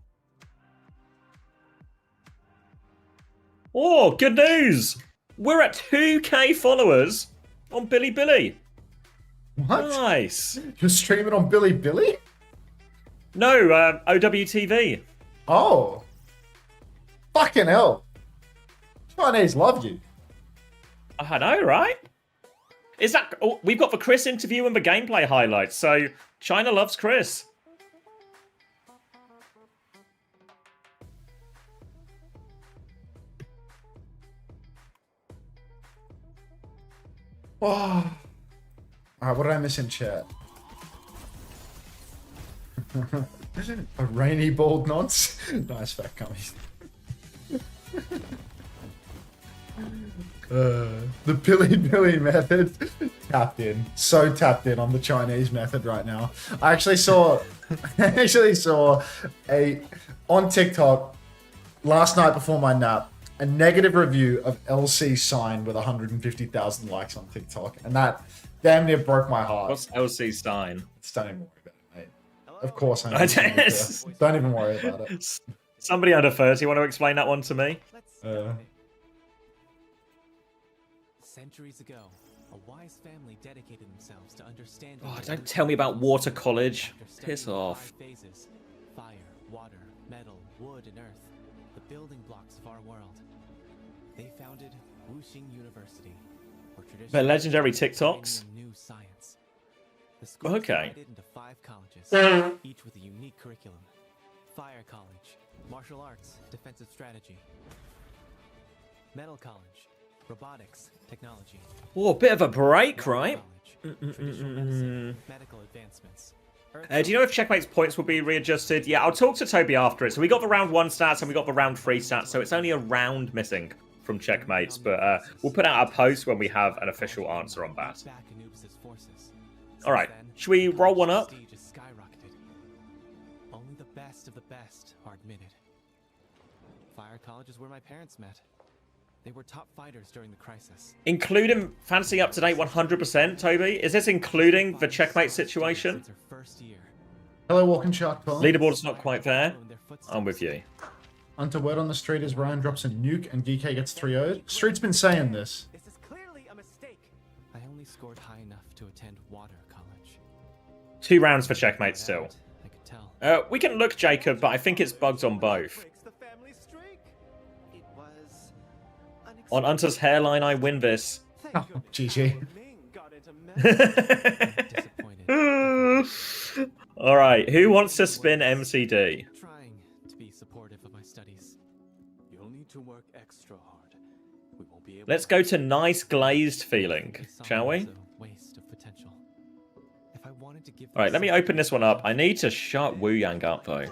Oh, good news! We're at 2K followers on Billy. What? Nice. You're streaming on Billy? No, OWTV. Oh. Fucking hell. Chinese love you. I know, right? Is that... Oh, we've got the Chris interview and the gameplay highlights, so China loves Chris. Oh. Alright, what did I miss in chat? A rainy bald nonce? Nice fat cummies. The Billy method. Tapped in. So tapped in on the Chinese method right now. I actually saw on TikTok last night before my nap a negative review of LC Sign with 150,000 likes on TikTok, and that damn near broke my heart. What's LC Stein? Don't even worry about it, mate. Of course I know. Don't even worry about it. Somebody under 30 want to explain that one to me? Centuries ago, a wise family dedicated themselves to understanding. Oh, don't tell me about Water College. Piss off. Phases: fire, water, metal, wood, and earth, the building blocks of our world. They founded Wuxing University, or The legendary TikToks. new science. The school is Okay. divided into 5 colleges, each with a unique curriculum. Fire College, martial arts, defensive strategy. Metal College, robotics, technology. Oh, a bit of a break, right? Traditional medicine, medical advancements. Do you know if Checkmate's points will be readjusted? Yeah, I'll talk to Toby after it. So we got the round 1 stats and we got the round 3 stats, so it's only a round missing from Checkmates, but we'll put out a post when we have an official answer on that. Alright, should we roll one up? Only the best of the best are admitted. Fire College is where my parents met. They were top fighters during the crisis. Including Fantasy Up to Date 100%, Toby? Is this including the Checkmate situation? Hello, Walking Shark Tom. Leaderboard's not quite there. I'm with you. Unter word on the street is Ryan drops a nuke and Geekay gets 3-0'd. Street's been saying this. This is clearly a mistake. I only scored high enough to attend Water College. 2 rounds for Checkmate still. I could tell. We can look, Jacob, but I think it's bugs on both. It was On Unter's hairline, I win this. Oh, GG. Alright, who wants to spin MCD? Trying to be supportive of my studies. You'll need to work extra hard. We won't be able Let's go to nice glazed feeling, shall we? waste of potential. If I wanted to give Alright, let me open this one up. I need to shut Wu Yang up, though.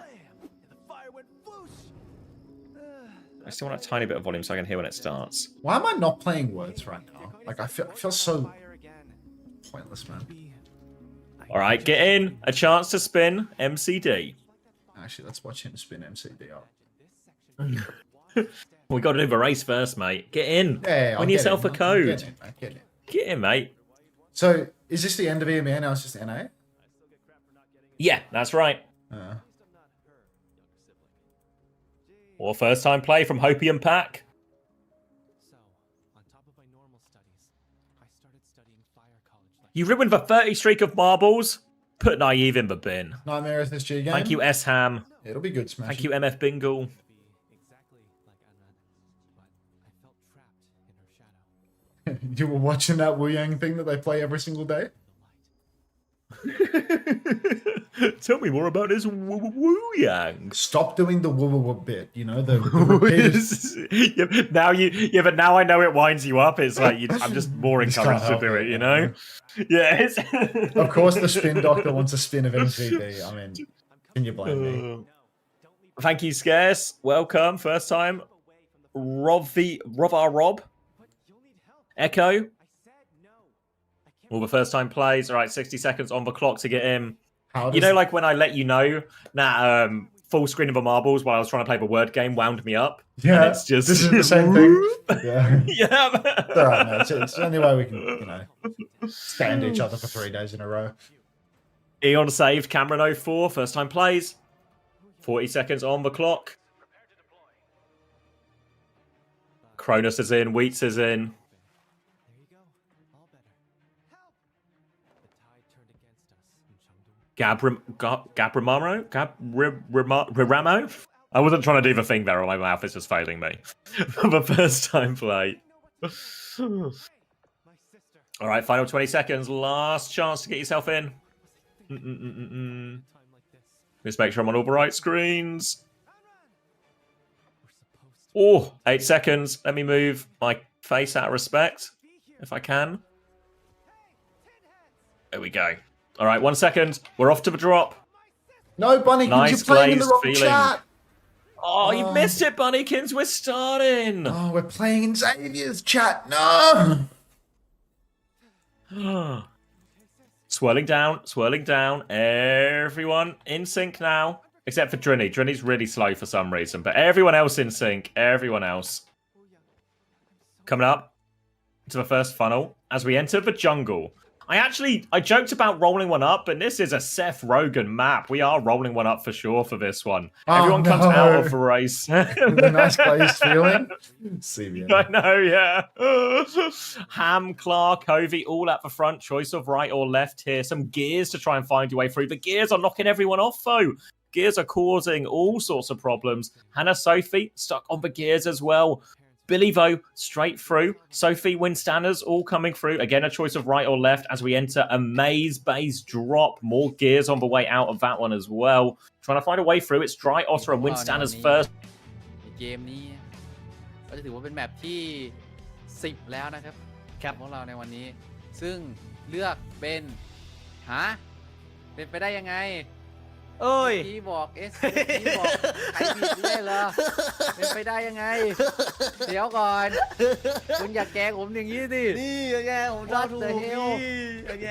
I still want a tiny bit of volume so I can hear when it starts. Why am I not playing words right now? Like, I feel so pointless, man. Alright, get in. A chance to spin MCD. Actually, let's watch him spin MCD up. We got to do the race first, mate. Get in. Yeah, I'll Win get yourself in. a code. Get in, mate. Get in. Get in, mate. So, is this the end of EMEA now? It's just NA? Yeah, that's right. Or first time play from Hopium Pack. So, on top of my normal studies, I started studying fire college. You ruined the 30 streak of marbles. Put Naive in the bin. Nightmare SSG game? Thank you, S-Ham. It'll be good, Smash. Thank you, MF Bingle. Exactly like Anna, but I felt trapped in her shadow. You were watching that Wu Yang thing that they play every single day? Tell me more about this Wu Yang. Stop doing the woo bit, you know, the repeated... but now I know it winds you up. It's like I'm just more encouraged to do it, you know? Yeah. Of course, the spin doctor wants a spin of MCD. I mean, can you blame me? Thank you, Scarce. Welcome. First time. Rob. Echo. All the first time plays. All right, 60 seconds on the clock to get in. You know, like when I let you know that full screen of the marbles while I was trying to play the word game wound me up? Yeah, and it's just... this is the same thing. Yeah. Yeah. It's all right, man. It's the only way we can, you know, stand each other for 3 days in a row. Eon saved. Cameron 04. First time plays. 40 seconds on the clock. Cronus is in. Wheats is in. Gabramamo? I wasn't trying to do the thing there, or my mouth is just failing me. The first time play. Alright, final 20 seconds. Last chance to get yourself in. Just make sure I'm on all the right screens. Oh, 8 seconds. Let me move my face out of respect, if I can. There we go. All right, 1 second. We're off to the drop. No, Bunnykins, nice you're playing in the wrong feeling. chat. Oh, you missed it, Bunnykins. We're starting. Oh, we're playing in Xavier's chat. No. Swirling down. Everyone in sync now, except for Drinny. Drinny's really slow for some reason, but everyone else in sync. Everyone else. Coming up to the first funnel as we enter the jungle. I joked about rolling one up, but this is a Seth Rogen map. We are rolling one up for sure for this one. Everyone comes out of the race. The nice glazed feeling. I know, yeah. Ham, Clark, Hovey, all at the front. Choice of right or left here. Some gears to try and find your way through. The gears are knocking everyone off, though. Gears are causing all sorts of problems. Hannah, Sophie, stuck on the gears as well. Billy, though, straight through. Sophie, Winstanners, all coming through. Again, a choice of right or left as we enter a maze base drop. More gears on the way out of that one as well. Trying to find a way through. It's Dry Otter and Winstanners first. เกมนี้ก็จะถือว่าเป็นแมปที่10แล้วนะครับของเราในวันนี้ซึ่งเลือกเป็นเป็นไปได้ยังไงที่บอกที่บอกใครผิดได้เหรอเป็นไปได้ยังไงเดี๋ยวก่อนคุณอย่าแกล้งผมอย่างนี้ดินี่ไงผมชอบถูกพี่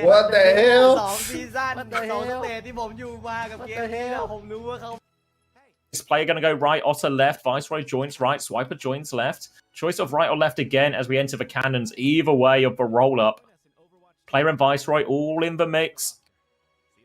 What the hell 2 ซีซั่น2 สเตจที่ผมอยู่มากับเกมนี้แล้วผมรู้ว่าเขา This player going to go right, Otter left, Viceroy joins right, Swiper joins left. Choice of right or left again as we enter the cannons, either way of the roll-up. Player and Viceroy all in the mix.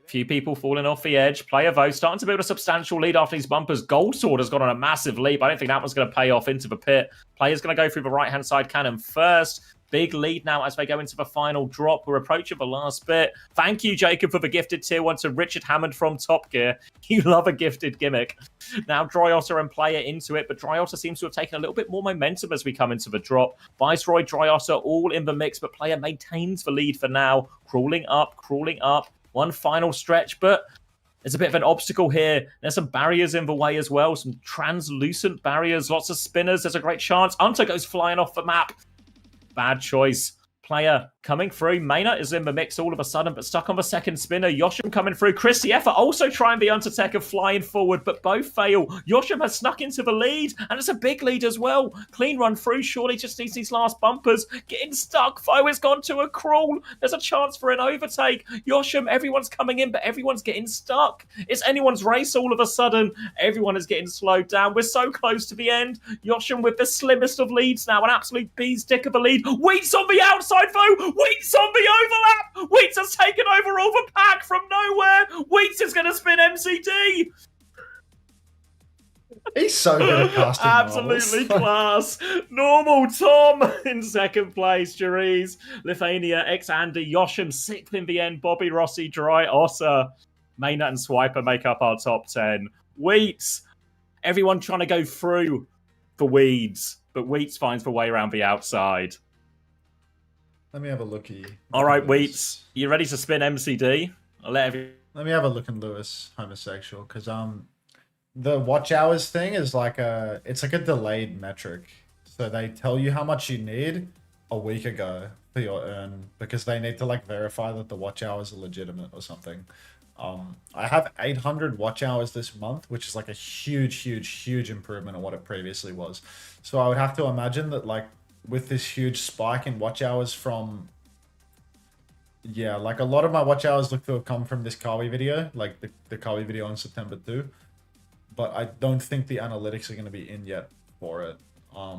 Few people falling off the edge. Player, though, starting to build a substantial lead after these bumpers. Gold Sword has got on a massive leap. I don't think that one's going to pay off into the pit. Player's going to go through the right-hand side cannon first. Big lead now as they go into the final drop. We're approaching the last bit. Thank you, Jacob, for the gifted tier 1 to Richard Hammond from Top Gear. You love a gifted gimmick. Now Dry Otter and Player into it, but Dry Otter seems to have taken a little bit more momentum as we come into the drop. Viceroy, Dry Otter, all in the mix, but Player maintains the lead for now. Crawling up. One final stretch, but there's a bit of an obstacle here. There's some barriers in the way as well. Some translucent barriers, lots of spinners. There's a great chance. Unter goes flying off the map. Bad choice. Player coming through. Maynard is in the mix all of a sudden, but stuck on the second spinner. Yoshim coming through. Qadsiah also trying the Untertech of flying forward, but both fail. Yoshim has snuck into the lead, and it's a big lead as well. Clean run through. Surely just needs these last bumpers. Getting stuck. Foe has gone to a crawl. There's a chance for an overtake. Yoshim, everyone's coming in, but everyone's getting stuck. It's anyone's race all of a sudden. Everyone is getting slowed down. We're so close to the end. Yoshim with the slimmest of leads now. An absolute bee's dick of a lead. Wheats on the outside, though. Wheats on the overlap! Wheats has taken over all the pack from nowhere! Wheats is going to spin MCD! He's so good at casting Absolutely class. Normal Tom in second place. Jeriz, Lithuania, ex-Andy, Yoshim, 6th in the end. Bobby Rossi, Dry, Ossa, Maynard and Swiper make up our top 10. Wheats, everyone trying to go through for Weeds, but Wheats finds the way around the outside. Let me have a looky. All right, Wheats, you ready to spin MCD? Let me have a look in Lewis homosexual, because the watch hours thing is like it's like a delayed metric. So they tell you how much you need a week ago for your earn, because they need to like verify that the watch hours are legitimate or something. I have 800 watch hours this month, which is like a huge improvement on what it previously was. So I would have to imagine that like with this huge spike in watch hours from, yeah, like a lot of my watch hours look to have come from this Kawi video, like the Kawi video on September 2. But I don't think the analytics are going to be in yet for it. I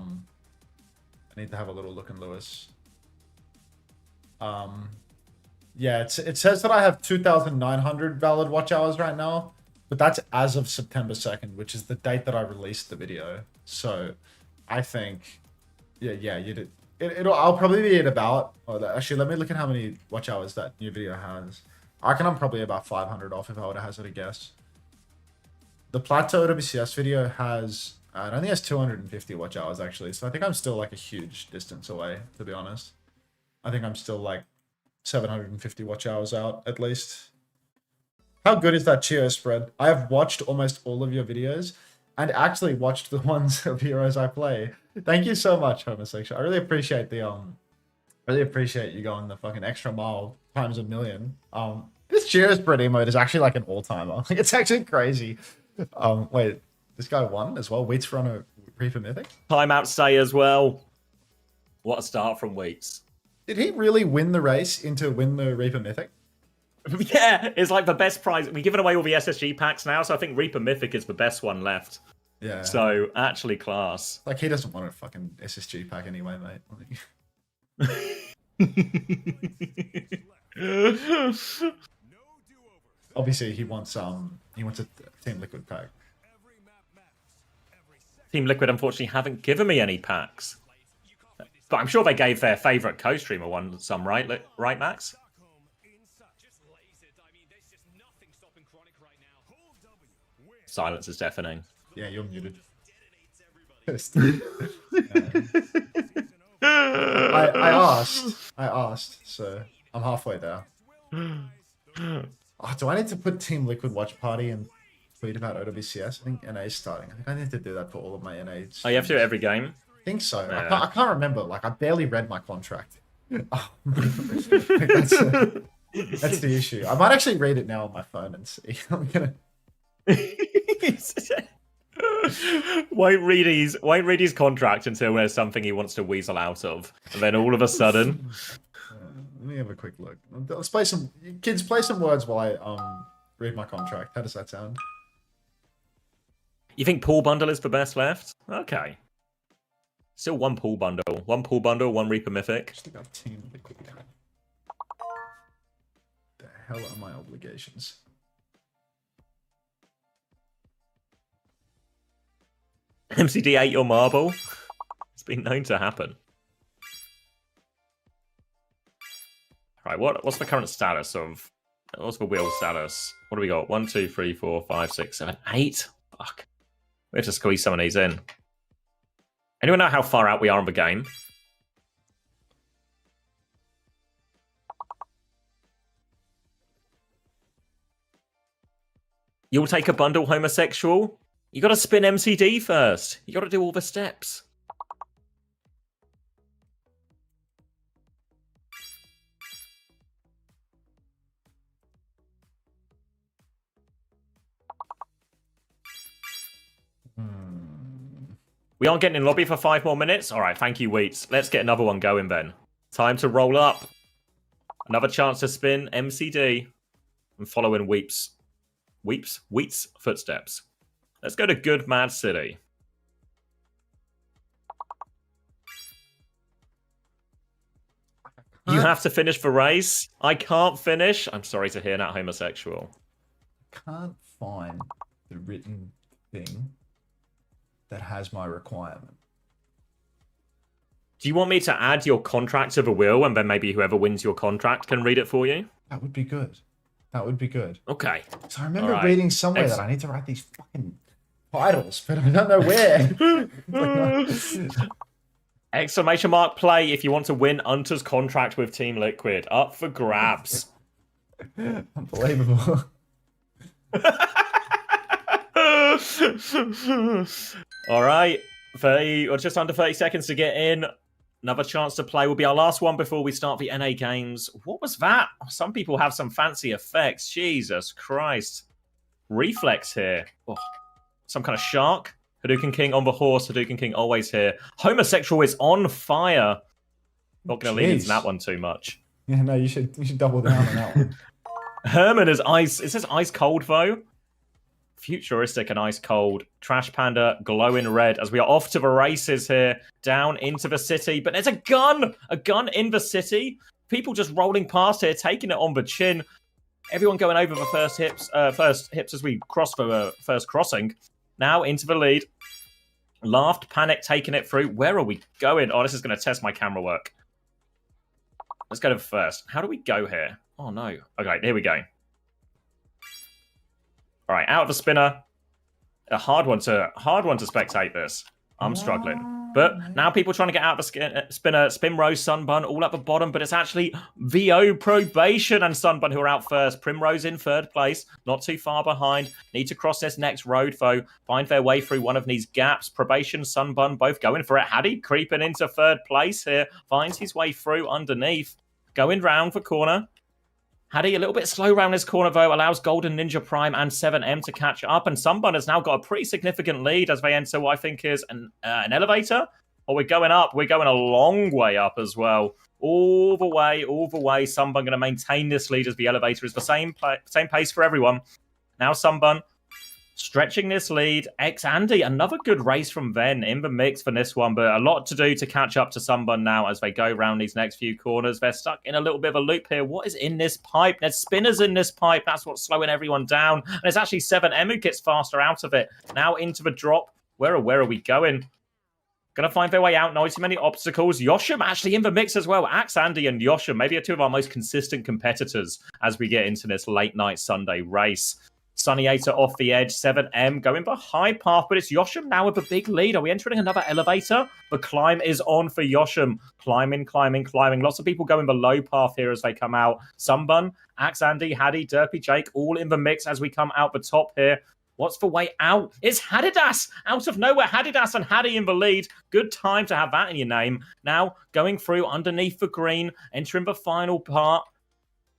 need to have a little look in Lewis. Yeah, it says that I have 2,900 valid watch hours right now, but that's as of September 2nd, which is the date that I released the video. So I think, yeah, you did. I'll probably be at about, actually, let me look at how many watch hours that new video has. I reckon I'm probably about 500 off if I were to hazard a guess. The Plateau OWCS video has, it only has 250 watch hours actually, so I think I'm still like a huge distance away, to be honest. I think I'm still like 750 watch hours out, at least. How good is that Chio spread? I have watched almost all of your videos, and actually watched the ones of heroes I play. Thank you so much, homosexual. I really appreciate the you going the fucking extra mile times a million. This Chio spread emote is actually like an all-timer. Like, it's actually crazy. Wait, this guy won as well. Wheats for on a Reaper Mythic. Timeout stay as well. What a start from Wheats. Did he really win the race into win the Reaper Mythic? Yeah, it's like the best prize. We're giving away all the SSG packs now, so I think Reaper Mythic is the best one left. Yeah. So, actually class. Like, he doesn't want a fucking SSG pack anyway, mate. Obviously, he wants a Team Liquid pack. Team Liquid, unfortunately, haven't given me any packs. But I'm sure they gave their favourite co-streamer one some, right, Max? Silence is deafening. Yeah, you're muted. I asked, so I'm halfway there. Oh, do I need to put Team Liquid Watch Party and tweet about OWCS? I think NA is starting. I think I need to do that for all of my NA. Oh, you have to do it every game? I think so. Yeah. I can't remember. Like, I barely read my contract. Oh, that's the issue. I might actually read it now on my phone and see. I'm gonna. Won't read his contract until there's something he wants to weasel out of, and then all of a sudden. Let me have a quick look. Let's play some kids. Play some words while I read my contract. How does that sound? You think pool bundle is the best left? Okay. Still one pool bundle, one Reaper Mythic. Just got Team Liquid. The hell are my obligations? MCD ate your marble. It's been known to happen. Right, what's the current status of... What's the wheel status? What do we got? 1, 2, 3, 4, 5, 6, 7, 8? Fuck. We have to squeeze some of these in. Anyone know how far out we are in the game? You'll take a bundle, homosexual? You gotta spin MCD first. You gotta do all the steps. We aren't getting in lobby for 5 more minutes? Alright, thank you, Wheats. Let's get another one going then. Time to roll up. Another chance to spin MCD. And follow in Wheats' footsteps. Let's go to Good Mad City. You have to finish the race. I can't finish. I'm sorry to hear that, homosexual. Can't find the written thing that has my requirement. Do you want me to add your contract to the will, and then maybe whoever wins your contract can read it for you? That would be good. That would be good. Okay. So I remember reading somewhere that I need to write these fucking titles, but I don't know where. Exclamation mark play if you want to win Unter's contract with Team Liquid. Up for grabs. Unbelievable. All right. 30 or just under 30 seconds to get in. Another chance to play will be our last one before we start the NA games. What was that? Some people have some fancy effects. Jesus Christ. Reflex here. Oh, some kind of shark. Hadouken King on the horse. Hadouken King always here. Homosexual is on fire. Not going to lean into that one too much. Yeah, no, you should double down on that one. Herman is ice. It says ice cold though. Futuristic and ice cold. Trash Panda glowing red as we are off to the races here. Down into the city. But there's a gun! A gun in the city. People just rolling past here, taking it on the chin. Everyone going over the first hips as we cross the first crossing. Now into the lead. Laughed, Panic taking it through. Where are we going? Oh, this is going to test my camera work. Let's go to the first. How do we go here? Oh, no. Okay, here we go. All right, out of the spinner. A hard one to spectate this. I'm struggling. But now people trying to get out of the spinner. Spinrose, Sunbun, all at the bottom. But it's actually VO, Probation, and Sunbun who are out first. Primrose in third place. Not too far behind. Need to cross this next road, though. Find their way through one of these gaps. Probation, Sunbun, both going for it. Haddy creeping into third place here. Finds his way through underneath. Going round the corner. Haddy a little bit slow around this corner, though. Allows Golden Ninja Prime and 7M to catch up. And Sunbun has now got a pretty significant lead as they enter what I think is an elevator. Or we're going up. We're going a long way up as well. All the way. Sunbun going to maintain this lead as the elevator is the same pace for everyone. Now Sunbun stretching this lead. Andy, another good race from Ven in the mix for this one, but a lot to do to catch up to Sunbun now as they go around these next few corners. They're stuck in a little bit of a loop here. What is in this pipe? There's spinners in this pipe. That's what's slowing everyone down. And it's actually 7M who gets faster out of it. Now into the drop. Where are we going? Gonna find their way out. Not too many obstacles. Yoshim actually in the mix as well. Axe Andy and Yoshim, maybe two of our most consistent competitors as we get into this late night Sunday race. Sunniator off the edge, 7M going for high path, but it's Yoshim now with a big lead. Are we entering another elevator? The climb is on for Yoshim. Climbing. Lots of people going the low path here as they come out. Sunbun, Axe Andy, Haddy, Derpy Jake, all in the mix as we come out the top here. What's the way out? It's Hadidas! Out of nowhere, Hadidas and Haddy in the lead. Good time to have that in your name. Now, going through underneath the green, entering the final part.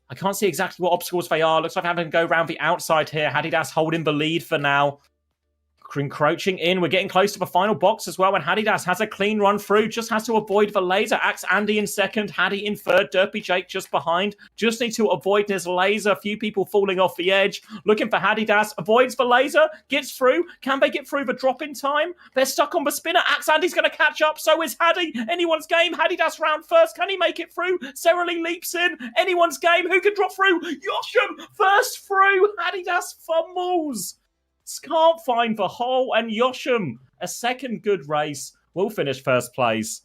I can't see exactly what obstacles they are. Looks like I'm having to go around the outside here. Hadidas holding the lead for now. Encroaching in. We're getting close to the final box as well. And Hadidas has a clean run through. Just has to avoid the laser. Axe Andy in second. Haddy in third. Derpy Jake just behind. Just need to avoid this laser. A few people falling off the edge. Looking for Hadidas. Avoids the laser. Gets through. Can they get through the drop in time? They're stuck on the spinner. Axe Andy's going to catch up. So is Haddy. Anyone's game. Hadidas round first. Can he make it through? Serally leaps in. Anyone's game. Who can drop through? Yoshim first through. Hadidas fumbles. Can't find the hole, and Yoshim, a second good race, will finish first place.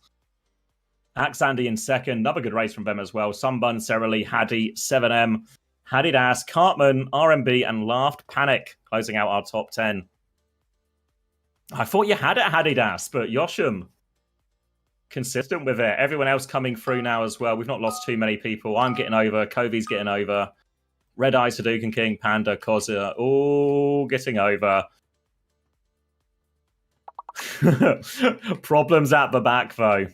Axe Andy in second, another good race from them as well. Sunbun, Serally, Haddy, 7M, Hadidas, Cartman, RMB, and Laughed Panic, closing out our top 10. I thought you had it, Hadidas, but Yoshim, consistent with it. Everyone else coming through now as well. We've not lost too many people. I'm getting over, Kovi's getting over. Red Eye, Hadouken King, Panda, Qadsiah, all getting over. Problems at the back, though.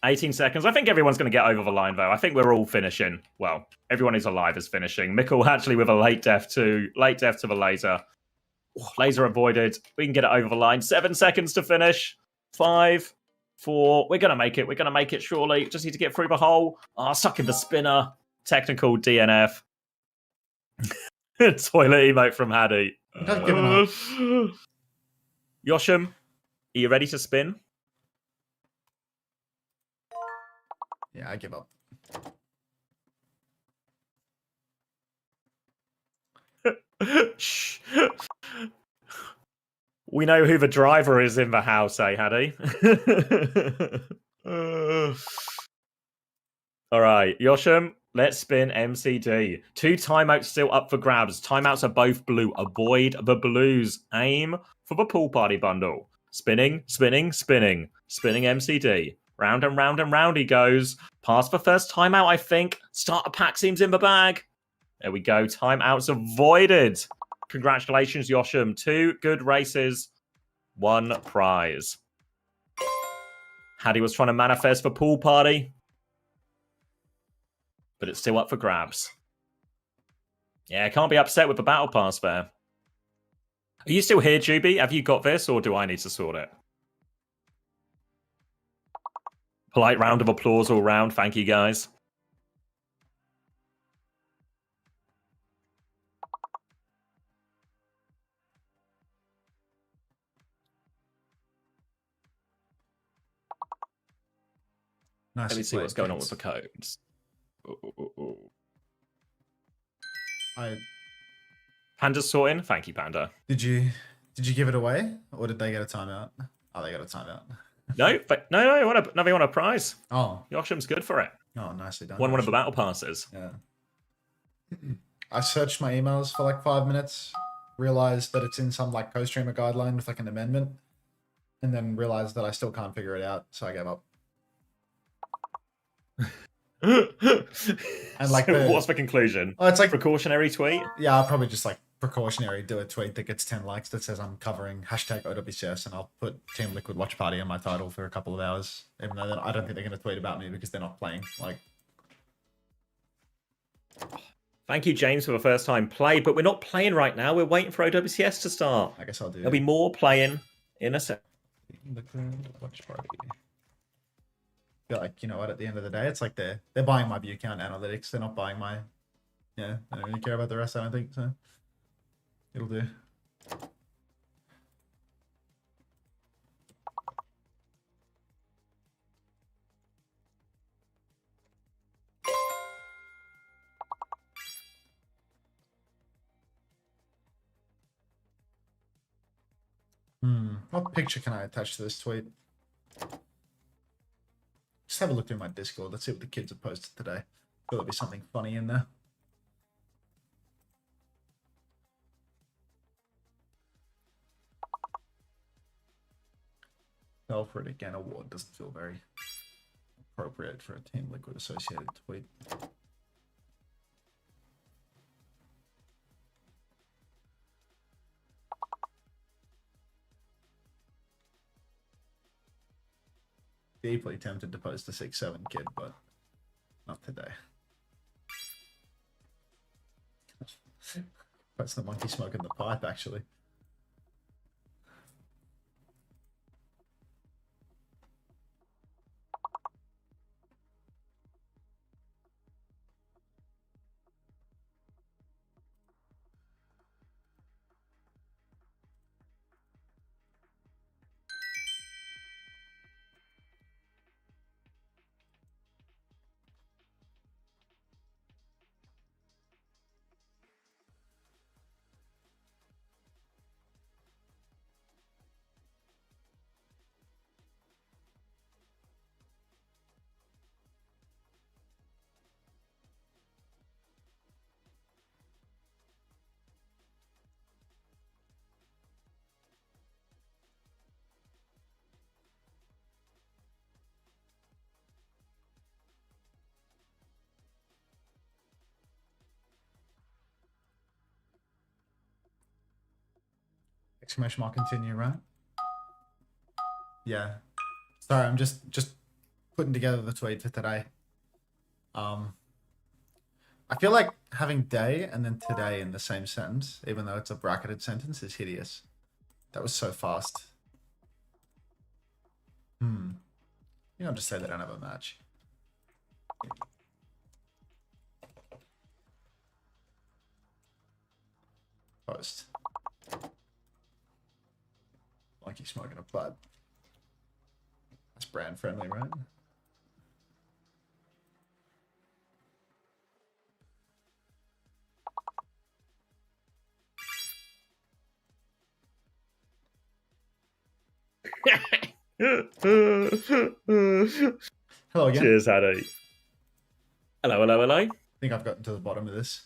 18 seconds. I think everyone's going to get over the line, though. I think we're all finishing. Well, everyone who's alive is finishing. Mikkel actually with a late death to the laser. Laser avoided. We can get it over the line. 7 seconds to finish. 5, 4. We're going to make it. We're going to make it, surely. Just need to get through the hole. Suck in the spinner. Technical DNF. Toilet emote from Haddy. Don't give up. Yoshim, are you ready to spin? Yeah, I give up. Shh. We know who the driver is in the house, eh, Haddy? All right, Yoshim, let's spin MCD. 2 timeouts still up for grabs. Timeouts are both blue. Avoid the blues. Aim for the pool party bundle. Spinning, spinning, spinning. Spinning MCD. Round and round and round he goes. Pass the first timeout, I think. Starter pack seems in the bag. There we go. Timeouts avoided. Congratulations, Yoshim. 2 good races. 1 prize. Haddy was trying to manifest for pool party, but it's still up for grabs. Yeah, can't be upset with the battle pass there. Are you still here, Juby? Have you got this, or do I need to sort it? Polite round of applause all round. Thank you, guys. Nice. Let me see what's going on with the codes. Panda's sorting. Thank you, Panda. Did you give it away, or did they get a timeout? Oh, they got a timeout. No, but no, they want a prize. Oh, Yoshim's good for it. Oh, nicely done. Won one of the battle passes. Yeah. I searched my emails for like 5 minutes, realized that it's in some like co-streamer guideline with like an amendment, and then realized that I still can't figure it out, so I gave up. And like, what's the conclusion? Oh, it's like precautionary tweet. Yeah, I'll probably just like precautionary do a tweet that gets 10 likes that says I'm covering hashtag OWCS, and I'll put Team Liquid Watch Party in my title for a couple of hours, even though I don't think they're going to tweet about me because they're not playing. Like, thank you, James, for the first time play, but we're not playing right now. We're waiting for OWCS to start. I guess I'll do. There'll be more playing in a sec. Liquid Watch Party. Feel like, you know what, at the end of the day, it's like they're buying my view count analytics. They're not buying my, yeah, I don't really care about the rest, I don't think, so it'll do. What picture can I attach to this tweet? Just have a look through my Discord. Let's see what the kids have posted today. There'll be something funny in there. Alfred again award doesn't feel very appropriate for a Team Liquid associated tweet. Deeply tempted to post a 6-7 kid, but not today. That's the monkey smoking the pipe, actually. Exclamation mark continue, right? Yeah. Sorry, I'm just putting together the tweet for today. I feel like having day and then today in the same sentence, even though it's a bracketed sentence, is hideous. That was so fast. I'll just say they don't have a match. Post. Like he's smoking a bud. That's brand friendly, right? Hello again. Cheers, Addy. Hello, hello, hello. I think I've gotten to the bottom of this.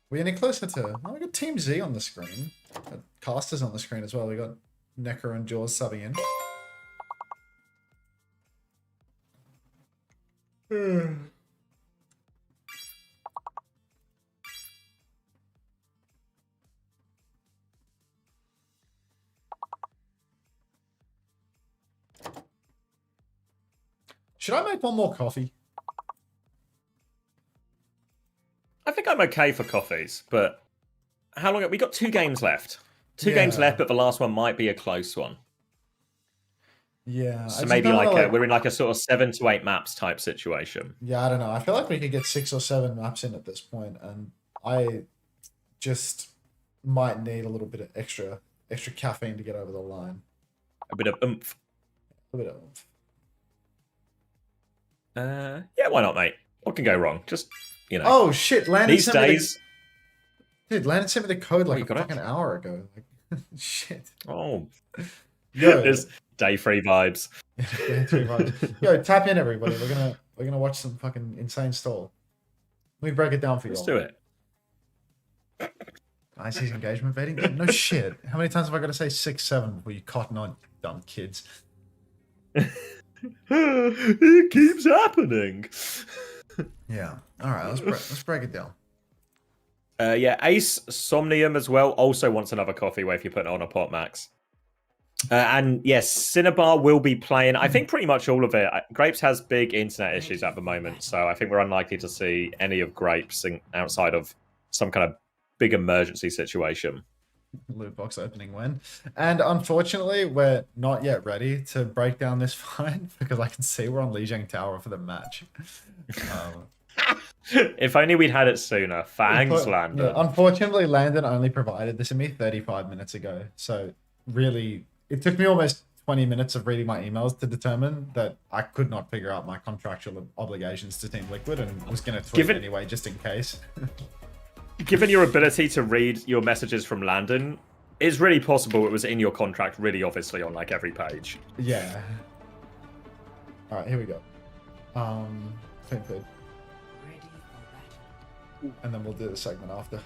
We any closer to... Oh, we got Team Z on the screen. Got Casters on the screen as well. We got Necker and Jaws subbing in. Should I make one more coffee? I think I'm okay for coffees, but how long? We got 2 games left. 2 games left, but the last one might be a close one. Yeah. So maybe like we're in like a sort of 7 to 8 maps type situation. Yeah, I don't know. I feel like we could get 6 or 7 maps in at this point, and I just might need a little bit of extra caffeine to get over the line. A bit of oomph. A bit of oomph. Yeah, why not, mate? What can go wrong? Just, you know. Oh shit! Landon these sent days. Dude, Landon sent me the code like you a got fucking hour ago. Like, shit. Oh. Yo. There's day 3 vibes. Day 3 vibes. Yo, tap in, everybody. We're gonna watch some fucking insane stall. Let me break it down for you. Let's do it. Nice, he's engagement baiting. No shit. How many times have I got to say 6, 7 before you cotton on, dumb kids? It keeps happening. Yeah. All right. Let's break it down. Yeah, Ace Somnium as well also wants another coffee where if you put it on a pot, Max. And yes, Cinnabar will be playing. I think pretty much all of it. Grapes has big internet issues at the moment, so I think we're unlikely to see any of Grapes outside of some kind of big emergency situation. Loot box opening when, and unfortunately we're not yet ready to break down this fight because I can see we're on Lijiang Tower for the match. If only we'd had it sooner. Thanks, Landon. Yeah, unfortunately, Landon only provided this to me 35 minutes ago, so really it took me almost 20 minutes of reading my emails to determine that I could not figure out my contractual obligations to Team Liquid and was going to tweet anyway just in case. Given your ability to read your messages from Landon, it's really possible it was in your contract, really obviously on like every page. Yeah. All right, here we go. Food. And then we'll do the segment after.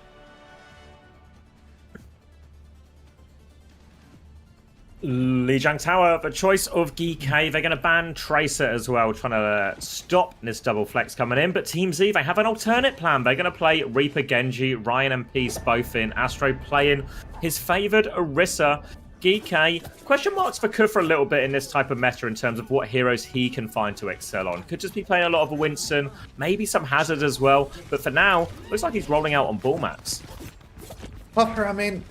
Lijiang Tower, the choice of Geekay. They're going to ban Tracer as well, trying to stop this double flex coming in. But Team Z, they have an alternate plan. They're going to play Reaper Genji, Ryan and Peace both in. Astro playing his favoured Orisa. Geekay, question marks for Kuth for a little bit in this type of meta in terms of what heroes he can find to excel on. Could just be playing a lot of a Winston, maybe some Hazard as well. But for now, looks like he's rolling out on ball maps. Pucker, I mean,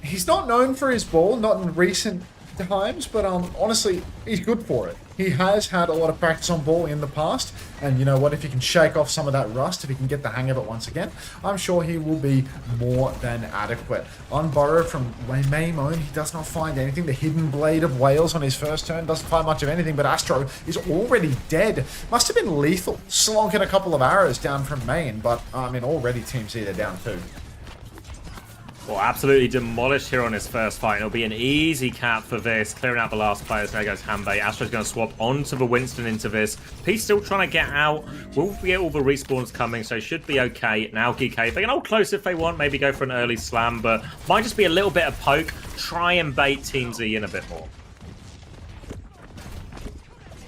he's not known for his ball, not in recent times, but honestly, he's good for it. He has had a lot of practice on ball in the past, and you know what, if he can shake off some of that rust, if he can get the hang of it once again, I'm sure he will be more than adequate. Unborrowed from Maymone, he does not find anything. The Hidden Blade of Wales on his first turn doesn't find much of anything, but Astro is already dead. Must have been lethal, slonking a couple of arrows down from main, but I mean, already Team Z, they're down 2. Well, absolutely demolished here on his first fight. It'll be an easy cap for this. Clearing out the last players. There goes Hanbei. Astro's going to swap onto the Winston into this. Pete's still trying to get out. We'll get all the respawns coming, so should be okay. Now Geekay, they can hold close if they want. Maybe go for an early slam, but might just be a little bit of poke. Try and bait Team Z in a bit more.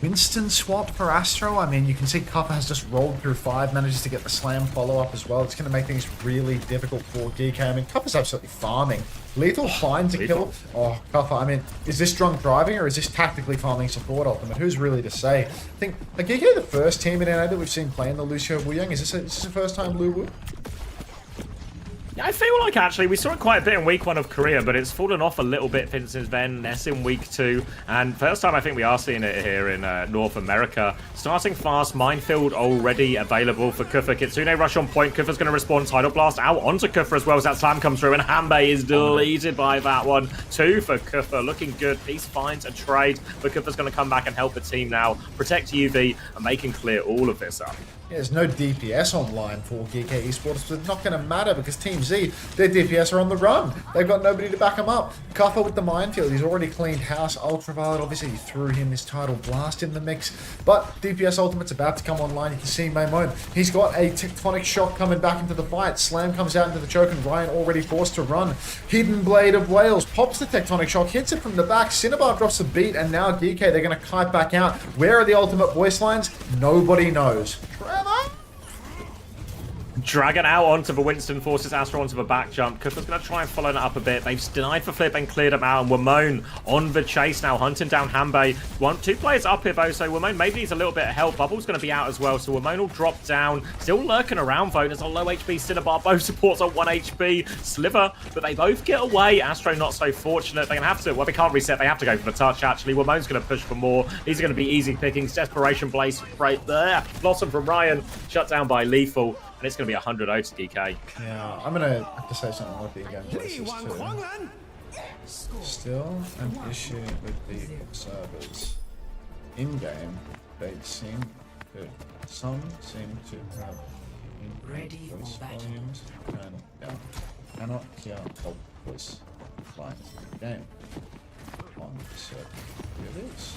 Winston swap for Astro. I mean, you can see Cuppa has just rolled through 5, manages to get the slam follow-up as well. It's going to make things really difficult for Geekay. I mean, Cuppa's absolutely farming. Lethal finds a kill. Oh, Qadsiah, I mean, is this drunk driving or is this tactically farming support ultimate? Who's really to say? I think, are Geekay the first team in NA that we've seen playing the Lucio Wuyang? Is this the first time Lu Wu? I feel like actually we saw it quite a bit in week 1 of Korea, but it's fallen off a little bit since then. Less in week 2, and first time I think we are seeing it here in North America. Starting fast, Minefield already available for Kufa. Kitsune rush on point. Kufa's going to respond. Tidal Blast out onto Kufa as well as that slam comes through, and Hanbei is deleted by that one. 2 for Kufa, looking good. Peace finds a trade, but Kufa's going to come back and help the team now, protect UV, and they can clear all of this up. Yeah, there's no DPS online for Geekay Esports, but it's not going to matter because Team Z, their DPS are on the run. They've got nobody to back them up. Qadsiah with the minefield, he's already cleaned house. Ultraviolet, obviously, he threw him his Tidal Blast in the mix, but DPS Ultimate's about to come online. You can see Maimon, he's got a Tectonic Shock coming back into the fight. Slam comes out into the choke, and Ryan already forced to run. Hidden Blade of Wales pops the Tectonic Shock, hits it from the back. Cinnabar drops a beat, and now Geekay, they're going to kite back out. Where are the ultimate voice lines? Nobody knows. Dragon out onto the Winston, forces Astro onto the back jump. Kufa's going to try and follow that up a bit. They've denied for flip and cleared him out. And Wamone on the chase now, hunting down Hanbei. 2 players up here though, so Wamone maybe needs a little bit of help. Bubble's going to be out as well, so Wamone will drop down. Still lurking around though. There's a low HP Cinnabar. Both supports on 1 HP. Sliver, but they both get away. Astro not so fortunate. They're going to have to, well, they can't reset. They have to go for the touch actually. Wamone's going to push for more. These are going to be easy pickings. Desperation Blaze right there. Blossom from Ryan, shut down by Lethal. And it's going to be 100-0 to Geekay. Yeah, I'm going to have to say something with the in-game voices too. Still an issue with the observers. In-game, some seem to have voice volumes turned down. Cannot hear all voice lines in the game. On certain viewers.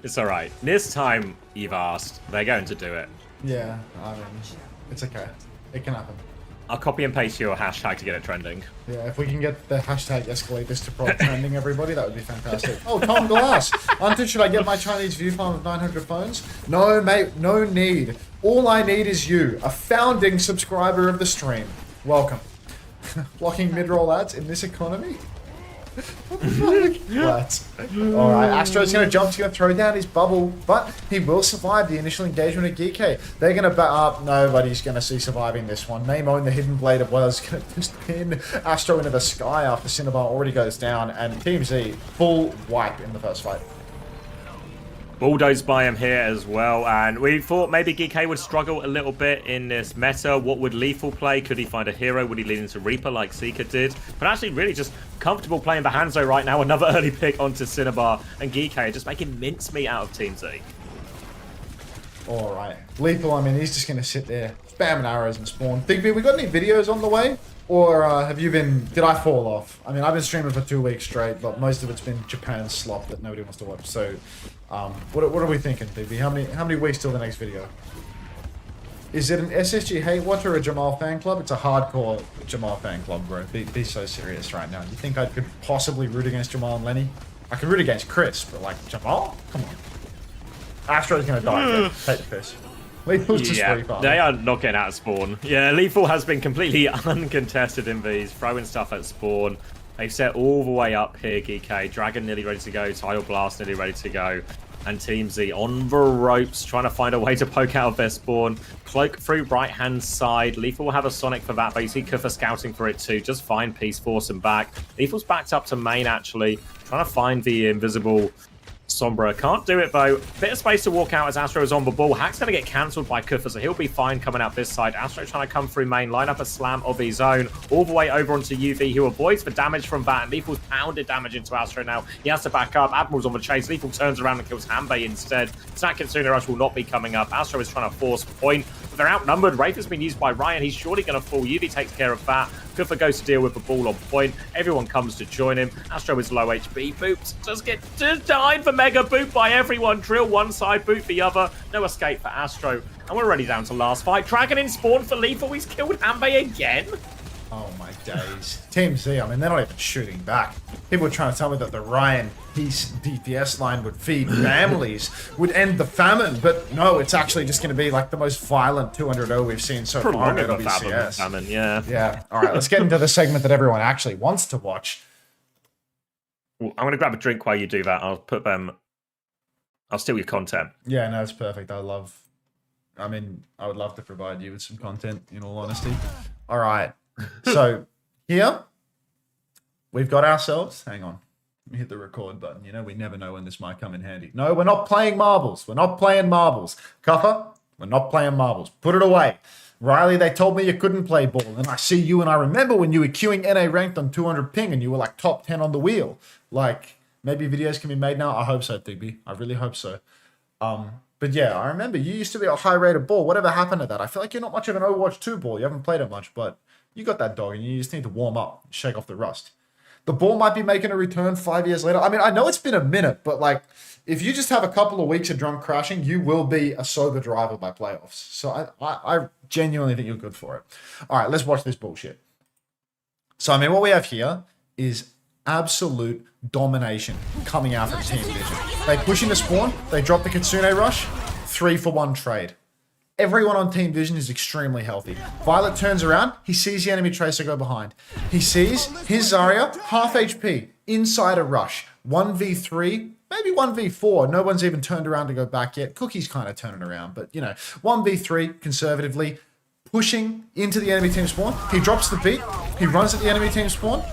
It's alright. This time, you've asked. They're going to do it. Yeah, I mean, it's okay. It can happen. I'll copy and paste your hashtag to get it trending. Yeah, if we can get the hashtag Escalators2Pro trending, everybody, that would be fantastic. Oh, Tom Glass. Unter, should I get my Chinese view farm of 900 phones? No, mate, no need. All I need is you, a founding subscriber of the stream. Welcome. Blocking mid-roll ads in this economy? What the fuck? Alright, Astro's going to jump, he's going to throw down his bubble, but he will survive the initial engagement at Geekay. They're going to back up, nobody's going to see surviving this one. Maimon, the Hidden Blade of Wales, is going to just pin Astro into the sky after Cinnabar already goes down, and Team Z, full wipe in the first fight. Bulldoze by him here as well, and we thought maybe Geekay would struggle a little bit in this meta. What would Lethal play? Could he find a hero? Would he lean into Reaper like Seeker did? But actually really just comfortable playing the Hanzo right now. Another early pick onto Cinnabar, and Geekay just making mincemeat out of Team Z. Alright, Lethal, I mean, he's just going to sit there, spamming arrows and spawn. Big B, we got any videos on the way? Or have you been, did I fall off? I mean, I've been streaming for 2 weeks straight, but most of it's been Japan slop that nobody wants to watch. So, what are we thinking, BB? How many weeks till the next video? Is it an SSG hate watch or a Jamal fan club? It's a hardcore Jamal fan club, bro. Be so serious right now. You think I could possibly root against Jamal and Lenny? I could root against Chris, but like Jamal? Come on. Astro's gonna die. Take the piss. Lethal's just free farming. They are not getting out of spawn. Yeah, Lethal has been completely uncontested in these, throwing stuff at spawn. They've set all the way up here, Geekay. Dragon nearly ready to go, Tidal Blast nearly ready to go. And Team Z on the ropes, trying to find a way to poke out of their spawn. Cloak through right-hand side. Lethal will have a Sonic for that, but you see Kufa scouting for it too. Just find Peace, force him back. Lethal's backed up to main, actually. Trying to find the invisible Sombra. Can't do it though. Bit of space to walk out as Astro is on the ball. Hack's going to get cancelled by Kufa, so he'll be fine coming out this side. Astro trying to come through main, line up a slam of his own, all the way over onto UV, who avoids the damage from that. And Lethal's pounded damage into Astro now. He has to back up. Admiral's on the chase. Lethal turns around and kills Hanbei instead. Snack and Sooner Rush will not be coming up. Astro is trying to force point. but they're outnumbered. Wraith has been used by Ryan. He's surely going to fall. Yuvi takes care of that. Kufa goes to deal with the ball on point. Everyone comes to join him. Astro is low HP. Boops just died for Mega. Boot by everyone. Drill one side, boot the other. No escape for Astro. And we're already down to last fight. Dragon in spawn for Lethal. He's killed Hanbei again. Oh my days. Team Z, I mean, they're not even shooting back. People are trying to tell me that the Ryan Peace DPS line would feed families, would end the famine, but no, it's actually just going to be like the most violent 200-0 we've seen so far in OWCS. Famine, yeah. Yeah. All right, let's get into the segment that everyone actually wants to watch. I'm going to grab a drink while you do that. I'll steal your content. Yeah, no, it's perfect. I would love to provide you with some content, in all honesty. All right. So here we've got ourselves. Hang on. Let me hit the record button. You know, we never know when this might come in handy. No, we're not playing marbles. We're not playing marbles. Cuffer, we're not playing marbles. Put it away. Riley, they told me you couldn't play ball. And I see you, and I remember when you were queuing NA ranked on 200 ping and you were like top 10 on the wheel. Like, maybe videos can be made now. I hope so, Digby. I really hope so. But yeah, I remember you used to be a high rated ball. Whatever happened to that? I feel like you're not much of an Overwatch 2 ball. You haven't played it much, but you got that dog and you just need to warm up, shake off the rust. The ball might be making a return 5 years later. I mean, I know it's been a minute, but like, if you just have a couple of weeks of drunk crashing, you will be a sober driver by playoffs. So I genuinely think you're good for it. All right, let's watch this bullshit. So, I mean, what we have here is absolute domination coming out from Team Vision. They push into spawn, they drop the Kitsune rush, 3-for-1 trade. Everyone on Team Vision is extremely healthy. Violet turns around, he sees the enemy Tracer go behind. He sees his Zarya, half HP, inside a rush. 1v3, maybe 1v4. No one's even turned around to go back yet. Cookie's kind of turning around, but you know, 1v3 conservatively, pushing into the enemy team spawn. He drops the beat, he runs at the enemy team spawn.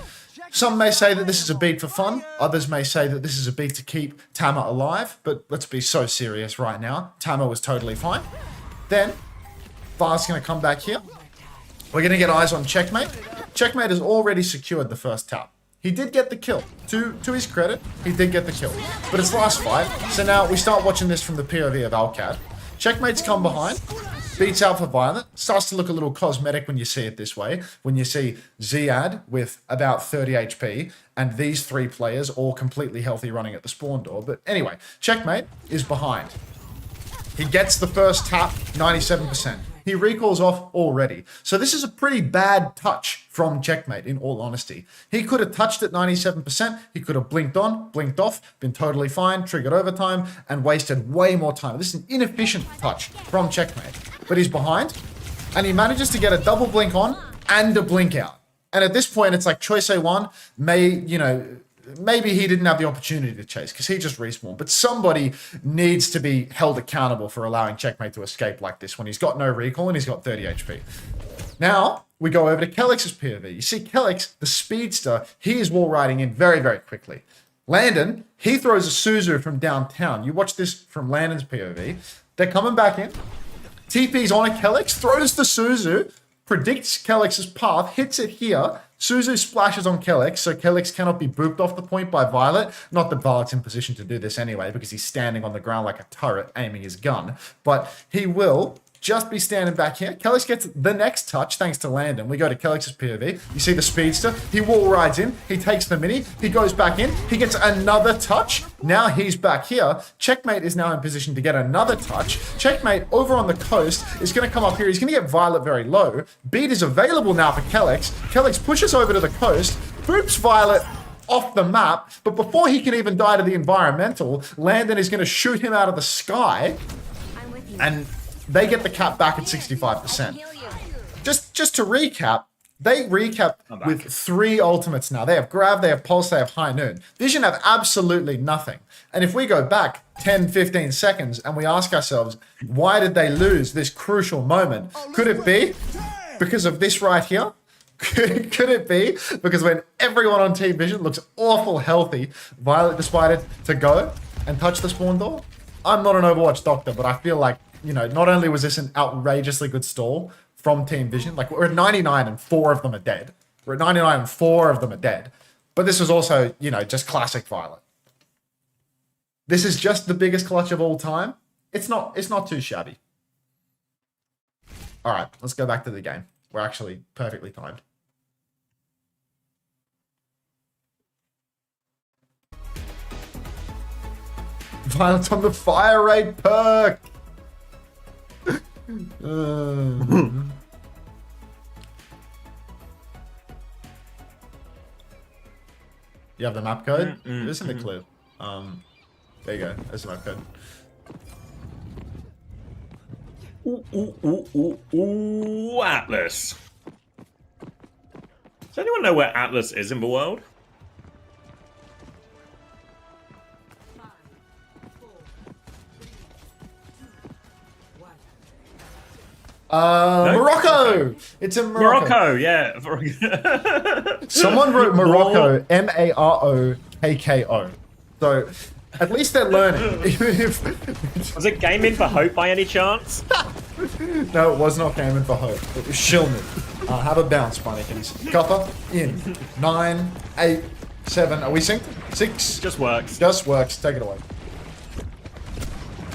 Some may say that this is a beat for fun. Others may say that this is a beat to keep Tama alive, but let's be so serious right now. Tama was totally fine. Then, Var's going to come back here. We're going to get eyes on Checkmate. Checkmate has already secured the first tap. He did get the kill. To his credit, he did get the kill. But it's last fight, so now we start watching this from the POV of Alcad. Checkmate's come behind, beats out for Violet, starts to look a little cosmetic when you see it this way, when you see Ziad with about 30 HP, and these three players all completely healthy running at the spawn door. But anyway, Checkmate is behind. He gets the first tap, 97%. He recalls off already. So this is a pretty bad touch from Checkmate, in all honesty. He could have touched at 97%. He could have blinked on, blinked off, been totally fine, triggered overtime, and wasted way more time. This is an inefficient touch from Checkmate. But he's behind, and he manages to get a double blink on and a blink out. And at this point, it's like Choice A1 maybe he didn't have the opportunity to chase because he just respawned. But somebody needs to be held accountable for allowing Checkmate to escape like this when he's got no recall and he's got 30 HP. Now, we go over to Kelix's POV. You see Kelix, the speedster, he is wall riding in very, very quickly. Landon, he throws a Suzu from downtown. You watch this from Landon's POV. They're coming back in. TP's on a Kelix, throws the Suzu, predicts Kelix's path, hits it here. Suzu splashes on Kelix, so Kelix cannot be booped off the point by Violet. Not that Violet's in position to do this anyway, because he's standing on the ground like a turret, aiming his gun. But he will just be standing back here. Kelix gets the next touch, thanks to Landon. We go to Kelix's POV. You see the speedster. He wall rides in. He takes the mini. He goes back in. He gets another touch. Now he's back here. Checkmate is now in position to get another touch. Checkmate over on the coast is going to come up here. He's going to get Violet very low. Beat is available now for Kelix. Kelix pushes over to the coast. Boops Violet off the map. But before he can even die to the environmental, Landon is going to shoot him out of the sky. And they get the cap back at 65%. Just to recap, they recap with 3 ultimates now. They have Grav, they have Pulse, they have High Noon. Vision have absolutely nothing. And if we go back 10, 15 seconds and we ask ourselves, why did they lose this crucial moment? Could it be because of this right here? Could it be because when everyone on Team Vision looks awful healthy, Violet decided to go and touch the spawn door? I'm not an Overwatch doctor, but I feel like, you know, not only was this an outrageously good stall from Team Vision, like we're at 99 and 4 of them are dead. We're at 99 and 4 of them are dead. But this was also, you know, just classic Violet. This is just the biggest clutch of all time. It's not too shabby. All right, let's go back to the game. We're actually perfectly timed. Violence on the fire rate perk. You have the map code? It's in the clip. There you go. There's the map code. Ooh, Atlas. Does anyone know where Atlas is in the world? No? Morocco! It's in Morocco. Morocco, yeah. Someone wrote Morocco, M-A-R-O-K-K-O. So, at least they're learning. Even if... Was it Gaming for Hope by any chance? No, it was not Gaming for Hope. It was Shilman. Have a bounce, Bunnikins. Copper, in. 9, 8, 7. Are we synced? 6? Just works. Just works. Take it away.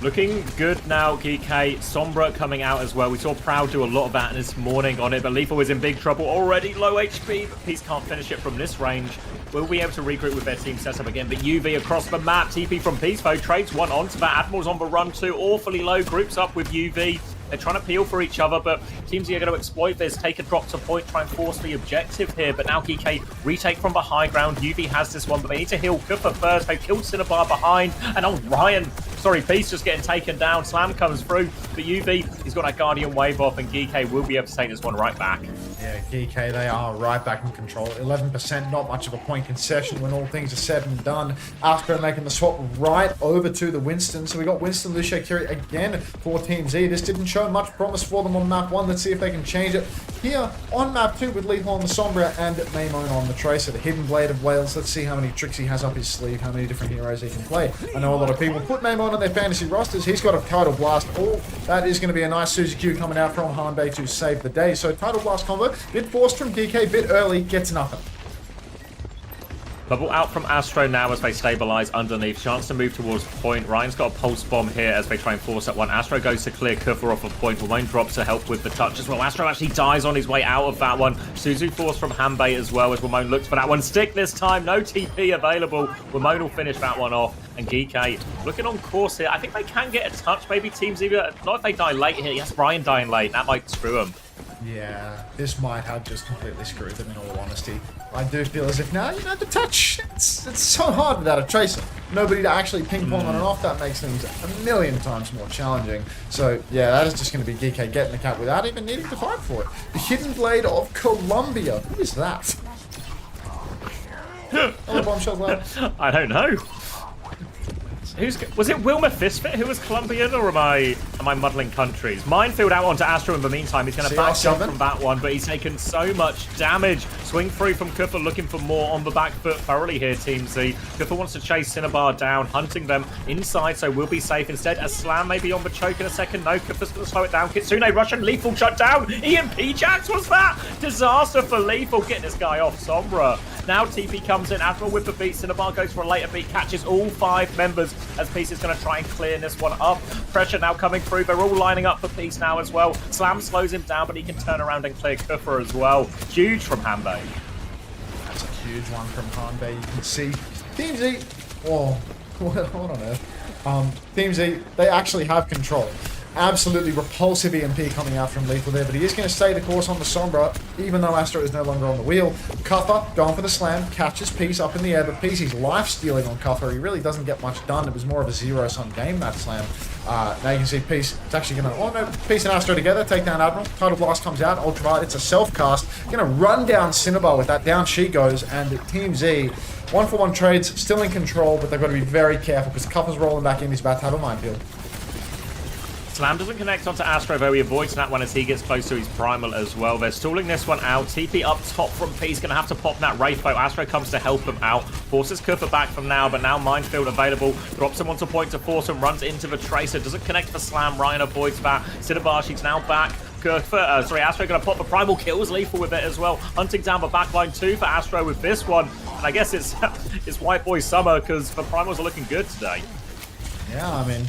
Looking good now, Geekay. Sombra coming out as well. We saw Proud do a lot of that this morning on it, but Lethal is in big trouble already. Low HP, but Peace can't finish it from this range. Will be able to regroup with their team setup again, but UV across the map. TP from Peace, though, trades one onto that. Admiral's on the run too. Awfully low. Groups up with UV. They're trying to peel for each other, but teams are going to exploit this, take a drop to point, try and force the objective here. But now Geekay retake from the high ground. UV has this one, but they need to heal Kufa first. They killed Cinnabar behind, and on Ryan, sorry, Peace just getting taken down. Slam comes through, but UV, he's got that Guardian wave off, and Geekay will be able to take this one right back. Yeah, Geekay, they are right back in control. 11%, not much of a point concession when all things are said and done. Astro making the swap right over to the Winston. So we got Winston, Lucia, Kiri again for Team Z. This didn't show much promise for them on map 1. Let's see if they can change it here on map 2 with Lethal on the Sombra and Maimone on the Tracer. The Hidden Blade of Wales. Let's see how many tricks he has up his sleeve, how many different heroes he can play. I know a lot of people put Maimone on their fantasy rosters. He's got a Tidal Blast. Oh, that is going to be a nice Suzy Q coming out from Hanbei to save the day. So Tidal Blast combo, bit forced from DK, bit early, gets nothing. Bubble out from Astro now as they stabilize underneath. Chance to move towards point. Ryan's got a pulse bomb here as they try and force that one. Astro goes to clear Kufa off of point. Ramon drops to help with the touch as well. Astro actually dies on his way out of that one. Suzu force from Hanbei as well as Ramon looks for that one. Stick this time. No TP available. Ramon will finish that one off. And Geekay looking on course here. I think they can get a touch. Maybe teams either... Not if they die late here. Yes, Ryan dying late. That might screw them. Yeah, this might have just completely screwed them in all honesty. I do feel as if now, you know, the touch, it's so hard without a Tracer. Nobody to actually ping pong on and off, that makes things a million times more challenging. So yeah, that is just going to be Geekay getting the cap without even needing to fight for it. The Hidden Blade of Colombia. Who is that? Hello, Bombshells Lab. I don't know. Was it Wilmer Fistfit who was Colombian, or am I muddling countries? Minefield out onto Astro in the meantime. He's going to back jump from that one, but he's taken so much damage. Swing through from Kufa, looking for more on the back foot thoroughly here, Team Z. Kufa wants to chase Cinnabar down, hunting them inside, so we'll be safe. Instead, a slam maybe on the choke in a second. No, Kufa's going to slow it down. Kitsune, Russian, Lethal shut down. EMP Jax, what's that? Disaster for Lethal. Get this guy off Sombra. Now TP comes in, Admiral with the beat. Cinnabar goes for a later beat, catches all 5 members as Peace is going to try and clear this one up. Pressure now coming through. They're all lining up for Peace now as well. Slam slows him down, but he can turn around and clear Kufa as well. Huge from Hanbei. That's a huge one from Hanbei. You can see Team Z. Oh, what on earth? Team Z, they actually have control. Absolutely repulsive EMP coming out from Lethal there, but he is going to stay the course on the Sombra, even though Astro is no longer on the wheel. Cuffer going for the slam, catches Peace up in the air, but Peace, he's life-stealing on Cuffer. He really doesn't get much done. It was more of a zero-sum game, that slam. Now you can see Peace, it's actually going to... Oh no, Peace and Astro together, take down Admiral. Tidal Blast comes out, Ultraviolet, it's a self-cast. Going to run down Cinnabar with that, down she goes, and Team Z, 1-for-1 trades, still in control, but they've got to be very careful, because Cuffer's rolling back in, he's about to have a minefield. Slam doesn't connect onto Astro, though he avoids that one as he gets close to his primal as well. They're stalling this one out. TP up top from Peace, going to have to pop that Wraith bow. Astro comes to help him out. Forces Kufa back from now, but now Minefield available. Drops him onto point to force him, runs into the Tracer. Doesn't connect for Slam. Ryan avoids that. Cinnabar, she's now back. Astro going to pop the primal, kills Lethal with it as well. Hunting down the backline too for Astro with this one. And I guess it's White Boy Summer, because the primals are looking good today. Yeah, I mean...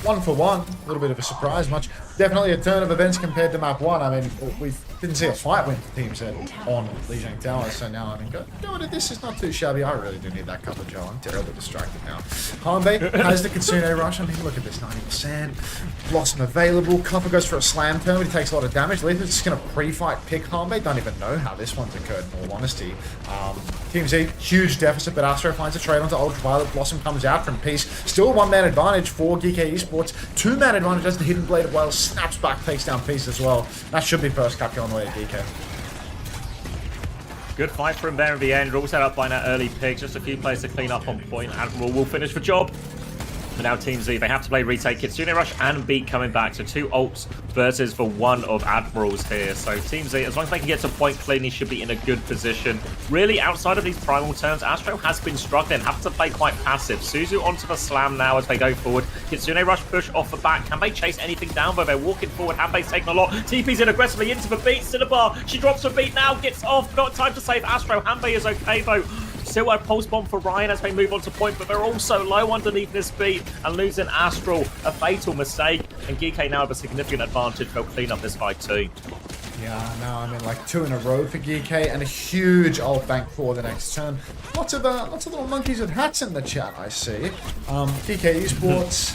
1-for-1, a little bit of a surprise, much definitely a turn of events compared to map 1. I mean, we didn't see a fight win for Team Z on Lijiang Tower, so now, I mean, going to this is not too shabby. I really do need that cover, Joe. I'm terribly distracted now. Hanbei has the Kitsune rush. I mean, look at this, 90%. Blossom available. Copper goes for a slam turn, but he takes a lot of damage. Letha's just going to pre-fight pick Hanbei. Don't even know how this one's occurred, in all honesty. Team Z, huge deficit, but Astro finds a trade onto Ultraviolet. Blossom comes out from Peace. Still one-man advantage for Geekay Esports. Two-man advantage as the Hidden Blade of Wales snaps back, takes down Peace as well. That should be first cap on the way to Geekay. Good fight from there at the end. We're all set up by that early pick. Just a few players to clean up on point. Admiral will finish the job. But now Team Z, they have to play retake Kitsune Rush and Beat coming back. So 2 ults versus for 1 of Admirals here. So Team Z, as long as they can get to point cleanly, should be in a good position. Really, outside of these primal turns, Astro has been struggling, have to play quite passive. Suzu onto the slam now as they go forward. Kitsune Rush push off the back. Can they chase anything down? But they're walking forward. Hanbei's taking a lot. TP's in aggressively into the Beat. Cinnabar, she drops the Beat now, gets off. Not time to save Astro. Hanbei is okay though. Still a pulse bomb for Ryan as they move on to point, but they're also low underneath this Beat and losing Astral. A fatal mistake, and Geekay now have a significant advantage. They'll clean up this fight too. Yeah, no, I mean, like 2 in a row for Geekay and a huge ult bank for the next turn. Lots of little monkeys with hats in the chat, I see. Geekay Esports,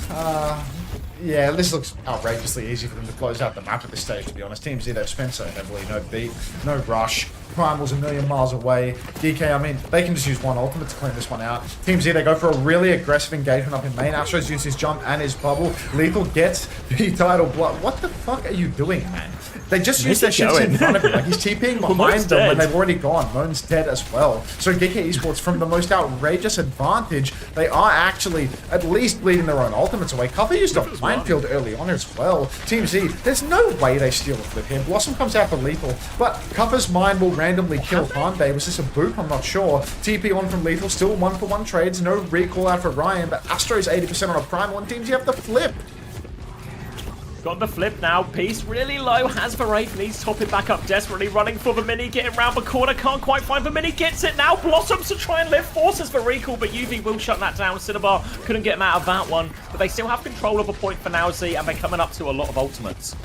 yeah, this looks outrageously easy for them to close out the map at this stage, to be honest. Team Z, they've spent so heavily. No Beat, no rush. Primal's a million miles away. Geekay, I mean, they can just use one ultimate to clean this one out. Team Z, they go for a really aggressive engagement up in main. Astro's used his jump and his bubble. Lethal gets the title blood. What the fuck are you doing, man? They just used their shits in front of him. Like, he's TPing behind them when they've already gone. Moan's dead as well. So Geekay Esports, from the most outrageous advantage, they are actually at least bleeding their own ultimates away. Cuppa used a minefield early on as well. Team Z, there's no way they steal a flip here. Blossom comes out for Lethal, but Cuppa's mine will randomly kill Hanbei. Was this a boop? I'm not sure. TP on from Lethal, still 1-for-1 trades. No recall out for Ryan, but Astro's 80% on a primal, and Team Z have the flip. Got the flip now. Peace really low. Has the Wraith. Needs top it back up desperately. Running for the mini. Getting round the corner. Can't quite find the mini. Gets it now. Blossoms to try and live. Forces the recall, but UV will shut that down. Cinnabar couldn't get him out of that one. But they still have control of a point for now, Z, and they're coming up to a lot of ultimates.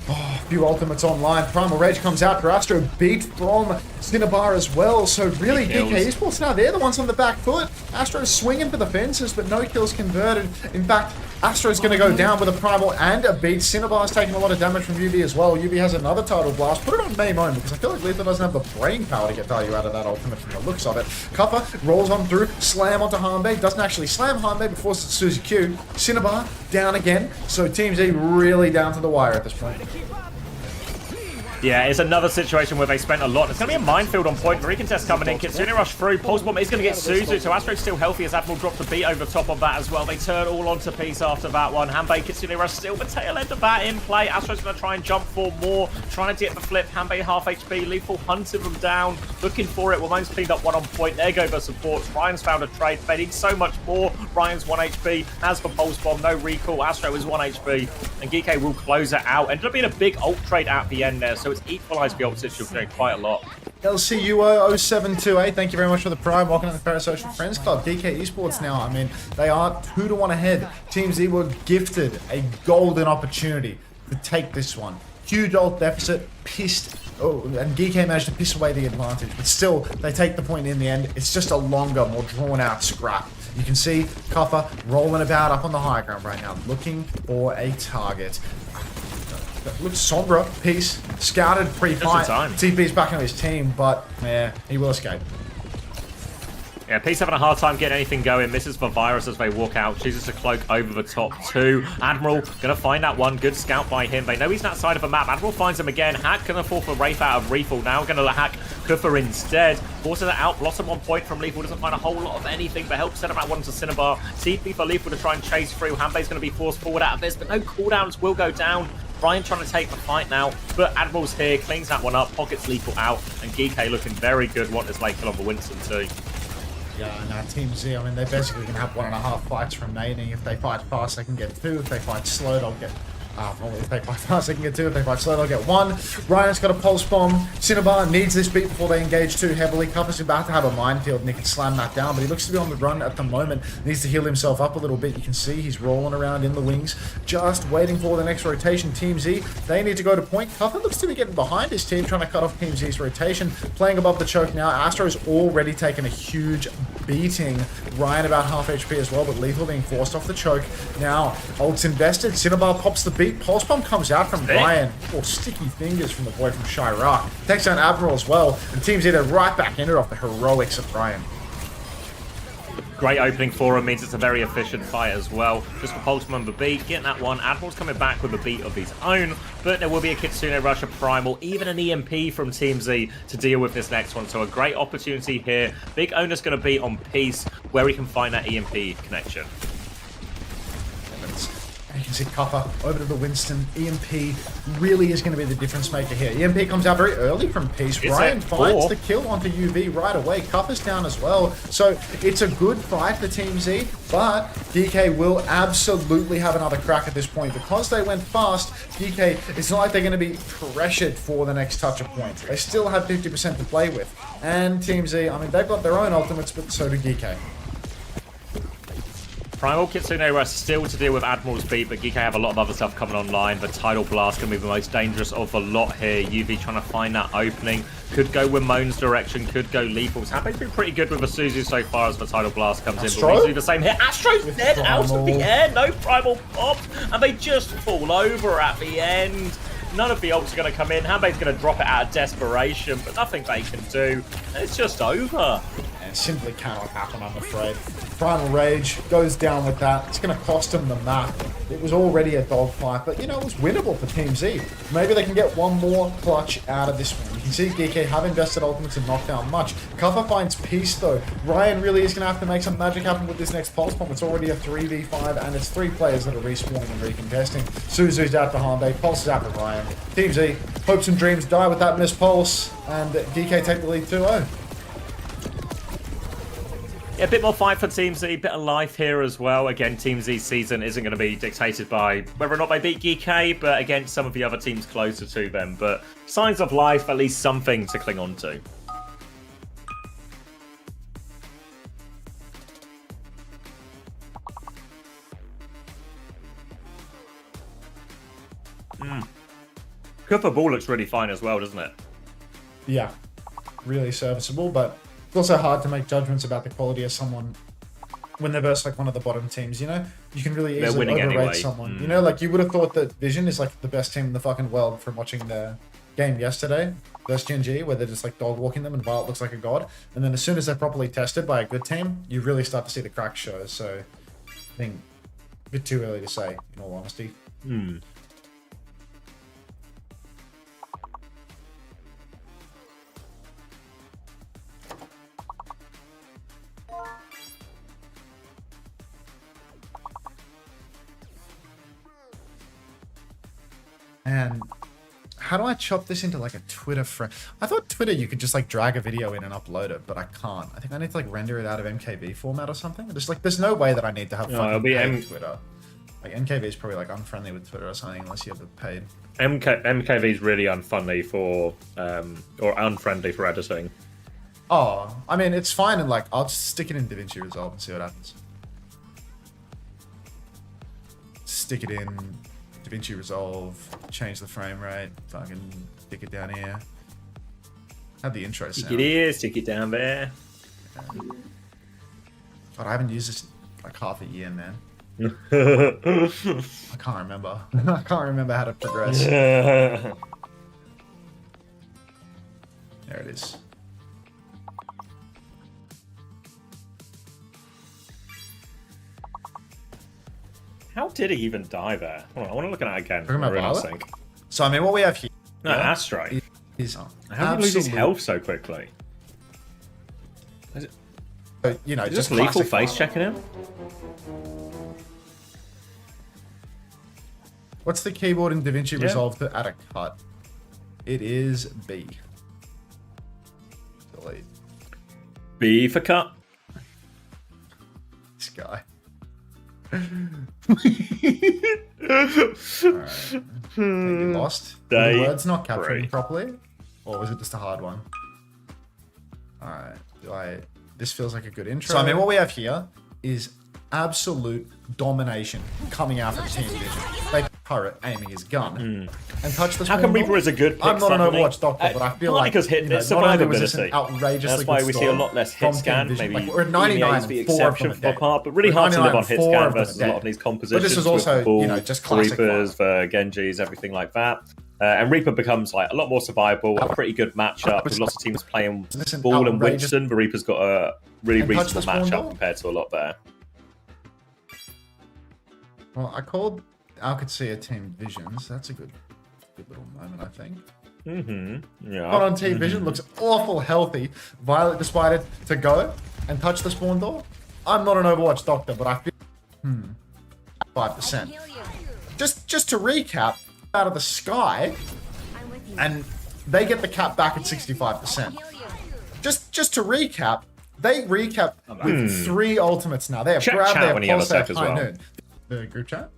Oh, a few ultimates online. Primal Rage comes out for Astro. Beat from Cinnabar as well. So really, Geekay Esports now, they're the ones on the back foot. Astro's swinging for the fences, but no kills converted. In fact, Astro's going to go down with a Primal and a Beat. Cinnabar's taking a lot of damage from UV as well. UV has another Tidal Blast. Put it on May Moan, because I feel like Lethal doesn't have the brain power to get value out of that ultimate from the looks of it. Cuppa rolls on through, slam onto Hanbei. Doesn't actually slam Hanbei before Suzy Q. Cinnabar down again. So Team Z really down to the wire at this point. Yeah, it's another situation where they spent a lot. It's going to be a minefield on point. Recontest coming in. Kitsune Rush through. Pulse Bomb is going to get Suzu. So Astro's still healthy as Admiral drops a Beat over the top of that as well. They turn all onto Peace after that one. Hanbei, Kitsune Rush still the tail end of that in play. Astro's going to try and jump for more. Trying to get the flip. Hanbei half HP. Lethal hunting them down. Looking for it. Ramon's cleaned up one on point. There go the supports. Ryan's found a trade. They need so much more. Ryan's 1 HP. Has the Pulse Bomb. No recall. Astro is 1 HP. And Geekay will close it out. Ended up being a big ult trade at the end there. So it's equalized the ult situation quite a lot. LCUO0728, thank you very much for the prime. Welcome to the Parasocial Friends Club. Geekay Esports now, I mean, they are 2-1 ahead. Team Z were gifted a golden opportunity to take this one. Huge ult deficit, pissed. Oh, and Geekay managed to piss away the advantage, but still, they take the point in the end. It's just a longer, more drawn-out scrap. You can see Cuppa rolling about up on the high ground right now, looking for a target. Looks Sombra, Peace, scouted pre-fight. TP's back on his team, but yeah, he will escape. Yeah, Peace having a hard time getting anything going. Misses for Virus as they walk out. Chooses to cloak over the top two. Admiral gonna find that one. Good scout by him. They know he's that side of the map. Admiral finds him again. Hack gonna fall for Wraith out of Refill. Now gonna hack Kuffer instead. Forces it out. Blossom 1 point from Lethal. Doesn't find a whole lot of anything, but helps set him out one to Cinnabar. TP for Lethal to try and chase through. Hanbei's gonna be forced forward out of this, but no cooldowns will go down. Ryan trying to take the fight now, but Admiral's here, cleans that one up, pockets Lethal out, and Geekay looking very good. Want this late kill on the Winston too. Yeah, no, Team Z, I mean, they're basically going to have 1.5 fights remaining. If they fight fast, they can get 2. If they fight slow, they'll get Well, if they fight fast, they can get 2. If they fight slow, they'll get 1. Ryan's got a pulse bomb. Cinnabar needs this beat before they engage too heavily. Cuppa's about to have a minefield and he can slam that down, but he looks to be on the run at the moment. Needs to heal himself up a little bit. You can see he's rolling around in the wings, just waiting for the next rotation. Team Z, they need to go to point. Cuppa looks to be getting behind his team, trying to cut off Team Z's rotation. Playing above the choke now. Astro's already taken a huge beating. Ryan about half HP as well, but Lethal being forced off the choke. Now, ult's invested. Cinnabar pops the beat. Pulse bomb comes out from Ryan. Oh, sticky fingers from the boy from Chirac. Takes down Admiral as well. And Team Z, they're right back in it off the heroics of Ryan. Great opening for him, means it's a very efficient fight as well. Just a pulse bomb the beat, getting that one. Admiral's coming back with a beat of his own, but there will be a Kitsune Rush, a Primal, even an EMP from Team Z to deal with this next one. So a great opportunity here. Big onus going to be on Peace, where he can find that EMP connection. You can see Cuppa over to the Winston. EMP really is going to be the difference maker here. EMP comes out very early from Peace. Ryan finds the kill onto UV right away. Cuppa's down as well. So it's a good fight for Team Z, but Geekay will absolutely have another crack at this point. Because they went fast, Geekay, it's not like they're going to be pressured for the next touch of points. They still have 50% to play with. And Team Z, I mean, they've got their own ultimates, but so do Geekay. Primal Kitsune Rush still to deal with Admiral's beat, but Geekay have a lot of other stuff coming online. The Tidal Blast going to be the most dangerous of the lot here. UV trying to find that opening. Could go Ramon's direction, could go Lethal's. Happy's been pretty good with the Suzu so far as the Tidal Blast comes in, but we need to do the same here. Astro's dead out of the air, no Primal pop, and they just fall over at the end. None of the ults are going to come in. Hanbei's going to drop it out of desperation, but nothing they can do. It's just over. And simply cannot happen, I'm afraid. Primal Rage goes down with that. It's going to cost him the map. It was already a dogfight, but, you know, it was winnable for Team Z. Maybe they can get one more clutch out of this one. You can see Geekay have invested ultimates and knocked down much. Cuppa finds Peace, though. Ryan really is going to have to make some magic happen with this next Pulse Bomb. It's already a 3v5, and it's 3 players that are respawning and recontesting. Suzu's out for Hanbei. Pulse is out for Ryan. Team Z, hopes and dreams die with that missed Pulse, and Geekay take the lead 2-0. Yeah, a bit more fight for Team Z, bit of life here as well. Again, Team Z's season isn't going to be dictated by whether or not they beat Geekay, but against some of the other teams closer to them. But signs of life, at least something to cling on to. Cooper Ball looks really fine as well, doesn't it? Yeah, really serviceable, but it's also hard to make judgments about the quality of someone when they're versus like one of the bottom teams, you know? You can really easily overrate anyway. someone. You know, like you would have thought that Vision is like the best team in the fucking world from watching their game yesterday versus GNG, where they're just like dog walking them and Violet looks like a god. And then as soon as they're properly tested by a good team, you really start to see the crack show. So I think a bit too early to say, in all honesty. And how do I chop this into like a Twitter frame? I thought Twitter you could just like drag a video in and upload it, but I can't. I think I need to like render it out of MKV format or something. Just like there's no way that I need to have it'll be Twitter. Like MKV is probably like unfriendly with Twitter or something unless you have it paid. MKV is really unfunny for or unfriendly for editing. Oh, I mean it's fine and like I'll just stick it in DaVinci Resolve and see what happens. Stick it in DaVinci Resolve, change the frame rate, fucking stick it down here. Have the intro sound. Stick it here, stick it down there. God, I haven't used this in like half a year, man. I can't remember. I can't remember how to progress. There it is. How did he even die there? Hold on, I want to look at it again. Talking about Violet? So I mean, what we have here. No, Astro. Is how did he lose his health so quickly? You know, just lethal face checking him. What's the keyboard in DaVinci Resolve to add a cut? It is B. Delete. B for cut. This guy. Alright. You lost? Were the words not capturing properly? Or was it just a hard one? Alright. This feels like a good intro. So I mean, what we have here is absolute domination coming out from Team Vision. They turret aiming his gun and touch the. How come Reaper is a good pick? I'm not an Overwatch doctor, but I feel like because hit survivability. Outrageously that's why we see a lot less hit scan. Maybe like, we're at 99 is the and 4 of exception them for part, but really hard to live on hit scan versus a lot of these compositions. But this was also, with just classic Reapers, for Genjis, everything like that. And Reaper becomes like a lot more survivable, a pretty good matchup with lots of teams playing Ball and Winston. The Reaper's got a really reasonable matchup compared to a lot there. Well, I called Qadsiah Team Visions. That's a good little moment, I think. Yeah. Not on Team Vision, looks awful healthy. Violet decided to go and touch the spawn door. I'm not an Overwatch doctor, but I feel 5%. Just to recap, out of the sky, and they get the cap back at 65%. Just to recap, they recap with 3 ultimates now. They have grabbed their pulse at high noon. The group chat?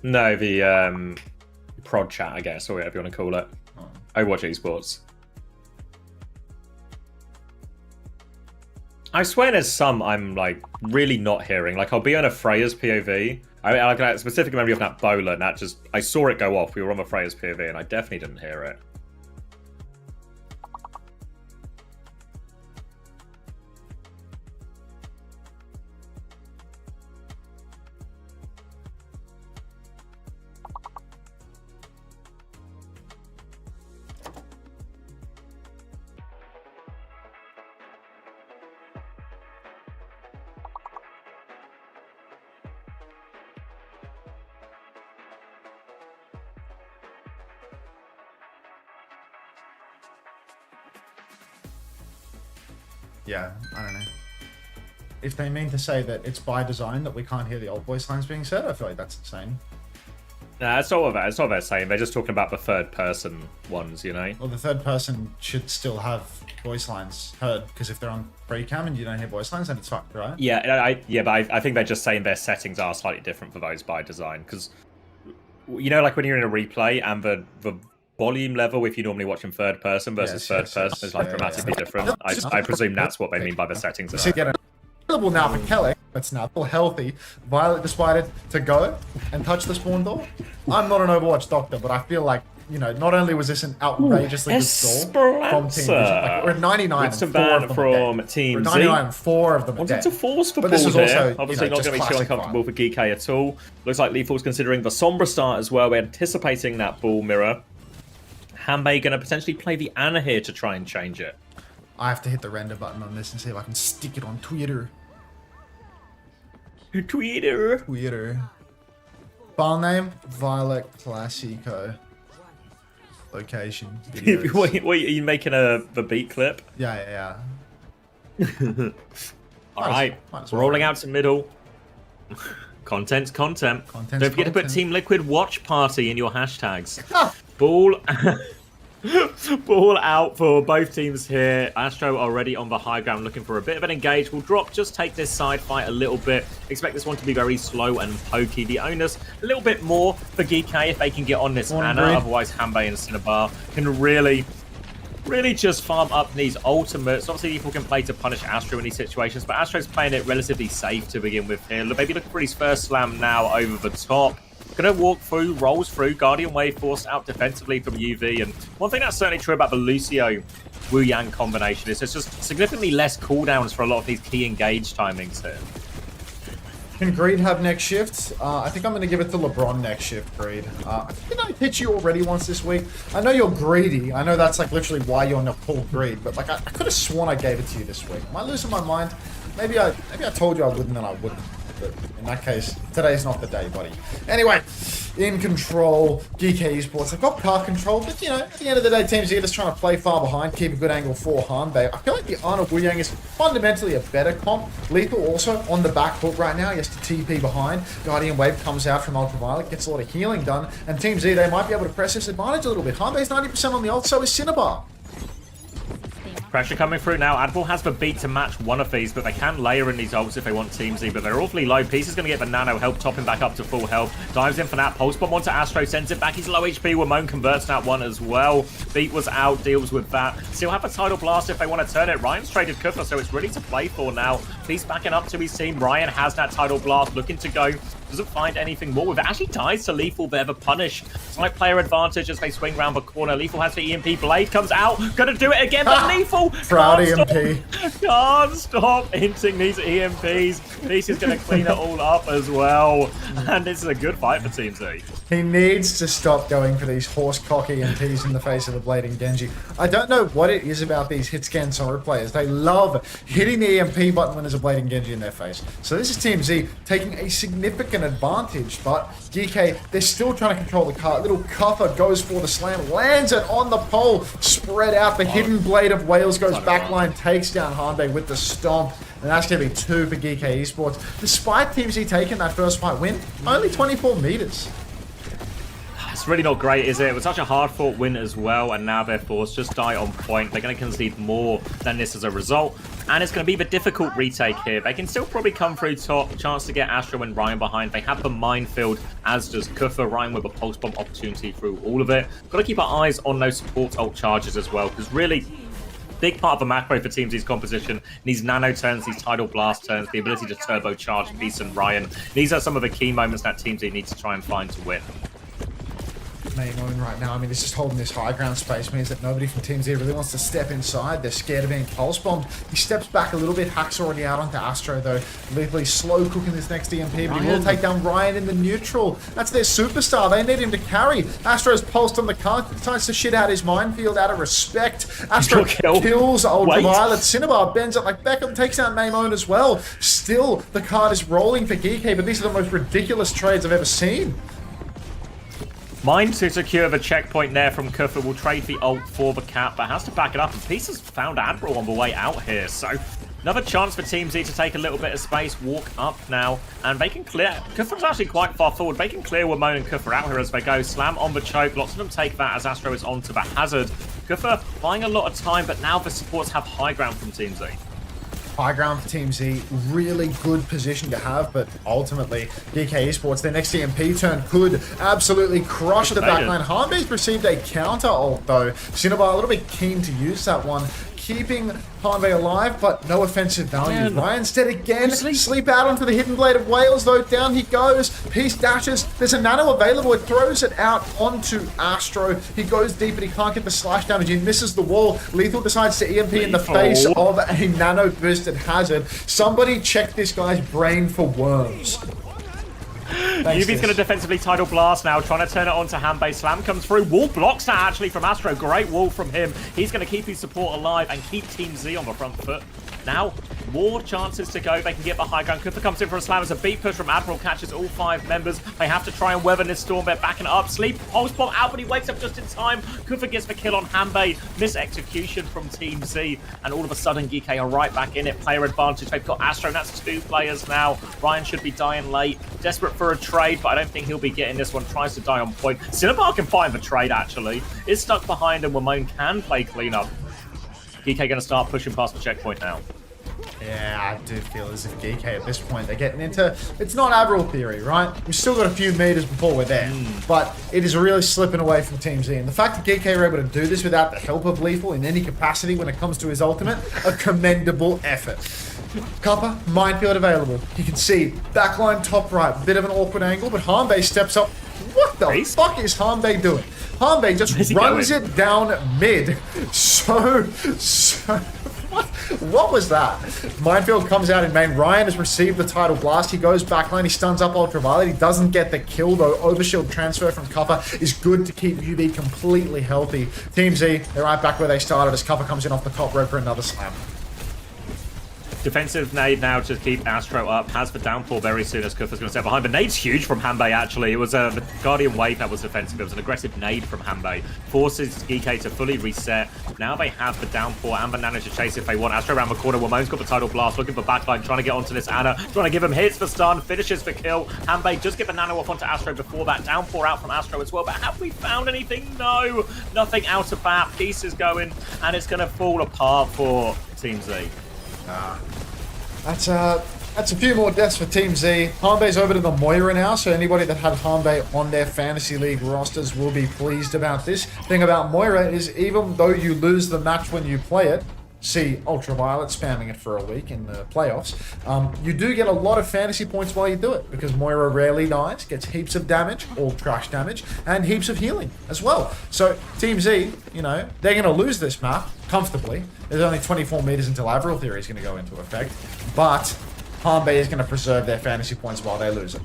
No, the prod chat, I guess, or whatever you want to call it. Overwatch Esports. I swear there's some I'm like really not hearing. Like I'll be on a Freya's POV. I got a specific memory of that bowler, and that just I saw it go off. We were on the Freya's POV, and I definitely didn't hear it. Yeah, I don't know. If they mean to say that it's by design that we can't hear the old voice lines being said, I feel like that's insane. Nah, it's not what they're saying. They're just talking about the third person ones, you know? Well, the third person should still have voice lines heard, because if they're on free cam and you don't hear voice lines, then it's fucked, right? Yeah, but I think they're just saying their settings are slightly different for those by design, because, you know, like when you're in a replay and the volume level, if you normally watch in third person versus third person, is like dramatically different. I presume that's what they mean by the settings. So get available now for Kelly. It's now all healthy. Violet decided to go and touch the spawn door. I'm not an Overwatch doctor, but I feel like, you know, not only was this an outrageously good stall from Team Vision, like we're at 99 and 4 of them from Team Z. 99 and 4 of them are dead. To force for but this was also, obviously not going to be too uncomfortable for Geekay at all. Looks like Lethal's considering the Sombra start as well. We're anticipating that ball mirror. Hanbei going to potentially play the Ana here to try and change it. I have to hit the render button on this and see if I can stick it on Twitter. Twitter. File name, Violet Classico. Location. Wait, are you making the beat clip? Yeah. Alright, rolling out to middle. Content's content. Don't forget to put Team Liquid Watch Party in your hashtags. Ball out for both teams here. Astro already on the high ground looking for a bit of an engage. We'll drop, just take this side fight a little bit. Expect this one to be very slow and pokey. The onus a little bit more for Geekay if they can get on this Ana. Otherwise, Hanbei and Cinnabar can really just farm up these ultimates. Obviously, people can play to punish Astro in these situations, but Astro's playing it relatively safe to begin with here. Maybe looking for his first slam now over the top. Gonna walk through, rolls through, Guardian Wave forced out defensively from UV. And one thing that's certainly true about the Lucio Wu Yang combination is there's just significantly less cooldowns for a lot of these key engage timings here. Can Greed have next shift? I think I'm going to give it to LeBron next shift, Greed. I think I hit you already once this week. I know you're greedy. I know that's like literally why you're not full Greed, but like I could have sworn I gave it to you this week. Am I losing my mind? Maybe I told you I wouldn't and I wouldn't. But in that case, today's not the day, buddy. Anyway, in control, Geekay Esports. They've got car control, but you know, at the end of the day, teams are just trying to play far behind, keep a good angle for Hanbei. I feel like the Ana Wu Yang is fundamentally a better comp. Lethal also on the back foot right now. He has to TP behind. Guardian Wave comes out from Ultraviolet, gets a lot of healing done, and Team Z, they might be able to press this advantage a little bit. Hanbei's 90% on the ult, so is Cinnabar. Pressure coming through now. Admiral has the beat to match one of these, but they can layer in these ults if they want Team Z, but they're awfully low. Peace is going to get the nano help, top him back up to full health. Dives in for that. Pulse bomb onto Astro, sends it back. He's low HP. Wamone converts that one as well. Beat was out, deals with that. Still have a tidal blast if they want to turn it. Ryan's traded Kuffer, so it's really to play for now. Peace backing up to his team. Ryan has that tidal blast, looking to go. Doesn't find anything more with it. Actually dies to Lethal there, the punish. Slight player advantage as they swing round the corner. Lethal has the EMP. Blade comes out. Gonna do it again, but Lethal Proud EMP. can't stop hinting these EMPs. Peace is gonna clean it all up as well. And this is a good fight for Team Z. He needs to stop going for these horse cock EMPs in the face of the Blade and Genji. I don't know what it is about these hit scan Sora players. They love hitting the EMP button when there's a Blade and Genji in their face. So this is Team Z taking a significant advantage, but Geekay, they're still trying to control the cart. Little Cuffer goes for the slam, lands it on the pole, spread out. The hidden Blade of Wales goes backline, takes down Hanbei with the stomp. And that's going to be 2 for Geekay Esports. Despite Team Z taking that first fight win, only 24 meters. It's really not great, is it? It was such a hard-fought win as well, and now their force just die on point. They're going to concede more than this as a result, and it's going to be the difficult retake here. They can still probably come through top. Chance to get Astro and Ryan behind. They have the minefield, as does Kuffer. Ryan with a pulse bomb opportunity through all of it. Got to keep our eyes on those support ult charges as well, because really, big part of the macro for Team Z's composition, these nano turns, these tidal blast turns, the ability to turbocharge Peace and Ryan. These are some of the key moments that Team Z needs to try and find to win. Main own right now. I mean, it's just holding this high ground space means that nobody from Team Z really wants to step inside. They're scared of being pulse bombed. He steps back a little bit. Hack's already out onto Astro though. Lethally slow cooking this next EMP, but he will take down Ryan in the neutral. That's their superstar. They need him to carry. Astro's pulsed on the cart. Decides to shit out his minefield out of respect. Astro kills Ultraviolet. Cinnabar bends it like Beckham, takes down Maimone as well. Still, the card is rolling for Geekay, but these are the most ridiculous trades I've ever seen. Mine to secure the checkpoint there from Kuffer. Will trade the ult for the cap, but has to back it up. And Peace has found Admiral on the way out here. So another chance for Team Z to take a little bit of space, walk up now, and they can clear. Kuffer's actually quite far forward. They can clear Wamone and Kuffer out here as they go. Slam on the choke. Lots of them take that as Astro is onto the hazard. Kuffer buying a lot of time, but now the supports have high ground from Team Z. High ground for Team Z, really good position to have, but ultimately, Geekay Esports, their next EMP turn could absolutely crush the backline. Hanbei's received a counter ult though. Cinnabar a little bit keen to use that one, keeping Hanbei alive, but no offensive value. Ryan's dead again. Sleep out onto the hidden Blade of Wales, though. Down he goes. Peace dashes. There's a nano available. It throws it out onto Astro. He goes deep, but he can't get the slash damage. He misses the wall. Lethal decides to EMP in the face of a nano boosted hazard. Somebody check this guy's brain for worms. Yuvi's going to defensively tidal blast now, trying to turn it onto Hanbei. Slam comes through. Wall blocks that actually from Astro. Great wall from him. He's going to keep his support alive and keep Team Z on the front foot. Now, more chances to go. They can get the high ground. Kuffer comes in for a slam as a beat push from Admiral catches all 5 members. They have to try and weather this storm. They're backing it up. Sleep, pulse bomb out, but he wakes up just in time. Kuffer gets the kill on Hanbei. Miss execution from Team Z. And all of a sudden, Geekay are right back in it. Player advantage. They've got Astro, and that's 2 players now. Ryan should be dying late. Desperate for a trade, but I don't think he'll be getting this one. Tries to die on point. Cinnabar can find the trade, actually. Is stuck behind, and Wamone can play cleanup. Geekay going to start pushing past the checkpoint now. Yeah, I do feel as if Geekay at this point, they're getting into, it's not Admiral theory, right? We've still got a few meters before we're there, but it is really slipping away from Team Z. And the fact that Geekay are able to do this without the help of Lethal in any capacity when it comes to his ultimate, a commendable effort. Copper, minefield available. You can see backline top right, bit of an awkward angle, but Hanbei steps up. What the fuck is Hanbei doing? Hanbei just runs it down mid. So what was that? Minefield comes out in main. Ryan has received the tidal blast. He goes backline. He stuns up Ultraviolet. He doesn't get the kill though. Overshield transfer from Copper is good to keep UV completely healthy. Team Z, they're right back where they started as Copper comes in off the top rope for another slam. Defensive nade now to keep Astro up. Has the downpour very soon as Kufa's going to step behind. But nade's huge from Hanbei, actually. It was the Guardian Wave that was defensive. It was an aggressive nade from Hanbei. Forces Geekay to fully reset. Now they have the downpour and the nano to chase if they want. Astro around the corner. Wamon's got the tidal blast. Looking for backline. Trying to get onto this Ana. Trying to give him hits for stun. Finishes for kill. Hanbei just get the nano off onto Astro before that. Downpour out from Astro as well. But have we found anything? No. Nothing out of that. Piece is going. And it's going to fall apart for Team Z. That's a few more deaths for Team Z. Hanbei's over to the Moira now, so anybody that had Hanbei on their Fantasy League rosters will be pleased about this. Thing about Moira is even though you lose the match when you play it, see Ultraviolet spamming it for a week in the playoffs, you do get a lot of fantasy points while you do it, because Moira rarely dies, gets heaps of damage, all trash damage, and heaps of healing as well. So Team Z, you know, they're going to lose this map comfortably. There's only 24 meters until Avril Theory is going to go into effect, but Hanbei is going to preserve their fantasy points while they lose it.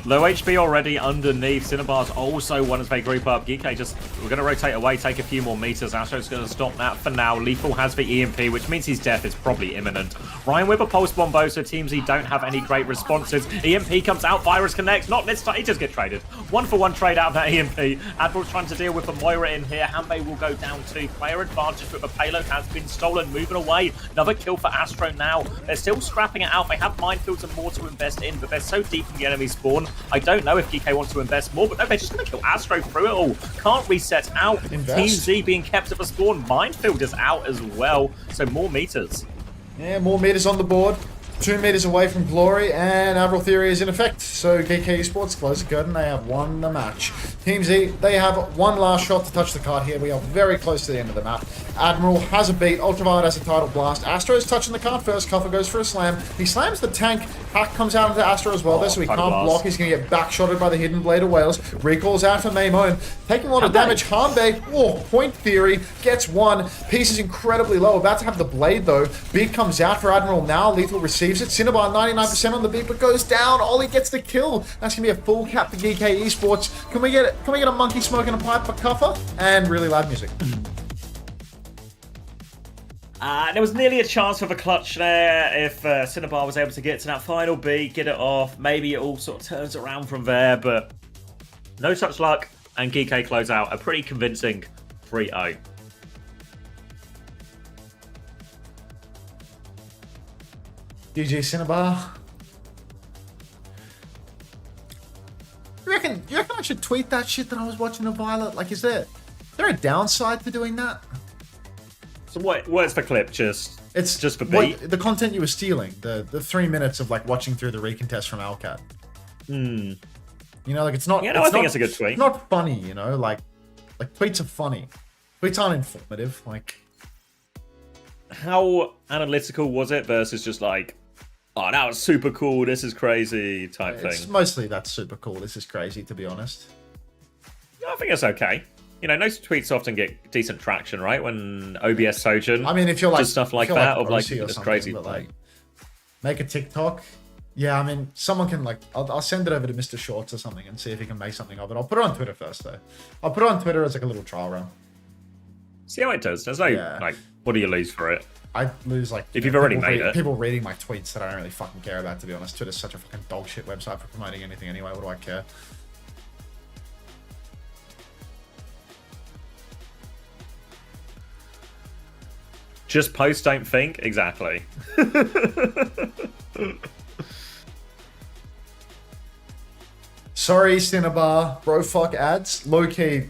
Low HP already underneath. Cinnabar's also one as they group up. Geekay just, we're going to rotate away, take a few more meters. Astro's going to stop that for now. Lethal has the EMP, which means his death is probably imminent. Ryan with a pulse bombo, so Team Z don't have any great responses. EMP comes out, Virus connects. Not this time, he just gets traded. 1-for-1 trade out of that EMP. Admiral's trying to deal with the Moira in here. Hanbei will go down too. Player advantage, but the payload has been stolen. Moving away. Another kill for Astro now. They're still scrapping it out. They have minefields and more to invest in, but they're so deep in the enemy spawn. I don't know if Geekay wants to invest more, but no, they're just going to kill Astro through it all. Can't reset out. Invest. Team Z being kept at the spawn. Minefield is out as well, so more meters. Yeah, more meters on the board. 2 meters away from Glory, and Avril Theory is in effect. So Geekay Esports close the curtain. They have won the match. Team Z, they have one last shot to touch the card here. We are very close to the end of the map. Admiral has a beat. Ultraviolet has a tidal blast. Astro is touching the card first. Cuffer goes for a slam. He slams the tank. Hack comes out into Astro as well, there, so he can't block. He's going to get backshotted by the Hidden Blade of Wales. Recalls out for Maimon. Taking a lot of damage. Hanbei, Point Theory, gets one. Piece is incredibly low. About to have the blade, though. Beat comes out for Admiral now. Lethal receives it. Cinnabar 99% on the beat, but goes down. Ollie gets the kill. That's going to be a full cap for Geekay Esports. Can we get a monkey smoking a pipe for Cuffer? And really loud music. There was nearly a chance for the clutch there if Cinnabar was able to get to that final beat, get it off. Maybe it all sort of turns around from there, but no such luck. And Geekay close out a pretty convincing 3-0. GG Cinnabar. You reckon I should tweet that shit that I was watching of Violet? Like, is there a downside to doing that? So what's the clip? It's just for beat? The content you were stealing. The 3 minutes of like watching through the recontest from Alcat. Hmm. You know, like it's not. Yeah, no, I think it's a good tweet. It's not funny, you know. Like tweets are funny. Tweets aren't informative. Like, how analytical was it versus just like, oh, that was super cool. This is crazy type thing. It's mostly that's super cool. This is crazy, to be honest. I think it's okay. You know, most tweets often get decent traction, right? When OBS Sojin, I mean, if you're like just stuff like that, of like this crazy, but like, make a TikTok. Yeah, I mean, someone can like, I'll send it over to Mr. Shorts or something and see if he can make something of it. I'll put it on Twitter first, though. I'll put it on Twitter as like a little trial run. See how it does. There's no like, what do you lose for it? I lose like if you've already made it. People reading my tweets that I don't really fucking care about, to be honest. Twitter's such a fucking dog shit website for promoting anything anyway. What do I care? Just post, don't think. Exactly. Sorry, Cinnabar. Bro, fuck ads. Low-key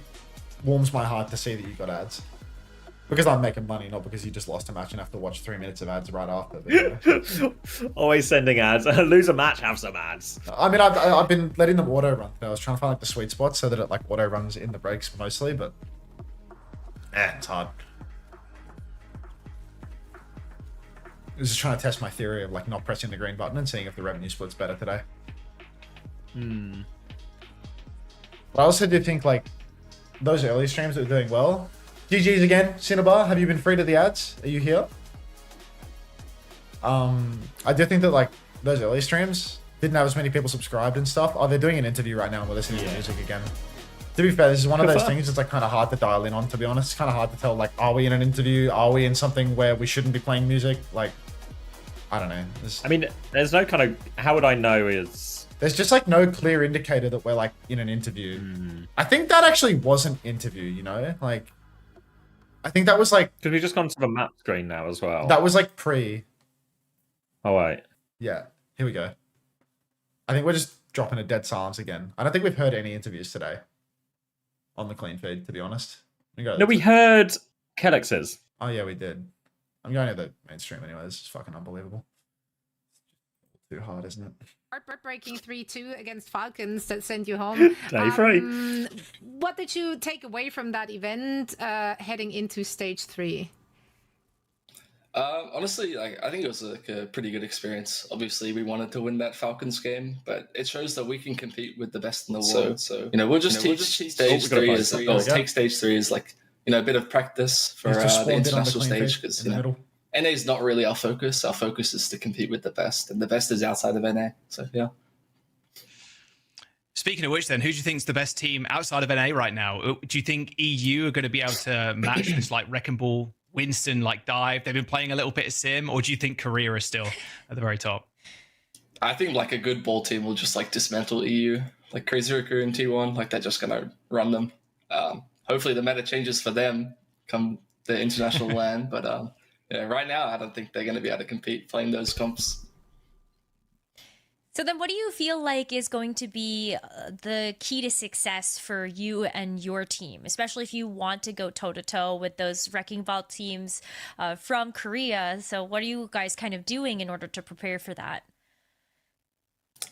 warms my heart to see that you got ads. Because I'm making money, not because you just lost a match and have to watch 3 minutes of ads right after. But, always sending ads. Lose a match, have some ads. I mean, I've been letting them auto-run. I was trying to find like the sweet spot so that it like auto-runs in the breaks mostly, but it's hard. I was just trying to test my theory of like not pressing the green button and seeing if the revenue split's better today. But I also do think like those early streams that are doing well. GG's again, Cinnabar. Have you been free to the ads? Are you here? I do think that like those early streams didn't have as many people subscribed and stuff. Oh, they're doing an interview right now and we're listening to music again. To be fair, this is one of those things that's like kind of hard to dial in on, to be honest. It's kind of hard to tell, like, are we in an interview? Are we in something where we shouldn't be playing music? Like, I don't know. I mean, there's no kind of, how would I know is... There's just like no clear indicator that we're like in an interview. I think that actually was an interview, you know? Like, I think that was like... Because we've just gone to the map screen now as well. That was like pre. Oh, wait. Yeah, here we go. I think we're just dropping a dead silence again. I don't think we've heard any interviews today on the clean feed, to be honest. No, we heard Kelix's. Oh, yeah, we did. I'm going to the mainstream anyway. This is fucking unbelievable. Too hard, isn't it? Heartbreaking 3-2 against Falcons that sent you home. Day 3. What did you take away from that event heading into stage 3? Honestly, I think it was like a pretty good experience. Obviously, we wanted to win that Falcons game, but it shows that we can compete with the best in the world. So we'll just take stage 3 as like a bit of practice for the international stage, because NA is not really our focus. Our focus is to compete with the best, and the best is outside of NA. So yeah. Speaking of which, then, who do you think is the best team outside of NA right now? Do you think EU are going to be able to match this like Wrecking Ball, Winston like dive? They've been playing a little bit of sim, or do you think Korea is still at the very top? I think like a good ball team will just like dismantle EU, like Crazy Riku and T1, like they're just gonna run them. Hopefully the meta changes for them come the international LAN, but yeah, right now I don't think they're gonna be able to compete playing those comps. So then what do you feel like is going to be the key to success for you and your team, especially if you want to go toe-to-toe with those Wrecking Ball teams from Korea? So what are you guys kind of doing in order to prepare for that?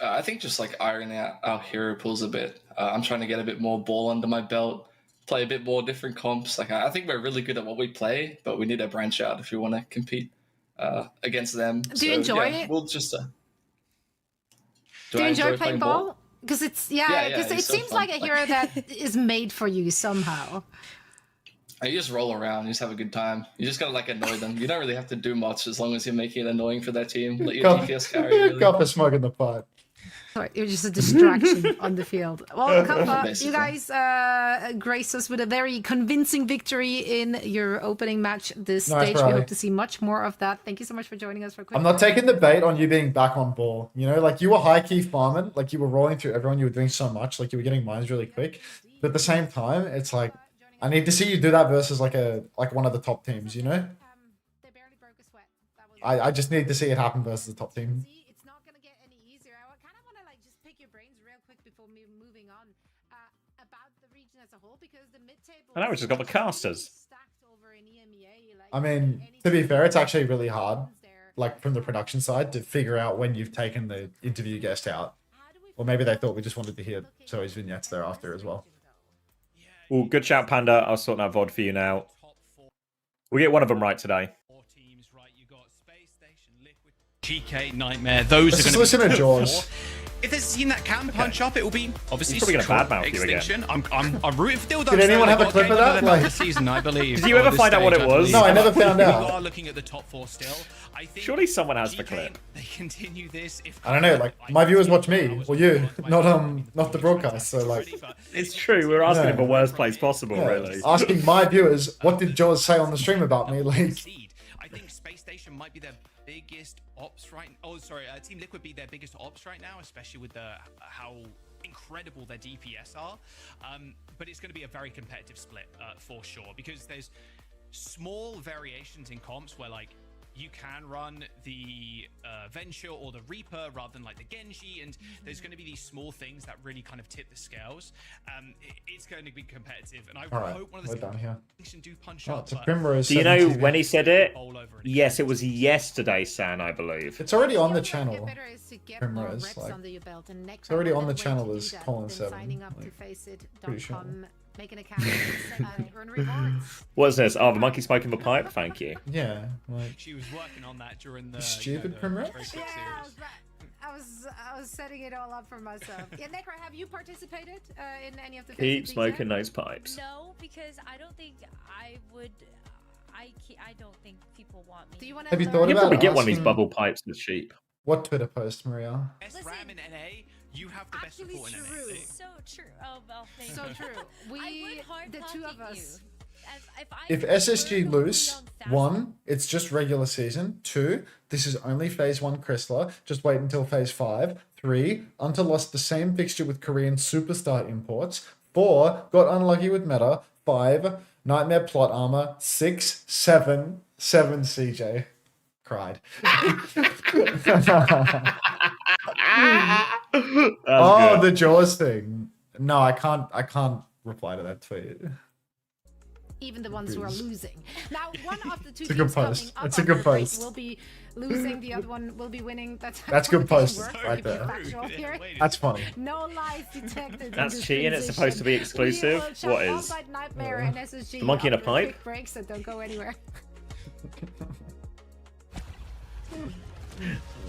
I think just like ironing out our hero pools a bit. I'm trying to get a bit more ball under my belt, play a bit more different comps. Like I think we're really good at what we play, but we need to branch out if we want to compete against them. Do you enjoy it? We'll just... Do you enjoy playing ball? Because it's because it seems like a hero that is made for you somehow. You just roll around, you just have a good time. You just gotta like annoy them. You don't really have to do much as long as you're making it annoying for their team. Let your DPS carry. Really. Go for smoke in the pipe. Sorry, you're just a distraction on the field. Well, Kappa, you guys graced us with a very convincing victory in your opening match this stage. We hope to see much more of that. Thank you so much for joining us for a quick. I'm not taking the bait on you being back on ball. You know, like you were high key farming, like you were rolling through everyone. You were doing so much, like you were getting mines really quick. But at the same time, it's like I need to see you do that versus like one of the top teams. You know, I just need to see it happen versus the top team. I know, we just got the casters. I mean, to be fair, it's actually really hard, like from the production side, to figure out when you've taken the interview guest out. Or maybe they thought we just wanted to hear Zoe's vignettes thereafter as well. Well, good shout, Panda. I'll sort that VOD for you now. We'll get one of them right today. Geekay, Nightmare, those Let's are going to listen to Jaws. If there's a team that can punch up, it will be obviously probably gonna badmouth you again. Extinction. I'm rooting for Dildos. Did anyone have a clip of that? Like, season, I believe. Did you ever find out what it was? No, I never found out. We are looking at the top 4 still. I think surely someone has the clip. They continue this. If I don't know. Like my viewers watch me or you, not the broadcast. So like, it's true. We're asking in the worst place possible, really. Asking my viewers, what did Jaws say on the stream about me? Like, I think Spacestation might be their biggest ops right. Oh, sorry, Team Liquid be their biggest ops right now, especially with how incredible their DPS are. But it's going to be a very competitive split for sure, because there's small variations in comps where like you can run the Venture or the Reaper rather than like the Genji, and there's going to be these small things that really kind of tip the scales. It's going to be competitive, and I hope one of the things can do punch up. Primrose. Do you know when he said it? Yes, it was yesterday, San, I believe. It's already on the channel. Primrose, like, it's already on the channel as Colin7. Like, pretty sure. Make an account, earn rewards. What is this? Oh, the monkey smoking the pipe? Thank you. Yeah. Like, she was working on that during the stupid Primrose. Yeah, I was setting it all up for myself. Yeah, Necra, have you participated in any of the? Keep smoking those pipes. No, because I don't think I would. I don't think people want me. Have you thought about? You probably get one of these bubble pipes with sheep. What Twitter post, Maria? SRAM in NA, you have the best support in NA. So true. Oh, well, thank So you. true. We, the two of us. If SSG lose, 1, it's just regular season. 2, this is only phase 1 Chrysler. Just wait until phase 5. 3, Unter lost the same fixture with Korean superstar imports. 4, got unlucky with meta. 5, nightmare plot armor. 6, 7 CJ. Cried. Oh, the Jaws thing. No, I can't reply to that tweet. Even the ones who are losing. Now, one of the two It's a good teams coming post. up It's a on good the break post. will be losing, the other one will be winning. That's good post work. right To be there. factual here. That's funny. No lies detected. in That's this cheating. It's supposed to be transition. exclusive. We will chat What all is? about Nightmare and SSG The monkey in a after pipe? quick break, so don't go anywhere.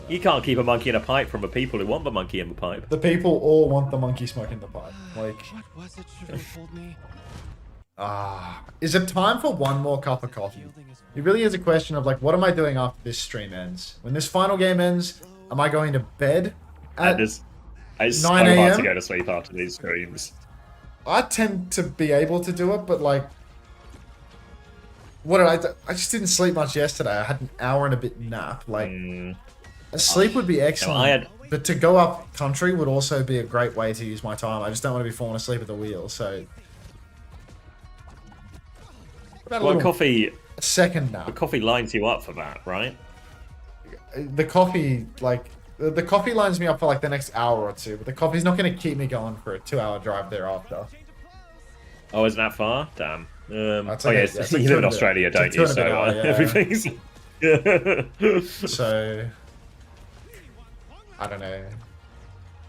You can't keep a monkey in a pipe from the people who want the monkey in the pipe. The people all want the monkey smoking the pipe. Like, What was it you have told me? is it time for one more cup of coffee? It really is a question of like, what am I doing after this stream ends? When this final game ends, am I going to bed at It's so 9 hard to a.m.? go to sleep after these streams. I tend to be able to do it, but like, what did I do? I just didn't sleep much yesterday. I had an hour and a bit nap. Like, a sleep would be excellent. But to go up country would also be a great way to use my time. I just don't want to be falling asleep at the wheel, so... Well, coffee... A second nap. The coffee lines you up for that, right? The coffee, like... The coffee lines me up for like the next hour or two, but the coffee's not going to keep me going for a 2-hour drive thereafter. Oh, isn't that far? Damn. That's Oh, okay. yeah, Yeah, it's like you live in 2 and a bit. Australia, It's like don't you? 2 and a bit So hour, yeah. everything's... So... I don't know.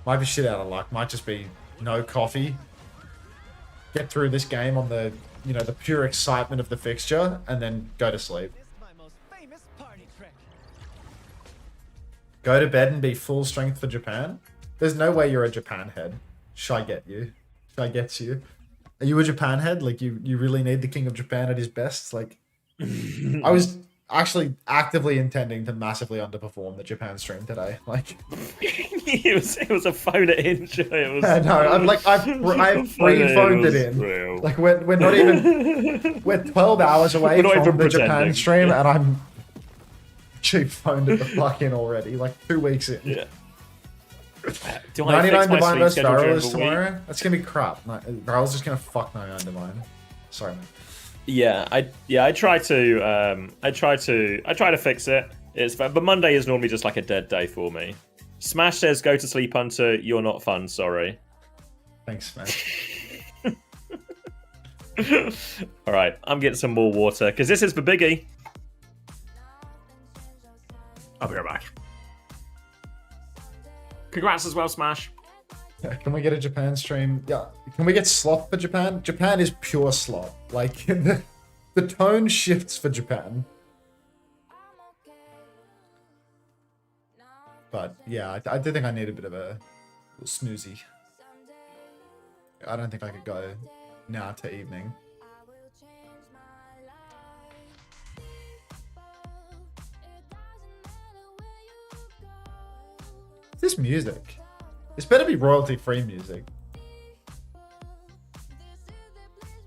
Might be shit out of luck. Might just be no coffee. Get through this game on the, you know, the pure excitement of the fixture, and then go to sleep. Go to bed and be full strength for Japan? There's no way you're a Japan head. Shy get you. Shy gets you. Are you a Japan head? Like, you really need the King of Japan at his best? Like, I was actually actively intending to massively underperform the Japan stream today. Like, it was a phone it in. It was. no, I've pre-phoned it in. Real. Like, we're not even, we're 12 hours away from the Japan stream, and I'm cheap phoned it the fuck in already. Like 2 weeks in. Yeah. Do 99 Divine versus schedule Barrel during is the week? tomorrow. That's gonna be crap. Barrel's just gonna fuck 99 Divine. Sorry, man. Yeah, I try to fix it. But Monday is normally just like a dead day for me. Smash says, "Go to sleep, Hunter. You're not fun. Sorry." Thanks, man. All right, I'm getting some more water because this is the biggie. I'll be right back. Congrats as well, Smash. Yeah, can we get a Japan stream? Yeah. Can we get slot for Japan? Japan is pure slot. Like, the tone shifts for Japan. But, yeah, I did think I need a bit of a little snoozy. I don't think I could go now to evening. This music. This better be royalty-free music.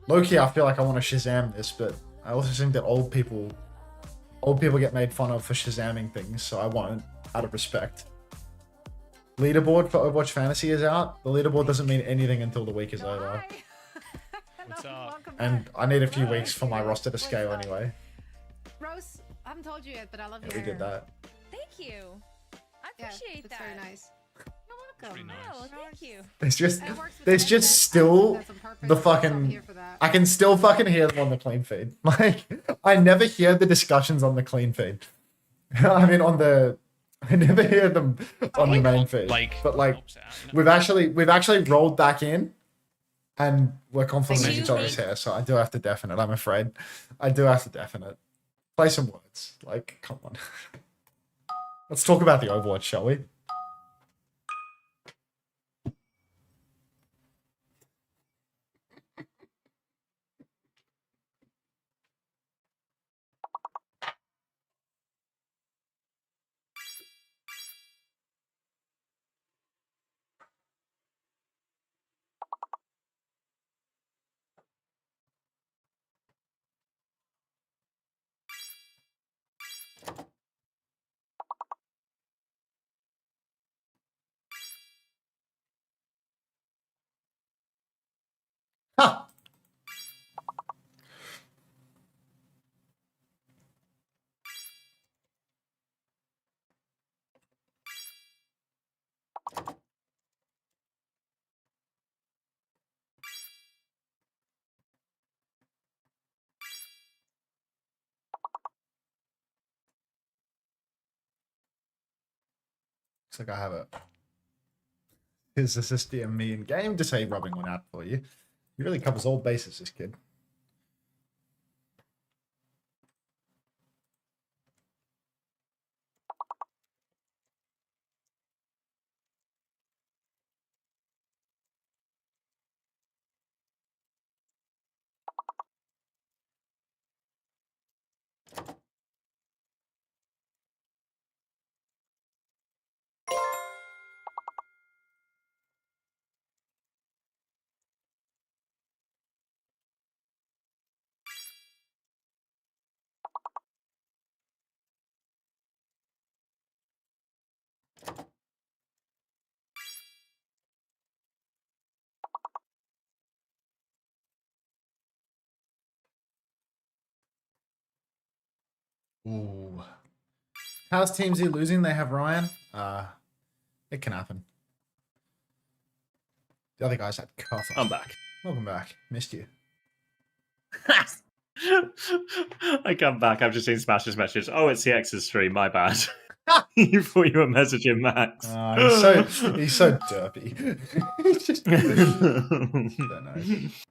Low-key, I feel like I want to Shazam this, but I also think that old people get made fun of for Shazamming things, so I won't, out of respect. Leaderboard for Overwatch Fantasy is out. The leaderboard doesn't mean anything until the week is over. What's up? And I need a few weeks for my roster to scale anyway. Rose, I haven't told you yet, but I love Yeah, your we did that. Thank you. I appreciate that. Very nice. You're welcome. Oh, thank you. There's just still the fucking, I can still fucking hear them on the clean feed. Like, I never hear the discussions on the clean feed. I mean, I never hear them on the main feed. But like, we've actually rolled back in, and we're complimenting each other's hair. So I do have to deafen it. I'm afraid, I do have to deafen it. Play some words. Like, come on. Let's talk about the Overwatch, shall we? Looks like I have a his assistant and me in game. Just say rubbing one out for you. He really covers all bases, this kid. Ooh. How's Teamsy losing? They have Ryan. It can happen. The other guys had cough. I'm back. Welcome back. Missed you. I come back. I've just seen Smash's message. Oh, it's the X's stream. My bad. You thought you were messaging Max. He's so derpy. He's just so nice.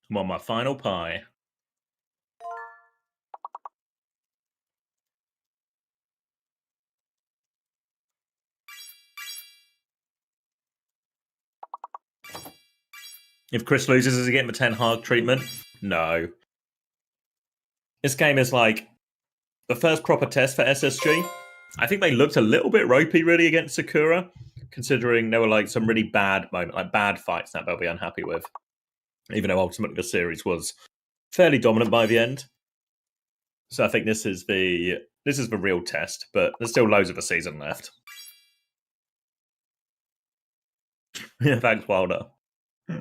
I'm on my final pie. If Chris loses, is he getting the 10 hard treatment? No. This game is like the first proper test for SSG. I think they looked a little bit ropey really against Sakura, considering there were like some really bad moments, like bad fights that they'll be unhappy with. Even though ultimately the series was fairly dominant by the end. So I think this is the real test, but there's still loads of a season left. Yeah, thanks, Wilder. Did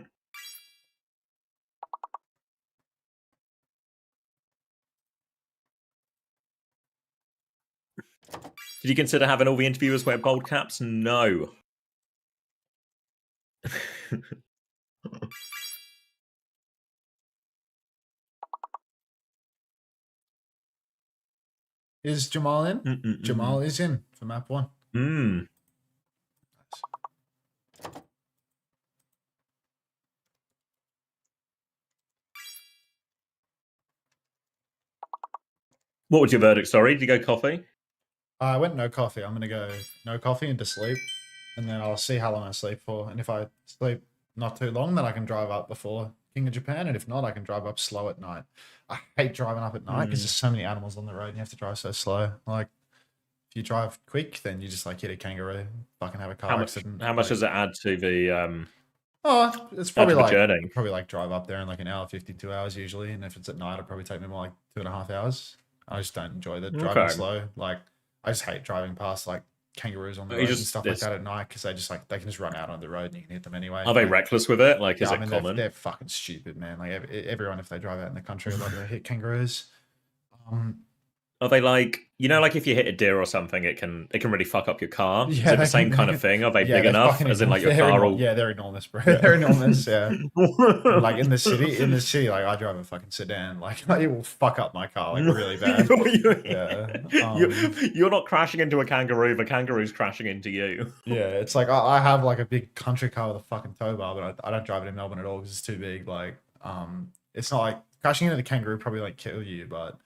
you consider having all the interviewers wear gold caps? No. Is Jamal in? Jamal is in for map 1. Mm. What was your verdict? Sorry, did you go coffee? I went no coffee. I'm going to go no coffee into sleep. And then I'll see how long I sleep for. And if I sleep not too long, then I can drive up before King of Japan. And if not, I can drive up slow at night. I hate driving up at night because there's so many animals on the road and you have to drive so slow. Like, if you drive quick, then you just like hit a kangaroo, fucking have a car accident. How much does it add to the Oh, it's probably like journey. Probably like drive up there in like an hour, 52 hours usually. And if it's at night, it'll probably take me more like 2.5 hours. I just don't enjoy the driving slow. Like, I just hate driving past like kangaroos on the road and stuff like that at night because they can just run out on the road and you can hit them anyway. Are they reckless with it? Like, is it common? They're fucking stupid, man. Like everyone, if they drive out in the country, like they hit kangaroos. Are they like, you know, like if you hit a deer or something, it can really fuck up your car? Yeah, is it the same kind of thing? Are they big enough? As in like your car will... Yeah, they're enormous, bro. They're enormous, yeah. Like in the city, like I drive a fucking sedan. Like it will fuck up my car like really bad. You're not crashing into a kangaroo, the kangaroo's crashing into you. Yeah, it's like I have like a big country car with a fucking tow bar, but I don't drive it in Melbourne at all because it's too big. Like, it's not like crashing into the kangaroo probably like kill you, but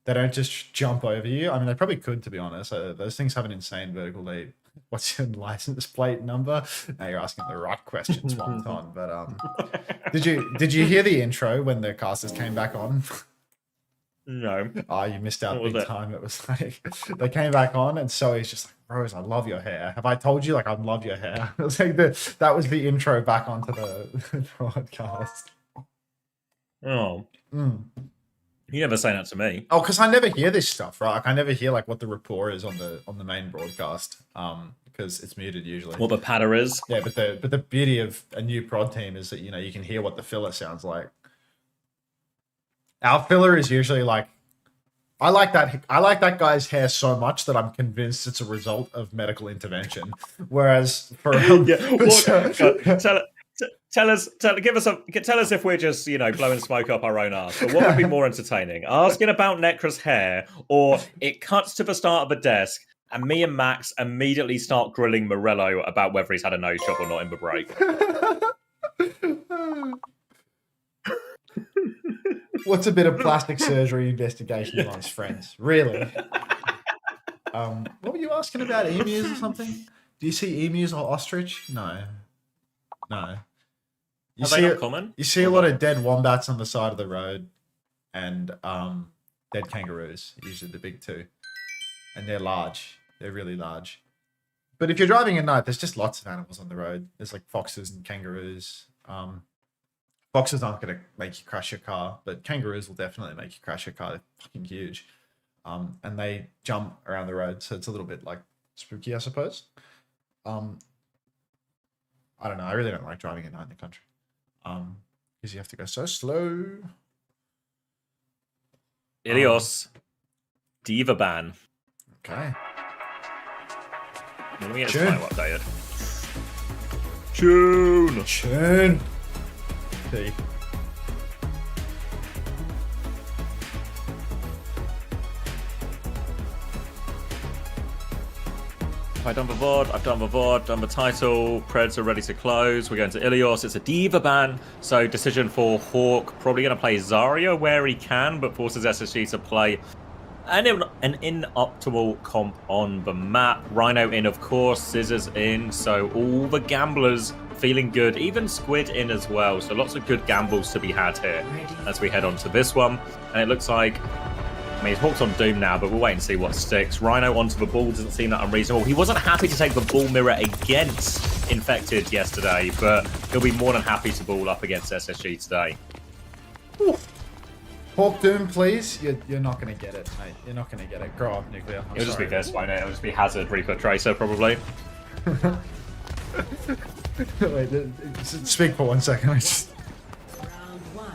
they don't just jump over you. I mean, they probably could, to be honest. Those things have an insane vertical leap. What's your license plate number? Now you're asking the right questions, Swanton. But did you hear the intro when the casters came back on? No. Oh, you missed out big time. It was like they came back on, and so he's just like, Rose, I love your hair. Have I told you like I love your hair? It was like that was the intro back onto the broadcast. Oh. You never say that to me. Oh, because I never hear this stuff, right? Like, I never hear like what the rapport is on the main broadcast, because it's muted usually. What the patter is. Yeah, but the beauty of a new prod team is that you can hear what the filler sounds like. Our filler is usually like, I like that guy's hair so much that I'm convinced it's a result of medical intervention. Whereas for Tell us if we're just, blowing smoke up our own arse. But what would be more entertaining? Asking about Necra's hair, or it cuts to the start of a desk, and me and Max immediately start grilling Morello about whether he's had a nose job or not in the break. What's a bit of plastic surgery investigation amongst friends? Really? What were you asking about? Emus or something? Do you see emus or ostrich? No. You Are they not common? You see a lot of dead wombats on the side of the road, and dead kangaroos, usually the big two. And they're large. They're really large. But if you're driving at night, there's just lots of animals on the road. There's like foxes and kangaroos. Foxes aren't going to make you crash your car, but kangaroos will definitely make you crash your car. They're fucking huge. And they jump around the road, so it's a little bit like spooky, I suppose. I don't know. I really don't like driving at night in the country. Because you have to go so slow. Ilios. Diva ban. Okay. Let me get his title updated. Tune. See. I've done the VOD, done the title, Preds are ready to close, we're going to Ilios, it's a Diva ban, so decision for Hawk, probably going to play Zarya where he can, but forces SSG to play an inoptimal comp on the map. Rhino in, of course, Scissors in, so all the gamblers feeling good, even Squid in as well, so lots of good gambles to be had here as we head on to this one, and it looks like he's Hawk's on Doom now, but we'll wait and see what sticks. Rhino onto the ball doesn't seem that unreasonable. He wasn't happy to take the ball mirror against Infected yesterday, but he'll be more than happy to ball up against SSG today. Hawk Doom, please. You're not going to get it, mate. You're not going to get it. Grow up, Nuclear. It'll just be this, won't it? It'll just be Hazard, Reaper, Tracer, probably. Wait, speak for 1 second.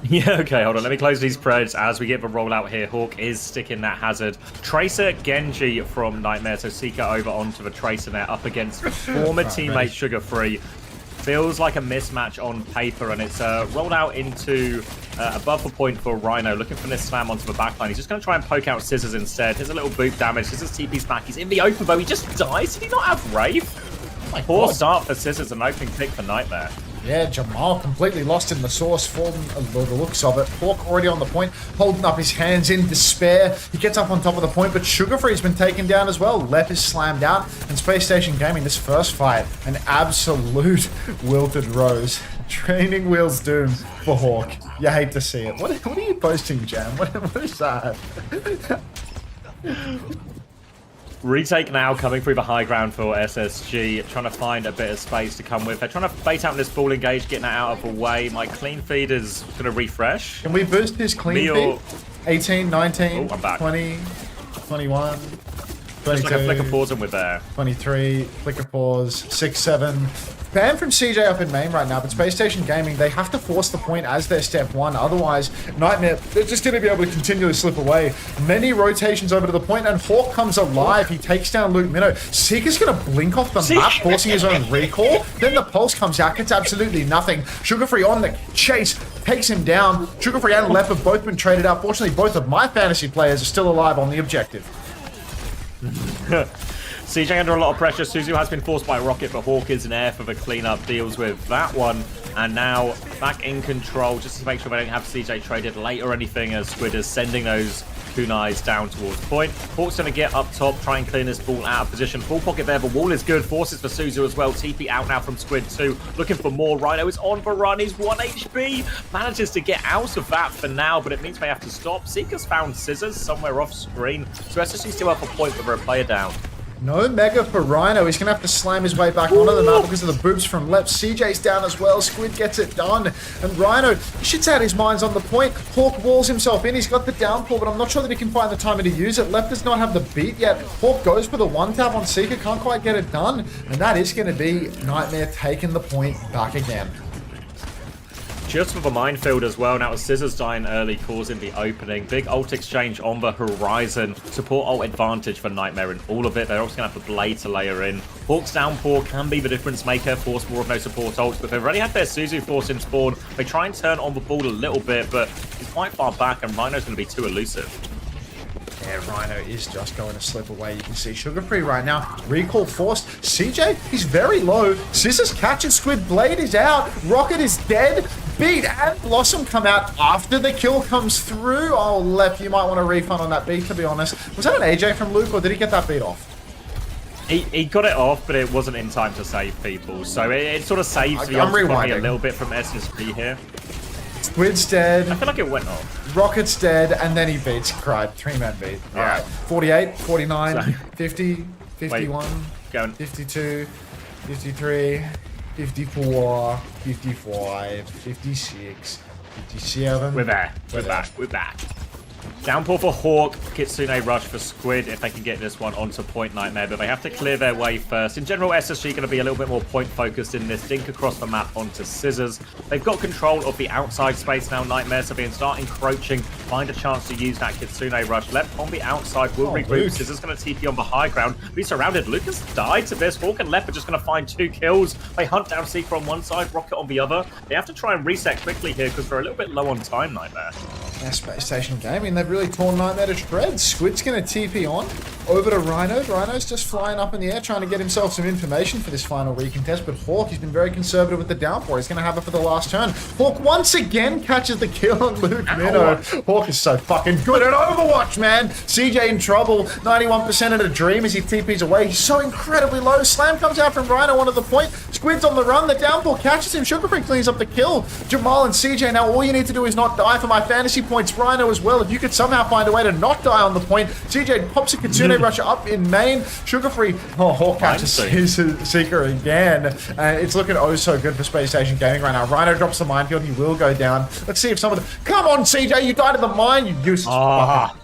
Yeah, okay, hold on. Let me close these Preds as we get the rollout here. Hawk is sticking that Hazard. Tracer, Genji from Nightmare, so Seeker over onto the Tracer there, up against former teammate Sugar Free. Feels like a mismatch on paper, and it's rolled out into above the point for Rhino, looking for this slam onto the backline. He's just going to try and poke out Scissors instead. Here's a little boot damage. Scissors TP's back. He's in the open, though. He just dies. Did he not have Wraith? Poor start for Scissors, an opening pick for Nightmare. Yeah, Jamal completely lost in the source form, the looks of it. Hawk already on the point, holding up his hands in despair. He gets up on top of the point, but Sugar Free's been taken down as well. Lep is slammed out, and Spacestation Gaming, this first fight, an absolute wilted rose. Training wheels Doom for Hawk. You hate to see it. What are you posting, Jam? What is that? Retake now coming through the high ground for SSG, trying to find a bit of space to come with. They're trying to bait out this ball engage, getting that out of the way. My clean feed is going to refresh. Can we boost his clean feed? 18, 19, 20, 21, 22. Just like a flicker pause him with there. 23, flicker pause, 6, 7. Banned from CJ up in main right now, but Spacestation Gaming, they have to force the point as their step one. Otherwise, Nightmare, they're just going to be able to continually slip away. Many rotations over to the point, and Hawk comes alive. He takes down Luke Minnow. Seeker's going to blink off the map, forcing his own recall. Then the pulse comes out, gets absolutely nothing. Sugar Free on the chase, takes him down. Sugar Free and Lep have both been traded out. Fortunately, both of my fantasy players are still alive on the objective. CJ under a lot of pressure. Suzu has been forced by Rocket, but Hawk is in air for the cleanup. Deals with that one. And now back in control, just to make sure they don't have CJ traded late or anything, as Squid is sending those kunais down towards point. Hawk's going to get up top, try and clean this ball out of position. Full pocket there, but wall is good. Forces for Suzu as well. TP out now from Squid too. Looking for more. Rhino is on the run. He's 1 HP. Manages to get out of that for now, but it means they have to stop. Seeker's found Scissors somewhere off screen. So SSG still up a point with a player down. No mega for Rhino. He's going to have to slam his way back onto the map because of the boobs from Lep. CJ's down as well. Squid gets it done. And Rhino shits out his minds on the point. Hawk walls himself in. He's got the downpour, but I'm not sure that he can find the timing to use it. Lep does not have the beat yet. Hawk goes for the one tap on Seeker. Can't quite get it done. And that is going to be Nightmare taking the point back again. just for the minefield as well. Now, Scissors dying early, causing the opening. Big ult exchange on the horizon. Support ult advantage for Nightmare in all of it. They're also going to have the Blade to layer in. Hawk's downpour can be the difference maker. Force more of no support ults, but they've already had their Suzu Force in spawn. They try and turn on the ball a little bit, but he's quite far back, and Rhino's going to be too elusive. Yeah, Rhino is just going to slip away. You can see Sugar Free right now. Recall forced. CJ, he's very low. Scissors catches Squid. Blade is out. Rocket is dead. Beat and Blossom come out after the kill comes through. Oh, Lep, you might want a refund on that beat, to be honest. Was that an AJ from Luke, or did he get that beat off? He got it off, but it wasn't in time to save people. So it sort of saves the ultimate a little bit from SSB here. Squid's dead. I feel like it went off. Rocket's dead, and then he beats Cried. 3-man beat. Yeah. Alright. 48, 49, 50, 51, Going. 52, 53, 54, 55, 56, 57. We're there. We're back. We're back. Downpour for Hawk, Kitsune rush for Squid if they can get this one onto point Nightmare, but they have to clear their way first. In general, SSG going to be a little bit more point focused in this. Dink across the map onto Scissors. They've got control of the outside space now, Nightmare, so they can start encroaching, find a chance to use that Kitsune rush. Left on the outside will regroup. Luke. Scissors going to TP on the high ground. Be surrounded. Lucas died to this. Hawk and Left are just going to find 2 kills. They hunt down Seeker on one side, Rocket on the other. They have to try and reset quickly here because they're a little bit low on time, Nightmare. Yeah, Spacestation Gaming, they've really torn Nightmare to shreds. Squid's going to TP on over to Rhino. Rhino's just flying up in the air trying to get himself some information for this final recontest, but Hawk, he's been very conservative with the downpour. He's going to have it for the last turn. Hawk once again catches the kill on Luke Minnow. Hawk is so fucking good at Overwatch, man. CJ in trouble. 91% in a dream as he TPs away. He's so incredibly low. Slam comes out from Rhino onto the point. Squid's on the run. The downpour catches him. Sugar Free cleans up the kill. Jamal and CJ, now all you need to do is not die for my fantasy points. Rhino as well. If you could somehow find a way to not die on the point. CJ pops a Kitsune Rusher up in main. Sugar Free. Oh, Hawk catches his Seeker again. And it's looking oh so good for Spacestation Gaming right now. Rhino drops the minefield. He will go down. Let's see if some of the... Come on, CJ. You died to the mine. You useless fucker.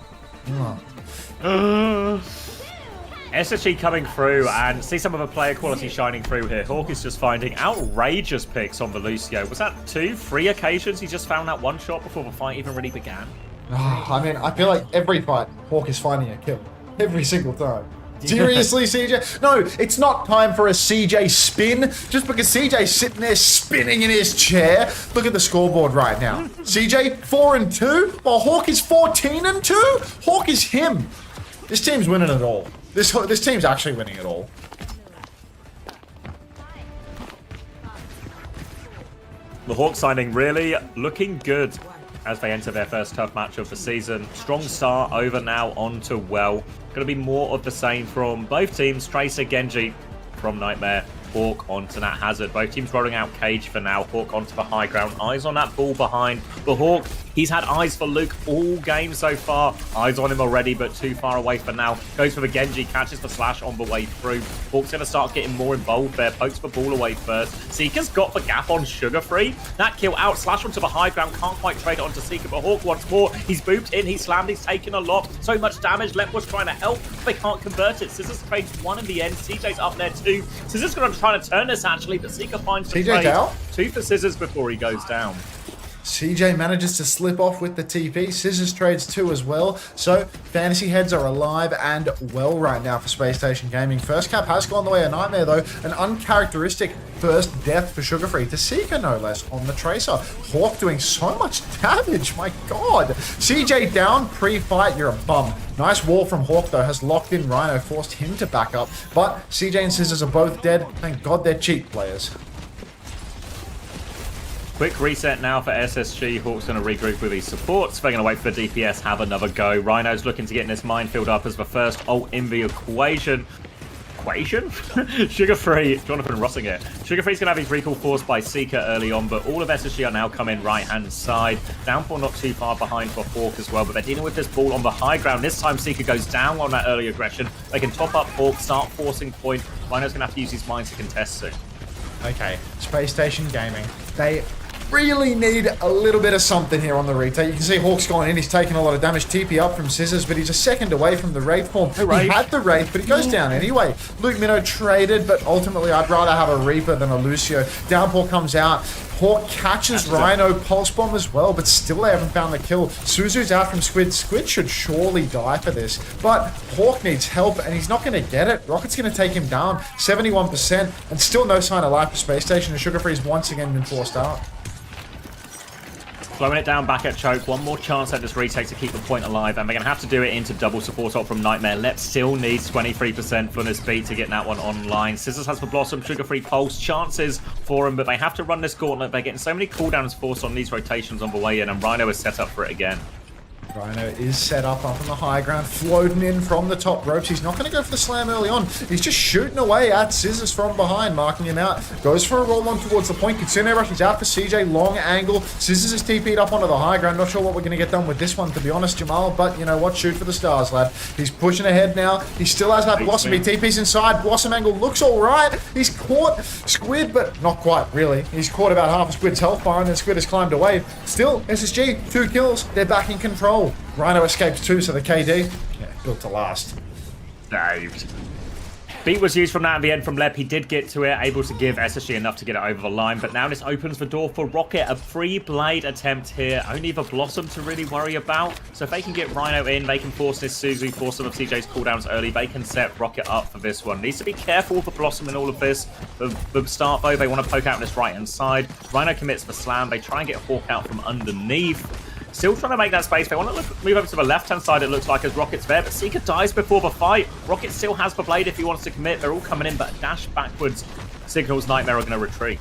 SSG coming through and see some of the player quality shining through here. Hawk is just finding outrageous picks on the Lucio. Was that 2, 3 occasions he just found that one shot before the fight even really began? I mean, I feel like every fight, Hawk is finding a kill. Every single time. Seriously, CJ? No, it's not time for a CJ spin. Just because CJ's sitting there spinning in his chair. Look at the scoreboard right now. CJ, 4-2, while Hawk is 14-2. Hawk is him. This team's winning it all. This team's actually winning it all. The Hawk signing really looking good as they enter their first tough match of the season. Strong start over now onto Well. Going to be more of the same from both teams. Tracer, Genji from Nightmare. Hawk onto Nat Hazard. Both teams rolling out Cage for now. Hawk onto the high ground. Eyes on that ball behind. The Hawk, he's had eyes for Luke all game so far. Eyes on him already, but too far away for now. Goes for the Genji, catches the slash on the way through. Hawk's going to start getting more involved there. Pokes the ball away first. Seeker's got the gap on Sugar Free. That kill out, slash onto the high ground. Can't quite trade it onto Seeker, but Hawk once more. He's booped in, he's slammed, he's taken a lot. So much damage. Lep was trying to help. They can't convert it. Scissors trades 1 in the end. CJ's up there too. Scissors going to try to turn this actually, but Seeker finds the trade. 2 for Scissors before he goes down. CJ manages to slip off with the TP. Scissors trades 2 as well. So fantasy heads are alive and well right now for Spacestation Gaming. First cap has gone the way of Nightmare though. An uncharacteristic first death for Sugar Free to Seeker no less on the Tracer. Hawk doing so much damage, my god. CJ down pre-fight, you're a bum. Nice wall from Hawk though, has locked in Rhino, forced him to back up. But CJ and Scissors are both dead. Thank god they're cheat players. Quick reset now for SSG. Hawk's going to regroup with his supports. They're going to wait for the DPS, have another go. Rhino's looking to get in this minefield up as the first ult in the equation. Sugar Free, Jonathan Rossing it. Sugar Free's going to have his recall forced by Seeker early on, but all of SSG are now coming right-hand side. Downpour not too far behind for Hawk as well, but they're dealing with this ball on the high ground. This time Seeker goes down on that early aggression. They can top up Hawk, start forcing point. Rhino's going to have to use his mines to contest soon. Okay, Spacestation Gaming. They really need a little bit of something here on the retake. You can see Hawk's gone in. He's taking a lot of damage. TP up from Scissors, but he's a second away from the Wraith form. He had the Wraith, but he goes down anyway. Luke Minnow traded, but ultimately I'd rather have a Reaper than a Lucio. Downpour comes out. Hawk catches Rhino, Pulse Bomb as well, but still they haven't found the kill. Suzu's out from Squid. Squid should surely die for this, but Hawk needs help, and he's not going to get it. Rocket's going to take him down, 71%, and still no sign of life for Space Station, and Sugar Free's once again been forced out. Slowing it down back at Choke. One more chance at this retake to keep the point alive, and they're going to have to do it into double support ult from Nightmare. Lep still needs 23% for this beat to get that one online. Scissors has for Blossom, Sugar Free Pulse, chances for him, but they have to run this gauntlet. They're getting so many cooldowns forced on these rotations on the way in, and Rhino is set up for it again. Rhino is set up on the high ground, floating in from the top ropes. He's not going to go for the slam early on. He's just shooting away at Scissors from behind, marking him out. Goes for a roll on towards the point. Qadsiah rushes out for CJ, long angle. Scissors is TP'd up onto the high ground. Not sure what we're going to get done with this one, to be honest, Jamal, but you know what? Shoot for the stars, lad. He's pushing ahead now. He still has that Blossom. He TP's inside. Blossom angle looks all right. He's caught Squid, but not quite, really. He's caught about half of Squid's health bar, and then Squid has climbed away. Still, SSG, 2 kills. They're back in control. Rhino escapes too, so the KD, built to last. Saved. Beat was used from that at the end from Lep. He did get to it, able to give SSG enough to get it over the line, but now this opens the door for Rocket. A free blade attempt here. Only the Blossom to really worry about. So if they can get Rhino in, they can force this Suzu, force some of CJ's cooldowns early. They can set Rocket up for this one. Needs to be careful with the Blossom in all of this. The start, though, they want to poke out this right-hand side. Rhino commits the slam. They try and get Hawk out from underneath. Still trying to make that space. They want to move over to the left-hand side, it looks like, as Rocket's there. But Seeker dies before the fight. Rocket still has the blade if he wants to commit. They're all coming in, but a dash backwards signals Nightmare are going to retreat.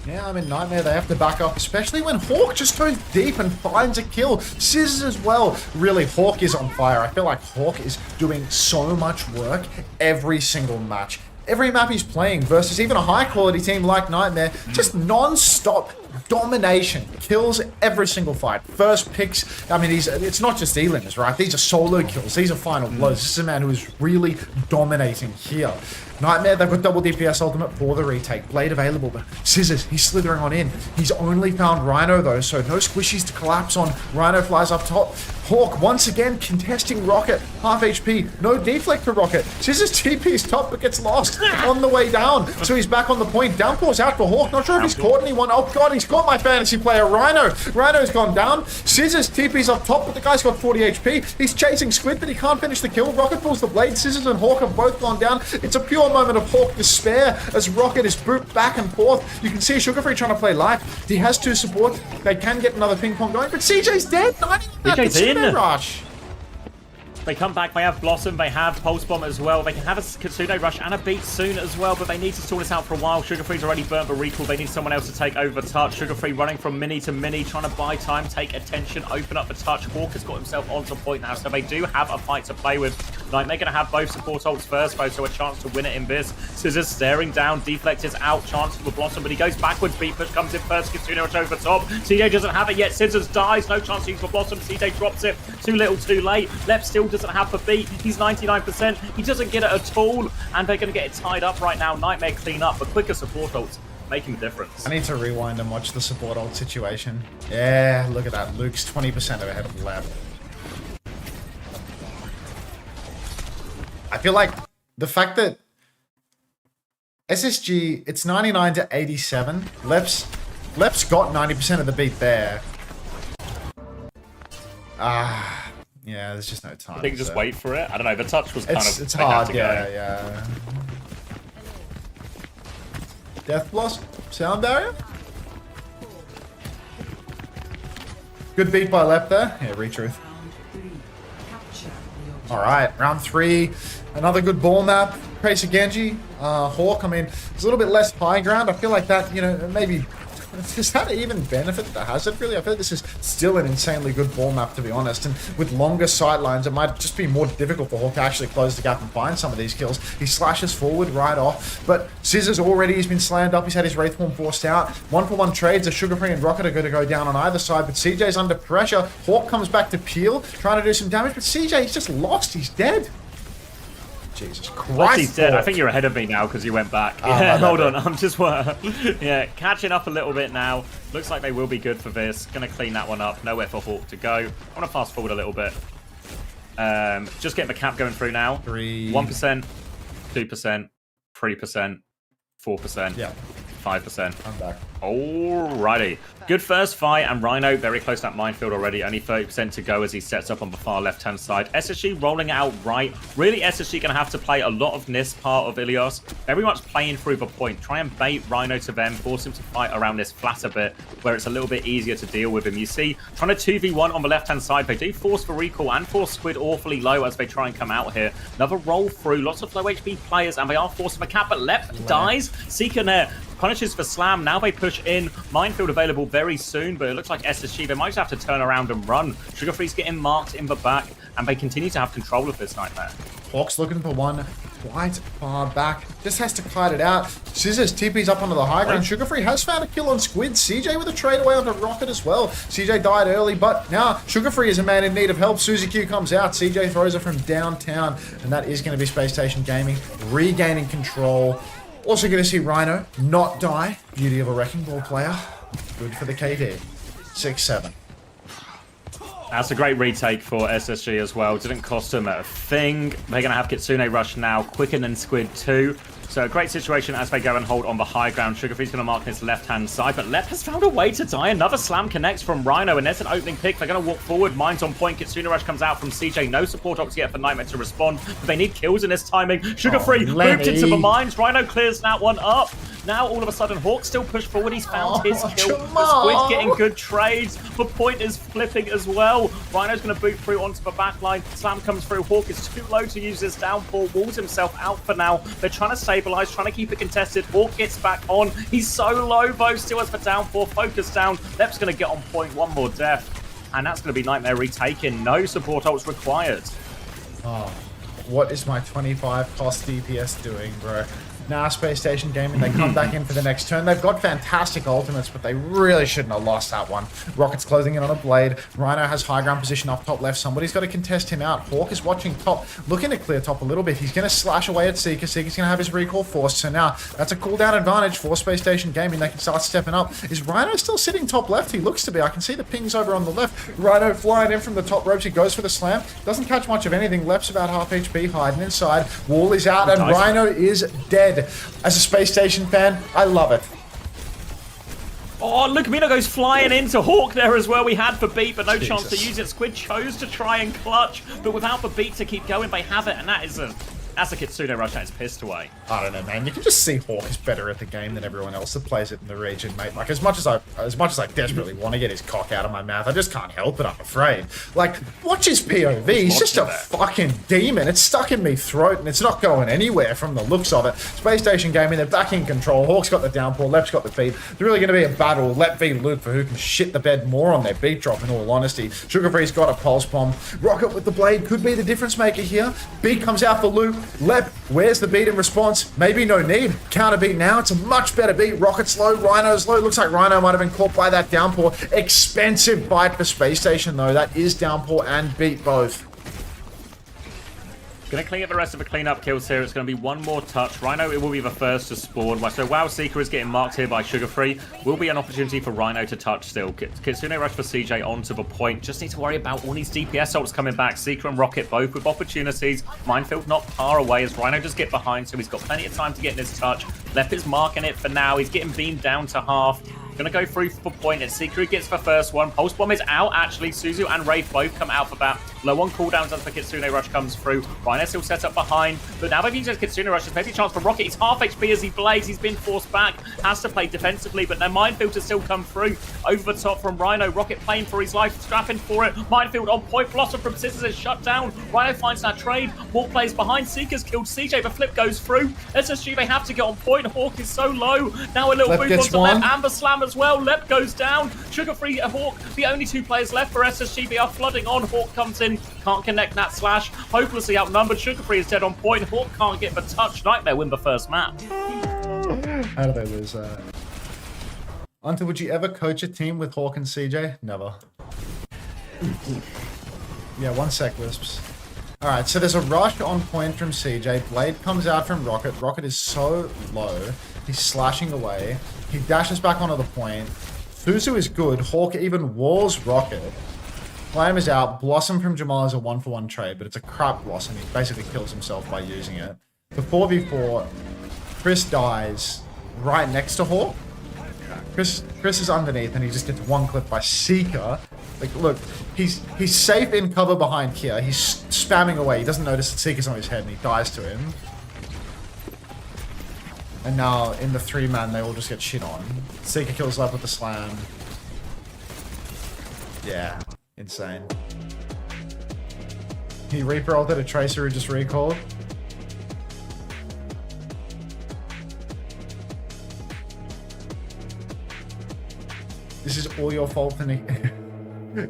Yeah, I mean, Nightmare, they have to back up, especially when Hawk just goes deep and finds a kill. Scissors as well. Really, Hawk is on fire. I feel like Hawk is doing so much work every single match. Every map he's playing versus even a high-quality team like Nightmare, just non-stop domination, kills every single fight. First picks, I mean, it's not just elims, right? These are solo kills. These are final blows. This is a man who is really dominating here. Nightmare, they've got double DPS ultimate for the retake. Blade available, but Scissors, he's slithering on in. He's only found Rhino, though, so no squishies to collapse on. Rhino flies up top. Hawk, once again, contesting Rocket. Half HP. No deflect for Rocket. Scissors TP's top, but gets lost on the way down. So he's back on the point. Downpour's out for Hawk. Not sure if he's caught anyone. Oh, God, he's caught my fantasy player, Rhino. Rhino's gone down. Scissors TP's up top, but the guy's got 40 HP. He's chasing Squid, but he can't finish the kill. Rocket pulls the blade. Scissors and Hawk have both gone down. It's a pure moment of Hawk despair as Rocket is booped back and forth. You can see Sugar Free trying to play life. He has 2 support. They can get another ping pong going, but CJ's dead. CJ's in. Rush. They come back, they have Blossom, they have Pulse Bomb as well. They can have a Kitsune Rush and a beat soon as well, but they need to sort this out for a while. Sugar Free's already burnt the recall. They need someone else to take over the touch. Sugar Free running from mini to mini, trying to buy time, take attention, open up the touch. Hawk has got himself onto point now, so they do have a fight to play with. Like, they're going to have both support ults first, though, so a chance to win it in this. Scissors staring down, Deflect is out, chance for the Blossom, but he goes backwards. Beat push comes in first, Kitsune Rush over the top. CJ doesn't have it yet, Scissors dies, no chance to use the Blossom. CJ drops it, too little, too late. Left still doesn't have the beat. He's 99%. He doesn't get it at all, and they're going to get it tied up right now. Nightmare clean up, but quicker support ults making a difference. I need to rewind and watch the support ult situation. Yeah, look at that. Luke's 20% ahead of the lab. I feel like the fact that SSG, it's 99 to 87. Lep's got 90% of the beat there. Yeah, there's just no time. I think just wait for it. I don't know. The touch was kind of... It's hard, yeah. Death Blossom? Sound barrier? Good beat by Lep there. Yeah, retruth. Alright, round 3. Another good ball map. Tracer Genji. Hawk, I mean, it's a little bit less high ground. I feel like that, you know, maybe... Does that even benefit the hazard, really? I feel like this is still an insanely good ball map, to be honest. And with longer sight lines, it might just be more difficult for Hawk to actually close the gap and find some of these kills. He slashes forward right off. But Scissors already has been slammed up. He's had his Wraith form forced out. 1-for-1 trades. A Sugar Free and Rocket are going to go down on either side. But CJ's under pressure. Hawk comes back to peel, trying to do some damage. But CJ, he's just lost. He's dead. Jesus What's Christ. he's dead. I think you're ahead of me now because you went back. Yeah, hold on. I'm just yeah, catching up a little bit now. Looks like they will be good for this. Gonna clean that one up. Nowhere for Hawk to go. I want to fast forward a little bit. Just getting the cap going through now. 1%, 2%, 3%, 4%. Yeah. 5%. I'm back. Alrighty. Good first fight, and Rhino very close to that minefield already. Only 30% to go as he sets up on the far left-hand side. SSG rolling out right. Really, SSG going to have to play a lot of this part of Ilios. Very much playing through the point. Try and bait Rhino to them. Force him to fight around this flat a bit, where it's a little bit easier to deal with him. You see, trying to 2v1 on the left-hand side. They do force the recall and force Squid awfully low as they try and come out here. Another roll through. Lots of low HP players, and they are forcing the cap, but Lep dies. Seeker there punishes for slam. Now they push in. Minefield available very soon, but it looks like SSG, they might have to turn around and run. Sugar Free's getting marked in the back, and they continue to have control of this Nightmare. Hawk's looking for one quite far back. Just has to kite it out. Scissors TP's up onto the high ground. Sugar Free has found a kill on Squid. CJ with a trade away onto Rocket as well. CJ died early, but now Sugar Free is a man in need of help. Suzy Q comes out. CJ throws her from downtown, and that is going to be Spacestation Gaming regaining control. Also going to see Rhino not die. Beauty of a Wrecking Ball player. Good for the KD. 6-7. That's a great retake for SSG as well. Didn't cost him a thing. They're going to have Kitsune rush now, quicker than Squid too. So a great situation as they go and hold on the high ground. Sugarfree's going to mark his left-hand side, but Lep has found a way to die. Another slam connects from Rhino, and there's an opening pick. They're going to walk forward. Mine's on point. Kitsune rush comes out from CJ. No support ops yet for Nightmare to respond, but they need kills in this timing. Sugarfree moved into the mines. Rhino clears that one up. Now, all of a sudden, Hawk still pushed forward. He's found his kill. Squid's getting good trades. The point is flipping as well. Rhino's going to boot through onto the backline. Slam comes through. Hawk is too low to use his downfall. Walls himself out for now. They're trying to stabilize, trying to keep it contested. Hawk gets back on. He's so low, though. Still has the downfall. Focus down. Lep's going to get on point. One more death. And that's going to be Nightmare retaken. No support ults required. Oh, what is my 25 cost DPS doing, bro? Nah, Spacestation Gaming, they come back in for the next turn. They've got fantastic ultimates, but they really shouldn't have lost that one. Rocket's closing in on a blade. Rhino has high ground position off top left. Somebody's got to contest him out. Hawk is watching top, looking to clear top a little bit. He's going to slash away at Seeker. Seeker's going to have his recall forced. So now, that's a cooldown advantage for Spacestation Gaming. They can start stepping up. Is Rhino still sitting top left? He looks to be. I can see the pings over on the left. Rhino flying in from the top ropes. He goes for the slam. Doesn't catch much of anything. Lep's about half HP, hiding inside. Wall is out, and Rhino is dead. As a Space Station fan, I love it. Oh, look, Mina goes flying into Hawk there as well. We had the beat, but no chance to use it. Squid chose to try and clutch, but without the beat to keep going, they have it, and that's a Kitsune rush that is pissed away. I don't know, man. You can just see Hawk is better at the game than everyone else that plays it in the region, mate. Like, as much as I desperately want to get his cock out of my mouth, I just can't help it, I'm afraid. Like, watch his POV. He's just a fucking demon. It's stuck in me throat, and it's not going anywhere from the looks of it. Space Station Gaming, they're back in control. Hawk's got the downpour. Lep's got the beat. It's really going to be a battle, Lep v Luke, for who can shit the bed more on their beat drop, in all honesty. Sugarfree's got a pulse bomb. Rocket with the blade could be the difference maker here. Beat comes out for Luke. Lep, where's the beat in response? Maybe no need. Counter beat now. It's a much better beat. Rocket's low. Rhino's low. Looks like Rhino might have been caught by that downpour. Expensive bite for Space Station, though. That is downpour and beat both. Going to clean up the rest of the cleanup kills here. It's going to be one more touch. Rhino, it will be the first to spawn. So WoW Seeker is getting marked here by Sugarfree. Will be an opportunity for Rhino to touch still. Kitsune rush for CJ onto the point. Just need to worry about all these DPS ults coming back. Seeker and Rocket both with opportunities. Minefield not far away as Rhino just get behind, so he's got plenty of time to get in his touch. Lep is marking it for now. He's getting beamed down to half. Gonna go through for point, and Seeker gets the first one. Pulse Bomb is out, actually. Suzu and Wraith both come out for that. Low on cooldowns as the Kitsune Rush comes through. Rhino still set up behind, but now they've used his Kitsune Rush. There's maybe a chance for Rocket. He's half HP as he blades. He's been forced back. Has to play defensively, but their Minefield to still come through. Over the top from Rhino. Rocket playing for his life, scrapping for it. Minefield on point. Blossom from Scissors is shut down. Rhino finds that trade. Hawk plays behind. Seeker's killed CJ. The flip goes through. SSG, they have to get on point. Hawk is so low. Now a little boost onto Lep. Amber Slam as well. Lep goes down. Sugarfree and Hawk, the only two players left for SSG. They are flooding on. Hawk comes in, can't connect that slash. Hopelessly outnumbered. Sugarfree is dead on point. Hawk can't get the touch. Nightmare win the first map. How do they lose that? Unter, would you ever coach a team with Hawk and CJ? Never. Yeah, 1 sec, Wisps. All right, so there's a rush on point from CJ. Blade comes out from Rocket. Rocket is so low. He's slashing away. He dashes back onto the point. Fuzu is good. Hawk even walls Rocket. Flam is out. Blossom from Jamal is a 1-for-1 trade, but it's a crap Blossom. He basically kills himself by using it. The 4v4, Chris dies right next to Hawk. Chris is underneath, and he just gets one clip by Seeker. Like, look, he's safe in cover behind here. He's spamming away. He doesn't notice that Seeker's on his head, and he dies to him. And now, in the 3-man, they all just get shit on. Seeker kills Love with the slam. Yeah, insane. He Reaper ulted a Tracer who just recalled. This is all your fault, Nick. Yeah.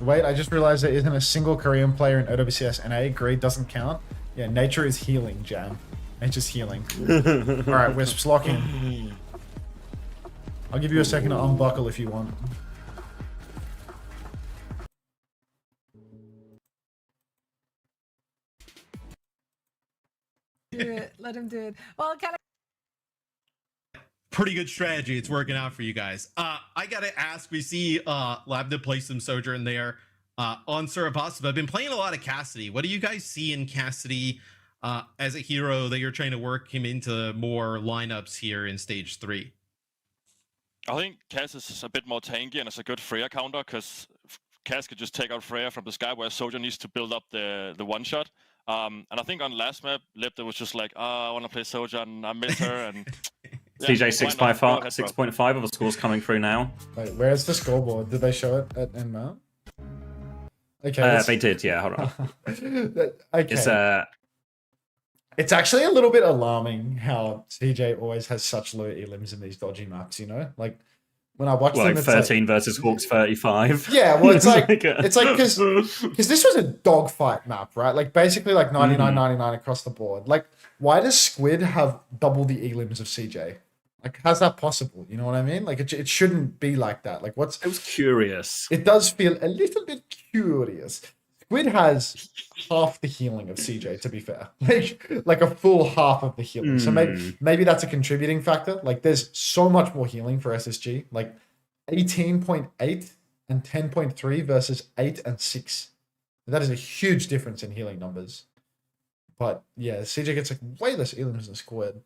Wait, I just realized there isn't a single Korean player in OWCS NA. Greed doesn't count. Yeah, nature is healing, Jam. Nature's healing. Alright, Wisps, lock in. I'll give you a second to unbuckle if you want. Do it. Let him do it. Well, kind of. Pretty good strategy. It's working out for you guys. I gotta ask, we see Labda play some Sojourn there on Surapos. I've been playing a lot of Cassidy. What do you guys see in Cassidy as a hero that you're trying to work him into more lineups here in stage 3? I think Cass is a bit more tanky and it's a good Freya counter because Cass could just take out Freya from the sky where Soldier needs to build up the one shot. And I think on last map, Lepta was just like, I want to play Soldier and I miss her. And yeah, CJ 6.5 of the scores coming through now. Wait, where's the scoreboard? Did they show it at NTMR? Okay. They did, yeah, hold on. Okay. It's actually a little bit alarming how CJ always has such low elims in these dodgy maps, you know? Like, when I watch them, it's 13 versus Hawks 35. Yeah, well, it's like because this was a dogfight map, right? Like, basically, like 99-99 across the board. Like, why does Squid have double the elims of CJ? Like, how's that possible? You know what I mean? Like, it shouldn't be like that. Like, It was curious. It does feel a little bit curious. Squid has half the healing of CJ, to be fair. Like a full half of the healing. So maybe that's a contributing factor. Like, there's so much more healing for SSG. Like, 18.8 and 10.3 versus 8 and 6. That is a huge difference in healing numbers. But, yeah, CJ gets like way less elims than Squid.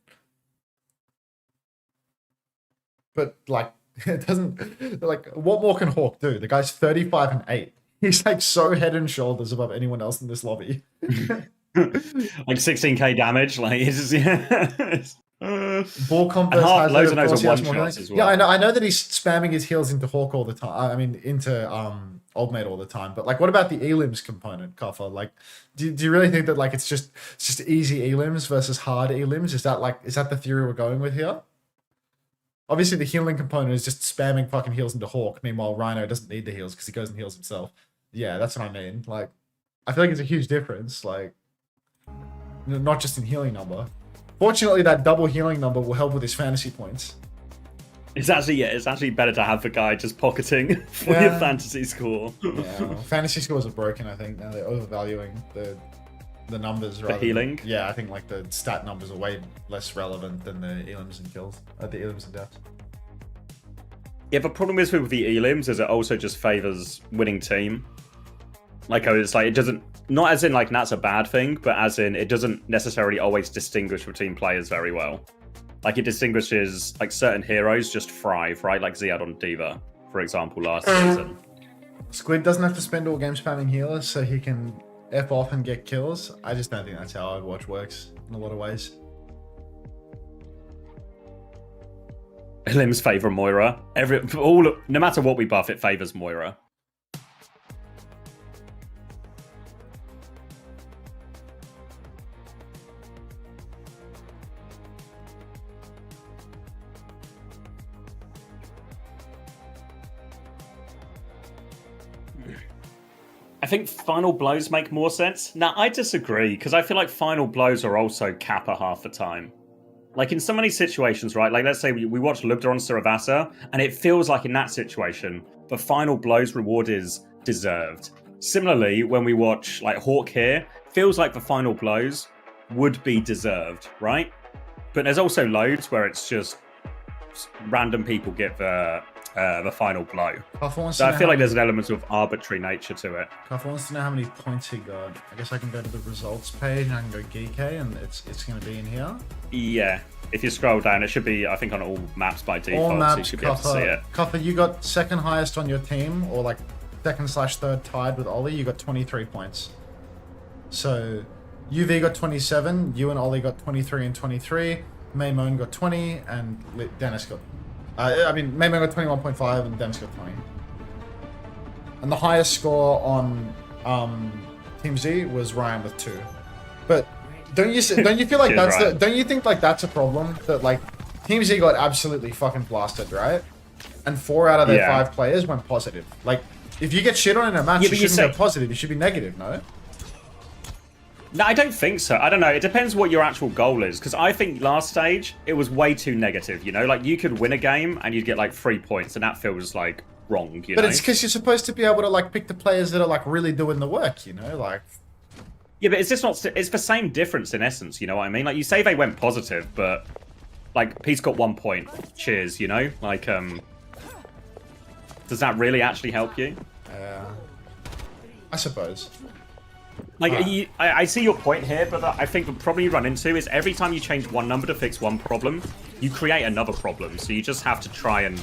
But, like, it does't... Like, what more can Hawk do? The guy's 35 and 8. He's like so head and shoulders above anyone else in this lobby. Like 16k damage, like it's just, Ball comp has loads and loads of one more shots as well. Yeah, I know that he's spamming his heals into Hawk all the time. I mean, into Old Mate all the time. But like, what about the elims component, Kaffa? Like, do you really think that like it's just easy elims versus hard elims? Is that the theory we're going with here? Obviously, the healing component is just spamming fucking heals into Hawk. Meanwhile, Rhino doesn't need the heals because he goes and heals himself. Yeah, that's what I mean. Like, I feel like it's a huge difference. Like, not just in healing number. Fortunately, that double healing number will help with his fantasy points. It's actually better to have the guy just pocketing for your fantasy score. Yeah, well, fantasy scores are broken, I think. Now they're overvaluing the numbers. The healing? Yeah, I think like the stat numbers are way less relevant than the elims and kills. The elims and deaths. Yeah, the problem is with the elims is it also just favors winning team. Like, it's like, it doesn't, not as in like that's a bad thing, but as in it doesn't necessarily always distinguish between players very well. Like, it distinguishes like certain heroes just thrive, right? Like Ziad on D.Va, for example, last season. Squid doesn't have to spend all game spamming healers so he can F off and get kills. I just don't think that's how Overwatch works in a lot of ways. Elims favor Moira. No matter what we buff, it favors Moira. I think final blows make more sense. Now, I disagree, because I feel like final blows are also Kappa half the time. Like in so many situations, right? Like let's say we watch Lugda on Saravasa, and it feels like in that situation, the final blow's reward is deserved. Similarly, when we watch like Hawk here, feels like the final blows would be deserved, right? But there's also loads where it's just random people get the final blow. So I feel like there's an element of arbitrary nature to it. Kaffa wants to know how many points he got. I guess I can go to the results page and I can go Geekay, and it's going to be in here. Yeah, if you scroll down, it should be, I think, on all maps by default, All maps, so you should be able to see it. Kaffa, you got second highest on your team, or like second/third tied with Ollie. You got 23 points. So UV got 27, you and Ollie got 23 and 23, Maymone got 20, and Dennis got... Maymone got 21.5 and Dennis got 20. And the highest score on Team Z was Ryan with 2. But don't you feel like that's don't you think like that's a problem? That like Team Z got absolutely fucking blasted, right? And 4 out of their 5 players went positive. Like, if you get shit on in a match, you shouldn't go positive, you should be negative, no? No, I don't think so. I don't know. It depends what your actual goal is. Because I think last stage, it was way too negative, you know? Like, you could win a game and you'd get, like, 3 points. And that feels, like, wrong, you know? But it's because you're supposed to be able to, like, pick the players that are, like, really doing the work, you know? Like... Yeah, but it's just not... It's the same difference in essence, you know what I mean? Like, you say they went positive, but... Like, Pete's got 1 point. Cheers, you know? Like, does that really actually help you? I suppose. Like, I see your point here, but I think the problem you run into is every time you change one number to fix one problem, you create another problem. So you just have to try and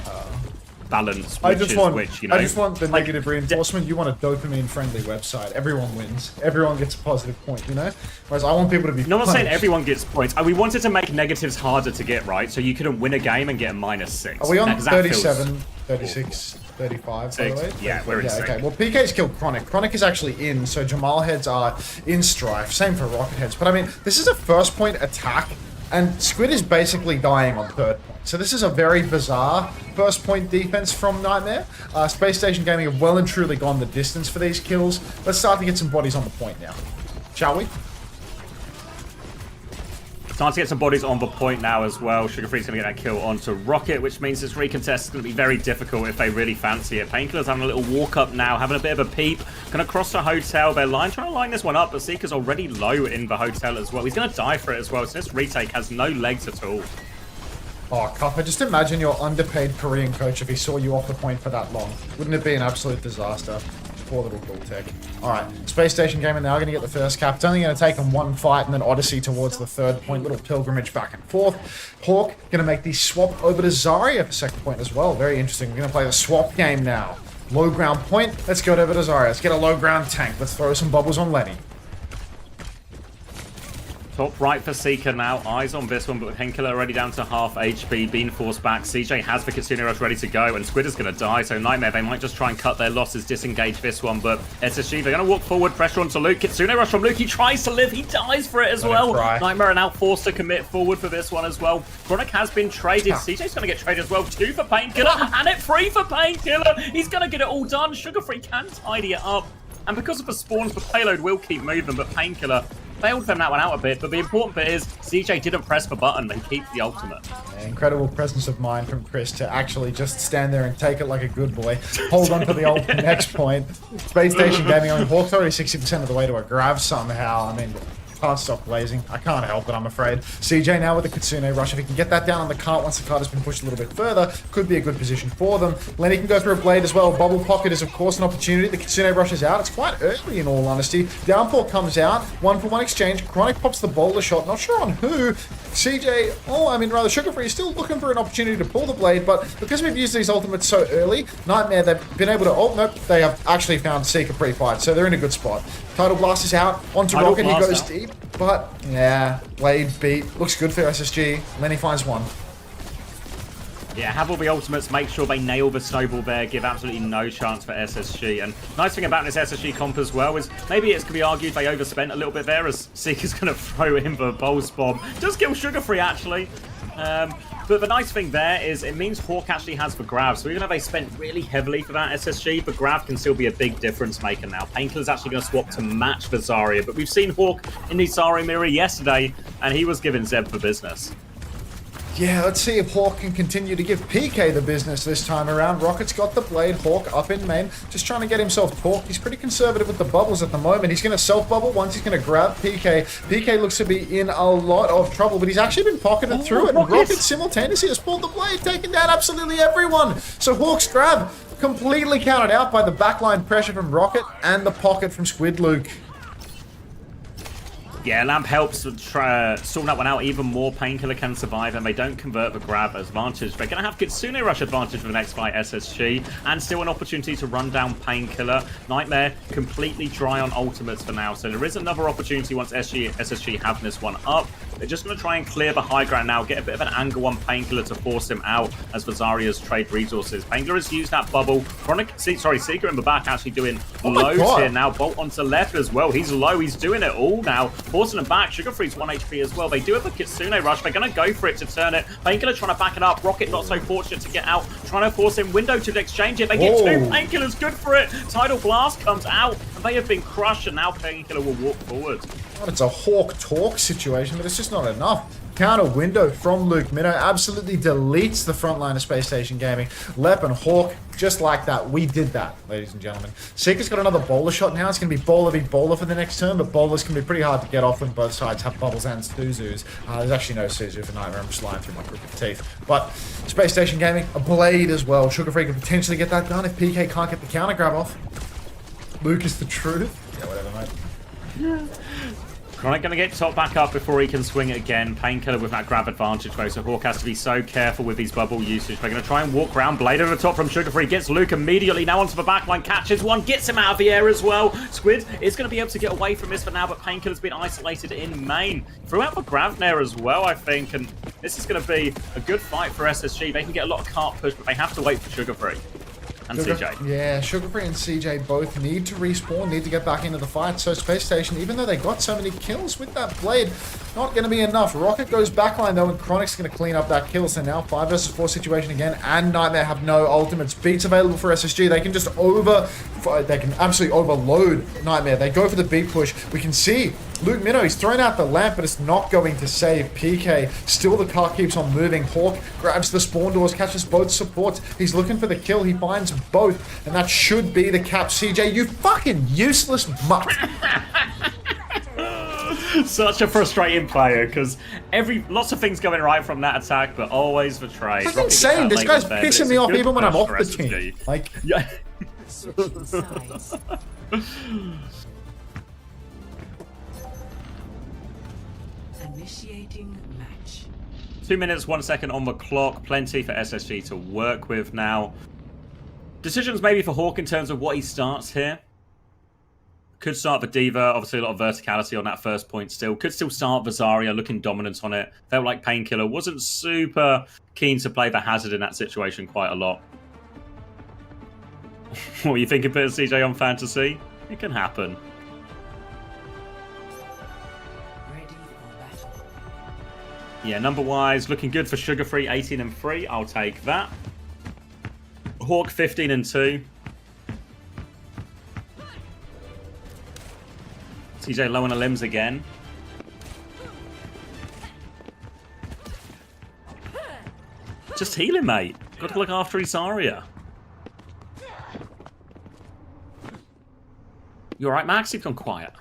balance which which, you know? I just want the negative reinforcement. You want a dopamine-friendly website. Everyone wins. Everyone gets a positive point, you know? Whereas I want people to be No, I'm not saying everyone gets points. We wanted to make negatives harder to get, right? So you couldn't win a game and get a -6. Are we on 37, 36, 35, by the way? Yeah, we're in sync. Okay, well, PK's killed Chronic. Chronic is actually in, so Jamal heads are in Strife. Same for Rocket heads. But I mean, this is a first point attack, and Squid is basically dying on third point. So this is a very bizarre first point defense from Nightmare. Spacestation Gaming have well and truly gone the distance for these kills. Let's start to get some bodies on the point now. Shall we? Time to get some bodies on the point now as well. Sugarfree's going to get that kill onto Rocket, which means this recontest is going to be very difficult if they really fancy it. Painkiller's having a little walk up now, having a bit of a peep. Going to cross the hotel. They're trying to line this one up, but Seeker's already low in the hotel as well. He's going to die for it as well, so this retake has no legs at all. Oh, Copper, just imagine your underpaid Korean coach if he saw you off the point for that long. Wouldn't it be an absolute disaster? Poor little Bull Tech. Alright, Space Station Gamer now going to get the first cap. It's only going to take them 1 fight and then Odyssey towards the third point. Little pilgrimage back and forth. Hawk going to make the swap over to Zarya for second point as well. Very interesting. We're going to play the swap game now. Low ground point. Let's go over to Zarya. Let's get a low ground tank. Let's throw some bubbles on Lenny. Top right for Seeker now. Eyes on this one, but Painkiller already down to half HP, being forced back. CJ has the Kitsune Rush ready to go, and Squid is going to die, so Nightmare, they might just try and cut their losses, disengage this one, but SSG, they're going to walk forward, pressure onto Luke. Kitsune Rush from Luke, he tries to live, he dies for it as well. Nightmare are now forced to commit forward for this one as well. Chronic has been traded. CJ's going to get traded as well. 2 for Painkiller, and it 3 for Painkiller. He's going to get it all done. Sugarfree can tidy it up, and because of the spawns, the payload will keep moving, but Painkiller failed them that one out a bit, but the important bit is CJ didn't press the button and keep the ultimate. Yeah, incredible presence of mind from Chris to actually just stand there and take it like a good boy. Hold on to the ult next point. Space Station Gaming on Hawk's already 60% of the way to a grab somehow. I mean, can't stop blazing. I can't help it, I'm afraid. CJ now with the Kitsune Rush. If he can get that down on the cart once the cart has been pushed a little bit further, could be a good position for them. Lenny can go through a blade as well. Bubble Pocket is, of course, an opportunity. The Kitsune Rush is out. It's quite early, in all honesty. Downpour comes out. 1-for-1 exchange. Chronic pops the boulder shot. Not sure on who. CJ, Sugarfree is still looking for an opportunity to pull the blade, but because we've used these ultimates so early, Nightmare, they've been able to... Oh, nope. They have actually found Seeker pre-fight, so they're in a good spot. Tidal Blast is out. Onto Rocket. He goes deep. But, yeah, Blade beat. Looks good for SSG. Lenny finds one. Yeah, have all the ultimates, make sure they nail the snowball there, give absolutely no chance for SSG. And nice thing about this SSG comp as well is maybe it could be argued they overspent a little bit there as Seeker's going to throw in the Pulse Bomb. Does kill Sugarfree, actually. But the nice thing there is it means Hawk actually has the grab. So even though they spent really heavily for that SSG, the grab can still be a big difference maker now. Painkiller's actually going to swap to match the Zarya. But we've seen Hawk in the Zarya mirror yesterday, and he was giving Zeb for business. Yeah, let's see if Hawk can continue to give PK the business this time around. Rocket's got the blade, Hawk up in main, just trying to get himself torqued. He's pretty conservative with the bubbles at the moment. He's going to self-bubble once he's going to grab PK. PK looks to be in a lot of trouble, but he's actually been pocketed through it. And Rocket simultaneously has pulled the blade, taking down absolutely everyone. So Hawk's grab completely counted out by the backline pressure from Rocket and the pocket from Squid Luke. Yeah, Lamp helps sort that one out even more. Painkiller can survive, and they don't convert the grab advantage. They're going to have Qadsiah rush advantage for the next fight, SSG, and still an opportunity to run down Painkiller. Nightmare completely dry on ultimates for now, so there is another opportunity once SSG have this one up. They're just going to try and clear the high ground now, get a bit of an angle on Painkiller to force him out as Vazaria's trade resources. Painkiller has used that bubble. Seeker in the back actually doing loads here now. Bolt onto left as well. He's low. He's doing it all now. Forcing him back. Sugar Free's 1 HP as well. They do have a Kitsune rush. They're going to go for it to turn it. Painkiller trying to back it up. Rocket not so fortunate to get out. Trying to force him. Window to exchange it. They get two. Painkiller's good for it. Tidal Blast comes out. And they have been crushed. And now Painkiller will walk forward. Well, it's a Hawk talk situation, but it's just not enough. Counter window from Luke Minnow absolutely deletes the front line of Space Station Gaming. Lep and Hawk, just like that. We did that, ladies and gentlemen. Seeker's got another bowler shot now. It's going to be bowler v bowler for the next turn, but bowlers can be pretty hard to get off when both sides have bubbles and Suzus. There's actually no Suzu for Nightmare. I'm just lying through my crooked teeth. But Space Station Gaming, a blade as well. Sugar Free can potentially get that done if PK can't get the counter grab off. Luke is the truth. Yeah, whatever, mate. Yeah. Chronic going to get top back up before he can swing it again. Painkiller with that grab advantage though, so Hawk has to be so careful with his bubble usage. They're going to try and walk around. Blade over the top from Sugar Free. Gets Luke immediately now onto the backline. Catches one. Gets him out of the air as well. Squid is going to be able to get away from this for now, but Painkiller's been isolated in main. Threw out the grab there as well, I think, and this is going to be a good fight for SSG. They can get a lot of cart push, but they have to wait for Sugar Free. And CJ. Yeah, Sugar Free and CJ both need to respawn, need to get back into the fight. So Space Station, even though they got so many kills with that blade, not going to be enough. Rocket goes backline though, and Chronic's going to clean up that kill. So now 5 versus 4 situation again, and Nightmare have no ultimates. Beats available for SSG. They can just they can absolutely overload Nightmare. They go for the beat push. We can see Luke Minnow, he's thrown out the lamp, but it's not going to save PK. Still the car keeps on moving. Hawk grabs the spawn doors, catches both supports. He's looking for the kill. He finds both, and that should be the cap. CJ, you fucking useless mutt. Such a frustrating player, because lots of things going right from that attack, but always the trade. That's insane. This guy's pissing me off even when I'm off the team. Like, yeah. Initiating match. 2 minutes, 1 second on the clock. Plenty for SSG to work with now. Decisions maybe for Hawk in terms of what he starts here. Could start the Diva, obviously a lot of verticality on that first point still. Could still start Vazaria, looking dominant on it. Felt like Painkiller wasn't super keen to play the Hazard in that situation quite a lot. What, you think a bit of CJ on Fantasy? It can happen. Yeah, number-wise, looking good for Sugar Free, 18 and 3. I'll take that. Hawk, 15 and 2. CJ low on the limbs again. Just healing, mate. Got to look after Isaria. You alright, Max? You've gone quiet.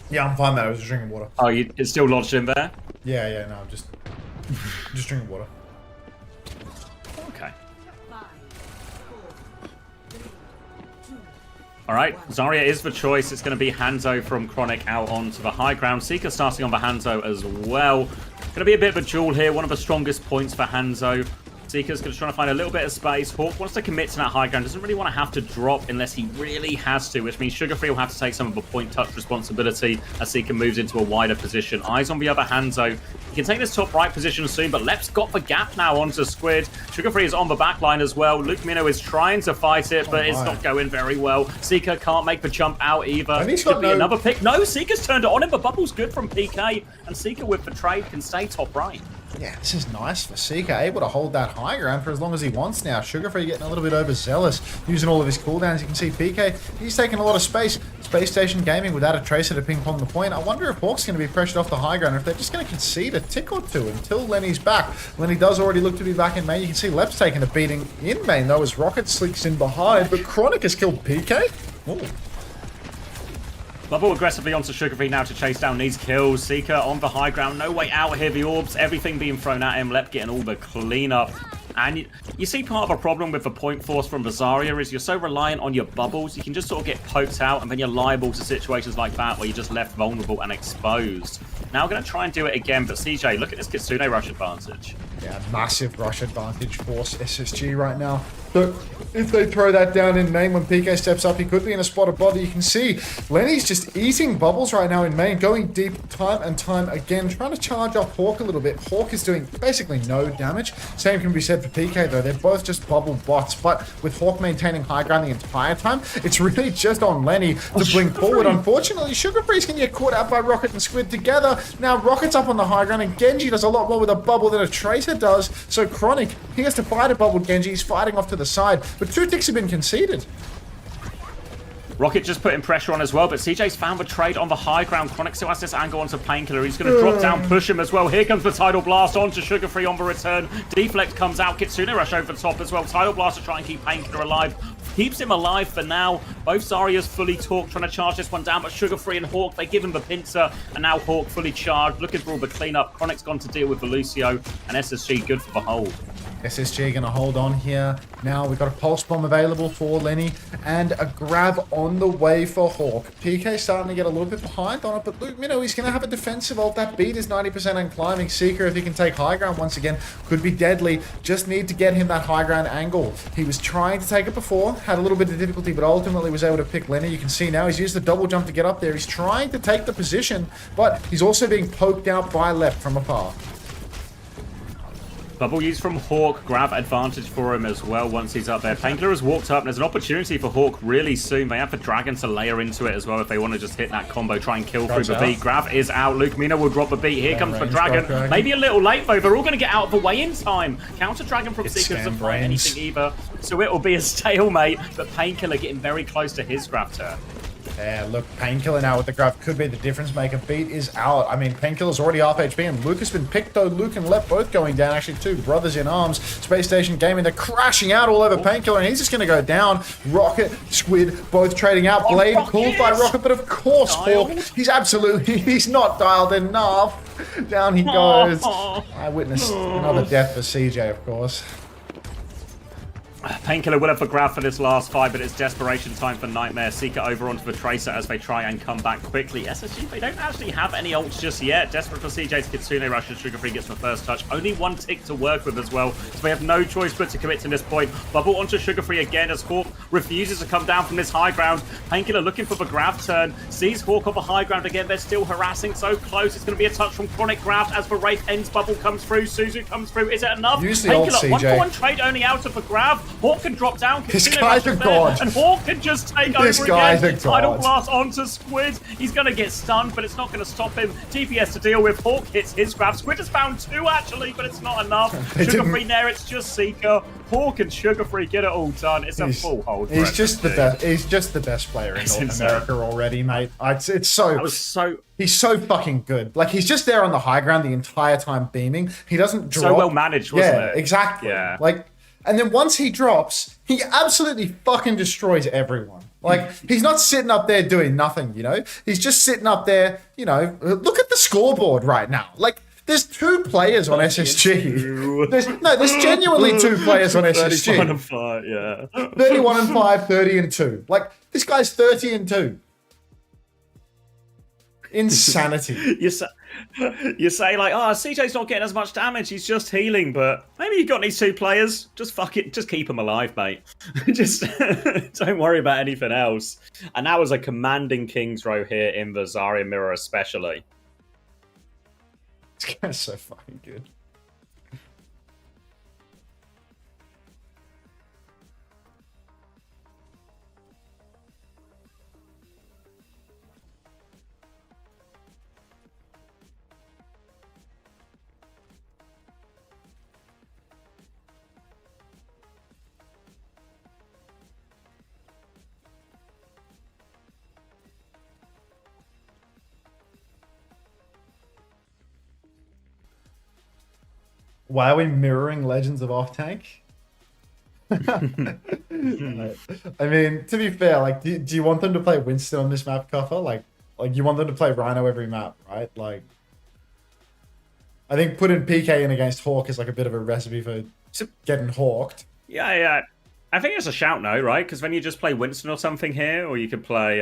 Yeah, I'm fine, man. I was just drinking water. Oh, it's still lodged in there? Yeah, no, I'm just drinking water. Okay. Alright, Zarya is the choice. It's going to be Hanzo from Chronic out onto the high ground. Seeker starting on the Hanzo as well. Going to be a bit of a duel here. One of the strongest points for Hanzo. Seeker's going to try to find a little bit of space. Hawk wants to commit to that high ground. Doesn't really want to have to drop unless he really has to, which means Sugar Free will have to take some of the point touch responsibility as Seeker moves into a wider position. Eyes on the other Hanzo. He can take this top right position soon, but Lep's got the gap now onto Squid. Sugar Free is on the back line as well. Luke Minnow is trying to fight it, but it's not going very well. Seeker can't make the jump out either. Could be another pick. No, Seeker's turned it on him, but Bubble's good from PK, and Seeker with the trade can stay top right. Yeah, this is nice for Seeker, able to hold that high ground for as long as he wants now. Sugarfree getting a little bit overzealous, using all of his cooldowns. You can see PK, he's taking a lot of space. Spacestation Gaming without a Tracer to ping pong the point. I wonder if Hawk's going to be pressured off the high ground, or if they're just going to concede a tick or two until Lenny's back. Lenny does already look to be back in main. You can see Lep's taking a beating in main, though, as Rocket sneaks in behind, but Chronic has killed PK. Ooh. Bubble aggressively onto Sugarfree now to chase down these kills. Seeker on the high ground, no way out here. The orbs, everything being thrown at him. Lep getting all the cleanup. And you see part of a problem with the point force from Zarya is you're so reliant on your bubbles, you can just sort of get poked out, and then you're liable to situations like that where you're just left vulnerable and exposed. Now we're going to try and do it again, but CJ, look at this Kitsune rush advantage. Yeah, massive rush advantage for SSG right now. So if they throw that down in main when PK steps up, he could be in a spot of bother. You can see Lenny's just eating bubbles right now in main, going deep time and time again, trying to charge off Hawk a little bit. Hawk is doing basically no damage. Same can be said for PK though. They're both just bubble bots, but with Hawk maintaining high ground the entire time, it's really just on Lenny to bring forward. Unfortunately, Sugarfree's can get caught out by Rocket and Squid together. Now Rocket's up on the high ground, and Genji does a lot more with a bubble than a Tracer does. So Chronic, he has to fight a bubble. Genji, he's fighting off to the side, but 2 ticks have been conceded. Rocket just putting pressure on as well, but CJ's found the trade on the high ground. Chronic still has this angle onto Painkiller. He's going to drop down, push him as well. Here comes the Tidal Blast onto Sugarfree on the return. Deflect comes out. Kitsune rush over the top as well. Tidal Blast to try and keep Painkiller alive. Keeps him alive for now. Both Zarya's fully torqued, trying to charge this one down, but Sugarfree and Hawk, they give him the pincer, and now Hawk fully charged, looking for all the cleanup. Chronic's gone to deal with the Lucio, and SSG good for the hold. SSG going to hold on here. Now we've got a Pulse Bomb available for Lenny and a grab on the way for Hawk. PK starting to get a little bit behind on it, but Luke, he's going to have a defensive ult. That beat is 90% on climbing. Seeker, if he can take high ground once again, could be deadly. Just need to get him that high ground angle. He was trying to take it before, had a little bit of difficulty, but ultimately was able to pick Lenny. You can see now he's used the double jump to get up there. He's trying to take the position, but he's also being poked out by Left from afar. Bubble use from Hawk, grab advantage for him as well once he's up there. Painkiller has walked up, and there's an opportunity for Hawk really soon. They have the Dragon to layer into it as well if they want to just hit that combo, try and kill through the beat. Grab is out. Luke Mina will drop the beat. Here comes the Dragon. Maybe a little late, though. They're all going to get out of the way in time. Counter Dragon from Seeker doesn't find anything either, so it will be a stalemate, but Painkiller getting very close to his grab turn. Yeah, look, Painkiller now with the grab could be the difference maker. Beat is out. I mean, Painkiller's already half HP, and Luke has been picked, though. Luke and Lep both going down. Actually, 2 brothers in arms. Spacestation Gaming, they're crashing out all over Painkiller, and he's just going to go down. Rocket, Squid, both trading out. Blade pulled by Rocket, but of course, Hawk, he's not dialed enough. Down he goes. I witnessed another death for CJ, of course. Painkiller will have the grab for this last fight, but it's desperation time for Nightmare. Seeker over onto the Tracer as they try and come back quickly. SSG, they don't actually have any ults just yet. Desperate for CJ's Kitsune rush, and Sugarfree gets the first touch. Only 1 tick to work with as well, so they have no choice but to commit to this point. Bubble onto Sugarfree again as Hawk refuses to come down from this high ground. Painkiller looking for the grab turn, sees Hawk on the high ground again. They're still harassing so close. It's going to be a touch from Chronic grabbed as the Wraith ends. Bubble comes through, Suzu comes through. Is it enough? Use the ult, CJ. 1-for-1 trade only out of the grab. Hawk can drop down. This guy's a god. And Hawk can just take over again. Tidal Blast onto Squid. He's going to get stunned, but it's not going to stop him. DPS to deal with. Hawk hits his grab. Squid has found 2 actually, but it's not enough. Sugarfree there, it's just Seeker. Hawk and Sugarfree get it all done. It's a full hold. He's just the best. He's just the best player in North America already, mate. It's so. He's so fucking good. Like, he's just there on the high ground the entire time beaming. He doesn't drop. So well managed, wasn't it? Yeah, exactly. Yeah. Like, and then once he drops, he absolutely fucking destroys everyone. Like, he's not sitting up there doing nothing, He's just sitting up there, Look at the scoreboard right now. Like, there's 2 players on SSG. There's genuinely 2 players on SSG. 31 and 5, yeah. 31 and 5, 30 and 2. Like, this guy's 30 and 2. Insanity. You say like, oh, CJ's not getting as much damage, he's just healing, but maybe you've got these 2 players. Just fuck it, just keep them alive, mate. Just don't worry about anything else. And that was a commanding King's Row here in the Zarya mirror especially. This guy's so fucking good. Why are we mirroring Legends of Off Tank? I mean, to be fair, like, do you want them to play Winston on this map, Cuffer? Like you want them to play Rhino every map, right? Like, I think putting PK in against Hawk is like a bit of a recipe for getting hawked. Yeah. I think it's a shout no, right? Because then you just play Winston or something here, or you could play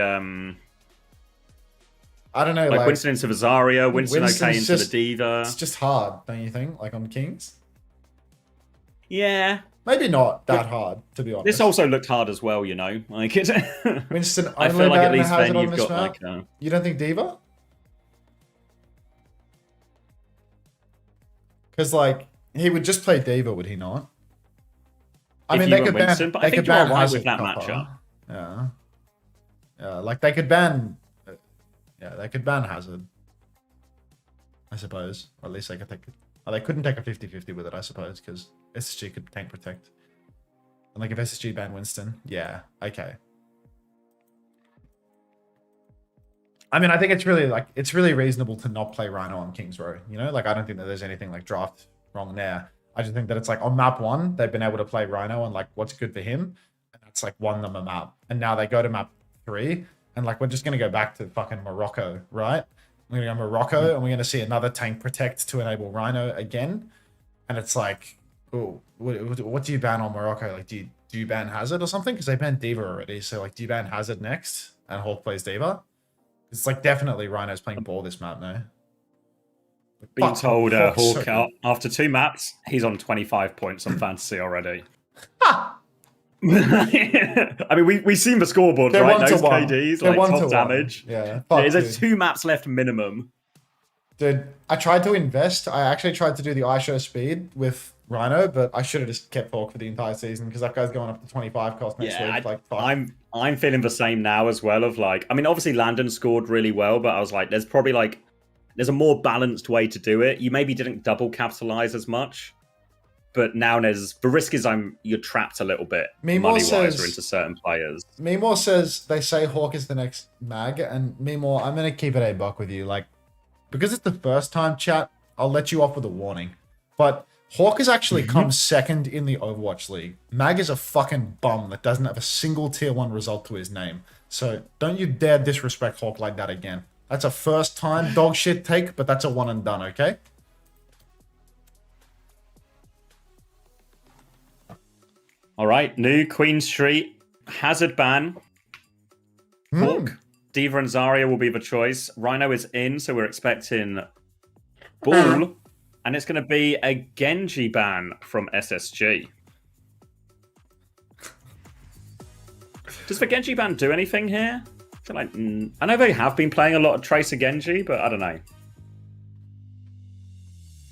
I don't know, like Winston into the Zarya, Winston okay into the D.Va. It's just hard, don't you think? Like on Kings? Yeah. Maybe not that hard, to be honest. This also looked hard as well, you know. Like it. Winston I only feel like at ban least has then it on you've this got map? like You don't think D.Va? Because like he would just play D.Va, would he not? I mean, they could ban. Winston, but I think you're right with that matchup. Yeah, like they could ban. Yeah, they could ban Hazard. I suppose, or at least they could take. Oh, they couldn't take a 50-50 with it, I suppose, because SSG could tank protect. And like if SSG banned Winston, yeah, okay. I mean, I think it's really reasonable to not play Rhino on Kings Row. You know, like I don't think that there's anything like draft wrong there. I just think that it's like on map 1, they've been able to play Rhino and like what's good for him, and that's like won them a map. And now they go to map 3, and like we're just gonna go back to fucking Morocco, right? We're gonna go Morocco, and we're gonna see another tank protect to enable Rhino again, and it's like, oh, what do you ban on Morocco? Like, do you ban Hazard or something? Because they banned D.Va already, so like, do you ban Hazard next and Hawk plays D.Va? It's like definitely Rhino's playing ball this map now. Being told Hawk out after 2 maps, he's on 25 points on fantasy already. I mean, we've seen the scoreboard, right? Those KDs, like top damage. Yeah. There's 2 maps left minimum. Dude, I tried to invest. I actually tried to do the iShow speed with Rhino, but I should have just kept Hawk for the entire season because that guy's going up to 25 cost next week. Like, I'm feeling the same now as well. Of like, I mean, obviously Landon scored really well, but I was like, there's probably like, there's a more balanced way to do it. You maybe didn't double capitalize as much. But now the risk is you're trapped a little bit money-wise or into certain players. Meemore says they say Hawk is the next mag, and Meemore, I'm gonna keep it a buck with you. Like, because it's the first time, chat, I'll let you off with a warning. But Hawk has actually come second in the Overwatch League. Mag is a fucking bum that doesn't have a single tier 1 result to his name. So don't you dare disrespect Hawk like that again. That's a first time dog shit take, but that's a one and done, okay? All right, new Queen Street, Hazard ban. Hawk, D.Va and Zarya will be the choice. Rhino is in, so we're expecting Ball. And it's going to be a Genji ban from SSG. Does the Genji ban do anything here? I know they have been playing a lot of Tracer Genji, but I don't know. I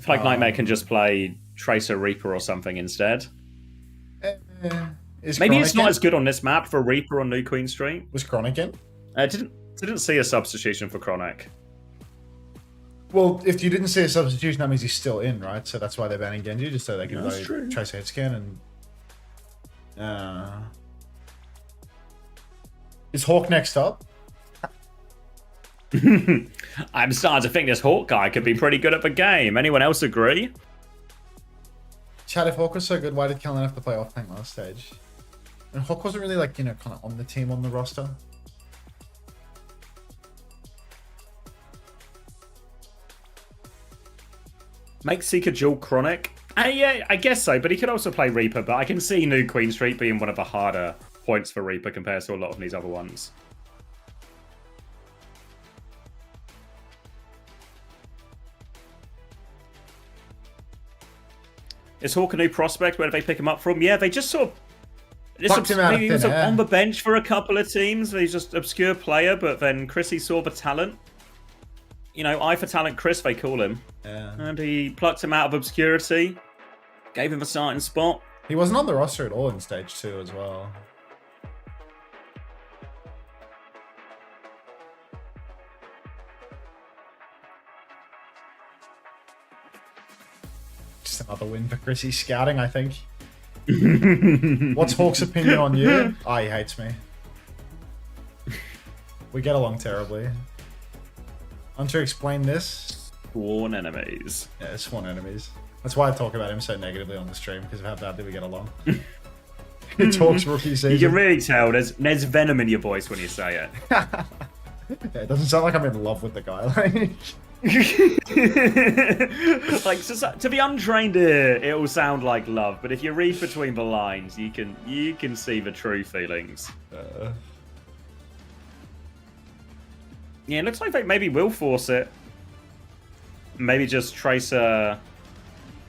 feel like Nightmare can just play Tracer Reaper or something instead. Maybe it's not as good on this map for Reaper on New Queen Street. Was Chronic in? Didn't see a substitution for Chronic. Well, if you didn't see a substitution, that means he's still in, right? So that's why they're banning Genji, just so they can play Tracer hit scan and... Is Hawk next up? I'm starting to think this Hawk guy could be pretty good at the game. Anyone else agree? Chad, if Hawk was so good, why did Kellen have to play off tank last stage? And Hawk wasn't really like, you know, kind of on the team on the roster. Make Seeker dual Chronic? Yeah, I guess so, but he could also play Reaper, but I can see New Queen Street being one of the harder points for Reaper compared to a lot of these other ones. Is Hawk a new prospect? Where do they pick him up from? Yeah, they just sort of... Maybe he was on the bench for a couple of teams. He's just obscure player, but then Chrissy saw the talent. You know, eye for talent Chris, they call him. Yeah. And he plucked him out of obscurity. Gave him a starting spot. He wasn't on the roster at all in stage 2 as well. Just another win for Chrissy scouting, I think. What's Hawk's opinion on you? Oh, he hates me. We get along terribly. Unter, explain this. Sworn enemies. Yeah, sworn enemies. That's why I talk about him so negatively on the stream, because of how badly we get along. He talks rookie season. You can really tell there's venom in your voice when you say it. Yeah, it doesn't sound like I'm in love with the guy. Like, to the untrained ear, it will sound like love, but if you read between the lines, you can see the true feelings. Yeah, it looks like they maybe will force it. Maybe just Tracer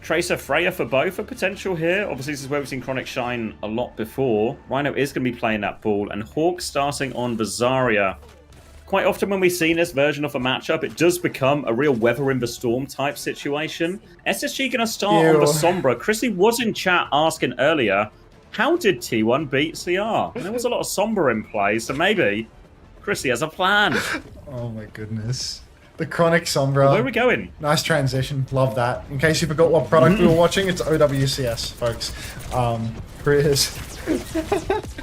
Freya for both a potential here. Obviously, this is where we've seen Chronic shine a lot before. Rhino is going to be playing that ball, and Hawk starting on the Zarya. Quite often when we've seen this version of a matchup, it does become a real weather in the storm type situation. SSG going to start on the Sombra. Chrissy was in chat asking earlier, how did T1 beat CR? And there was a lot of Sombra in play, so maybe Chrissy has a plan. Oh my goodness. The Chronic Sombra. Where are we going? Nice transition. Love that. In case you forgot what product we were watching, it's OWCS, folks. Chris.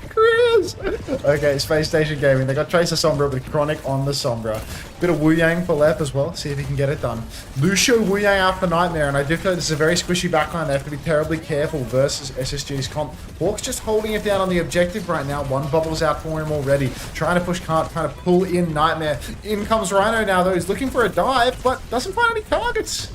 Chris! Okay, Spacestation Gaming. They got Tracer Sombra with Chronic on the Sombra. Bit of Wu Yang for Lep as well. See if he can get it done. Lucio Wu Yang out for Nightmare, and I do feel this is a very squishy backline. They have to be terribly careful versus SSG's comp. Hawk's just holding it down on the objective right now. One bubble's out for him already. Trying to push Kant, trying to pull in Nightmare. In comes Rhino now, though. He's looking for a dive, but doesn't find any targets.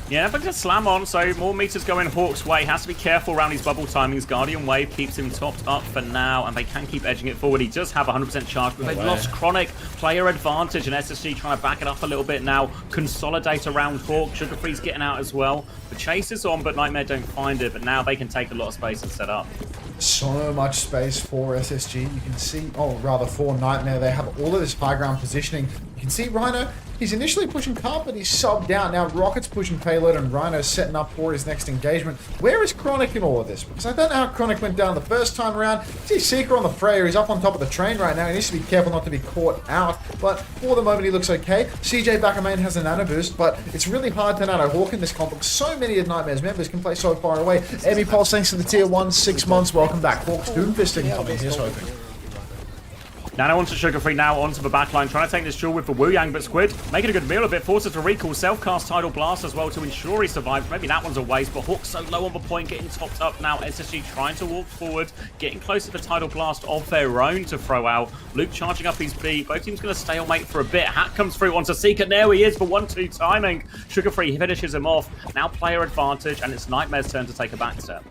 Yeah, if I can slam on, so more meters going Hawk's way. Has to be careful around his bubble timings. Guardian Wave keeps him topped up for now, and they can keep edging it forward. He does have 100% charge, but they've lost Chronic. Player advantage, and SSG trying to back it up a little bit now. Consolidate around Hawk. Sugarfree's getting out as well. The chase is on, but Nightmare don't find it, but now they can take a lot of space and set up. So much space for SSG. You can see, oh, rather for Nightmare. They have all of this high ground positioning. You can see Rhino, he's initially pushing Carp, but he's subbed out. Now Rocket's pushing payload, and Rhino's setting up for his next engagement. Where is Chronic in all of this? Because I don't know how Chronic went down the first time around. See Seeker on the Freya. He's up on top of the train right now. He needs to be careful not to be caught out. But for the moment, he looks okay. CJ back main has a nano boost, but it's really hard to nano Hawk in this complex. So many of Nightmare's members can play so far away. Emmy Pulse, thanks to the tier 1, 6 months. Welcome back. Hawk's Doomfisting coming. Here's hoping. Nano onto Sugarfree now onto the backline, trying to take this duel with the Wu Yang, but Squid making a good meal of it, forces to recall, self-cast Tidal Blast as well to ensure he survives. Maybe that one's a waste, but Hawk's so low on the point, getting topped up now. SSG trying to walk forward, getting close to the Tidal Blast of their own to throw out. Luke charging up his B. Both teams going to stalemate for a bit. Hat comes through onto Seeker. There he is for 1-2 timing. Sugarfree finishes him off. Now player advantage, and it's Nightmare's turn to take a back step.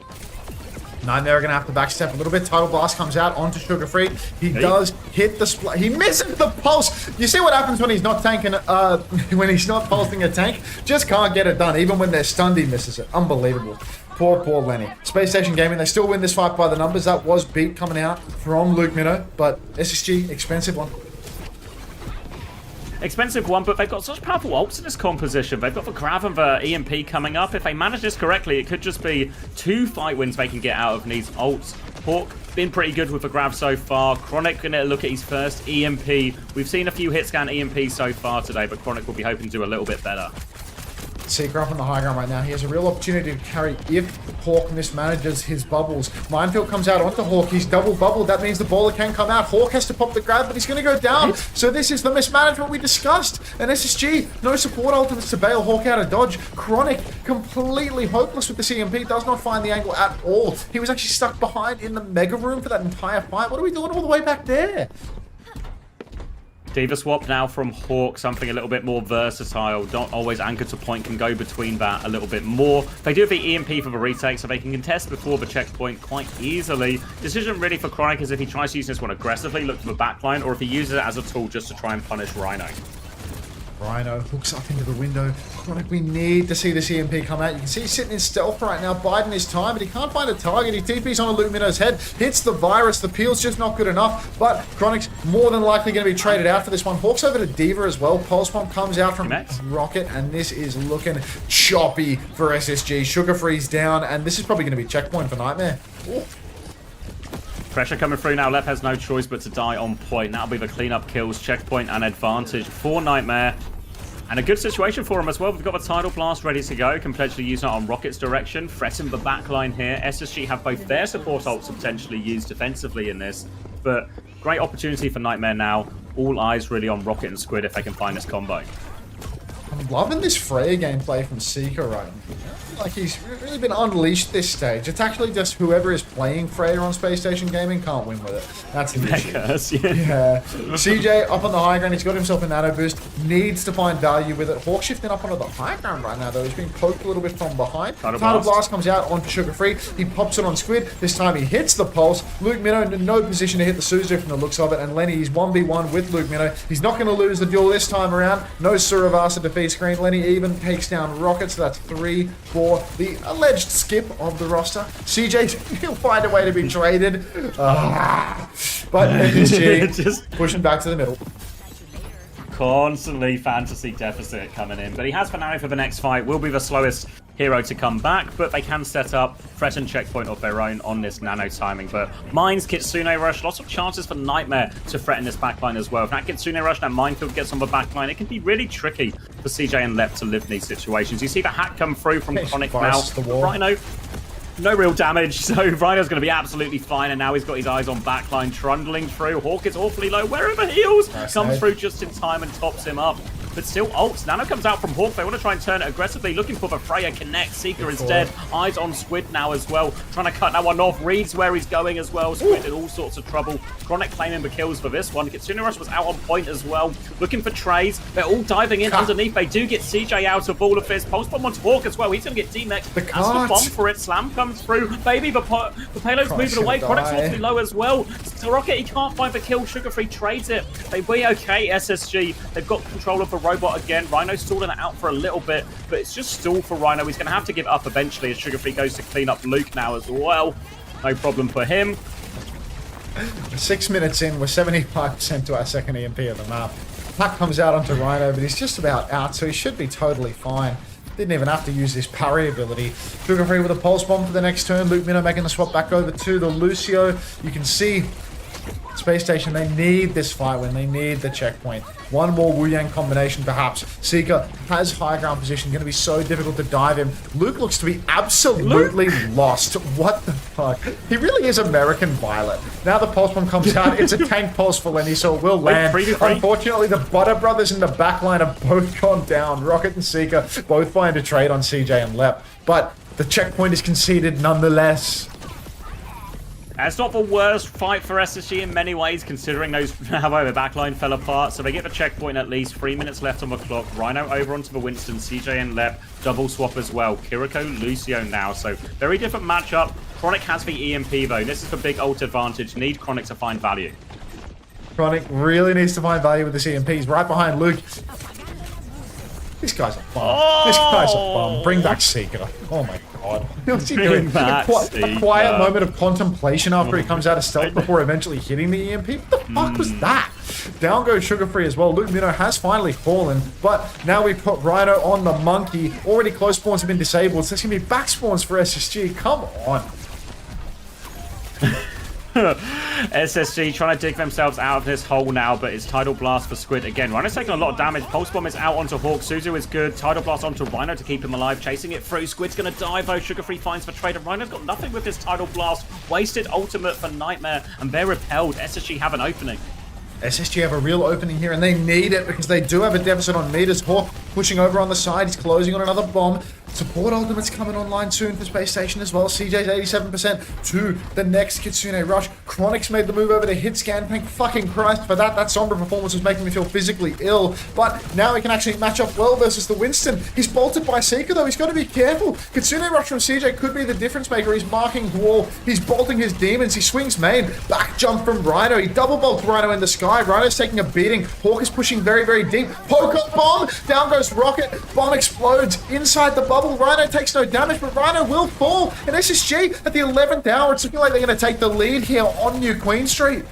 Nightmare are going to have to backstep a little bit. Tidal Blast comes out onto Sugarfree. He does hit the split. He misses the pulse. You see what happens when he's not tanking, when he's not pulsing a tank? Just can't get it done. Even when they're stunned, he misses it. Unbelievable. Poor Lenny. Spacestation Gaming, they still win this fight by the numbers. That was beat coming out from Luke Minnow, but SSG, expensive one. Expensive one, but they've got such powerful ults in this composition. They've got the Grav and the EMP coming up. If they manage this correctly, it could just be 2 fight wins they can get out of these ults. Hawk been pretty good with the Grav so far. Chronic going to look at his first EMP. We've seen a few hit scan EMP so far today, but Chronic will be hoping to do a little bit better. Seeker up on the high ground right now. He has a real opportunity to carry if Hawk mismanages his bubbles. Minefield comes out onto Hawk. He's double bubbled. That means the baller can come out. Hawk has to pop the grab, but he's going to go down. So this is the mismanagement we discussed. And SSG, no support ultimates to bail Hawk out of dodge. Chronic, completely hopeless with the CMP, does not find the angle at all. He was actually stuck behind in the mega room for that entire fight. What are we doing all the way back there? Diva swap now from Hawk, something a little bit more versatile. Don't always anchor to point, can go between that a little bit more. They do have the EMP for the retake, so they can contest before the checkpoint quite easily. Decision really for Chronic is if he tries to use this one aggressively, look to the backline, or if he uses it as a tool just to try and punish Rhino. Rhino hooks up into the window. Chronic, we need to see this EMP come out. You can see he's sitting in stealth right now, biding his time, but he can't find a target. He TP's on a Luminous head, hits the virus. The peel's just not good enough, but Chronic's more than likely going to be traded out for this one. Hawk's over to Diva as well. Pulse Bomb comes out from Rocket, and this is looking choppy for SSG. Sugarfree's down, and this is probably going to be checkpoint for Nightmare. Ooh. Pressure coming through now. Lep has no choice but to die on point. That'll be the cleanup kills, checkpoint, and advantage for Nightmare. And a good situation for him as well. We've got the Tidal Blast ready to go. Can potentially use that on Rocket's direction. Threaten the backline here. SSG have both their support ults to potentially use defensively in this. But great opportunity for Nightmare now. All eyes really on Rocket and Squid if they can find this combo. loving this Freya gameplay from Seeker right now. Like, he's really been unleashed this stage. It's actually just whoever is playing Freya on Spacestation Gaming can't win with it. That's the issue. Yeah. CJ up on the high ground. He's got himself a nano boost. Needs to find value with it. Hawk shifting up onto the high ground right now, though. He's being poked a little bit from behind. Tidal Blast comes out onto Sugar Free. He pops it on Squid. This time he hits the pulse. Luke Minnow in no position to hit the Suzu from the looks of it. And Lenny, he's 1v1 with Luke Minnow. He's not going to lose the duel this time around. No Suravasa defeat screen. Lenny even takes down Rocket. So that's 3 for the alleged skip of the roster. CJ, he'll find a way to be traded. But NTMR just pushing back to the middle. Constantly fantasy deficit coming in, but he has Fnatic for the next fight. Will be the slowest hero to come back, but they can set up threat and checkpoint of their own on this nano timing. But Mines, Kitsune Rush, lots of chances for Nightmare to threaten this backline as well. If that Kitsune Rush, that Minefield gets on the backline, it can be really tricky for CJ and Lep to live in these situations. You see the hack come through from Chronic now. Rhino, no real damage, so Rhino's going to be absolutely fine, and now he's got his eyes on backline trundling through. Hawk is awfully low. Wherever heals, comes through just in time and tops him up. But still ults. Nano comes out from Hawk. They want to try and turn it aggressively, looking for the Freya connect. Seeker is dead. Eyes on Squid now as well. Trying to cut that one off. Reads where he's going as well. Squid in all sorts of trouble. Chronic claiming the kills for this one. Kitsune Rush was out on point as well. Looking for trades. They're all diving in underneath. They do get CJ out of all of this. Pulse bomb onto Hawk as well. He's going to get D-Mech. That's the bomb for it. Slam comes through. Baby, the payload's moving away. Chronic's awfully low as well. So Rocket, he can't find the kill. Sugar Free trades it. They be okay, SSG. They've got control of the robot again. Rhino stalling it out for a little bit, but it's just stalled for Rhino. He's going to have to give it up eventually as Sugar Free goes to clean up Luke now as well. No problem for him. 6 minutes in, we're 75% to our second EMP of the map. Pack comes out onto Rhino, but he's just about out, so he should be totally fine. Didn't even have to use this parry ability. Sugar Free with a pulse bomb for the next turn. Luke Minnow making the swap back over to the Lucio. You can see Space Station, they need this fight win. They need the checkpoint. One more Wu Yang combination, perhaps. Seeker has high ground position. Going to be so difficult to dive him. Luke looks to be absolutely lost. What the fuck? He really is American Violet. Now the pulse bomb comes out. It's a tank pulse for Lenny, so it will land. Unfortunately, the Butter Brothers in the backline have both gone down. Rocket and Seeker both find a trade on CJ and Lep. But the checkpoint is conceded nonetheless. It's not the worst fight for SSG in many ways, considering how the backline fell apart. So they get the checkpoint at least. 3 minutes left on the clock. Rhino over onto the Winston. CJ and Lep double swap as well. Kiriko, Lucio now. So very different matchup. Chronic has the EMP though. This is the big ult advantage. Need Chronic to find value. Chronic really needs to find value with this EMP. He's right behind Luke. This guy's a bum. This guy's a bum. Bring back Seeker. Oh my god. What's he doing? A quiet moment of contemplation after he comes out of stealth before eventually hitting the EMP. What the fuck was that? Down goes Sugar Free as well. Luke Minnow has finally fallen, but now we put Rhino on the monkey. Already close spawns have been disabled, so there's going to be back spawns for SSG. Come on. SSG trying to dig themselves out of this hole now, but it's Tidal Blast for Squid again. Rhino's taking a lot of damage. Pulse Bomb is out onto Hawk. Suzu is good. Tidal Blast onto Rhino to keep him alive. Chasing it through. Squid's going to die though. Sugar Free finds the trade. And Rhino's got nothing with this Tidal Blast. Wasted ultimate for Nightmare. And they're repelled. SSG have an opening. SSG have a real opening here, and they need it because they do have a deficit on meters. Hawk pushing over on the side. He's closing on another bomb. Support ultimate's coming online soon for Space Station as well. CJ's 87% to the next Kitsune Rush. Chronic's made the move over to hit scan. Thank fucking Christ for that. That Sombra performance was making me feel physically ill. But now he can actually match up well versus the Winston. He's bolted by Seeker though. He's got to be careful. Kitsune Rush from CJ could be the difference maker. He's marking the wall. He's bolting his demons. He swings main. Back jump from Rhino. He double bolts Rhino in the sky. Rhino's taking a beating. Hawk is pushing very, very deep. Poke up bomb. Down goes Rocket. Bomb explodes inside the bubble. Rhino takes no damage, but Rhino will fall. And SSG at the 11th hour, it's looking like they're going to take the lead here on New Queen Street.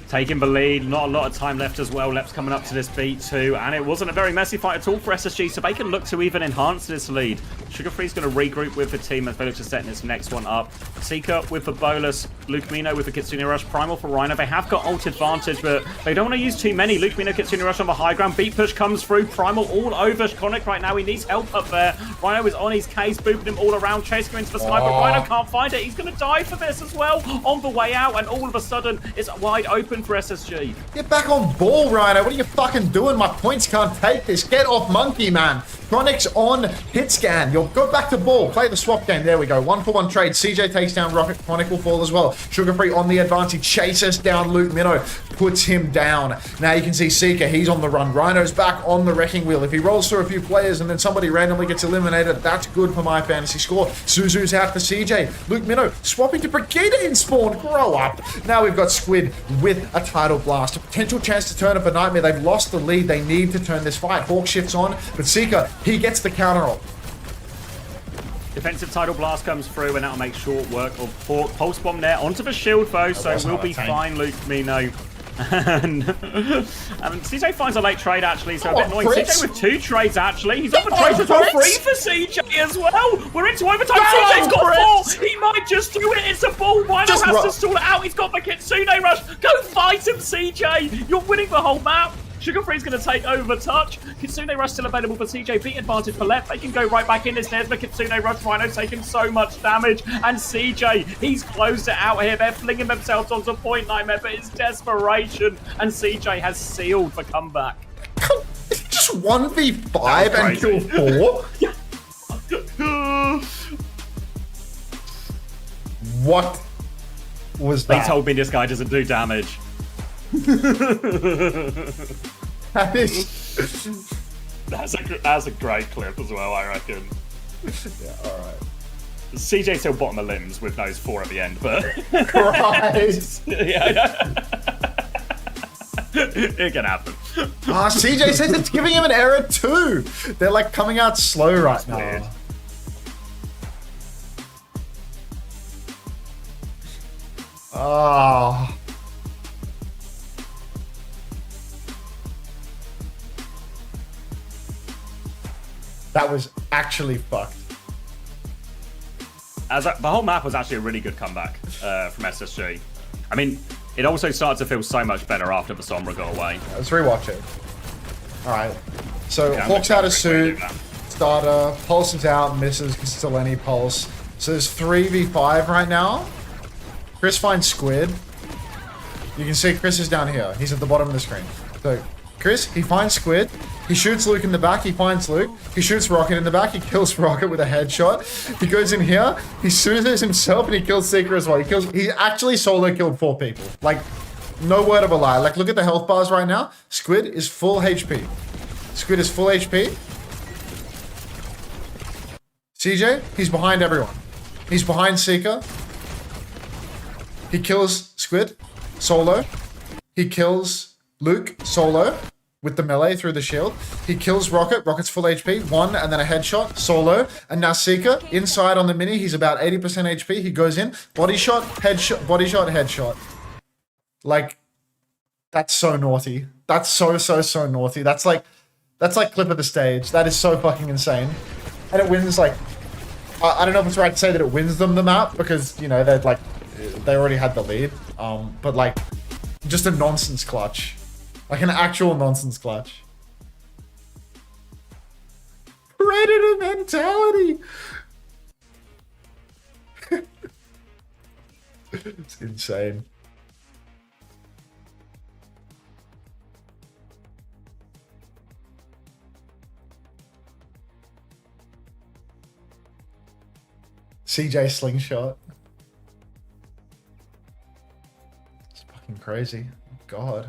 Taking the lead, not a lot of time left as well. Lep's coming up to this beat too, and it wasn't a very messy fight at all for SSG, so they can look to even enhance this lead. Sugar Free's going to regroup with the team as Village is setting this next one up. Seeker with the Bolus, Luke Mino with the Kitsune Rush, Primal for Rhino. They have got ult advantage, but they don't want to use too many. Luke Mino, Kitsune Rush on the high ground. Beat push comes through. Primal all over Conic right now. He needs help up there. Rhino is on his case, booping him all around, chasing him into the sky, but Rhino can't find it. He's going to die for this as well on the way out, and all of a sudden it's wide open for SSG. Get back on ball, Rhino. What are you fucking doing? My points can't take this. Get off Monkey, man. Chronic's on hit scan. You'll go back to ball. Play the swap game. There we go. 1-for-1 trade. CJ takes down Rocket. Chronic will fall as well. Sugar Free on the advance. He chases down Luke Minnow. Puts him down. Now you can see Seeker. He's on the run. Rhino's back on the wrecking wheel. If he rolls through a few players and then somebody randomly gets eliminated, that's good for my fantasy score. Suzu's out for CJ. Luke Minnow swapping to Brigida in spawn. Grow up. Now we've got Squid with a Tidal Blast. A potential chance to turn it for Nightmare. They've lost the lead. They need to turn this fight. Hawk shifts on, but Seeker, he gets the counter ult. Defensive Tidal Blast comes through, and that'll make short work of Hawk. Pulse Bomb there onto the shield, though, so we'll be fine, Luke Mino. And CJ finds a late trade, actually, so a bit annoying. CJ with 2 trades, actually. He's on the trade for 3 for CJ as well. We're into overtime. CJ's got 4. He might just do it. It's a ball. Rhino has to stall it out. He's got the Kitsune Rush. Go fight him, CJ. You're winning the whole map. Sugar Free's going to take over touch. Kitsune Rush still available for CJ. Beat advantage for left. They can go right back in. There's the Kitsune Rush. Rhino's taking so much damage. And CJ, he's closed it out here. They're flinging themselves onto point Nightmare, but it's desperation. And CJ has sealed the comeback. Just 1v5 and kill 4? What was that? They told me this guy doesn't do damage. That's a great clip as well, I reckon. Yeah, alright. CJ still bottom of limbs with those 4 at the end, but Christ. It can happen. CJ says it's giving him an error too. They're like coming out slow right now. Weird. Oh. That was actually fucked. The whole map was actually a really good comeback from SSG. I mean, it also started to feel so much better after the Sombra got away. Let's rewatch it. Alright. So, Hawk's out of suit. Starter. Pulse is out. Misses because it's still any Pulse. So there's 3v5 right now. Chris finds Squid. You can see Chris is down here. He's at the bottom of the screen. So, Chris, he finds Squid. He shoots Luke in the back. He finds Luke. He shoots Rocket in the back. He kills Rocket with a headshot. He goes in here. He Suzus himself and he kills Seeker as well. He actually solo killed 4 people. Like, no word of a lie. Like, look at the health bars right now. Squid is full HP. Squid is full HP. CJ, he's behind everyone. He's behind Seeker. He kills Squid solo. He kills Luke solo with the melee through the shield. He kills Rocket. Rocket's full HP. 1 and then a headshot solo. And now Seeker inside on the mini. He's about 80% HP. He goes in. Body shot, headshot, body shot, headshot. Like, that's so naughty. That's so naughty. That's like clip of the stage. That is so fucking insane. And it wins like, I don't know if it's right to say that it wins them the map because, you know, they already had the lead. But like, just a nonsense clutch. Like an actual nonsense clutch. Predator mentality! It's insane. CJ slingshot. It's fucking crazy. God.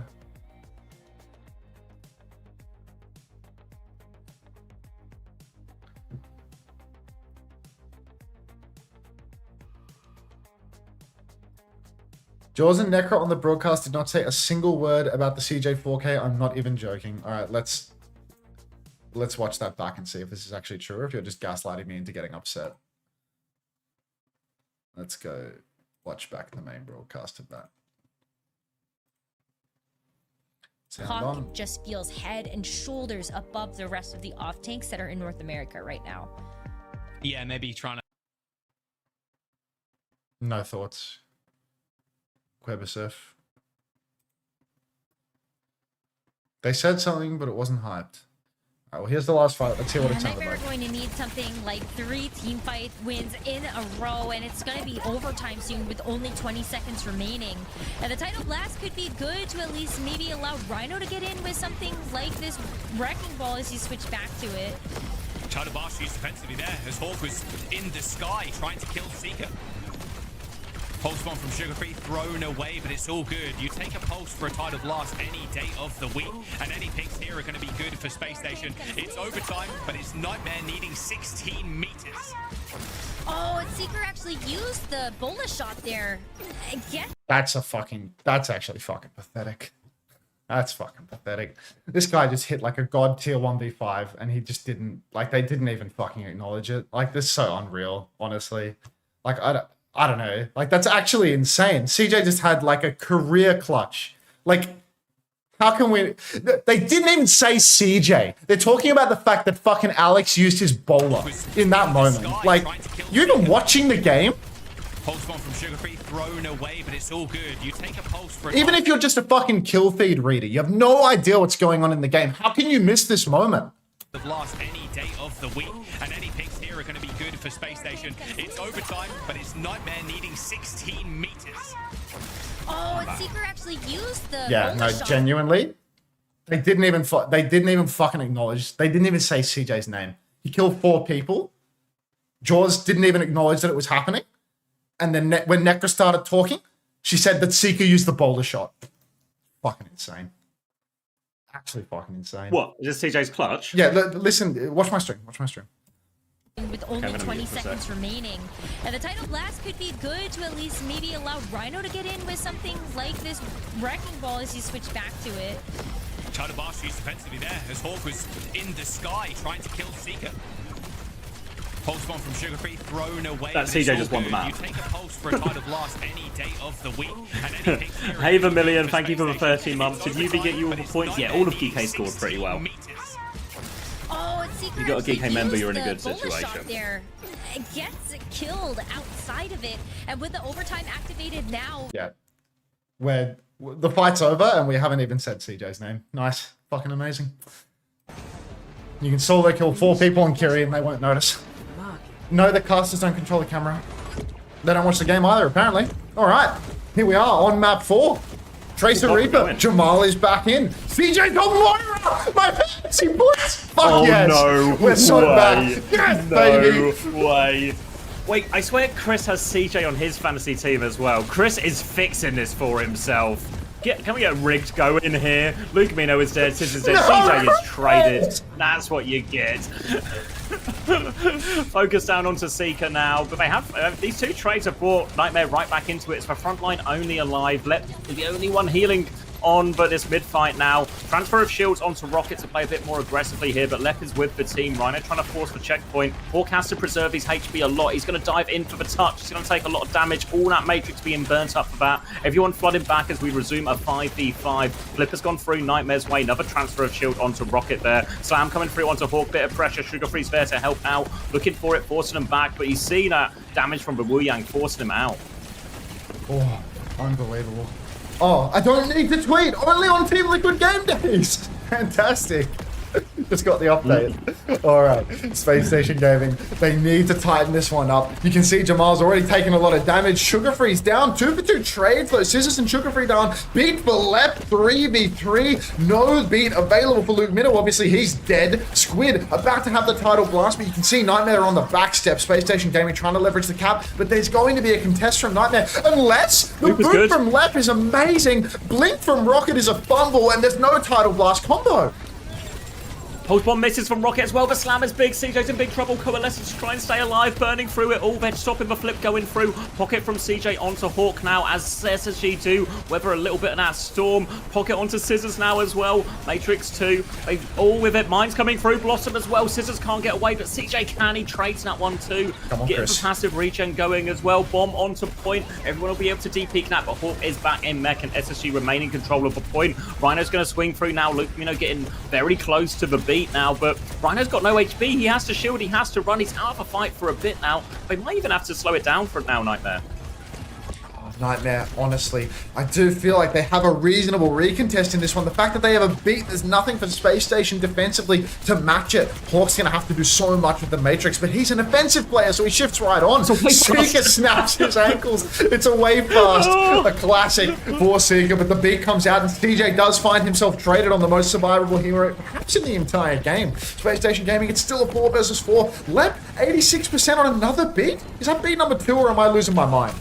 Jaws and Necro on the broadcast did not say a single word about the CJ 4K. I'm not even joking. All right, let's watch that back and see if this is actually true or if you're just gaslighting me into getting upset. Let's go watch back the main broadcast of that. Hawk just feels head and shoulders above the rest of the off tanks that are in North America right now. Yeah, maybe trying to. No thoughts. Qadsiah. They said something, but it wasn't hyped. All right, well, here's the last fight. Let's hear what it sounded Nightmare like. are going to need something like 3 team fight wins in a row, and it's going to be overtime soon with only 20 seconds remaining. And the title blast could be good to at least maybe allow Rhino to get in with something like this wrecking ball as you switch back to it. Title blast used defensively there as Hawk was in the sky trying to kill Seeker. Pulse bomb from Sugar Free thrown away, but it's all good. You take a pulse for a title blast any day of the week, and any picks here are going to be good for Space Station. It's overtime, but it's Nightmare needing 16 meters. Oh, and Seeker actually used the bullet shot there. That's actually fucking pathetic. That's fucking pathetic. This guy just hit like a god tier 1v5 and he just didn't, like, they didn't even fucking acknowledge it. Like, this is so unreal, honestly. Like, I don't know. Like, that's actually insane. CJ just had like a career clutch. Like, how can we... They didn't even say CJ. They're talking about the fact that fucking Alex used his bowler in that moment. Like, you even watching the game? Pulse bomb from Sugar Free thrown away, but it's all good. You take a pulse for Even if you're just a fucking kill feed reader, you have no idea what's going on in the game. How can you miss this moment? the last any day of the week, and any picks here are going to be good for Space Station. It's overtime, but it's Nightmare needing 16 meters. Oh, and Seeker actually used the shot. Genuinely, they didn't even fucking acknowledge. They didn't even say CJ's name. He killed 4 people. Jaws didn't even acknowledge that it was happening. And then when Necra started talking, she said that Seeker used the boulder shot. Fucking insane. Actually fucking insane. What? Is this CJ's clutch? Yeah, listen, watch my stream. Watch my stream. With only 20 seconds remaining. And the title blast could be good to at least maybe allow Rhino to get in with something like this wrecking ball as you switch back to it. Title blast used defensively there as Hawk was in the sky trying to kill Seeker. Pulse bomb from Sugar Free thrown away. That CJ just won the map. You take a pulse for a title blast any day of the week. And any Hey, Vermilion, thank you for the 13 months. Did UV get you all the points? Yeah, all of Geekay scored pretty well. Oh, and Seeker You got a Geekay member, you're in a good situation. There gets killed outside of it, and with the overtime activated now. Yeah, where the fight's over and we haven't even said CJ's name. Nice, fucking amazing. You can solo kill 4 people on Kiri and they won't notice. No, the casters don't control the camera. They don't watch the game either, apparently. All right, here we are on map 4. Tracer Reaper, Jamal is back in. CJ got Moira! My fantasy points! Fuck yes! No we're so back. Yes, baby! No way. Wait, I swear Chris has CJ on his fantasy team as well. Chris is fixing this for himself. Can we get rigged going in here? Luke Mino is dead, Sis is dead, CJ is traded. That's what you get. Focus down onto Seeker now, but they have these 2 trades have brought Nightmare right back into it. It's for frontline only alive. Lep is the only one healing on, but this mid fight now. Transfer of shields onto Rocket to play a bit more aggressively here, but Lep is with the team. Rhino trying to force the checkpoint. Hawk has to preserve his HP a lot. He's going to dive in for the touch. He's going to take a lot of damage. All that Matrix being burnt up for that. Everyone flooding back as we resume a 5v5. Flip has gone through Nightmare's way. Another transfer of shield onto Rocket there. Slam coming through onto Hawk. Bit of pressure. Sugar Free's there to help out. Looking for it, forcing him back, but you see that damage from the Wu Yang forcing him out. Oh, unbelievable. Oh, I don't need to tweet! Only on Team Liquid game days! Fantastic. Just got the update. Alright, Space Station Gaming. They need to tighten this one up. You can see Jamal's already taken a lot of damage. Sugar Free's down. 2 for 2 trades though. Scissors and Sugar Free down. Beat for Lep 3v3. No beat available for Luke Minnow. Obviously, he's dead. Squid about to have the title blast, but you can see Nightmare on the back step. Space Station Gaming trying to leverage the cap, but there's going to be a contest from Nightmare. Unless the boot from Lep is amazing. Blink from Rocket is a fumble, and there's no title blast combo. Pulse bomb misses from Rocket as well. The slam is big. CJ's in big trouble. Coalescence to try and stay alive. Burning through it all. They're stopping the flip going through. Pocket from CJ onto Hawk now as SSG do. Weather a little bit of that storm. Pocket onto Scissors now as well. Matrix 2. They all with it. Mine's coming through. Blossom as well. Scissors can't get away, but CJ can. He trades that one too. Getting the passive regen going as well. Bomb onto point. Everyone will be able to deep-peek that, but Hawk is back in mech and SSG remaining control of the point. Rhino's going to swing through now. Luke, getting very close to the B. beat now, but Rhino's got no HP. He has to shield, he has to run. He's out of a fight for a bit now. They might even have to slow it down for now, Nightmare. Nightmare, honestly. I do feel like they have a reasonable recontest in this one. The fact that they have a beat, there's nothing for Space Station defensively to match it. Hawk's going to have to do so much with the Matrix, but he's an offensive player, so he shifts right on. Seeker snaps his ankles. It's a wave fast. A classic for Seeker, but the beat comes out, and CJ does find himself traded on the most survivable hero, perhaps in the entire game. Space Station Gaming, it's still a 4 versus 4. Lep, 86% on another beat? Is that beat number 2, or am I losing my mind?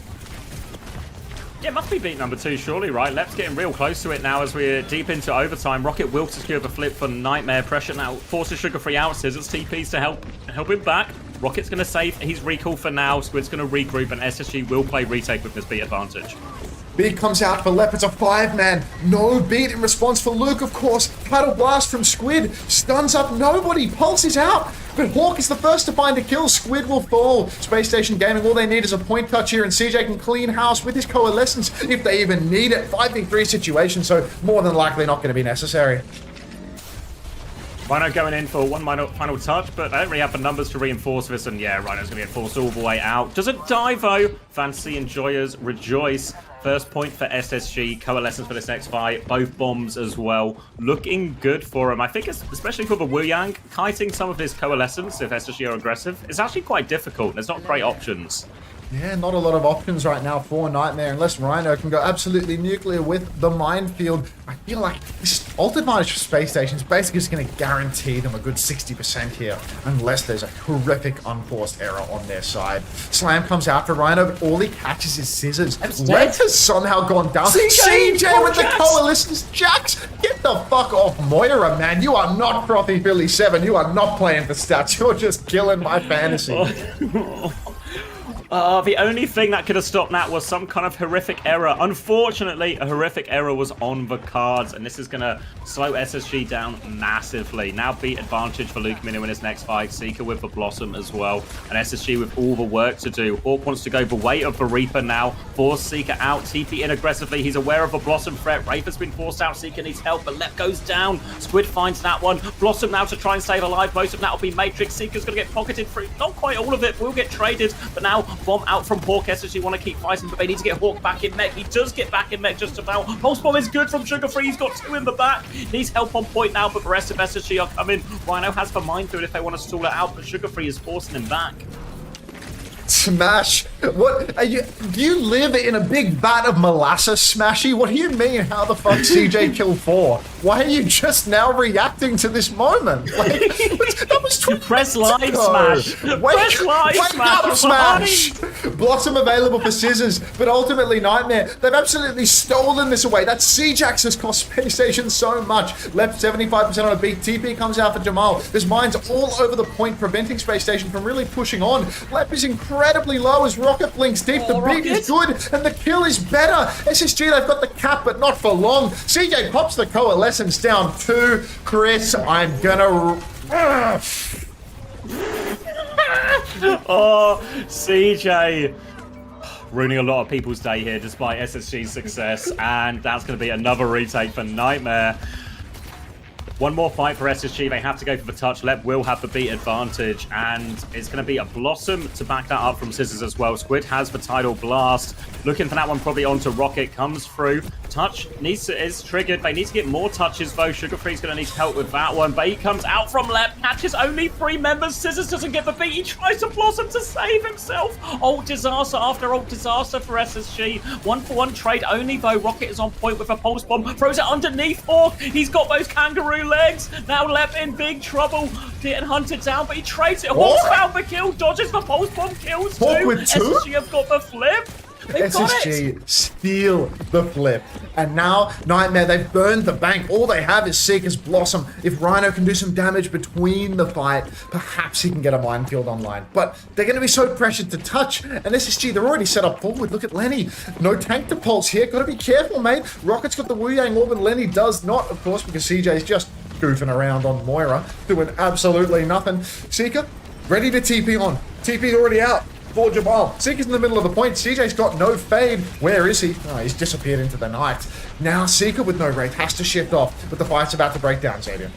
Yeah, it must be beat number 2, surely, right? Lep's getting real close to it now as we're deep into overtime. Rocket will secure the flip for Nightmare. Pressure now forces Sugar Free out. Scissors TPs to help him back. Rocket's going to save his recall for now. Squid's going to regroup, and SSG will play retake with this beat advantage. Beat comes out for Lep. It's a 5-man. No beat in response for Luke, of course. Paddle blast from Squid. Stuns up nobody. Pulse is out. But Hawk is the first to find a kill. Squid will fall. Space Station Gaming, all they need is a point touch here, and CJ can clean house with his Coalescence if they even need it. 5v3 situation, so more than likely not going to be necessary. Rhino going in for one final touch, but they don't really have the numbers to reinforce this, and yeah, Rhino's going to get forced all the way out. Doesn't die, though. Fancy Enjoyers rejoice. First point for SSG, Coalescence for this next fight, both bombs as well. Looking good for him. I think, especially for the Wu Yang, kiting some of his Coalescence, if SSG are aggressive, is actually quite difficult. There's not great options. Yeah, not a lot of options right now for Nightmare, unless Rhino can go absolutely nuclear with the minefield. I feel like this ult advantage for Space Station is basically just going to guarantee them a good 60% here, unless there's a horrific unforced error on their side. Slam comes out for Rhino, but all he catches is scissors. Red has somehow gone down. CJ with the Coalescence. Jax, get the fuck off Moira, man. You are not Frothy Philly 7. You are not playing for stats. You're just killing my fantasy. The only thing that could have stopped that was some kind of horrific error. Unfortunately, a horrific error was on the cards, and this is going to slow SSG down massively. Now beat advantage for Luke Minu in his next fight. Seeker with the Blossom as well, and SSG with all the work to do. Hawk wants to go the weight of the Reaper now. Force Seeker out, TP in aggressively. He's aware of the Blossom threat. Wraith has been forced out. Seeker needs help, but Lep goes down. Squid finds that one. Blossom now to try and stay alive. Most of that will be Matrix. Seeker's going to get pocketed through. Not quite all of it. Will get traded, but now bomb out from Hawk. SSG want to keep fighting, but they need to get Hawk back in mech. He does get back in mech just about. Pulse bomb is good from Sugar Free. He's got 2 in the back. Needs help on point now, but the rest of SSG are coming. Rhino has the minefield if they want to stall it out, but Sugar Free is forcing him back. Smash? What are you? Do you live in a big vat of molasses, Smashy? What do you mean? How the fuck CJ killed 4? Why are you just now reacting to this moment? Like, that was 20 press live smash. Wake up, Smash. Blossom available for scissors, but ultimately Nightmare. They've absolutely stolen this away. That C-Jax has cost Space Station so much. Left 75% on a beat. TP comes out for Jamal. There's mines all over the point, preventing Space Station from really pushing on. Lep is incredibly low as Rocket blinks deep. The beat is good, and the kill is better. SSG, they've got the cap, but not for long. CJ pops the Coalescence down 2. Chris, I'm gonna... Oh, CJ. Ruining a lot of people's day here despite SSG's success, and that's going to be another retake for Nightmare. One more fight for SSG. They have to go for the touch. Lep will have the beat advantage, and it's going to be a Blossom to back that up from Scissors as well. Squid has the Tidal Blast. Looking for that one probably onto Rocket. Comes through. Touch is triggered. They need to get more touches, though. Sugar Free's going to need help with that one. But he comes out from Lep. Catches only 3 members. Scissors doesn't get the beat. He tries to Blossom to save himself. Ult disaster after ult disaster for SSG. 1-for-1 trade only, though. Rocket is on point with a Pulse Bomb. Throws it underneath Hawk. He's got those kangaroo legs. Now Lep in big trouble. Getting hunted down, but he trades it. Hawk's found the kill. Dodges the Pulse Bomb. Kills 2. SSG have got the flip. SSG steal the flip. And now Nightmare, they've burned the bank. All they have is Seeker's Blossom. If Rhino can do some damage between the fight, perhaps he can get a minefield online. But they're going to be so pressured to touch. And SSG, they're already set up forward. Look at Lenny. No tank to pulse here. Got to be careful, mate. Rocket's got the Wu Yang Orb, and Lenny does not, of course, because CJ's just goofing around on Moira, doing absolutely nothing. Seeker, ready to TP on. TP's already out for Jamal. Seeker's in the middle of the point. CJ's got no fade. Where is he? Oh, he's disappeared into the night. Now Seeker with no Wraith has to shift off, but the fight's about to break down, Xavier.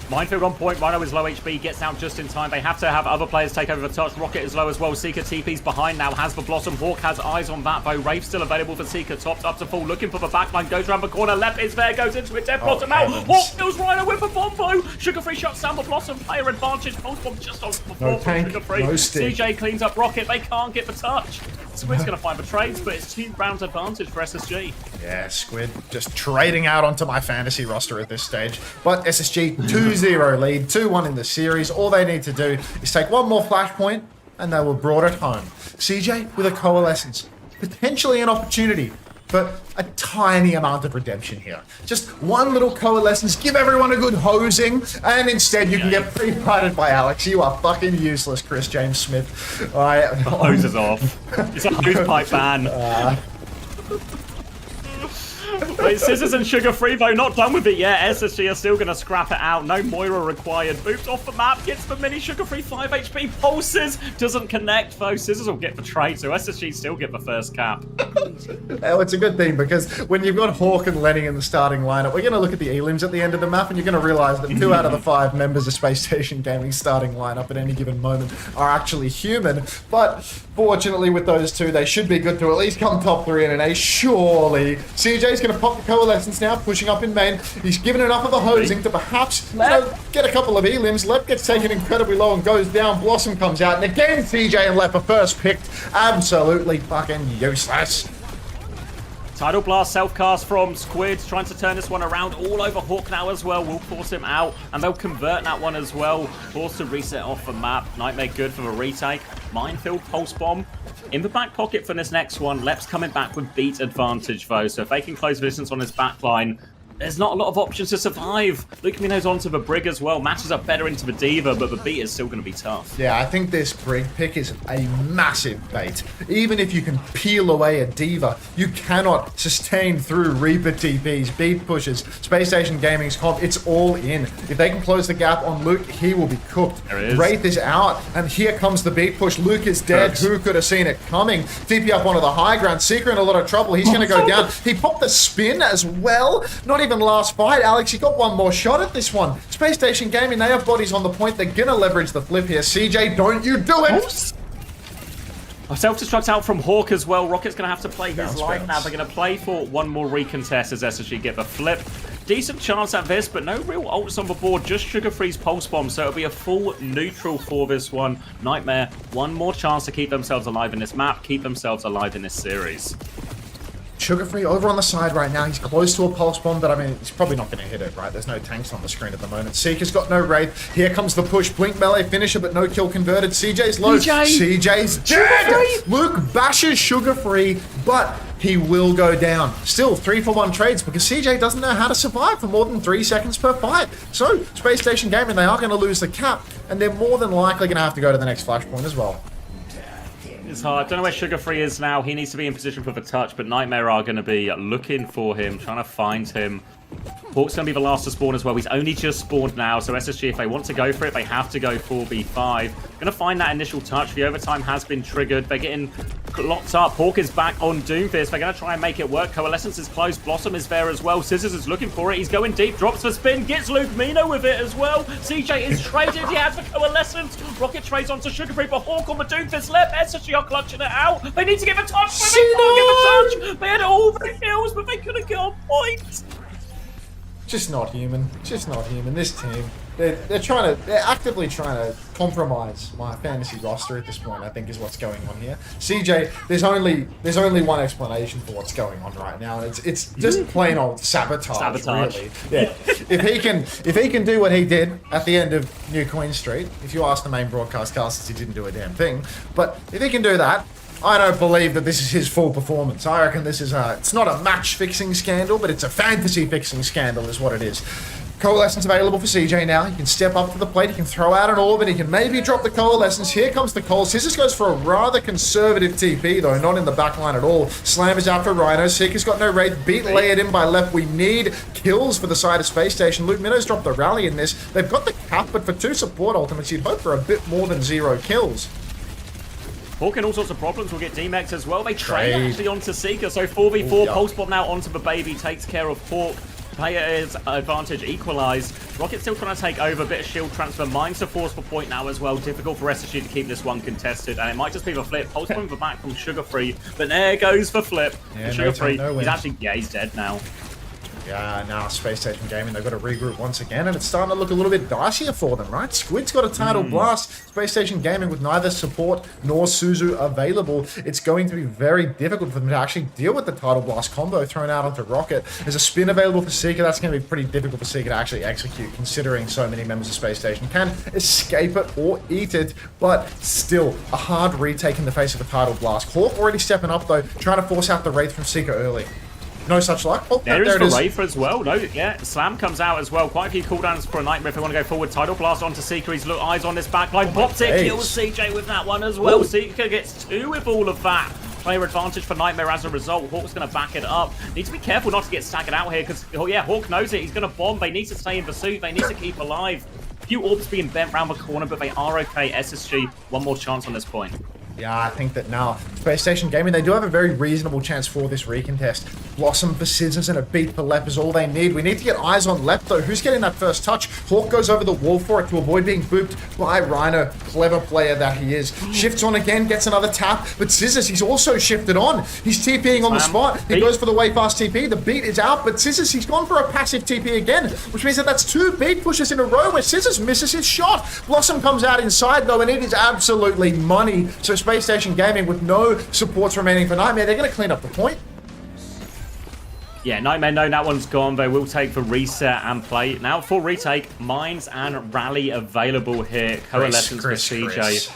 Minefield on point. Rhino is low HP, gets down just in time. They have to have other players take over the touch. Rocket is low as well. Seeker TP's behind now, has the Blossom. Hawk has eyes on that though. Wraith still available for Seeker, topped up to full, looking for the backline, goes around the corner. Left is there, goes into it, dead Blossom out. Hawk kills Rhino with a bombo. Sugar Free shuts down the Blossom, player advantage. Pulse bomb just on before Sugar Free. CJ cleans up Rocket, they can't get the touch. Squid's going to find the trades, but it's 2 rounds advantage for SSG. Yeah, Squid just trading out onto my fantasy roster at this stage. But SSG 2-0 lead, 2-1 in the series. All they need to do is take one more flashpoint and they will brought it home. CJ with a Coalescence. Potentially an opportunity for a tiny amount of redemption here. Just one little Coalescence, give everyone a good hosing, and instead you can get pre-fighted by Alex. You are fucking useless, Chris James Smith. The hose is off. It's a hose pipe ban. Wait, Scissors and Sugar Free though, not done with it yet. SSG are still going to scrap it out. No Moira required. Boots off the map, gets the mini. Sugar Free 5 HP. Pulses, doesn't connect though. Scissors will get the trade, so SSG still get the first cap. Oh, it's a good thing because when you've got Hawk and Lenny in the starting lineup, we're going to look at the elims at the end of the map and you're going to realize that 2 out of the 5 members of Space Station Gaming's starting lineup at any given moment are actually human. But fortunately with those 2, they should be good to at least come top 3 in NA. Surely. CJ's going to pop the Coalescence now, pushing up in main. He's given enough of a hosing to perhaps get a couple of elims. Lep gets taken incredibly low and goes down. Blossom comes out, and again CJ and Lep are first picked. Absolutely fucking useless. Tidal Blast self-cast from Squid, trying to turn this one around all over Hawk now as well. Will force him out, and they'll convert that one as well. Forced to reset off the map. Nightmare good for the retake. Minefield, Pulse Bomb. In the back pocket for this next one, Lep's coming back with beat advantage though, so if they can close the distance on his backline, there's not a lot of options to survive. Luke Mino's onto the Brig as well. Matches up better into the Diva, but the beat is still going to be tough. Yeah, I think this Brig pick is a massive bait. Even if you can peel away a Diva, you cannot sustain through Reaper TPs, beat pushes, Space Station Gaming's comp. It's all in. If they can close the gap on Luke, he will be cooked. There it is. Wraith is out, and here comes the beat push. Luke is dead. Peps. Who could have seen it coming? TP up onto the high ground. Seeker in a lot of trouble. He's going to go down. He popped the spin as well. Not even last fight. Alex, you got one more shot at this one. Space Station Gaming, they have bodies on the point. They're going to leverage the flip here. CJ, don't you do it! A self-destruct out from Hawk as well. Rocket's going to have to play his life now. They're going to play for one more recontest as SSG get the flip. Decent chance at this, but no real ults on the board. Just Sugar Free's Pulse Bomb, so it'll be a full neutral for this one. Nightmare, one more chance to keep themselves alive in this map, keep themselves alive in this series. Sugar Free over on the side right now. He's close to a Pulse Bomb, but I mean, he's probably not going to hit it, right? There's no tanks on the screen at the moment. Seeker's got no Wraith. Here comes the push. Blink melee finisher, but no kill converted. CJ's low. CJ's dead! Luke bashes Sugar Free, but he will go down. Still, 3-for-1 trades because CJ doesn't know how to survive for more than 3 seconds per fight. So, Space Station Gaming, they are going to lose the cap, and they're more than likely going to have to go to the next flashpoint as well. It's hard. Don't know where Sugar Free is now. He needs to be in position for the touch, but Nightmare are going to be looking for him, trying to find him. Hawk's going to be the last to spawn as well. He's only just spawned now, so SSG, if they want to go for it, they have to go 4v5. Going to find that initial touch. The overtime has been triggered. They're getting locked up. Hawk is back on Doomfist. They're going to try and make it work. Coalescence is close. Blossom is there as well. Scissors is looking for it. He's going deep. Drops the spin. Gets Luke Mino with it as well. CJ is traded. He has the Coalescence. Rocket trades onto Sugar Free, but Hawk on the Doomfist left. SSG are clutching it out. They need to get the touch, but they can't get the touch. They had all the kills, but they couldn't get on point. Just not human. Just not human. This team, they're actively trying to compromise my fantasy roster at this point, I think is what's going on here. CJ, there's only one explanation for what's going on right now, and it's just plain old sabotage. Really. Yeah. if he can do what he did at the end of New Queen Street, if you ask the main broadcast casters, he didn't do a damn thing. But if he can do that, I don't believe that this is his full performance. I reckon this is it's not a match-fixing scandal, but it's a fantasy-fixing scandal is what it is. Coalescence available for CJ now. He can step up to the plate. He can throw out an orb, and he can maybe drop the Coalescence. Here comes the Coal. Scissors goes for a rather conservative TP, though, not in the backline at all. Slam is out for Rhino. Seeker's got no Wraith. Beat layered in by left. We need kills for the side of Space Station. Luke Minnows dropped the rally in this. They've got the cap, but for 2 support ultimates, you'd hope for a bit more than 0 kills. Hawk in all sorts of problems will get D-Max as well. They trade actually onto Seeker, so 4v4. Pulse Bomb now onto the baby, takes care of Hawk. player's advantage equalized. Rocket still trying to take over, bit of shield transfer, mines to force for point now as well. Difficult for SSG to keep this one contested, and it might just be the flip. Pulse point for back from Sugar Free, but there goes for flip. Yeah, Sugar Free, no he's actually, yeah, he's dead now. Yeah, now Spacestation Gaming, they've got to regroup once again, and it's starting to look a little bit dicier for them, right? Squid's got a title blast. Spacestation Gaming with neither support nor Suzu available. It's going to be very difficult for them to actually deal with the title blast combo thrown out onto Rocket. There's a spin available for Seeker. That's going to be pretty difficult for Seeker to actually execute, considering so many members of Spacestation can escape it or eat it, but still a hard retake in the face of a title blast. Hawk already stepping up, though, trying to force out the Wraith from Seeker early. No such luck. Oh, there is the Wraith as well. No, yeah, Slam comes out as well. Quite a few cooldowns for a Nightmare if they want to go forward. Tidal Blast onto Seeker. He's look eyes on this backline. Pops it, kills CJ with that one as well. Seeker gets 2 with all of that. Player advantage for Nightmare as a result. Hawk's going to back it up. Need to be careful not to get staggered out here because, oh yeah, Hawk knows it. He's going to bomb. They need to stay in pursuit. They need to keep alive. A few orbs being bent around the corner, but they are okay. SSG, one more chance on this point. Yeah, I think that now, Spacestation Gaming, they do have a very reasonable chance for this recontest. Blossom for Scissors and a beat for Lep is all they need. We need to get eyes on Lep, though. Who's getting that first touch? Hawk goes over the wall for it to avoid being booped by Rhino. Clever player that he is. Shifts on again, gets another tap, but Scissors, he's also shifted on. He's TPing on the spot. He goes for the way fast TP. The beat is out, but Scissors, he's gone for a passive TP again, which means that that's 2 beat pushes in a row where Scissors misses his shot. Blossom comes out inside, though, and it is absolutely money. So Spacestation Gaming, with no supports remaining for Nightmare, they're going to clean up the point. Yeah, Nightmare, no, that one's gone. They will take the reset and play. Now for retake, Mines and Rally available here. Coalescence for CJ.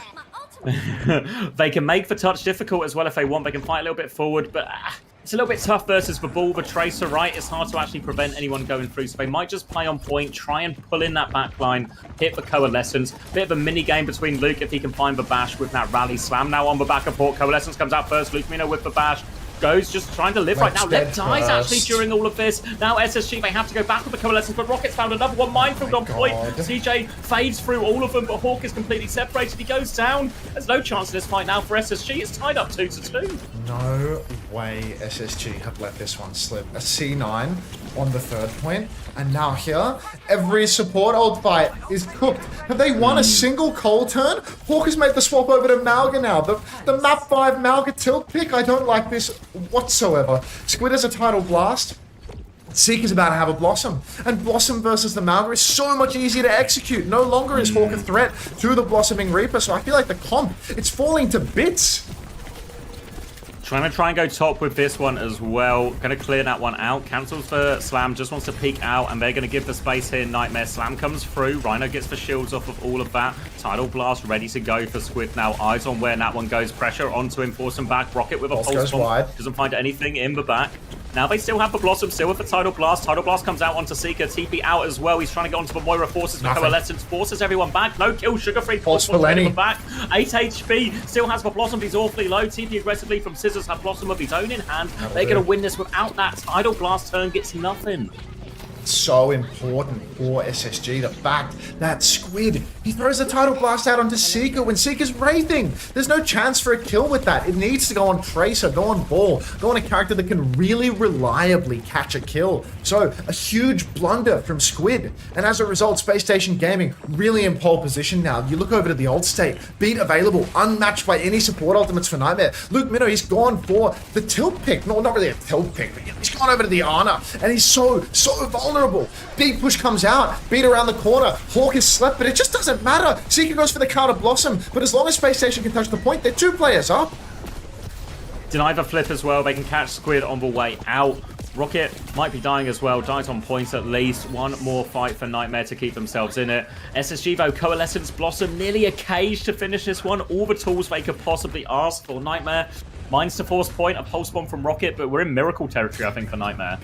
They can make the touch difficult as well if they want. They can fight a little bit forward, but it's a little bit tough versus the ball, the Tracer, right? It's hard to actually prevent anyone going through, so they might just play on point, try and pull in that back line, hit the Coalescence. Bit of a mini game between Luke if he can find the bash with that Rally Slam. Now on the back of Port, Coalescence comes out first. Luke Mino with the bash. Goes just trying to live right now. Lep dies actually during all of this. Now SSG, they have to go back with the Coalescence, but Rocket's found another one. Minefield on point. CJ fades through all of them, but Hawk is completely separated. He goes down. There's no chance in this fight now for SSG. It's tied up 2-2. No way SSG have let this one slip. A C9 on the 3rd point. And now here, every support ult fight is cooked. Have they won a single cold turn? Hawk has made the swap over to Malga now. The map 5 Malga tilt pick, I don't like this whatsoever. Squid has a title blast. Seeker's about to have a Blossom. And Blossom versus the Malga is so much easier to execute. No longer is Hawk a threat to the Blossoming Reaper, so I feel like the comp, it's falling to bits. Trying to try and go top with this one as well. Going to clear that one out. Cancels for Slam. Just wants to peek out. And they're going to give the space here. Nightmare. Slam comes through. Rhino gets the shields off of all of that. Tidal Blast ready to go for Squid now. Eyes on where that one goes. Pressure onto him. Force him back. Rocket with a pulse bomb. Doesn't find anything in the back. Now they still have the Blossom, still with the Tidal Blast. Tidal Blast comes out onto Seeker. TP out as well. He's trying to get onto the Moira. Forces the Coalescence. Forces everyone back. No kill. Sugar Free. Pulse for Lenny. Back. 8 HP. Still has the Blossom. He's awfully low. TP aggressively from Scissors. Have Blossom of his own in hand. They're going to win this without that. Tidal Blast turn gets nothing. So important for SSG, the fact that Squid, he throws the Tidal Blast out onto Seeker when Seeker's wraithing. There's no chance for a kill with that. It needs to go on Tracer, go on Ball, go on a character that can really reliably catch a kill. So a huge blunder from Squid, and as a result, Spacestation Gaming really in pole position now. You look over to the old state, beat available, unmatched by any support ultimates for Nightmare. Luke Minnow, he's gone for the tilt pick. No, not really a tilt pick, but he's gone over to the Ana, and he's so vulnerable. Beat push comes out, beat around the corner. Hawk is slept, but it just doesn't matter. Seeker goes for the counter Blossom, but as long as Space Station can touch the point, they're 2 players up. Deny the flip as well. They can catch Squid on the way out. Rocket might be dying as well. Dies on points at least. One more fight for Nightmare to keep themselves in it. SSG though, Coalescence, Blossom, nearly a cage to finish this one. All the tools they could possibly ask for Nightmare. Mines to force point, a pulse bomb from Rocket, but we're in miracle territory, I think, for Nightmare.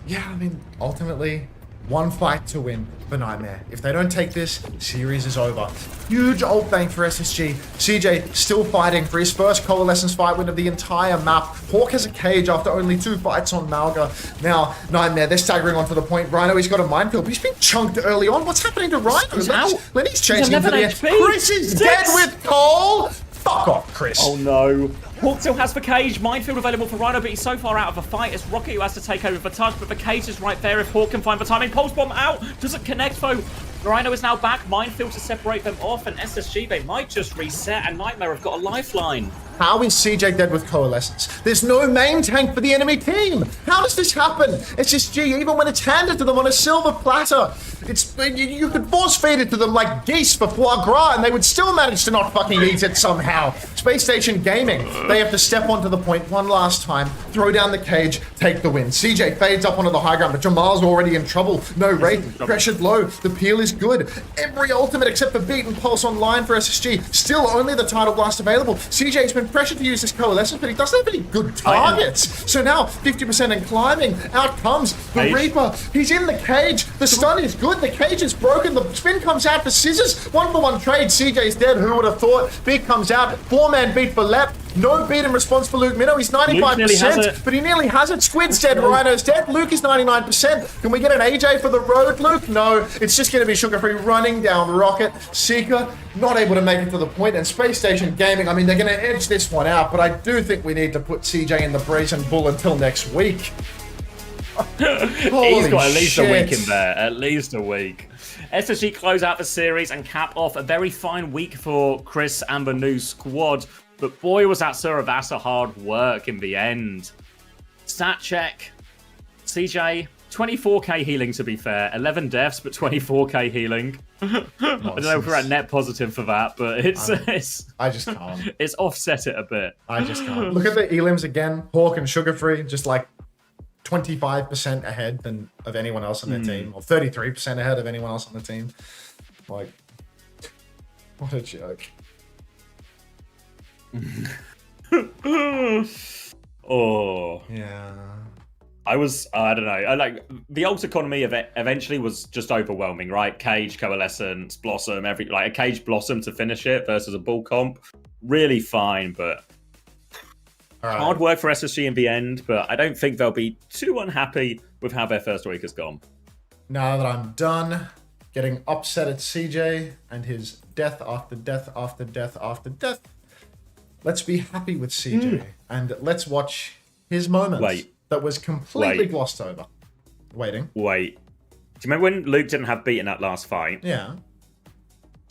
Yeah, I mean, ultimately, one fight to win for Nightmare. If they don't take this, series is over. Huge ult bank for SSG. CJ still fighting for his first Coalescence fight win of the entire map. Hawk has a cage after only 2 fights on Malga. Now, Nightmare, they're staggering onto the point. Rhino, he's got a minefield, but he's been chunked early on. What's happening to Rhino? Lenny's chasing him for the end. Chris is dead with Cole. Fuck off, Chris. Oh no. Hawk still has the cage. Minefield available for Rhino, but he's so far out of the fight. It's Rocket who has to take over for Tug, but the cage is right there if Hawk can find the timing. Pulse Bomb out. Doesn't connect, though. Rhino is now back. Minefield to separate them off, and SSG, they might just reset, and Nightmare have got a lifeline. How is CJ dead with Coalescence? There's no main tank for the enemy team. How does this happen? SSG, even when it's handed to them on a silver platter, you could force feed it to them like geese for foie gras, and they would still manage to not fucking eat it somehow. Spacestation Gaming, they have to step onto the point one last time, throw down the cage, take the win. CJ fades up onto the high ground, but Jamal's already in trouble. No Wraith, pressured low. The peel is good. Every ultimate except for Beat and Pulse online for SSG. Still only the Tidal Blast available. CJ's been pressured to use this Coalescence, but he doesn't have any good targets. So now 50% and climbing. Out comes the Reaper. He's in the cage. The stun is good. The cage is broken. The spin comes out for Scissors. 1-for-1 trade. CJ's dead. Who would have thought? Beat comes out. 4-man beat for Lep. No beat in response for Luke Minnow. He's 95%, but he nearly has it. Squid's dead. Rhino's dead. Luke is 99%. Can we get an AJ for the road, Luke? No. It's just going to be Sugar Free running down Rocket. Seeker not able to make it to the point. And Space Station Gaming, I mean, they're going to edge this one out, but I do think we need to put CJ in the Brazen Bull until next week. He's got at least a week in there. At least a week. SSG close out the series and cap off a very fine week for Chris and the new squad. But boy, was that Surabasa hard work in the end. Stat check. CJ, 24k healing to be fair. 11 deaths, but 24k healing. I don't know if we're at net positive for that, but I just can't. It's offset it a bit. I just can't. Look at the elims again. Hawk and Sugar Free, just like 25% ahead of anyone else on their team, or 33% ahead of anyone else on the team. Like, what a joke. Oh yeah. I don't know. Like the ult economy of it eventually was just overwhelming, right? Cage, Coalescence, Blossom, like a Cage Blossom to finish it versus a Bull comp, really fine, but hard work for SSG in the end. But I don't think they'll be too unhappy with how their first week has gone. Now that I'm done getting upset at CJ and his death after death after death after death, let's be happy with CJ and let's watch his moment that was completely glossed over. Wait. Do you remember when Luke didn't have beat in that last fight? Yeah. Do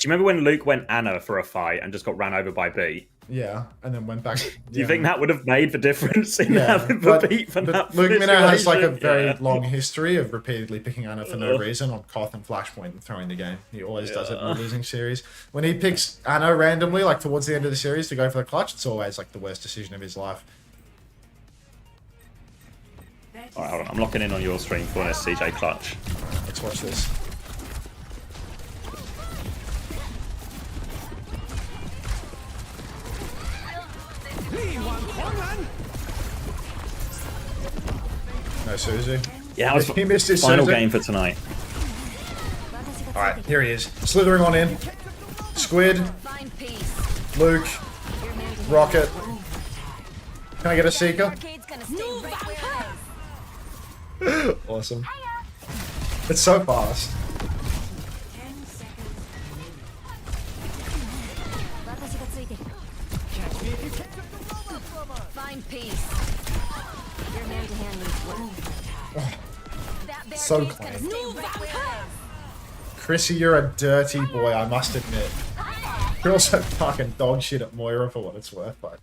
you remember when Luke went Anna for a fight and just got ran over by beat? Yeah, and then went back. Do you think that would have made the difference in having the beat for that? Luke Minnow has like a very long history of repeatedly picking Anna for no reason on Koth and Flashpoint and throwing the game. He always does it in the losing series. When he picks Anna randomly, like towards the end of the series to go for the clutch, it's always like the worst decision of his life. Alright, hold on. I'm locking in on your stream for this CJ clutch. Let's watch this. No Suzu. Yeah, he missed his final Suzu. game for tonight. Alright, here he is. Slithering on in. Squid. Luke. Rocket. Can I get a Seeker? Awesome. It's so fast. Find peace. You're man to hand So clean. Chrissy, you're a dirty boy, I must admit. You're also fucking dog shit at Moira for what it's worth, but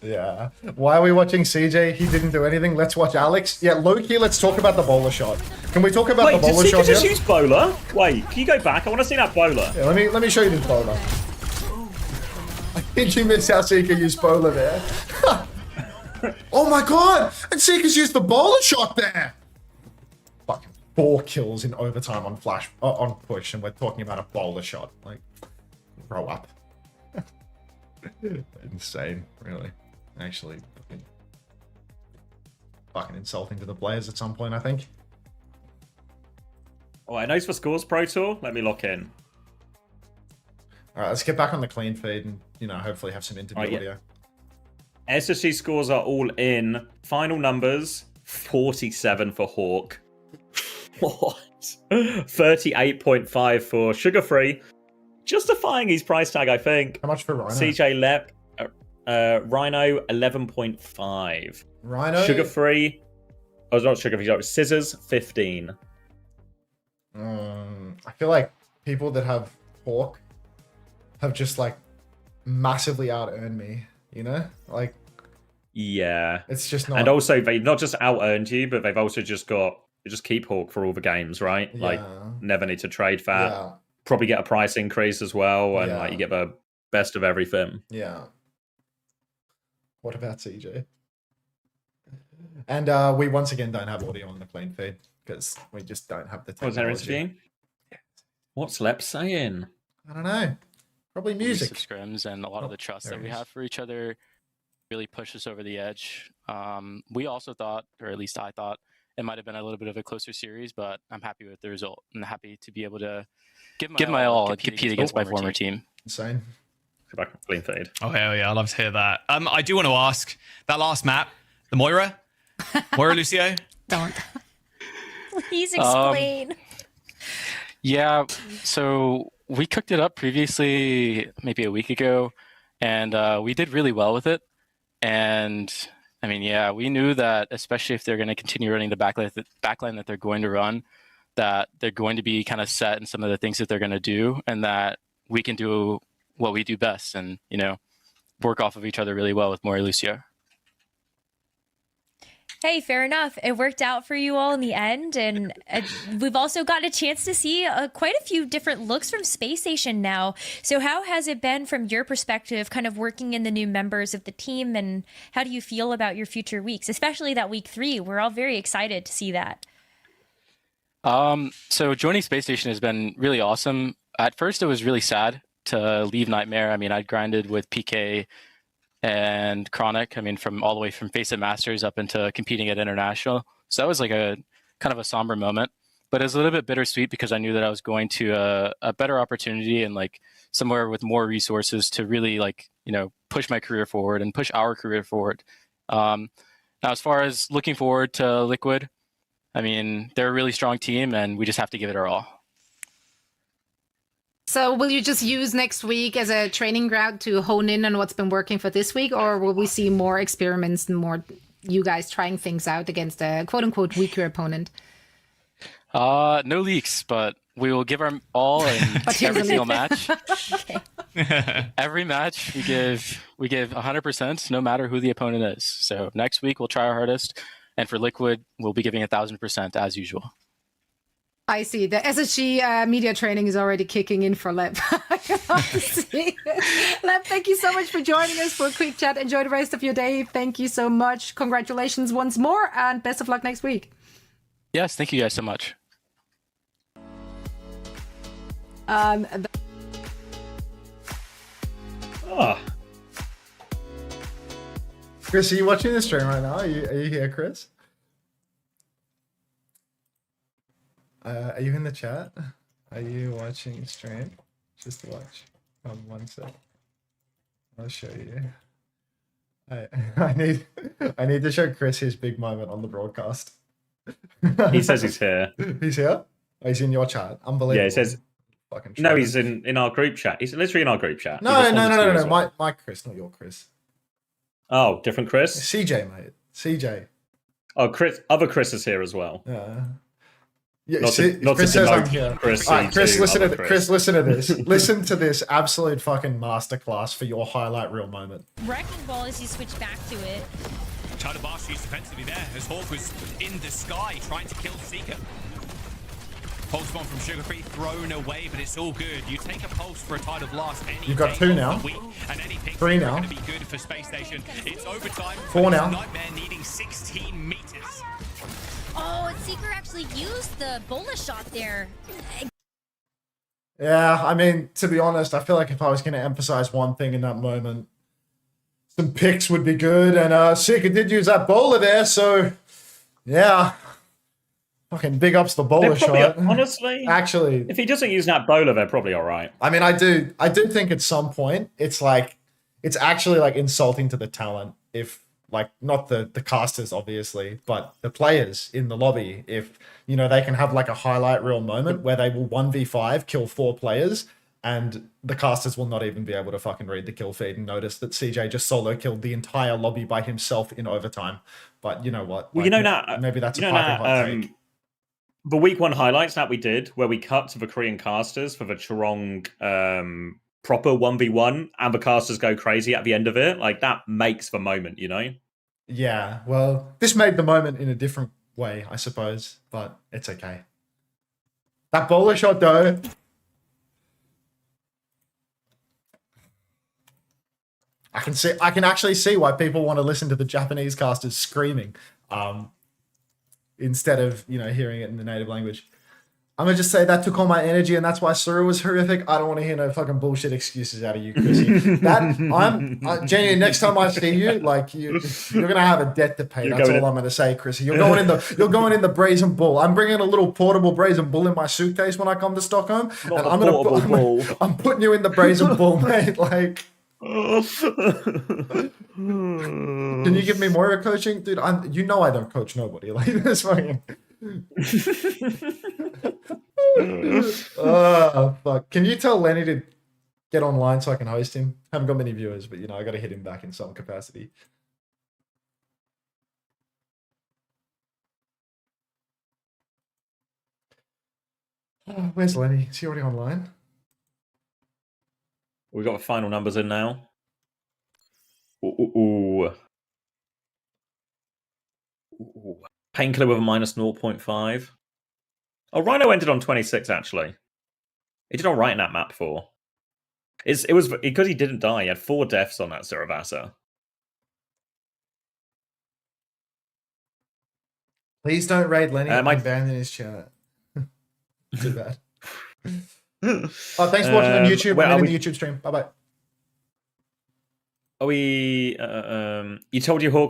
yeah. Why are we watching CJ? He didn't do anything. Let's watch Alex. Yeah, Loki, let's talk about the bowler shot. Can we talk about the bowler shot? Wait, did Seeker just use bowler? Wait, can you go back? I want to see that bowler. Yeah, let me show you this bowler. I think you missed how Seeker used bowler there. Oh my god! And Seeker's used the bowler shot there! Fucking 4 kills in overtime on on push, and we're talking about a bowler shot. Like, grow up. Insane, really. Actually, fucking insulting to the players at some point, I think. Oh, I know for Scores Pro Tour. Let me lock in. Alright, let's get back on the clean feed and, you know, hopefully have some interview audio. SSG scores are all in. Final numbers, 47 for Hawk. What? 38.5 for Sugar Free. Justifying his price tag, I think. How much for Rhino? CJ Lep, Rhino 11.5. Rhino. Sugar free. Oh, it's not sugar free. Sorry, Scissors 15. I feel like people that have Hawk have just like massively out-earned me. You know, like. Yeah. It's just not. And also, they've not just out-earned you, but they've also just keep Hawk for all the games, right? Yeah. Like, never need to trade that. Yeah. Probably get a price increase as well, and like you get the best of everything. Yeah. What about CJ? And we once again don't have audio on the clean feed because we just don't have the technology. What's there interview? What's Lep saying? I don't know. Probably music. Scrims and a lot of the trust that we have for each other really pushed us over the edge. We also thought, or at least I thought, it might have been a little bit of a closer series, but I'm happy with the result and happy to be able to give my all and compete against my former team. Insane. Go back and clean feed. Oh, hell yeah. I'd love to hear that. I do want to ask, that last map, the Moira, Lucio? Don't. Please explain. Yeah, so we cooked it up previously, maybe a week ago, and we did really well with it. And I mean, yeah, we knew that, especially if they're going to continue running the backline that they're going to run, that they're going to be kind of set in some of the things that they're going to do, and that we can do what we do best and, you know, work off of each other really well with Mori Lucio. Hey, fair enough. It worked out for you all in the end, and we've also got a chance to see quite a few different looks from Spacestation now. So how has it been from your perspective, kind of working in the new members of the team, and how do you feel about your future weeks, especially that week 3? We're all very excited to see that. So joining Spacestation has been really awesome. At first, it was really sad to leave Nightmare. I mean, I'd grinded with PK and Chronic, I mean, from all the way from Face It Masters up into competing at International. So that was like a kind of a somber moment, but it was a little bit bittersweet because I knew that I was going to a better opportunity and like somewhere with more resources to really like, you know, push my career forward and push our career forward. Now, as far as looking forward to Liquid, I mean, they're a really strong team and we just have to give it our all. So will you just use next week as a training ground to hone in on what's been working for this week, or will we see more experiments and more you guys trying things out against a quote-unquote weaker opponent? No leaks, but we will give our all in every single match. Every match we give 100%, no matter who the opponent is. So next week we'll try our hardest, and for Liquid we'll be giving 1,000% as usual. I see. The SSG media training is already kicking in for Lep. I can see. Lep, thank you so much for joining us for a quick chat. Enjoy the rest of your day. Thank you so much. Congratulations once more, and best of luck next week. Yes, thank you guys so much. Chris, are you watching the stream right now? Are you here, Chris? Are you in the chat? Are you watching stream? Just watch. One sec. I'll show you. I need to show Chris his big moment on the broadcast. He says he's here. He's here? Oh, he's in your chat. Unbelievable. Yeah, he says. No, he's in our group chat. He's literally in our group chat. No. My Chris, not your Chris. Oh, different Chris? CJ, mate. CJ. Oh, Chris. Other Chris is here as well. Yeah. Yeah, Chris says I'm here. Chris, listen to this. Listen to this absolute fucking masterclass for your highlight reel moment. Wrecking Ball as you switch back to it. China Bosch used defensively there as Hawk was in the sky trying to kill Seeker. Pulse bomb from Sugar Free thrown away, but it's all good. You take a pulse for a tide of loss. You've got 2 now. And any 3 now. Going to be good for Space Station. It's overtime. 4 now. Nightmare needing 16 meters. Oh, Seeker actually used the bola shot there. Yeah, I mean, to be honest, I feel like if I was going to emphasize one thing in that moment, some picks would be good. And Seeker did use that bowler there, so yeah. Fucking big ups the bowler shot. Honestly, actually, if he doesn't use that bowler, they're probably all right. I mean, I do think at some point it's actually like insulting to the talent if like not the casters obviously, but the players in the lobby, if you know they can have like a highlight reel moment where they will 1v5 kill 4 players and the casters will not even be able to fucking read the kill feed and notice that CJ just solo killed the entire lobby by himself in overtime. But you know what? Well, Nat, maybe that's a piping hot take. The week 1 highlights that we did, where we cut to the Korean casters for the Chorong proper 1v1, and the casters go crazy at the end of it. Like, that makes the moment, Yeah, well, this made the moment in a different way, I suppose, but it's okay. That bowler shot, though. I can actually see why people want to listen to the Japanese casters screaming, instead of hearing it in the native language. I'm gonna just say that took all my energy, and that's why Suru was horrific. I don't want to hear no fucking bullshit excuses out of you, Chrissy. Genuinely, next time I see you, like you're gonna have a debt to pay. That's all I'm gonna say, Chrissy. You're going in the Brazen Bull. I'm bringing a little portable Brazen Bull in my suitcase when I come to Stockholm, and I'm putting you in the Brazen Bull, mate. Like. Can you give me more coaching, dude? I don't coach nobody. Like this fucking. Oh fuck! Can you tell Lenny to get online so I can host him? Haven't got many viewers, but I got to hit him back in some capacity. Oh, where's Lenny? Is he already online? We've got the final numbers in now. Ooh. Painkiller with a minus 0.5. Oh, Rhino ended on 26, actually. He did all right in that map before. It was because he didn't die. He had 4 deaths on that Saravasa. Please don't raid Lenny. I'm banned in his chat. Too bad. Thanks for watching on YouTube. I'm in the YouTube stream. Bye-bye. Are we... you told your Hawk